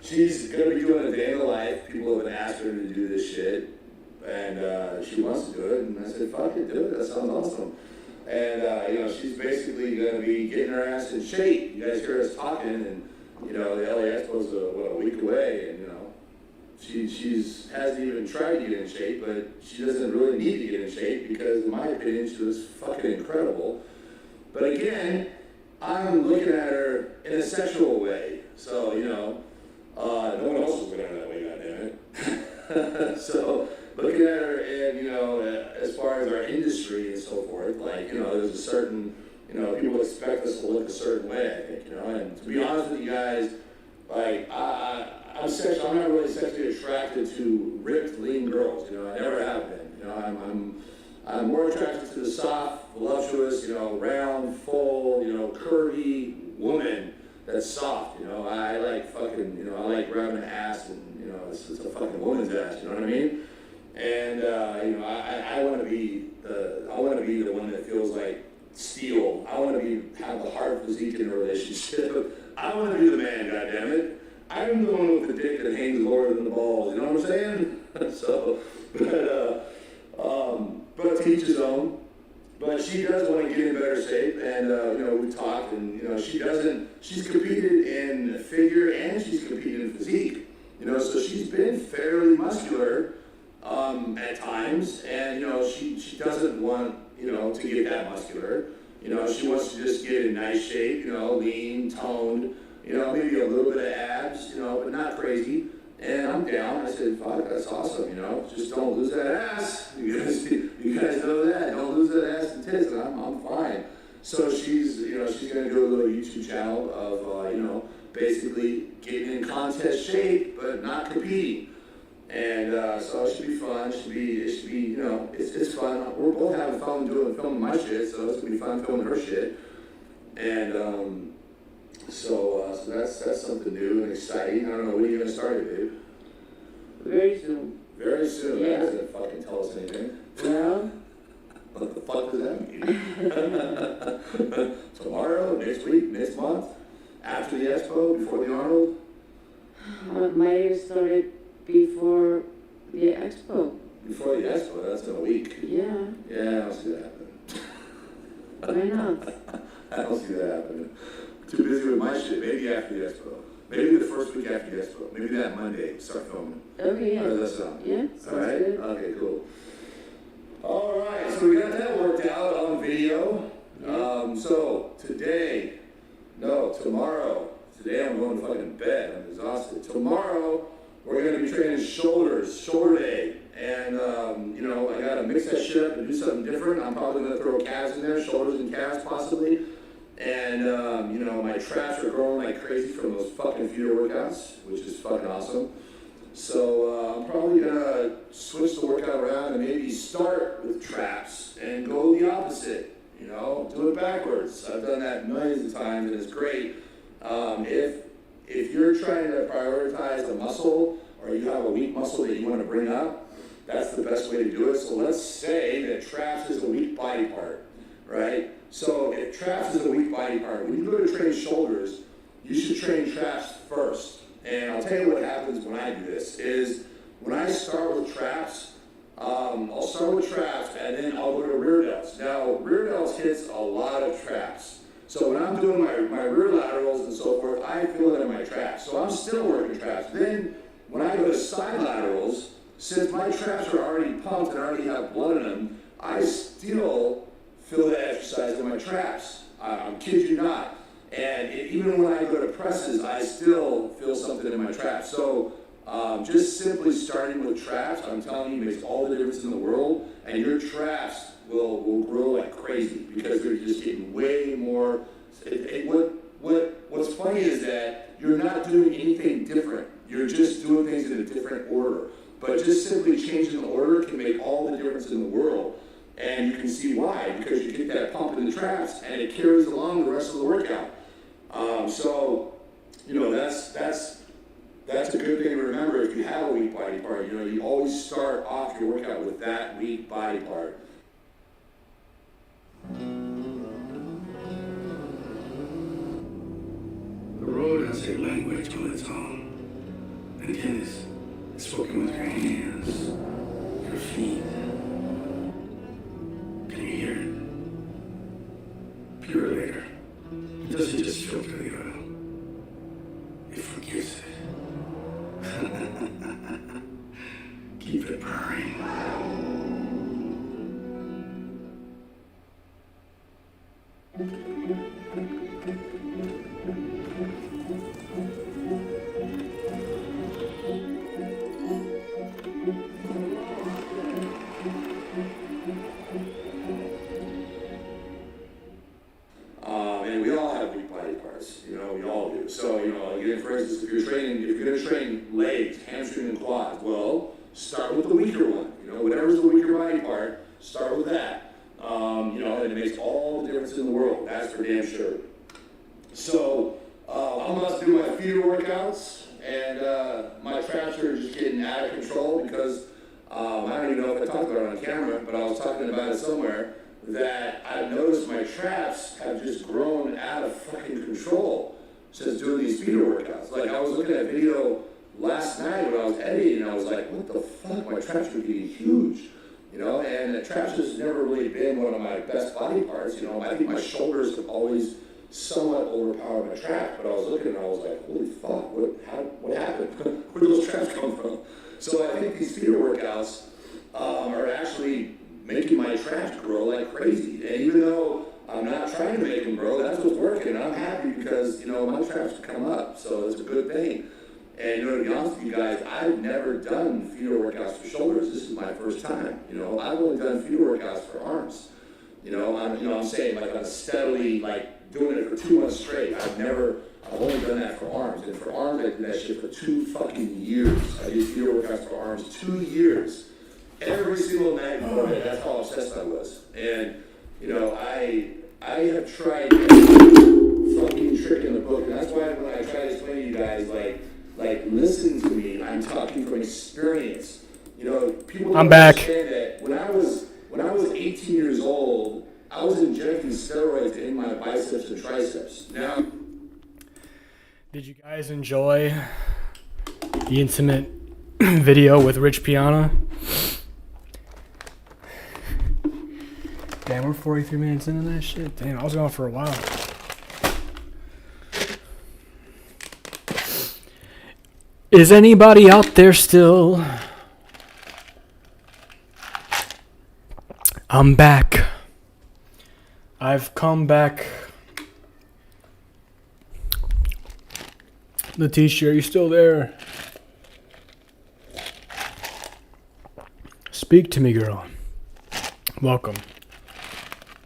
she's going to be doing a day in the life. People have been asking her to do this shit. And she wants to do it. And I said, fuck it, do it. That sounds awesome. And, you know, she's basically going to be getting her ass in shape. You guys heard us talking, and, you know, the LA Expo's a week away, and, you know, she's hasn't even tried to get in shape, but she doesn't really need to get in shape because, in my opinion, she was fucking incredible. But again, I'm looking at her in a sexual way. So, you know, no one else is looking at her that way, goddammit. So, looking at her and, you know, as far as our industry and so forth, like, you know, there's a certain, you know, people expect us to look a certain way, I think, you know, and to be honest with you guys, like, I'm not really sexually attracted to ripped, lean girls, you know, I never have been, you know, I'm more attracted to the soft, voluptuous, you know, round, full, you know, curvy woman that's soft, you know, I like fucking, you know, I like grabbing an ass and, you know, it's a fucking woman's ass, you know what I mean? And, you know, I want to be the one that feels like steel. I want to have the hard physique in a relationship. I want to be the man, goddammit. I'm the one with the dick that hangs lower than the balls, you know what I'm saying? So, but to each his own. But she does want to get in better shape, and, you know, we talked, and, you know, she's competed in figure and she's competed in physique, you know, so she's been fairly muscular, at times, and, you know, she doesn't want, you know, to get that muscular. You know, she wants to just get in nice shape, you know, lean, toned, you know, maybe a little bit of abs, you know, but not crazy. And I'm down. I said, fuck, that's awesome, you know, just don't lose that ass. You guys know that. Don't lose that ass and tits, and I'm fine. So she's going to do a little YouTube channel of, you know, basically getting in contest shape, but not competing. And so it should be fun. It should be, you know, it's fun. We're both having fun filming my shit, so it's gonna be fun filming her shit. And so that's something new and exciting. I don't know, when are you gonna start it, babe? Very soon. Very soon. Yeah. That doesn't fucking tell us anything. Well. What the fuck does that mean? Tomorrow, next week, next month, after the expo, before the Arnold. My year started before the expo. Before the expo, that's in a week. Yeah. Yeah, I don't see that happening. Why not? I don't see that happening. Too busy with my shit. Maybe after the expo. Maybe the first week after the expo. Maybe that Monday, start filming. Okay, yeah. How does that sound? Yeah, All sounds right? good. Okay, cool. All right, so we got that worked out on video. So tomorrow, today I'm going to fucking bed. I'm exhausted. Tomorrow, we're going to be training shoulder day. And, I got to mix that shit up and do something different. I'm probably going to throw calves in there, shoulders and calves possibly. And, my traps are growing like crazy from those fucking feeder workouts, which is fucking awesome. So I'm probably going to switch the workout around and maybe start with traps and go the opposite, do it backwards. I've done that millions of times and it's great. If you're trying to prioritize a muscle or you have a weak muscle that you want to bring up, that's the best way to do it. So let's say that traps is a weak body part, right? So if traps is a weak body part, when you go to train shoulders, you should train traps first. And I'll tell you what happens when I do this, is when I start with traps, I'll start with traps and then I'll go to rear delts. Now, rear delts hits a lot of traps. So when I'm doing my rear laterals and so forth, I feel it in my traps. So I'm still working traps. Then when I go to side laterals, since my traps are already pumped and already have blood in them, I still feel that exercise in my traps. I'm kid you not. And even when I go to presses, I still feel something in my traps. So just simply starting with traps, I'm telling you, makes all the difference in the world. And your traps will grow like crazy because they're just getting way more. What's funny is that you're not doing anything different. You're just doing things in a different order. But just simply changing the order can make all the difference in the world. And you can see why, because you get that pump in the traps and it carries along the rest of the workout. That's a good thing to remember if you have a weak body part. You always start off your workout with that weak body part. The road has a language on its own, and tennis is spoken with your hands, your feet. Can you hear it? Purelator. It doesn't just filter the oil, it forgives it. Keep it purring. And we all have weak body parts, we all do. So, for instance, if you're going to train legs, hamstring, and quads, well, start with the weaker one. Whatever's the weaker body part, start with that. And it makes all the difference in the world. That's for damn sure. So, I'm about to do my feeder workouts, and my traps are just getting out of control because I don't even know if I talked about it on camera, but I was talking about it somewhere, that I've noticed my traps have just grown out of fucking control since doing these feeder workouts. Like, I was looking at a video last night when I was editing, and I was like, what the fuck, my traps are getting huge. And the traps has never really been one of my best body parts. I think my shoulders have always somewhat overpowered my traps, but I was looking and I was like, holy fuck, what happened? Where did those traps come from? So I think these feeder workouts are actually making my traps grow like crazy. And even though I'm not trying to make them grow, that's what's working. I'm happy because, my traps come up, so it's a good thing. And, to be honest with you guys, I've never done feeder workouts for shoulders. This is my first time. I've only done feeder workouts for arms. I'm saying, like, I'm steadily, doing it for 2 months straight. I've only done that for arms. And for arms, I did that shit for 2 fucking years. I did feeder workouts for arms 2 years. Every single night before bed, that's how obsessed I was. And, I have tried every fucking trick in the book. And that's why when I try to explain to you guys, listen to me. I'm talking from experience. People I'm don't back. understand that when I was 18 years old, I was injecting steroids in my biceps and triceps. Now, Did you guys enjoy the intimate video with Rich Piana. Damn, we're 43 minutes into that shit. Damn, I was going for a while. Is anybody out there still? I'm back. I've come back. Letitia, are you still there? Speak to me, girl. Welcome.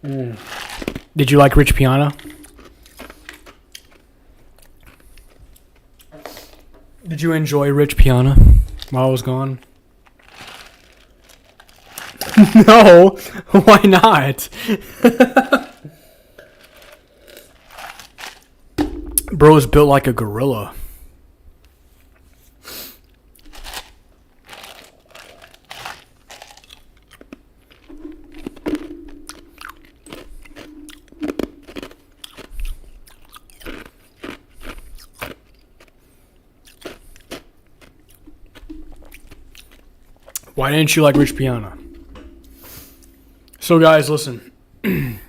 Did you like Rich Piana? Did you enjoy Rich Piana while I was gone? No, why not? Bro's built like a gorilla. Why didn't you like Rich Piana? So guys, listen. I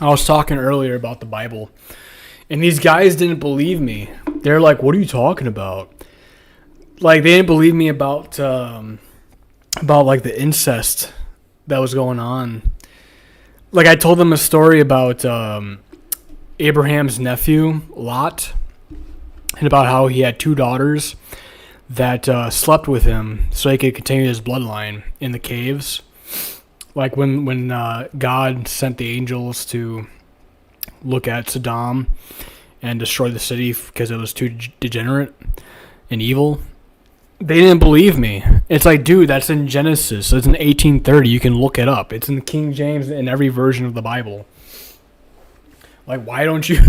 was talking earlier about the Bible, and these guys didn't believe me. They're like, "What are you talking about?" Like, they didn't believe me about like the incest that was going on. Like, I told them a story about Abraham's nephew, Lot, and about how he had 2 daughters that slept with him so he could continue his bloodline in the caves. Like when God sent the angels to look at Sodom and destroy the city because it was too degenerate and evil, they didn't believe me. It's like, dude, that's in Genesis. It's in 1830. You can look it up. It's in King James in every version of the Bible. Like, why don't you...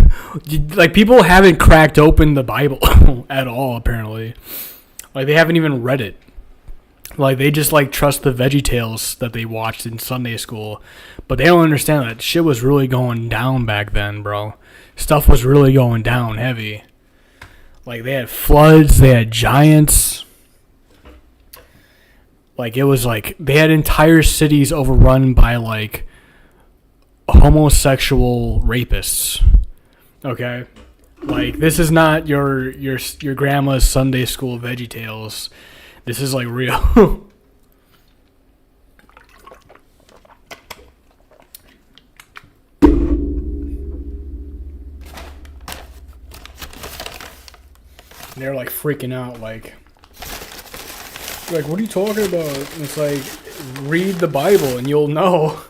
Like, people haven't cracked open the Bible at all, apparently. Like, they haven't even read it. Like, they just, like, trust the VeggieTales that they watched in Sunday school. But they don't understand that shit was really going down back then, bro. Stuff was really going down heavy. Like, they had floods. They had giants. Like, it was like... They had entire cities overrun by, like, homosexual rapists. Okay? Like, this is not your grandma's Sunday school VeggieTales. This is, like, real. They're, like, freaking out, like, what are you talking about? And it's like, read the Bible and you'll know.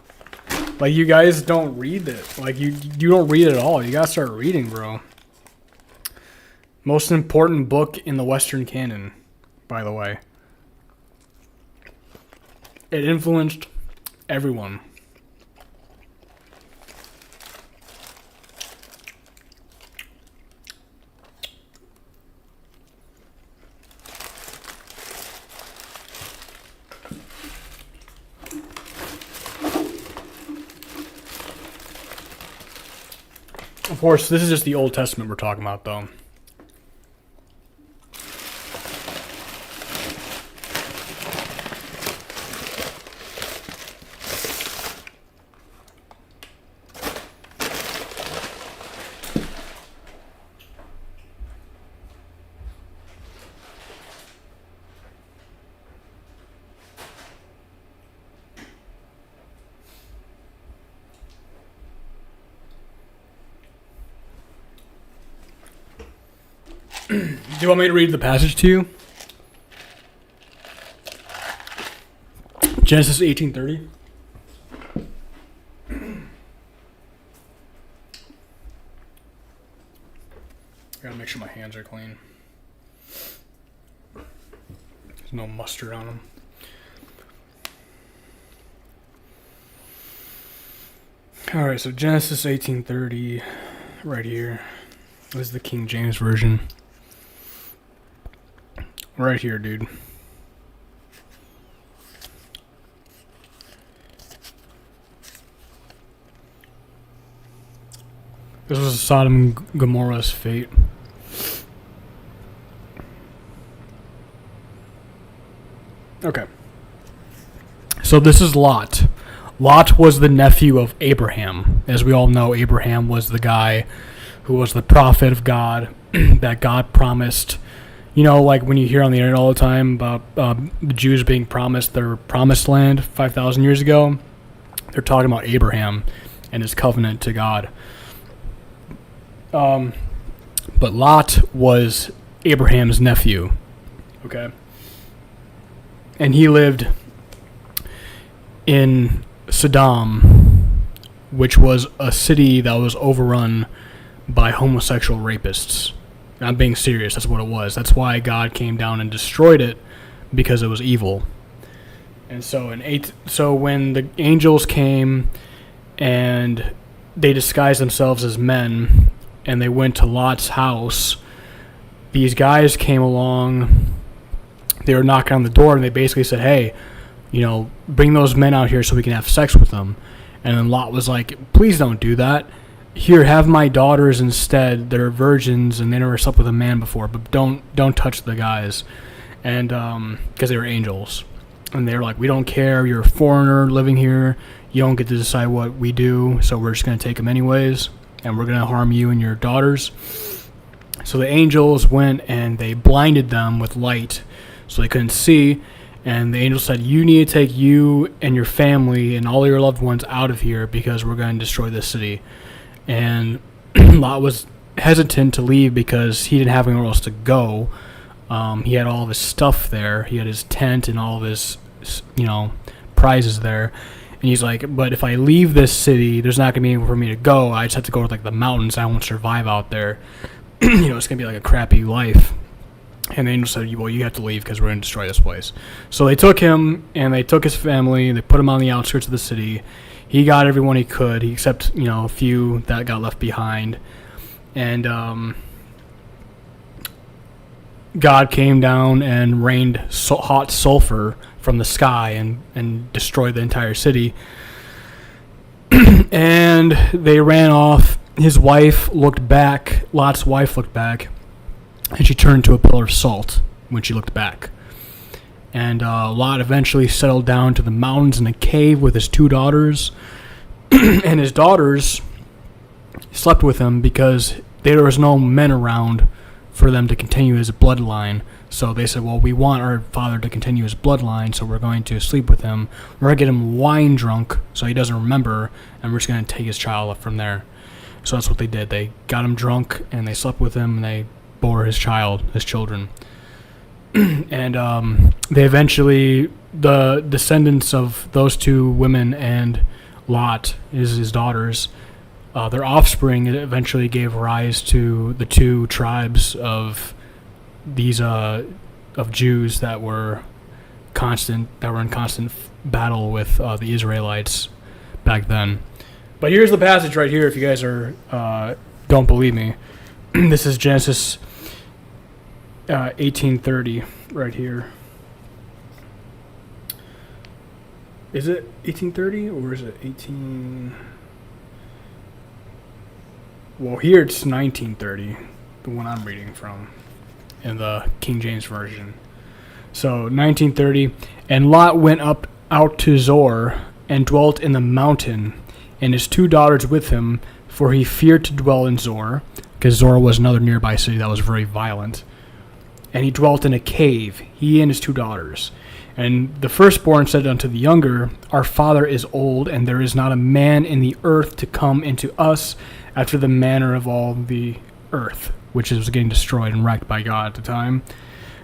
Like, you guys don't read it. Like, you don't read it at all. You gotta start reading, bro. Most important book in the Western canon, by the way. It influenced everyone. Of course, this is just the Old Testament we're talking about, though. Do you want me to read the passage to you? Genesis 18:30. I gotta make sure my hands are clean. There's no mustard on them. Alright, so Genesis 18:30, right here. This is the King James Version. Right here, dude. This was Sodom and Gomorrah's fate. Okay. So this is Lot. Lot was the nephew of Abraham. As we all know, Abraham was the guy who was the prophet of God that God promised. You know, like when you hear on the internet all the time about the Jews being promised their promised land 5,000 years ago, they're talking about Abraham and his covenant to God. But Lot was Abraham's nephew. Okay. And he lived in Sodom, which was a city that was overrun by homosexual rapists. I'm being serious, that's what it was. That's why God came down and destroyed it, because it was evil. And so so when the angels came and they disguised themselves as men and they went to Lot's house, these guys came along, they were knocking on the door, and they basically said, hey, you know, bring those men out here so we can have sex with them. And then Lot was like, please don't do that. Here, have my daughters instead. They're virgins and they never slept with a man before, but don't touch the guys. And because they were angels. And they were like, we don't care, you're a foreigner living here, you don't get to decide what we do, so we're just going to take them anyways, and we're going to harm you and your daughters. So the angels went and they blinded them with light so they couldn't see. And the angel said, you need to take you and your family and all your loved ones out of here because we're going to destroy this city. And Lot was hesitant to leave because he didn't have anywhere else to go. He had all of his stuff there. He had his tent and all of his, prizes there. And he's like, but if I leave this city, there's not going to be anywhere for me to go. I just have to go to like the mountains. I won't survive out there. It's going to be like a crappy life. And the angel said, well, you have to leave because we're going to destroy this place. So they took him, and they took his family, and they put him on the outskirts of the city. He got everyone he could, except, a few that got left behind. And God came down and rained hot sulfur from the sky and destroyed the entire city. And they ran off. His wife looked back. Lot's wife looked back. And she turned to a pillar of salt when she looked back. And Lot eventually settled down to the mountains in a cave with his 2 daughters. And his daughters slept with him because there was no men around for them to continue his bloodline. So they said, well, we want our father to continue his bloodline, so we're going to sleep with him. We're going to get him wine drunk so he doesn't remember, and we're just going to take his child up from there. So that's what they did. They got him drunk, and they slept with him, and they bore his children. And they eventually, the descendants of those 2 women and Lot, his daughters, their offspring eventually gave rise to the 2 tribes of these of Jews that were in constant battle with the Israelites back then. But here's the passage right here if you guys are don't believe me. This is Genesis 18:30 right here. Is it 18:30 or is it 18? Well, here it's 19:30, the one I'm reading from in the King James Version. So 19:30, and Lot went up out to Zoar and dwelt in the mountain, and his 2 daughters with him, for he feared to dwell in Zoar, because Zoar was another nearby city that was very violent. And he dwelt in a cave, he and his 2 daughters. And the firstborn said unto the younger, our father is old, and there is not a man in the earth to come into us after the manner of all the earth, which was getting destroyed and wrecked by God at the time.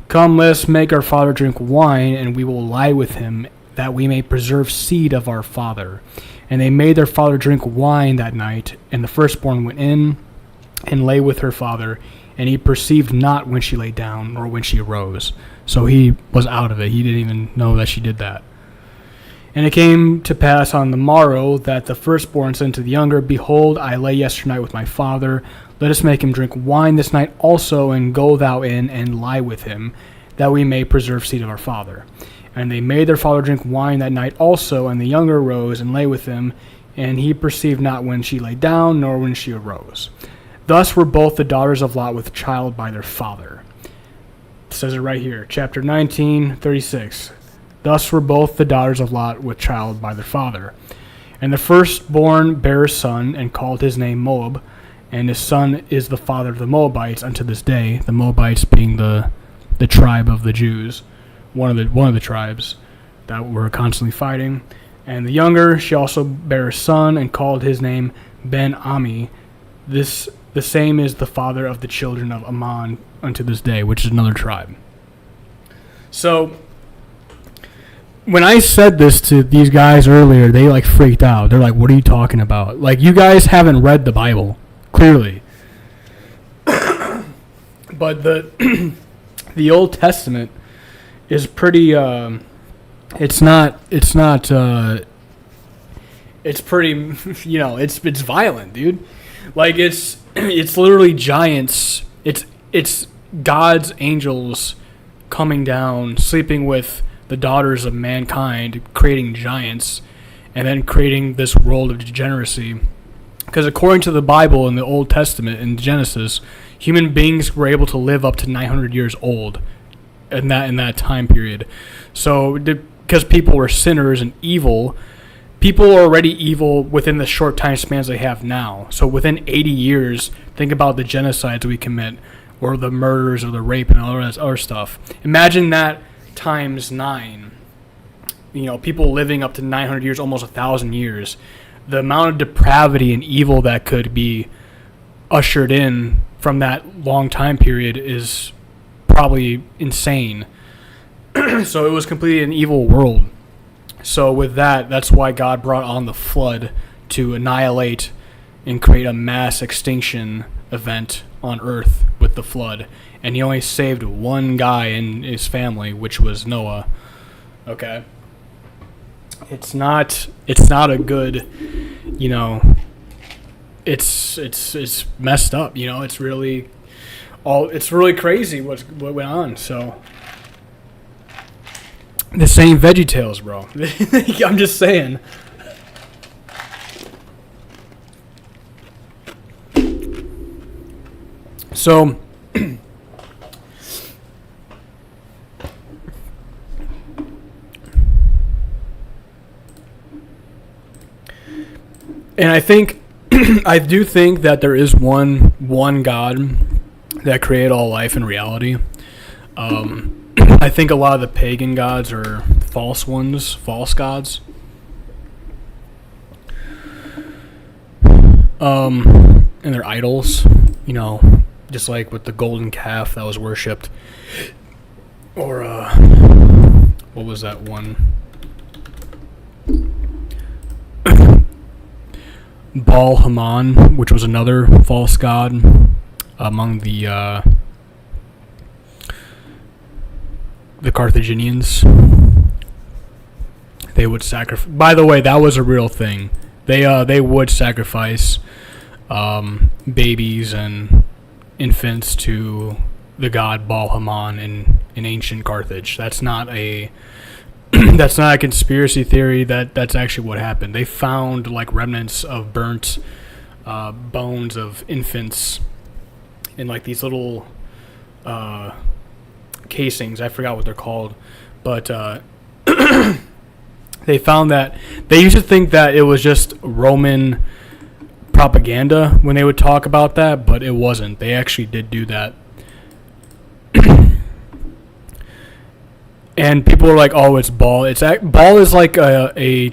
Come, let us make our father drink wine, and we will lie with him, that we may preserve seed of our father. And they made their father drink wine that night, and the firstborn went in and lay with her father, and he perceived not when she lay down, nor when she arose. So he was out of it. He didn't even know that she did that. And it came to pass on the morrow that the firstborn said to the younger, behold, I lay yesternight with my father. Let us make him drink wine this night also, and go thou in and lie with him, that we may preserve seed of our father. And they made their father drink wine that night also, and the younger arose and lay with him, and he perceived not when she lay down, nor when she arose. Thus were both the daughters of Lot with child by their father. It says it right here, chapter 19, 36. Thus were both the daughters of Lot with child by their father. And the firstborn bare a son, and called his name Moab, and his son is the father of the Moabites unto this day, the Moabites being the tribe of the Jews, one of the tribes that were constantly fighting. And the younger, she also bare a son, and called his name Ben-Ami. This the same is the father of the children of Ammon unto this day, which is another tribe. So, when I said this to these guys earlier, they like freaked out. They're like, what are you talking about? Like, you guys haven't read the Bible, clearly. But the Old Testament is pretty, it's pretty, it's violent, dude. Like, it's literally giants. It's God's angels coming down, sleeping with the daughters of mankind, creating giants, and then creating this world of degeneracy. Because according to the Bible in the Old Testament, in Genesis, human beings were able to live up to 900 years old in that time period. So, because people were sinners and evil, people are already evil within the short time spans they have now. So within 80 years, think about the genocides we commit, or the murders, or the rape, and all that other stuff. Imagine that times 9. People living up to 900 years, almost 1,000 years. The amount of depravity and evil that could be ushered in from that long time period is probably insane. So it was completely an evil world. So with that's why God brought on the flood to annihilate and create a mass extinction event on earth with the flood. And he only saved one guy and his family, which was Noah. Okay? It's not a good, it's messed up, it's really crazy what went on. So this ain't VeggieTales, bro. I'm just saying. So and I do think that there is one God that created all life in reality. I think a lot of the pagan gods are false gods. And they're idols, just like with the golden calf that was worshipped. Or, what was that one? Baal Haman, which was another false god among the Carthaginians. They would sacrifice. By the way, that was a real thing. They would sacrifice babies and infants to the god Baal Haman in ancient Carthage. That's not a that's not a conspiracy theory. That's actually what happened. They found like remnants of burnt bones of infants in like these little casings. I forgot what they're called, but they found that they used to think that it was just Roman propaganda when they would talk about that, but it wasn't. They actually did do that. And people are like, "Oh, it's Baal." Baal is like a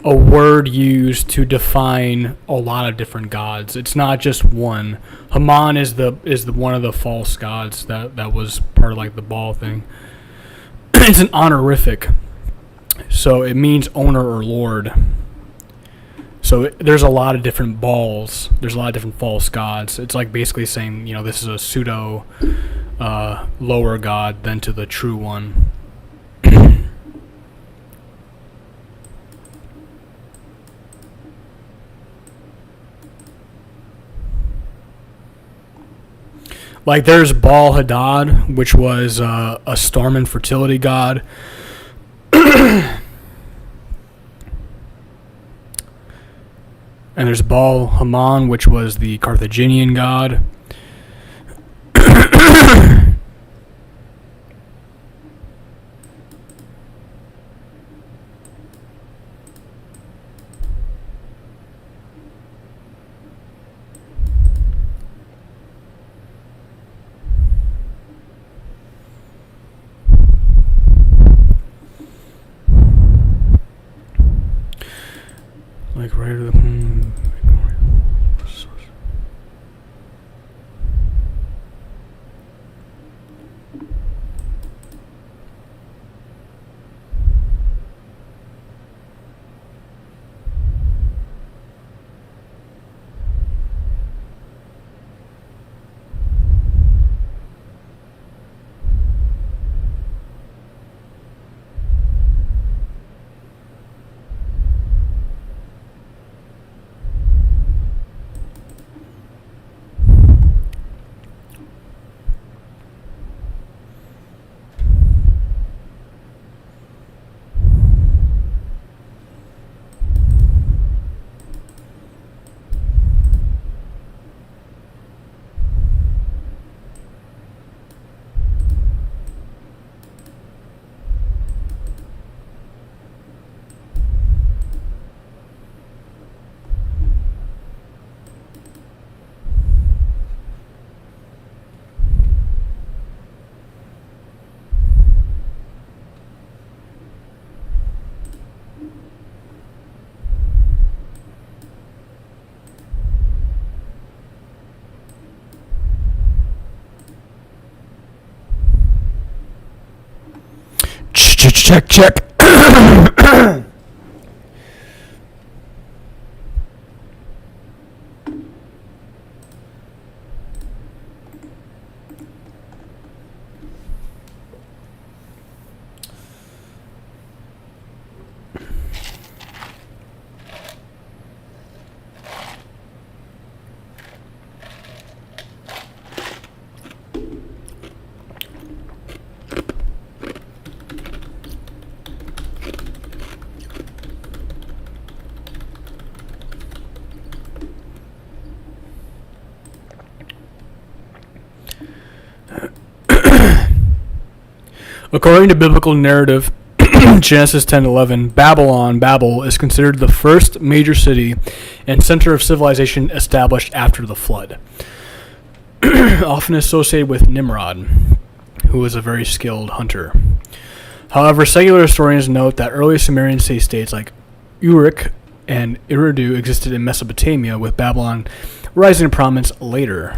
word used to define a lot of different gods. It's not just one. Haman is the one of the false gods that was part of like the Baal thing. It's an honorific, so it means owner or lord. So there's a lot of different Baals. There's a lot of different false gods. It's like basically saying, this is a pseudo lower god than to the true one. Like there's Baal Hadad, which was a storm and fertility god. And there's Baal Haman, which was the Carthaginian god. like right of the. Check. According to biblical narrative, Genesis 10:11, Babel, is considered the first major city and center of civilization established after the flood. Often associated with Nimrod, who was a very skilled hunter. However, secular historians note that early Sumerian city-states like Uruk and Eridu existed in Mesopotamia, with Babylon rising in prominence later.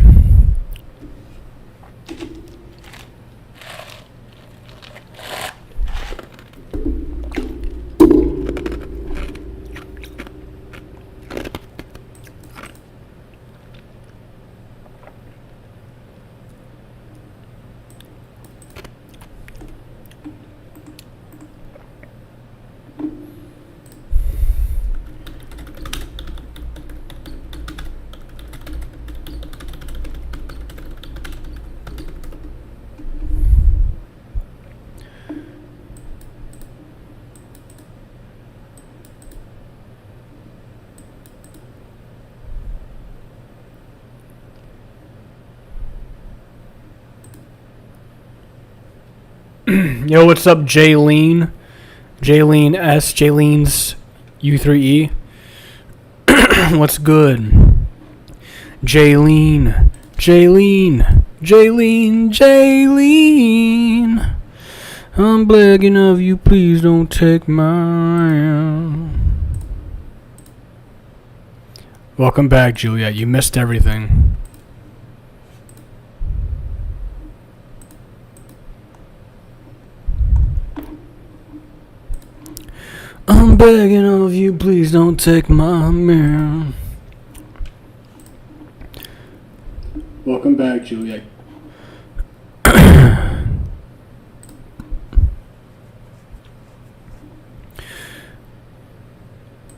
Yo, what's up, Jaylene? Jaylene S. Jaylene's U3E. What's good? Jaylene. I'm begging of you, please don't take my... Welcome back, Juliet. You missed everything. I'm begging of you, please don't take my mirror. Welcome back, Juliet.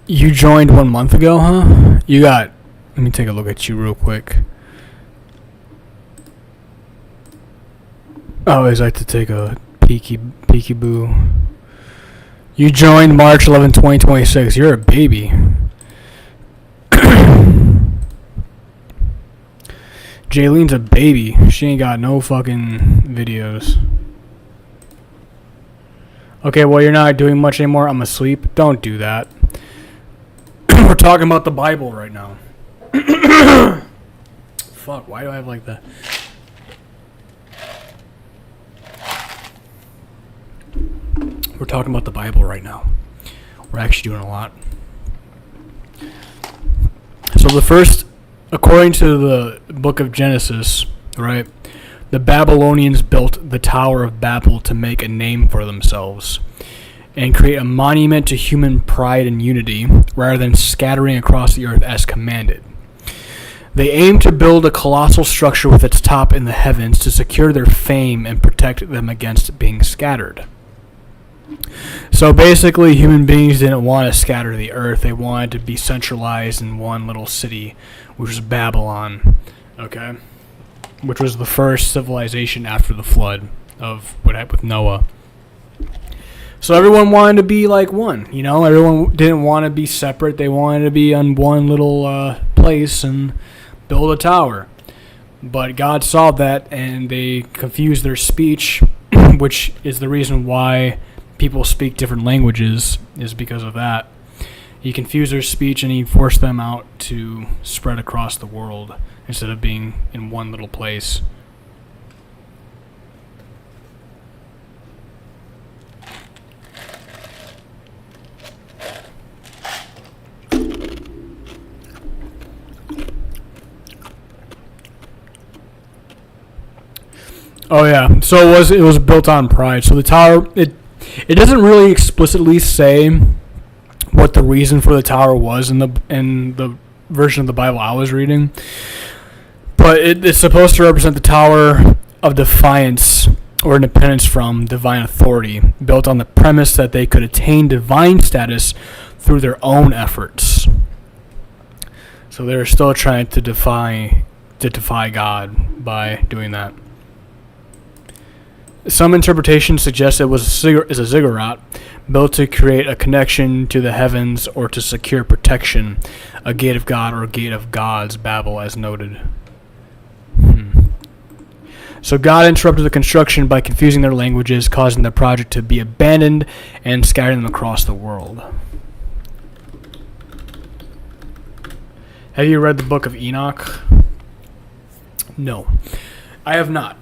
You joined 1 month ago, huh? You got... Let me take a look at you real quick. I always like to take a peeky-boo. You joined March 11, 2026. You're a baby. Jaylene's a baby. She ain't got no fucking videos. Okay, well, you're not doing much anymore. I'm asleep. Don't do that. We're talking about the Bible right now. Fuck, why do I have like that? We're talking about the Bible right now. We're actually doing a lot. according to the book of Genesis, right, the Babylonians built the Tower of Babel to make a name for themselves and create a monument to human pride and unity rather than scattering across the earth as commanded. They aimed to build a colossal structure with its top in the heavens to secure their fame and protect them against being scattered. So basically, human beings didn't want to scatter the earth. They wanted to be centralized in one little city, which was Babylon, okay? Which was the first civilization after the flood of what happened with Noah. So everyone wanted to be like one, you know? Everyone didn't want to be separate. They wanted to be on one little place and build a tower. But God saw that, and they confused their speech, which is the reason why people speak different languages, is because of that. He confused their speech, and he forced them out to spread across the world instead of being in one little place. Oh yeah, so it was built on pride. So the tower, it doesn't really explicitly say what the reason for the tower was in the version of the Bible I was reading, but it's supposed to represent the tower of defiance or independence from divine authority, built on the premise that they could attain divine status through their own efforts. So they're still trying to defy God by doing that. Some interpretations suggest it was a ziggurat built to create a connection to the heavens or to secure protection, a gate of God or a gate of gods, Babel, as noted. So God interrupted the construction by confusing their languages, causing the project to be abandoned and scattering them across the world. Have you read the book of Enoch? No, I have not.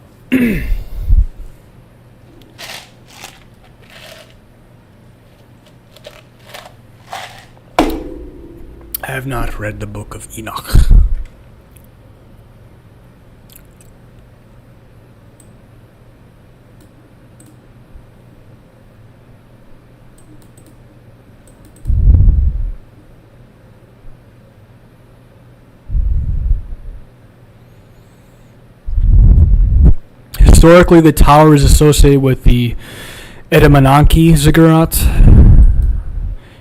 I have not read the book of Enoch. Historically, the tower is associated with the Edamananki ziggurat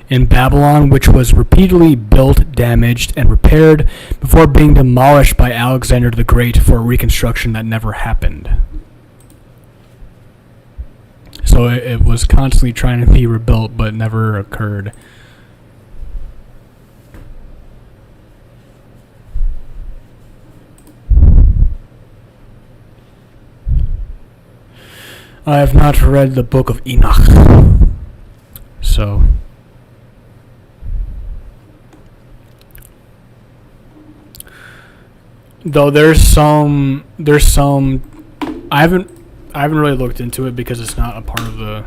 in Babylon, which was repeatedly built, damaged, and repaired before being demolished by Alexander the Great for a reconstruction that never happened. So it was constantly trying to be rebuilt, but never occurred. I have not read the book of Enoch. So though there's some I haven't really looked into it because it's not a part of the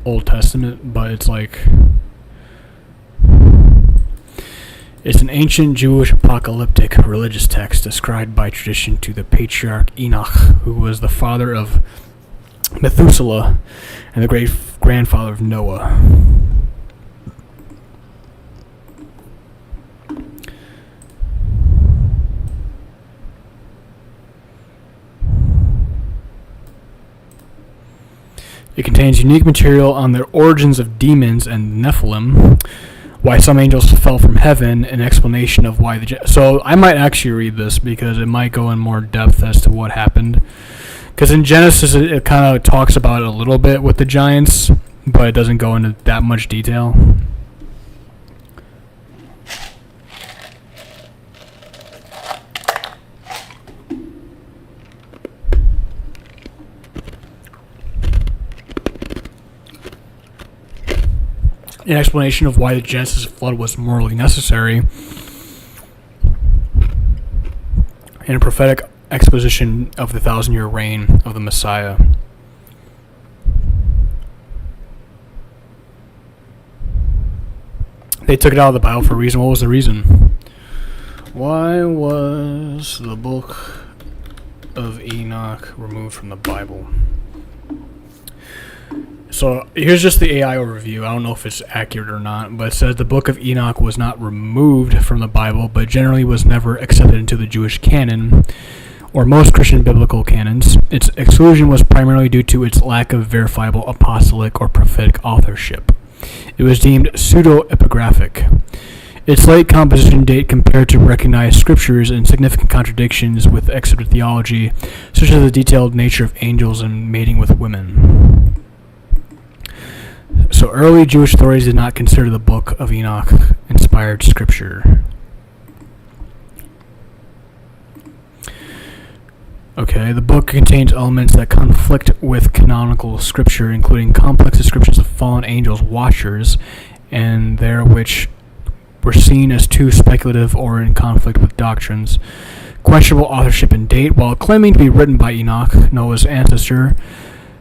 Old Testament, but it's like it's an ancient Jewish apocalyptic religious text ascribed by tradition to the patriarch Enoch, who was the father of Methuselah and the great grandfather of Noah. It contains unique material on the origins of demons and Nephilim, why some angels fell from heaven, an explanation of why so I might actually read this because it might go in more depth as to what happened. Because in Genesis it kind of talks about it a little bit with the giants, but it doesn't go into that much detail. An explanation of why the Genesis flood was morally necessary, and a prophetic exposition of the 1,000-year reign of the Messiah. They took it out of the Bible for a reason. What was the reason? Why was the book of Enoch removed from the Bible? So here's just the AI overview. I don't know if it's accurate or not, but it says the book of Enoch was not removed from the Bible, but generally was never accepted into the Jewish canon or most Christian biblical canons. Its exclusion was primarily due to its lack of verifiable apostolic or prophetic authorship. It was deemed pseudo-epigraphic. Its late composition date compared to recognized scriptures and significant contradictions with accepted theology, such as the detailed nature of angels and mating with women. So early Jewish authorities did not consider the Book of Enoch inspired scripture. Okay, the book contains elements that conflict with canonical scripture, including complex descriptions of fallen angels, watchers, and there which were seen as too speculative or in conflict with doctrines. Questionable authorship and date. While claiming to be written by Enoch, Noah's ancestor,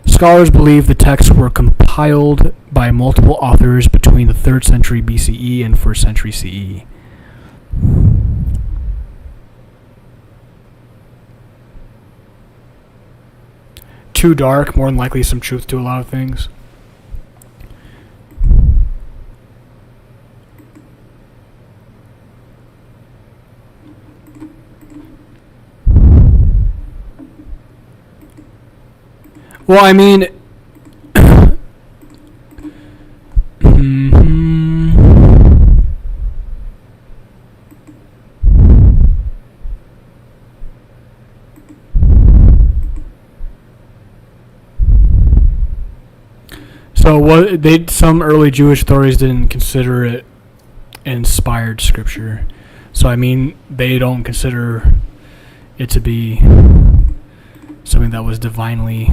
scholars believe the texts were compiled by multiple authors between the 3rd century BCE and 1st century CE. Too dark, more than likely some truth to a lot of things. Well, I mean, so what some early Jewish authorities didn't consider it inspired scripture. So I mean, they don't consider it to be something that was divinely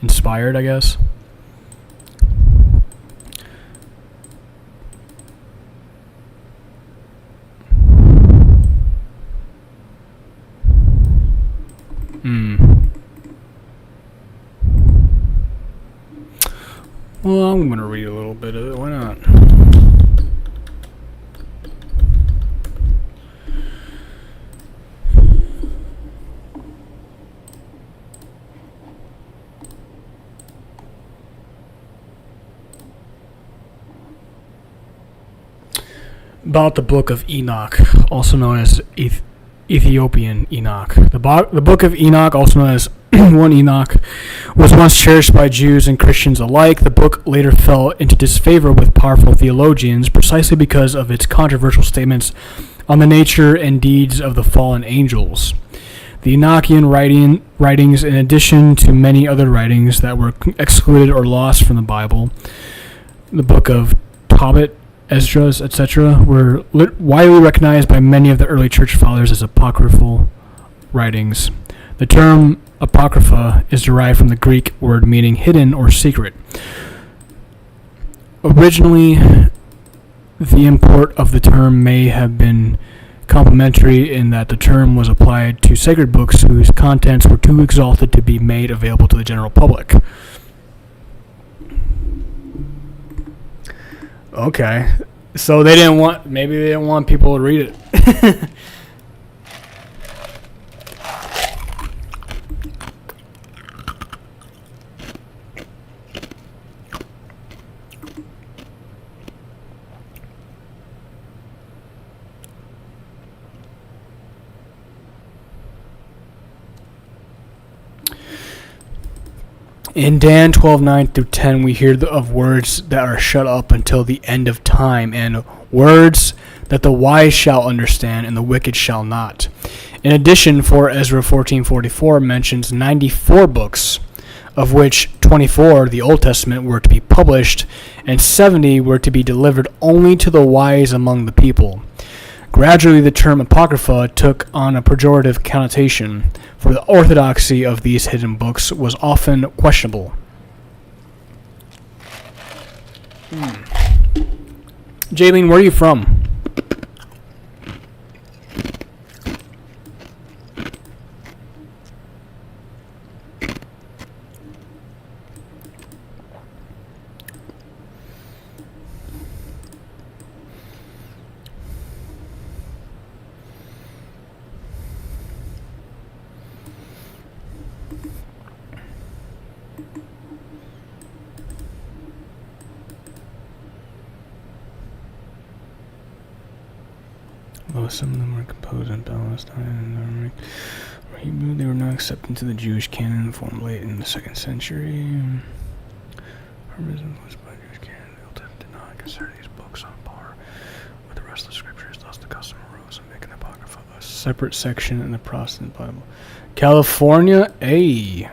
inspired, I guess. Well, I'm gonna read a little bit of it. Why not? About the Book of Enoch, also known as Ethiopian Enoch. The Book of Enoch, also known as 1 Enoch, was once cherished by Jews and Christians alike. The book later fell into disfavor with powerful theologians precisely because of its controversial statements on the nature and deeds of the fallen angels. The Enochian writings, in addition to many other writings that were excluded or lost from the Bible, the Book of Tobit, Esdras, etc., were widely recognized by many of the early church fathers as apocryphal writings. The term apocrypha is derived from the Greek word meaning hidden or secret. Originally, the import of the term may have been complimentary in that the term was applied to sacred books whose contents were too exalted to be made available to the general public. Okay, so maybe they didn't want people to read it. In Dan 12:9-10, we hear of words that are shut up until the end of time, and words that the wise shall understand and the wicked shall not. In addition, 4 Ezra 14:44 mentions 94 books, of which 24, the Old Testament, were to be published, and 70 were to be delivered only to the wise among the people. Gradually, the term apocrypha took on a pejorative connotation, for the orthodoxy of these hidden books was often questionable. Jaylene, where are you from? some of them were composed in Palestine. Hebrew, they were not accepted into the Jewish canon formed late in the 2nd century. Influenced by Jewish canon, they did not consider these books on par with the rest of the scriptures. Thus, the custom arose of making the Apocrypha a separate section in the Protestant Bible. California, I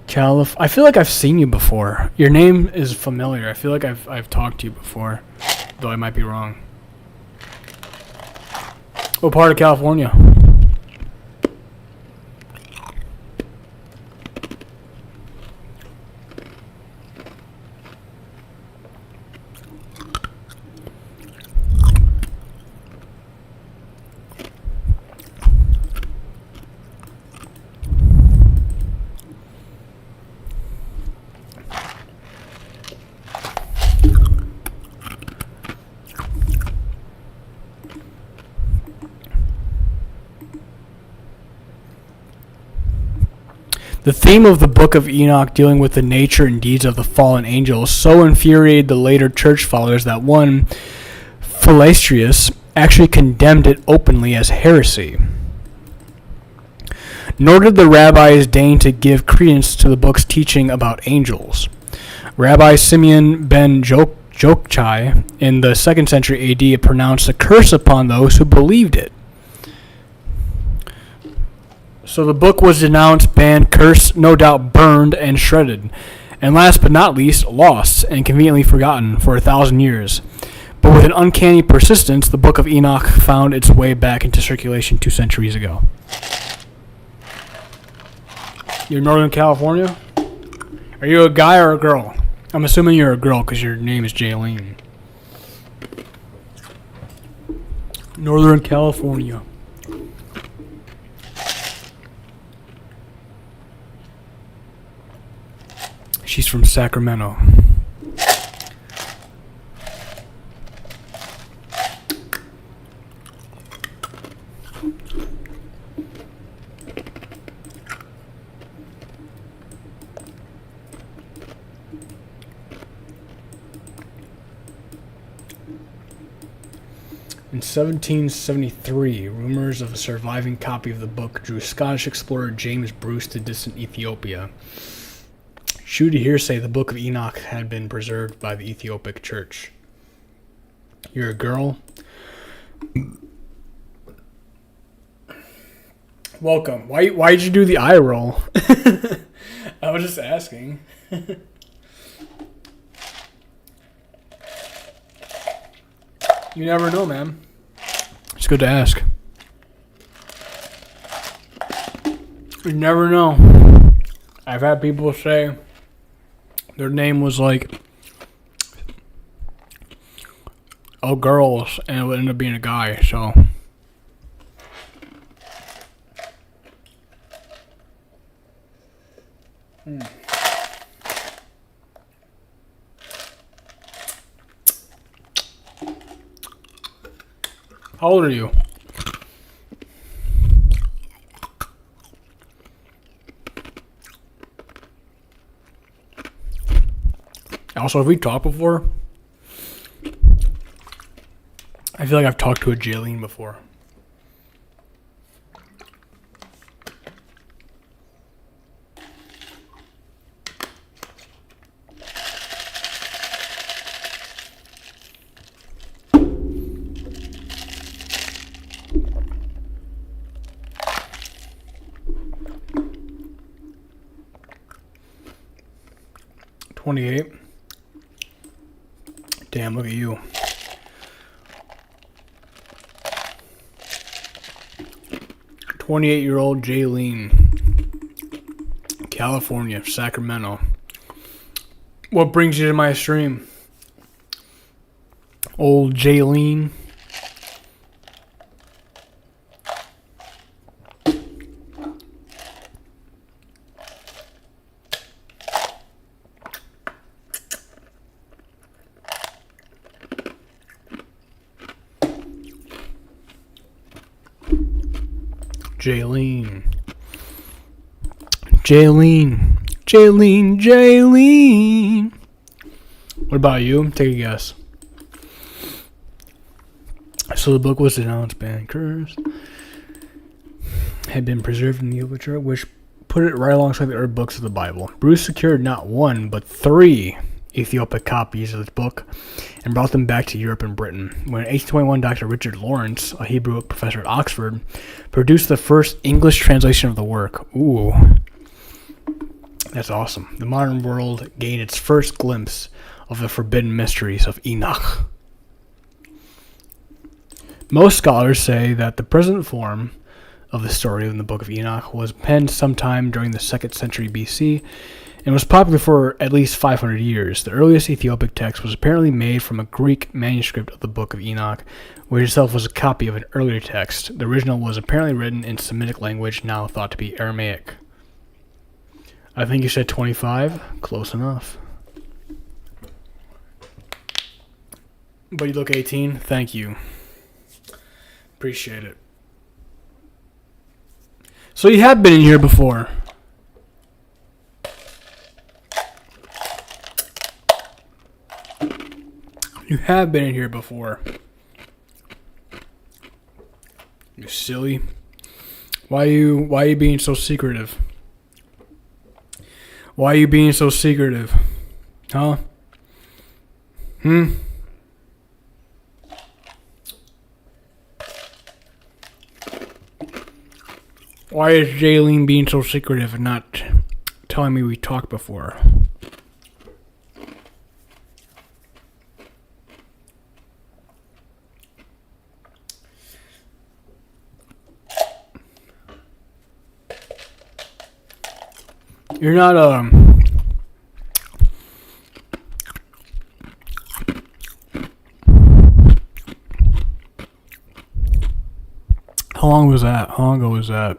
feel like I've seen you before. Your name is familiar. I feel like I've talked to you before, though I might be wrong. What part of California? The theme of the Book of Enoch, dealing with the nature and deeds of the fallen angels, so infuriated the later church fathers that one, Philastrius, actually condemned it openly as heresy. Nor did the rabbis deign to give credence to the book's teaching about angels. Rabbi Simeon ben Jokchai in the 2nd century AD pronounced a curse upon those who believed it. So the book was denounced, banned, cursed, no doubt burned and shredded, and last but not least, lost and conveniently forgotten for 1,000 years. But with an uncanny persistence, the Book of Enoch found its way back into circulation 2 centuries ago. You're in Northern California? Are you a guy or a girl? I'm assuming you're a girl because your name is Jaylene. Northern California. She's from Sacramento. In 1773, rumors of a surviving copy of the book drew Scottish explorer James Bruce to distant Ethiopia. True to hearsay, the Book of Enoch had been preserved by the Ethiopic Church. You're a girl? Welcome. Why did you do the eye roll? I was just asking. You never know, man. It's good to ask. You never know. I've had people say their name was like, oh, girls, and it would end up being a guy, so. How old are you? Also, have we talked before? I feel like I've talked to a Jaylene before. $28. Damn, look at you. "28-year-old Jaylene, California, Sacramento. What brings you to my stream? Old Jaylene." Jaylene. Jaylene. Jaylene. Jaylene. What about you? Take a guess. So the book was denounced, banned, cursed, had been preserved in the literature, which put it right alongside the other books of the Bible. Bruce secured not one, but 3 Ethiopic copies of the book and brought them back to Europe and Britain. When in 1821, Dr. Richard Lawrence, a Hebrew professor at Oxford, produced the first English translation of the work. Ooh, that's awesome. The modern world gained its first glimpse of the forbidden mysteries of Enoch. Most scholars say that the present form of the story in the Book of Enoch was penned sometime during the 2nd century BC and was popular for at least 500 years. The earliest Ethiopic text was apparently made from a Greek manuscript of the Book of Enoch, which itself was a copy of an earlier text. The original was apparently written in Semitic language, now thought to be Aramaic. I think you said 25. Close enough. But you look 18. Thank you. Appreciate it. So you have been in here before. You have been in here before. You silly. Why are you being so secretive? Why are you being so secretive? Huh? Why is Jaylene being so secretive and not telling me we talked before? You're not, How long was that? How long ago was that?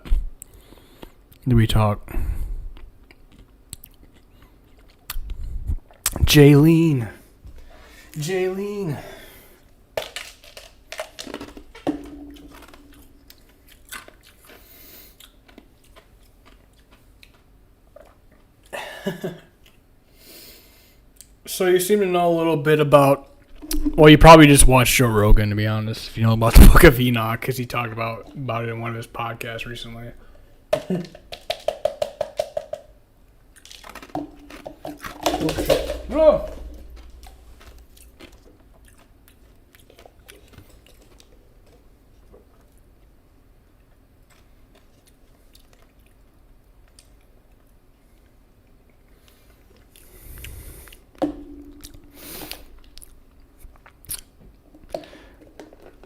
Did we talk? Jaylene. So you seem to know a little bit about... Well, you probably just watched Joe Rogan, to be honest, if you know about the Book of Enoch, because he talked about it in one of his podcasts recently. Oh.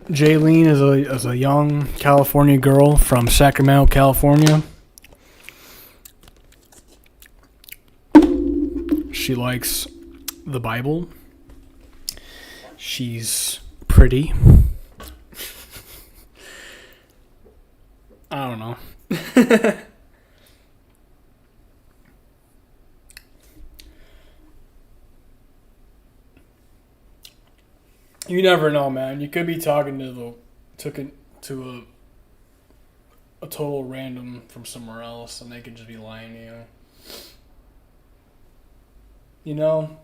Jaylene is a young California girl from Sacramento, California. She likes the Bible. She's pretty. I don't know. You never know, man. You could be talking to a total random from somewhere else, and they could just be lying to you. You know?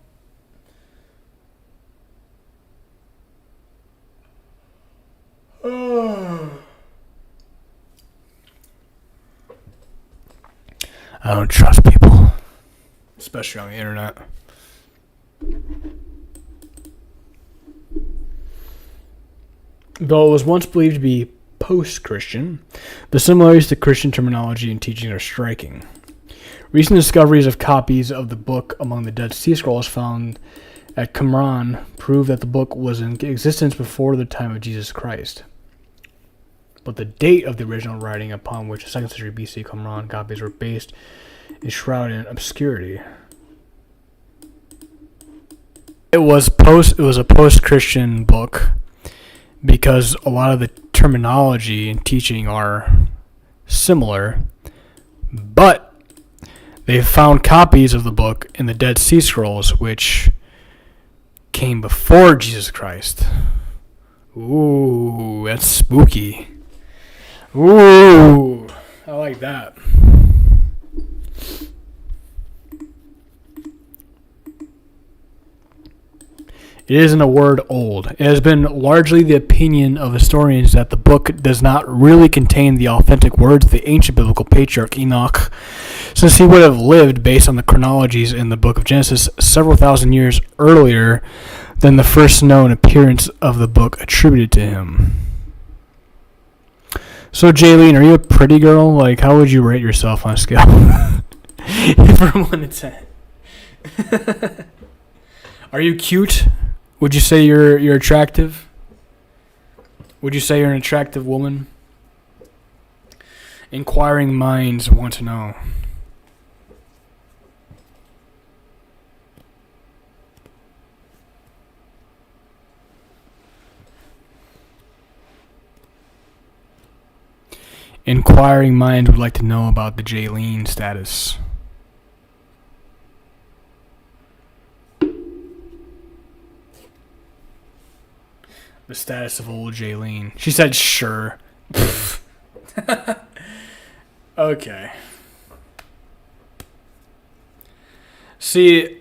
I don't trust people, especially on the internet. Though it was once believed to be post-Christian, the similarities to Christian terminology and teaching are striking. Recent discoveries of copies of the book among the Dead Sea Scrolls found at Qumran prove that the book was in existence before the time of Jesus Christ. But the date of the original writing upon which the 2nd century BC Qumran copies were based is shrouded in obscurity. It was a post-Christian book, because a lot of the terminology and teaching are similar, but they found copies of the book in the Dead Sea Scrolls, which came before Jesus Christ. Ooh, that's spooky. Ooh, I like that. It isn't a word old. It has been largely the opinion of historians that the book does not really contain the authentic words of the ancient biblical patriarch Enoch, since he would have lived based on the chronologies in the book of Genesis several thousand years earlier than the first known appearance of the book attributed to him. So, Jaylene, are you a pretty girl? Like, how would you rate yourself on a scale from 1 to 10? Are you cute? Would you say you're attractive? Would you say you're an attractive woman? Inquiring minds want to know. Inquiring minds would like to know about the Jaylene status. The status of old Jaylene. She said, sure. Okay. See,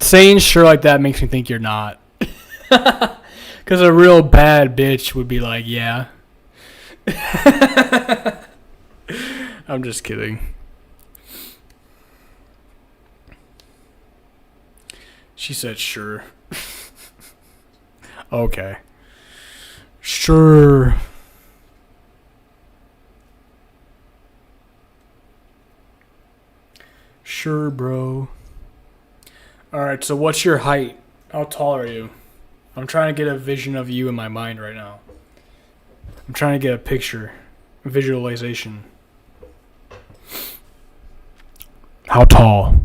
saying sure like that makes me think you're not. Because a real bad bitch would be like, yeah. I'm just kidding. She said sure. Okay. Sure. Sure, bro. Alright, so what's your height? How tall are you? I'm trying to get a vision of you in my mind right now. I'm trying to get a picture. A visualization. How tall?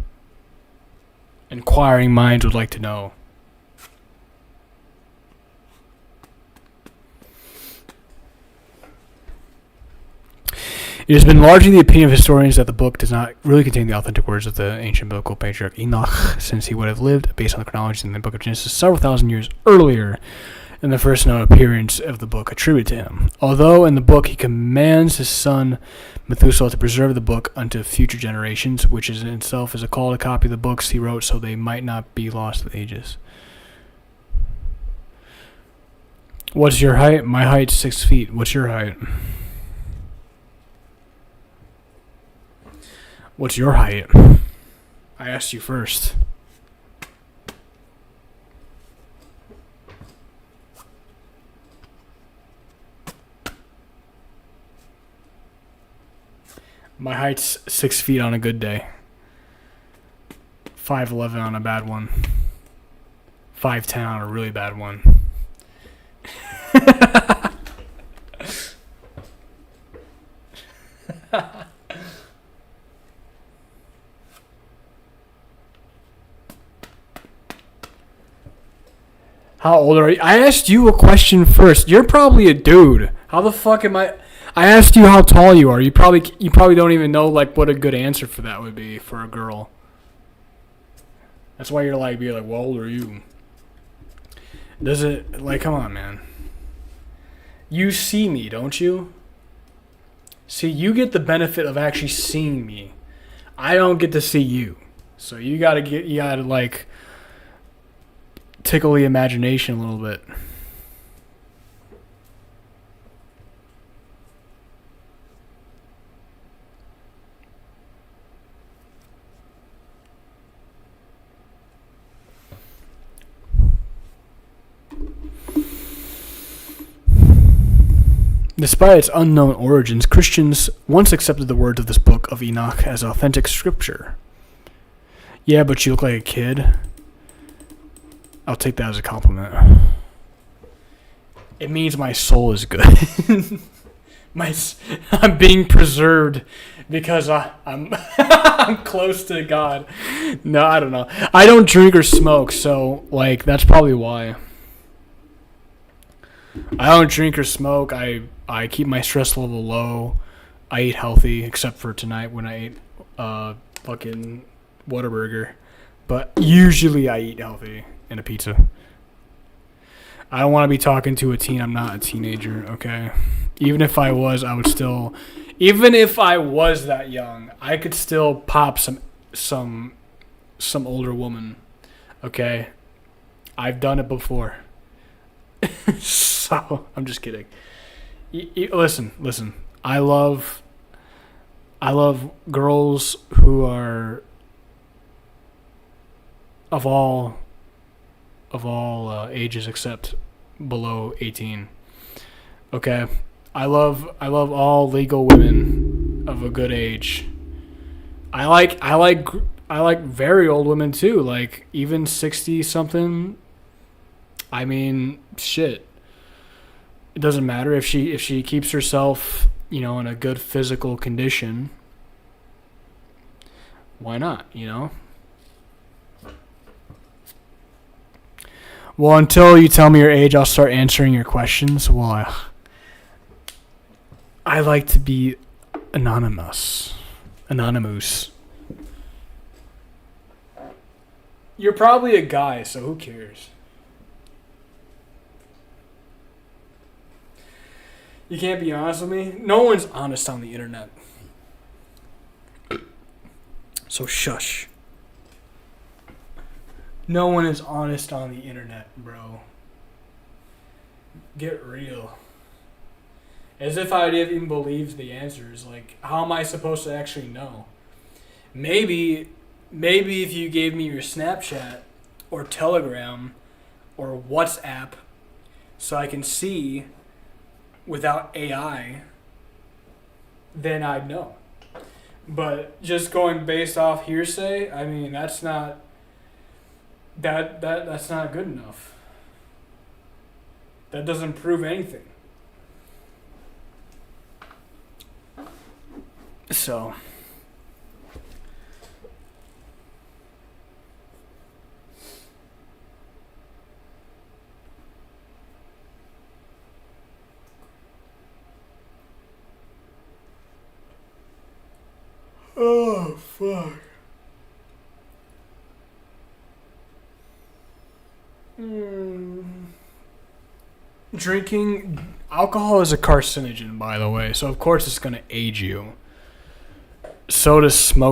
Inquiring minds would like to know. It has been largely the opinion of historians that the book does not really contain the authentic words of the ancient biblical patriarch Enoch, since he would have lived based on the chronology in the book of Genesis several thousand years earlier than the first known appearance of the book attributed to him. Although in the book he commands his son Methuselah to preserve the book unto future generations, which is in itself is a call to copy the books he wrote so they might not be lost to the ages. What's your height? My height's 6 feet. What's your height? What's your height? I asked you first. My height's 6 feet on a good day. 5'11" on a bad one. 5'10" on a really bad one. How old are you? I asked you a question first. You're probably a dude. How the fuck am I asked you how tall you are. You probably don't even know like what a good answer for that would be for a girl. That's why you're like, well, how old are you? Does it, like, come on, man. You see me, don't you? See, you get the benefit of actually seeing me. I don't get to see you. So you gotta like tickle the imagination a little bit. Despite its unknown origins, Christians once accepted the words of this book of Enoch as authentic scripture. Yeah, but you look like a kid. I'll take that as a compliment. It means my soul is good. I'm being preserved because I'm I'm close to God. No, I don't know. I don't drink or smoke, so like that's probably why. I don't drink or smoke. I keep my stress level low. I eat healthy, except for tonight when I ate fucking Whataburger. But usually I eat healthy and a pizza. I don't want to be talking to a teen. I'm not a teenager, okay? Even if I was, even if I was that young, I could still pop some older woman, okay? I've done it before. So, I'm just kidding. Listen. I love girls who are of all ages except below 18. Okay, I love all legal women of a good age. I like very old women too, like even 60 something. I mean, shit. It doesn't matter if she keeps herself, in a good physical condition. Why not, Well, until you tell me your age, I'll start answering your questions. Well, I like to be anonymous. You're probably a guy, so who cares? You can't be honest with me? No one's honest on the internet. So shush. No one is honest on the internet, bro. Get real. As if I'd even believe the answers. Like, how am I supposed to actually know? Maybe if you gave me your Snapchat or Telegram or WhatsApp so I can see without AI, then I'd know. But just going based off hearsay, I mean, that's not that's not good enough. That doesn't prove anything. So oh fuck. Drinking alcohol is a carcinogen, by the way, so of course it's gonna age you. So does smoking.